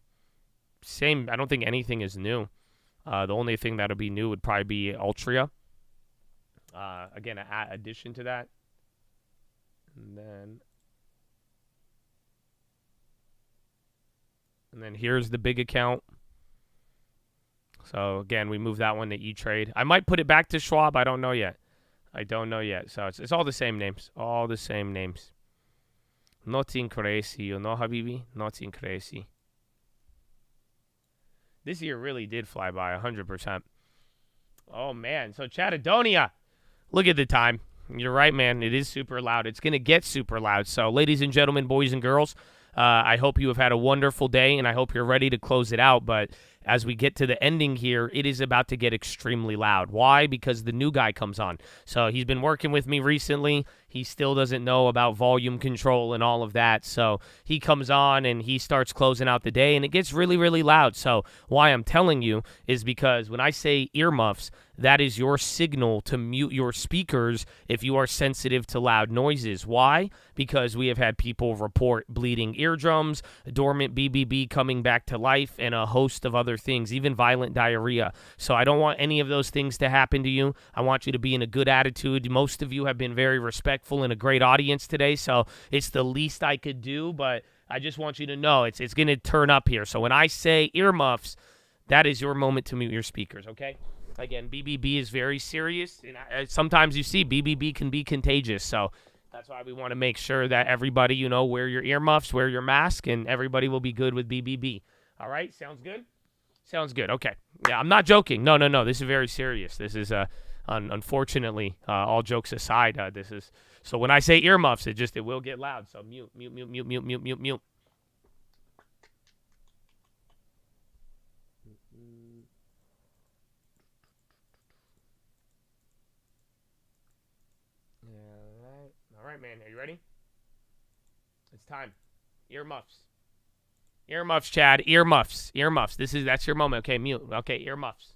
I don't think anything is new. The only thing that'll be new would probably be Altria. Again, an addition to that. And then here's the big account. So, again, we move that one to E-Trade. I might put it back to Schwab. I don't know yet. So, it's all the same names. All the same names. Nothing crazy, you know, Habibi? Nothing crazy. This year really did fly by 100%. Oh, man. So, Chattadonia. Look at the time. You're right, man. It is super loud. It's going to get super loud. So, ladies and gentlemen, boys and girls, I hope you have had a wonderful day, and I hope you're ready to close it out. But as we get to the ending here, it is about to get extremely loud. Why? Because the new guy comes on. So he's been working with me recently. He still doesn't know about volume control and all of that. So he comes on and he starts closing out the day, and it gets really, really loud. So why I'm telling you is because when I say earmuffs, that is your signal to mute your speakers if you are sensitive to loud noises. Why? Because we have had people report bleeding eardrums, dormant BBB coming back to life, and a host of other things, even violent diarrhea. So I don't want any of those things to happen to you. I want you to be in a good attitude. Most of you have been very respectful and a great audience today, so it's the least I could do, but I just want you to know it's going to turn up here. So when I say earmuffs, that is your moment to mute your speakers, okay? Again, BBB is very serious, and sometimes you see BBB can be contagious, so that's why we want to make sure that everybody, you know, wear your earmuffs, wear your mask, and everybody will be good with BBB. All right? Sounds good? Sounds good. Okay. Yeah, I'm not joking. No. This is very serious. This is, unfortunately, all jokes aside, this is, so when I say earmuffs, it will get loud, so mute. All right, man. Are you ready? It's time. Earmuffs. Earmuffs, Chad. Earmuffs. That's your moment. Okay, mute. Okay, earmuffs.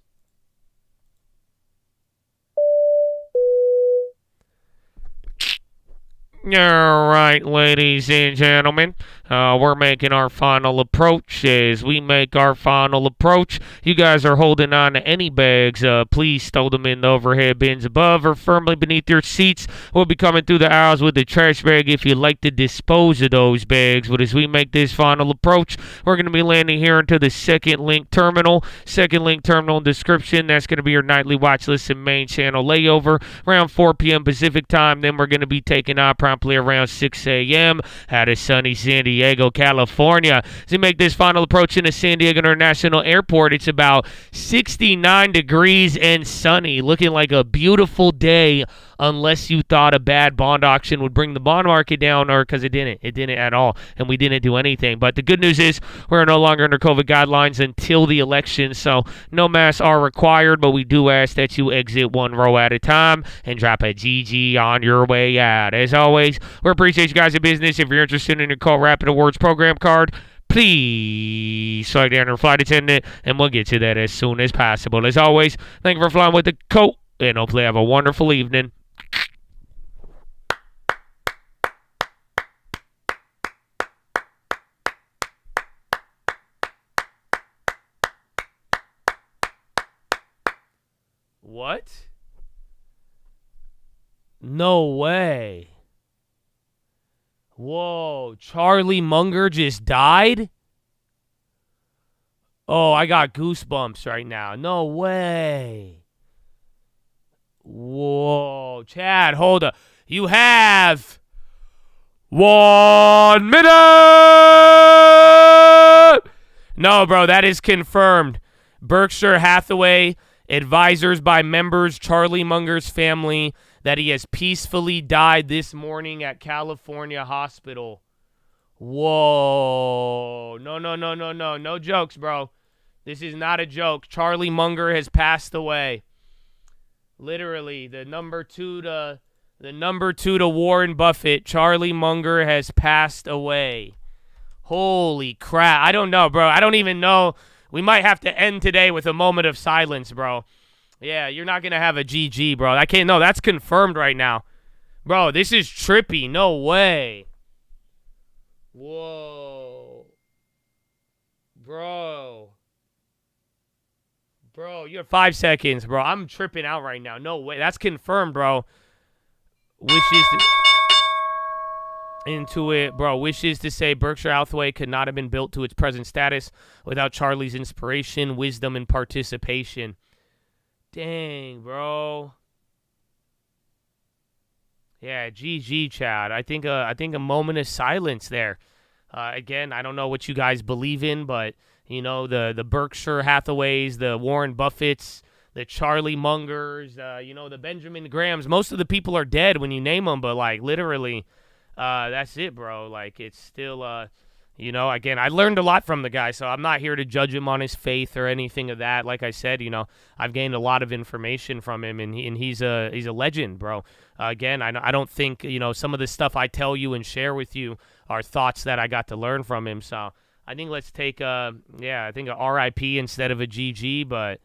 All right, ladies and gentlemen, we're making our final approach. As we make our final approach, you guys are holding on to any bags. Please stow them in the overhead bins above or firmly beneath your seats. We'll be coming through the aisles with the trash bag if you'd like to dispose of those bags. But as we make this final approach, we're going to be landing here into the second link terminal. Second link terminal in description. That's going to be your nightly watch list and main channel layover around 4 p.m. Pacific time. Then we're going to be taking off promptly around 6 a.m. out of sunny San Diego, California. As we make this final approach into San Diego International Airport, it's about 69 degrees and sunny, looking like a beautiful day, unless you thought a bad bond auction would bring the bond market down, or because it didn't. It didn't at all, and we didn't do anything. But the good news is we're no longer under COVID guidelines until the election, so no masks are required, but we do ask that you exit one row at a time and drop a GG on your way out. As always, we appreciate you guys in business. If you're interested in your Call Rapid Awards program card, please select down your flight attendant, and we'll get you that as soon as possible. As always, thank you for flying with the coat, and hopefully have a wonderful evening. What? No way. Whoa, Charlie Munger just died? Oh, I got goosebumps right now. No way. Whoa, Chad, hold up. You have 1 minute. No, bro, that is confirmed. Berkshire Hathaway advisors by members Charlie Munger's family that he has peacefully died this morning at California hospital. Whoa. No jokes, bro. This is not a joke. Charlie Munger has passed away. Literally, the number two to Warren Buffett, Charlie Munger has passed away. Holy crap. I don't know, bro. I don't even know. We might have to end today with a moment of silence, bro. Yeah, you're not going to have a GG, bro. I can't. No, that's confirmed right now. Bro, this is trippy. No way. Whoa. Bro, you have 5 seconds, bro. I'm tripping out right now. No way. That's confirmed, bro. Wishes into it, bro. Wishes to say Berkshire Hathaway could not have been built to its present status without Charlie's inspiration, wisdom, and participation. Dang, bro. Yeah, GG, Chad. I think a moment of silence there. Again, I don't know what you guys believe in, but you know, the Berkshire Hathaways, the Warren Buffetts, the Charlie Mungers, you know, the Benjamin Grahams. Most of the people are dead when you name them, but like literally, that's it, bro. Like it's still, you know, again, I learned a lot from the guy, so I'm not here to judge him on his faith or anything of that. Like I said, you know, I've gained a lot of information from him, and he's a legend, bro. Again, I don't think, you know, some of the stuff I tell you and share with you are thoughts that I got to learn from him. So I think let's take a RIP instead of a GG, but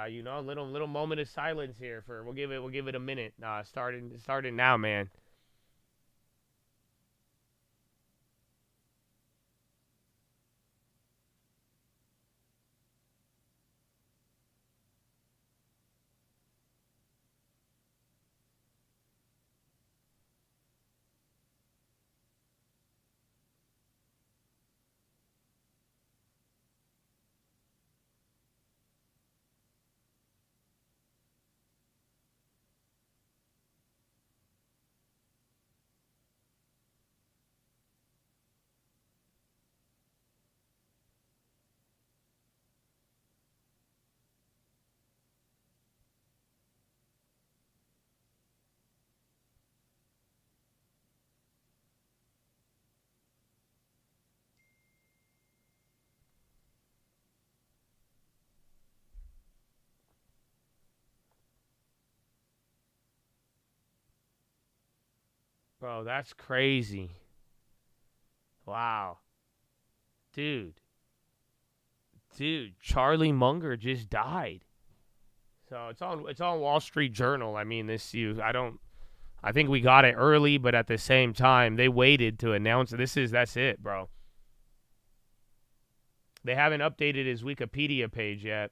you know, a little moment of silence here for we'll give it a minute. Starting now, man. Bro, that's crazy. Wow. Dude, Charlie Munger just died. So it's on Wall Street Journal. I mean, I I think we got it early, but at the same time, they waited to announce that's it, bro. They haven't updated his Wikipedia page yet.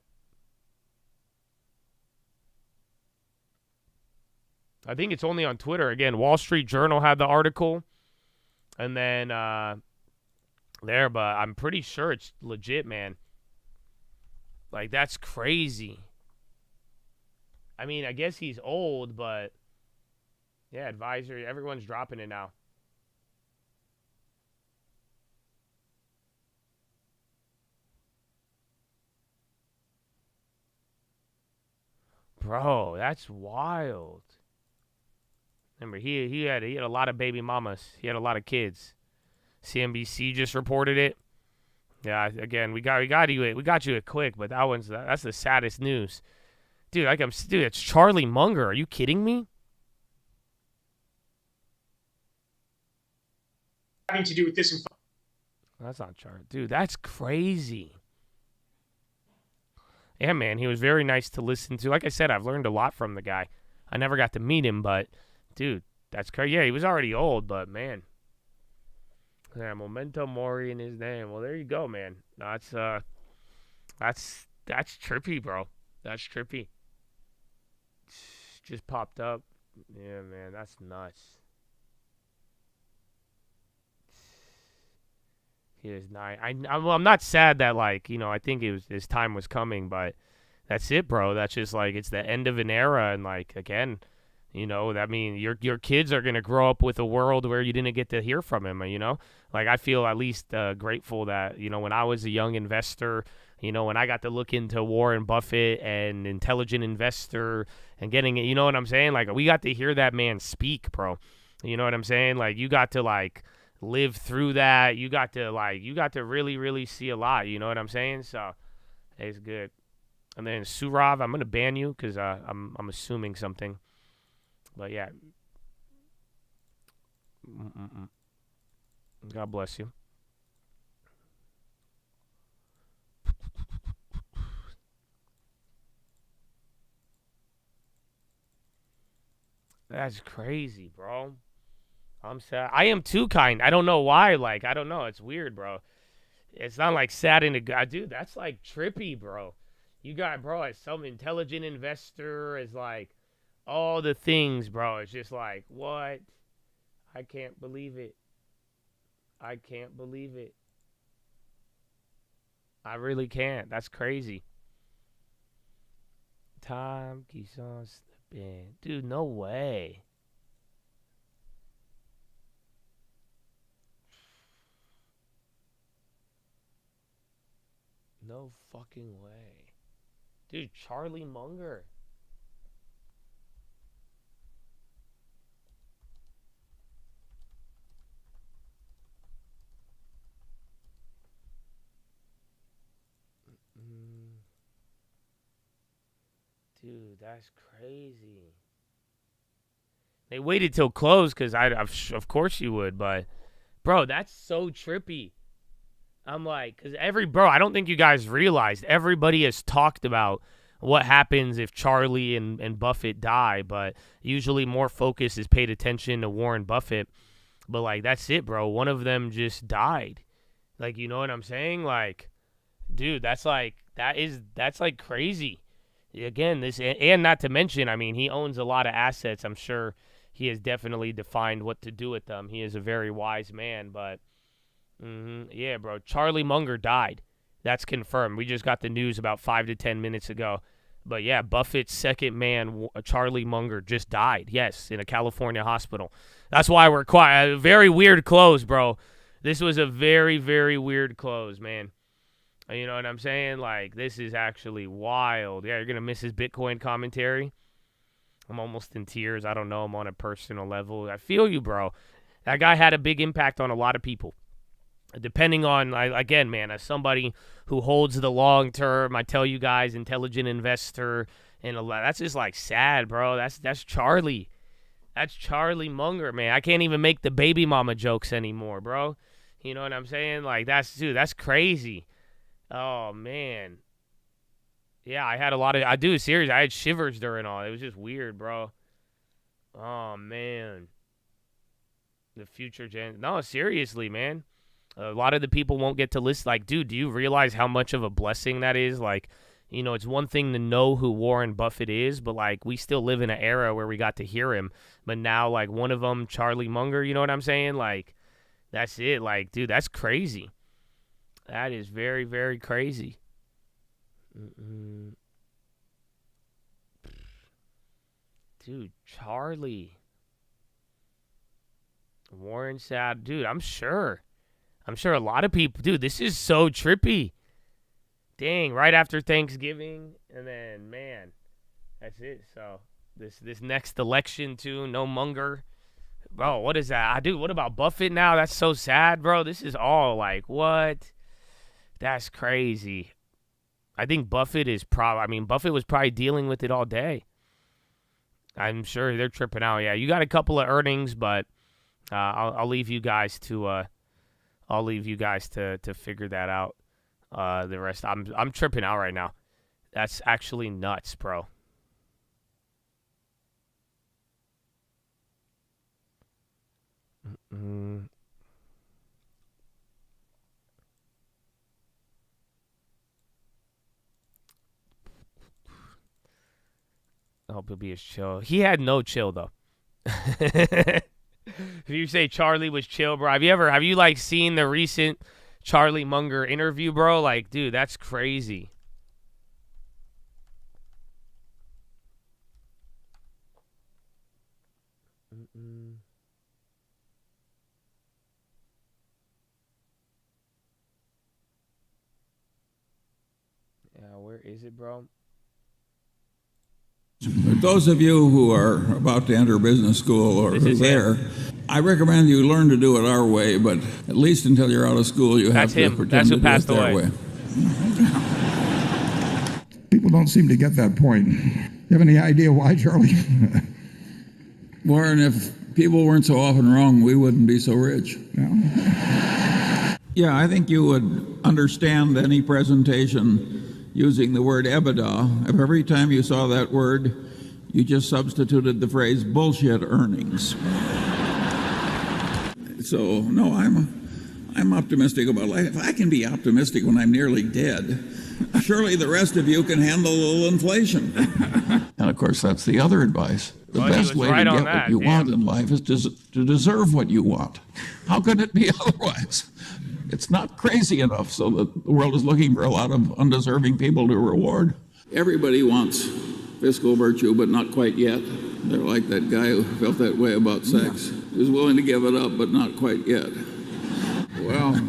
I think it's only on Twitter. Again, Wall Street Journal had the article. And then there, but I'm pretty sure it's legit, man. Like, that's crazy. I mean, I guess he's old, but yeah, advisory, everyone's dropping it now. Bro, that's wild. Remember, he had a lot of baby mamas. He had a lot of kids. CNBC just reported it. Yeah, again, we got you it quick, but that's the saddest news. Dude, it's Charlie Munger. Are you kidding me? Having to do with this. That's not Charlie. Dude, that's crazy. Yeah, man, he was very nice to listen to. Like I said, I've learned a lot from the guy. I never got to meet him, but dude, that's crazy. Yeah, he was already old, but man. Yeah, Memento Mori in his name. Well, there you go, man. That's trippy, bro. That's trippy. Just popped up. Yeah, man, that's nuts. He is nice. I'm not sad that, like, you know, I think his time was coming, but that's it, bro. That's just like it's the end of an era, and like again, you know, that means your kids are gonna grow up with a world where you didn't get to hear from him. You know, like I feel at least grateful that, you know, when I was a young investor, you know, when I got to look into Warren Buffett and Intelligent Investor and getting it, you know what I'm saying? Like we got to hear that man speak, bro. You know what I'm saying? Like you got to like live through that. You got to really, really see a lot. You know what I'm saying? So it's good. And then Surav, I'm gonna ban you because I'm assuming something. But yeah. God bless you. That's crazy, bro. I'm sad. I am too kind. I don't know why. Like, I don't know. It's weird, bro. It's not like sad in a good. Dude, that's like trippy, bro. You got, bro, as some intelligent investor, as like all the things, bro. It's just like, what? I can't believe it. I can't believe it. I really can't. That's crazy. Time keeps on slipping. Dude, no way. No fucking way. Dude, Charlie Munger. Dude, that's crazy. They waited till close because of course you would, but bro, that's so trippy. I'm like, because I don't think you guys realized everybody has talked about what happens if Charlie and Buffett die, but usually more focus is paid attention to Warren Buffett. But like, that's it, bro. One of them just died. Like, you know what I'm saying? Like, dude, that's like crazy. Again, and not to mention, I mean, he owns a lot of assets. I'm sure he has definitely defined what to do with them. He is a very wise man, but yeah, bro, Charlie Munger died. That's confirmed. We just got the news about 5 to 10 minutes ago. But yeah, Buffett's second man, Charlie Munger, just died. Yes, in a California hospital. That's why we're quiet. A very weird close, bro. This was a very, very weird close, man. You know what I'm saying? Like, this is actually wild. Yeah, you're going to miss his Bitcoin commentary. I'm almost in tears. I don't know him on a personal level. I feel you, bro. That guy had a big impact on a lot of people. Depending on, again, man, as somebody who holds the long term, I tell you guys, intelligent investor, and that's just like sad, bro. That's Charlie. That's Charlie Munger, man. I can't even make the baby mama jokes anymore, bro. You know what I'm saying? Like, that's crazy. Oh, man. Yeah, I had a lot of, I had shivers during all. It was just weird, bro. Oh, man. The future gen. No, seriously, man. A lot of the people won't get to listen. Like, dude, do you realize how much of a blessing that is? Like, you know, it's one thing to know who Warren Buffett is, but, like, we still live in an era where we got to hear him. But now, like, one of them, Charlie Munger, you know what I'm saying? Like, that's it. Like, dude, that's crazy. That is very, very crazy. Dude, Charlie. Warren said, dude, I'm sure a lot of people, dude, this is so trippy. Dang, right after Thanksgiving, and then, man, that's it. So, this next election, too, no Munger. Bro, what is that? Dude, what about Buffett now? That's so sad, bro. This is all like, what? That's crazy. I think Buffett Buffett was probably dealing with it all day. I'm sure they're tripping out. Yeah, you got a couple of earnings, but I'll leave you guys to figure that out. The rest, I'm tripping out right now. That's actually nuts, bro. I hope he'll be as chill. He had no chill though. If you say Charlie was chill, bro, have you like seen the recent Charlie Munger interview, bro? Like, dude, that's crazy. Yeah, where is it, bro? Those of you who are about to enter business school or who are there, I recommend you learn to do it our way, but at least until you're out of school, you have to pretend to do it their way. People don't seem to get that point. You have any idea why, Charlie? Warren, if people weren't so often wrong, we wouldn't be so rich. Yeah, I think you would understand any presentation using the word EBITDA, if every time you saw that word, you just substituted the phrase bullshit earnings. So, no, I'm optimistic about life. If I can be optimistic when I'm nearly dead, surely the rest of you can handle a little inflation. And of course, that's the other advice. The best way to get what you want in life is to deserve what you want. How could it be otherwise? It's not crazy enough so that the world is looking for a lot of undeserving people to reward. Everybody wants fiscal virtue, but not quite yet. They're like that guy who felt that way about sex. He was willing to give it up, but not quite yet. Well,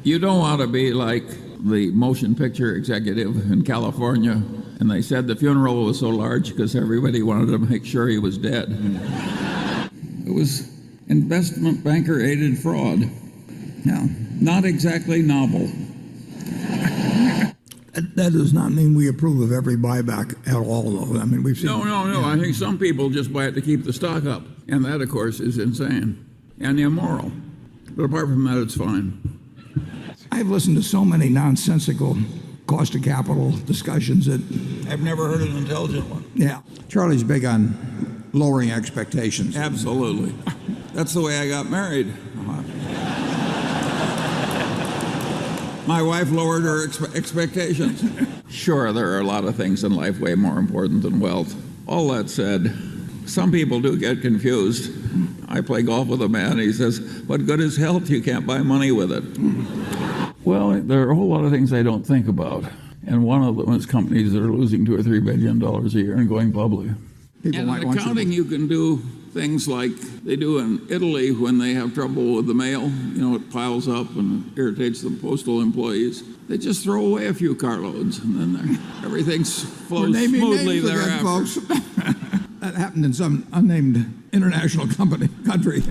you don't want to be like the motion picture executive in California, and they said the funeral was so large because everybody wanted to make sure he was dead. It was investment banker-aided fraud. No, not exactly novel. That does not mean we approve of every buyback at all, though. I mean, we've seen... No. Yeah. I think some people just buy it to keep the stock up, and that, of course, is insane and immoral. But apart from that, it's fine. I've listened to so many nonsensical cost of capital discussions that... I've never heard an intelligent one. Yeah. Charlie's big on lowering expectations. Absolutely. That's the way I got married. My wife lowered her expectations. Sure, there are a lot of things in life way more important than wealth. All that said, some people do get confused. I play golf with a man, he says, what good is health? You can't buy money with it. Well, there are a whole lot of things I don't think about. And one of them is companies that are losing $2 or $3 billion a year and going public. And in accounting, you can do things like they do in Italy when they have trouble with the mail. You know, it piles up and irritates the postal employees. They just throw away a few carloads, and then everything flows smoothly thereafter. Again, folks. That happened in some unnamed international country.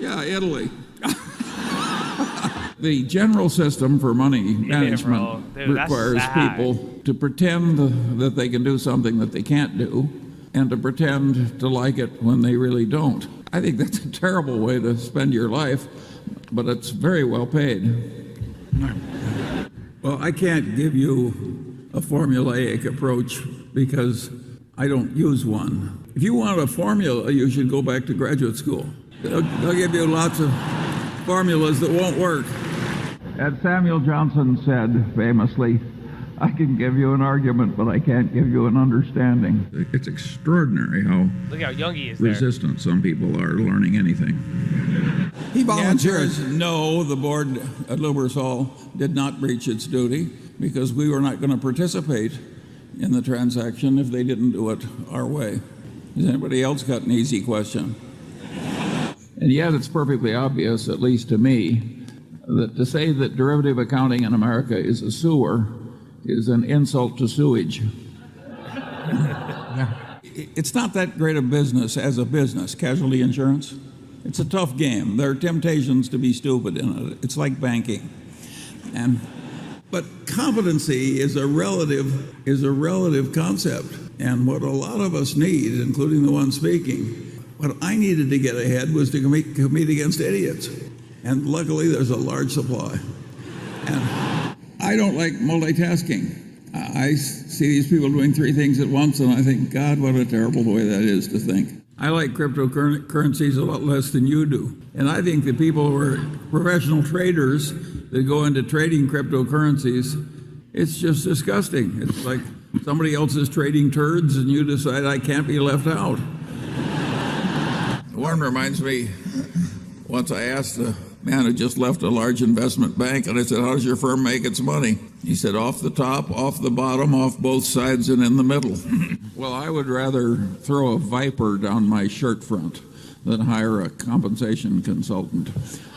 Yeah, Italy. The general system for money management requires people to pretend that they can do something that they can't do, and to pretend to like it when they really don't. I think that's a terrible way to spend your life, but it's very well paid. Well, I can't give you a formulaic approach because I don't use one. If you want a formula, you should go back to graduate school. They'll give you lots of formulas that won't work. As Samuel Johnson said famously, I can give you an argument, but I can't give you an understanding. It's extraordinary how Look how young he is resistant some people are to learning anything. He volunteers. No, the board at Lubrizol did not breach its duty because we were not going to participate in the transaction if they didn't do it our way. Has anybody else got an easy question? And yet it's perfectly obvious, at least to me, that to say that derivative accounting in America is a sewer is an insult to sewage. It's not that great a business as a business, casualty insurance. It's a tough game. There are temptations to be stupid in it. It's like banking. But competency is a relative concept. And what a lot of us need, including the one speaking, what I needed to get ahead was to compete against idiots. And luckily, there's a large supply. And I don't like multitasking. I see these people doing three things at once, and I think, God, what a terrible way that is to think. I like cryptocurrencies a lot less than you do. And I think the people who are professional traders that go into trading cryptocurrencies, it's just disgusting. It's like somebody else is trading turds, and you decide I can't be left out. One reminds me, once I asked a man who just left a large investment bank, and I said, how does your firm make its money? He said, off the top, off the bottom, off both sides, and in the middle. Well, I would rather throw a viper down my shirt front than hire a compensation consultant.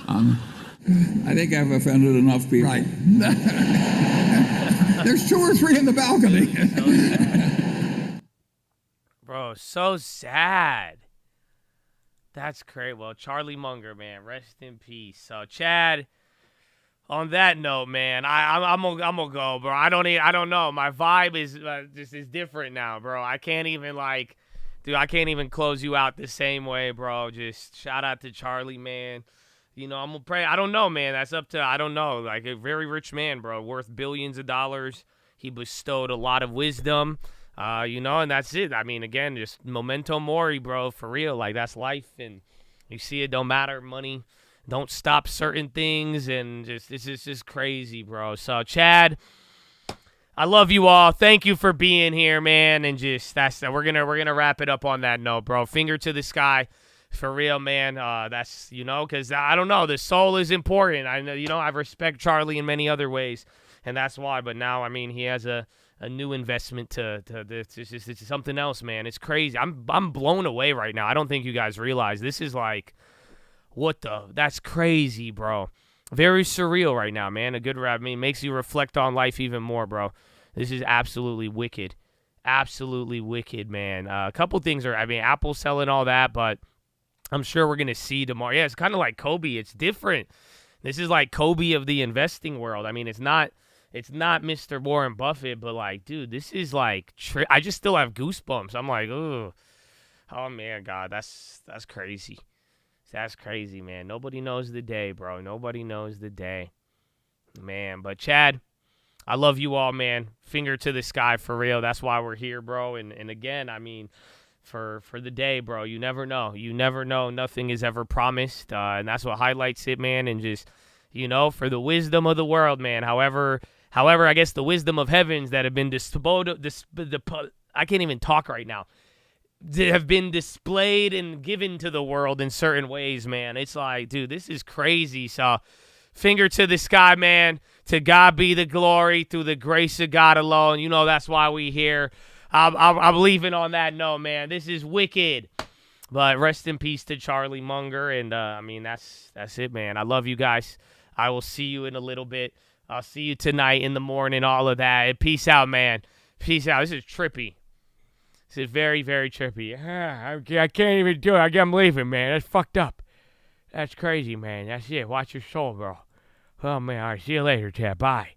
I think I've offended enough people. Right. There's 2 or 3 in the balcony. Bro, so sad. That's great. Well, Charlie Munger, man, rest in peace. So, Chad, on that note, man, I'm gonna go, bro. I don't know. My vibe is just is different now, bro. I can't even I can't even close you out the same way, bro. Just shout out to Charlie, man. You know, I'm gonna pray. I don't know, man. That's up to I don't know. Like a very rich man, bro, worth billions of dollars. He bestowed a lot of wisdom. You know, and that's it. I mean, again, just memento mori, bro, for real. Like, that's life, and you see it don't matter. Money don't stop certain things, and just it's just crazy, bro. So, Chad, I love you all. Thank you for being here, man, and just we're gonna wrap it up on that note, bro. Finger to the sky, for real, man. That's because I don't know. The soul is important. I know, I respect Charlie in many other ways, and that's why. But now, I mean, he has a new investment to this. It's something else, man. It's crazy. I'm blown away right now. I don't think you guys realize this is like, that's crazy, bro. Very surreal right now, man. A good rap, makes you reflect on life even more, bro. This is absolutely wicked. Absolutely wicked, man. A couple things Apple's selling all that, but I'm sure we're going to see tomorrow. Yeah, it's kind of like Kobe. It's different. This is like Kobe of the investing world. I mean, it's not Mr. Warren Buffett, but like, dude, this is like, I just still have goosebumps. I'm like, oh man, God, that's crazy. That's crazy, man. Nobody knows the day, bro. Nobody knows the day, man. But Chad, I love you all, man. Finger to the sky, for real. That's why we're here, bro. And again, I mean, for the day, bro, you never know. You never know. Nothing is ever promised, and that's what highlights it, man. And just, for the wisdom of the world, man. However, I guess the wisdom of heavens that have been I can't even talk right now. They have been displayed and given to the world in certain ways, man. It's like, dude, this is crazy. So, finger to the sky, man. To God be the glory through the grace of God alone. That's why we here. I'm leaving on that note, man. This is wicked. But rest in peace to Charlie Munger. And, that's it, man. I love you guys. I will see you in a little bit. I'll see you tonight in the morning, all of that. Peace out, man. Peace out. This is trippy. This is very, very trippy. I can't even do it. I'm leaving, man. That's fucked up. That's crazy, man. That's it. Watch your soul, bro. Oh, man. All right. See you later, Chad. Bye.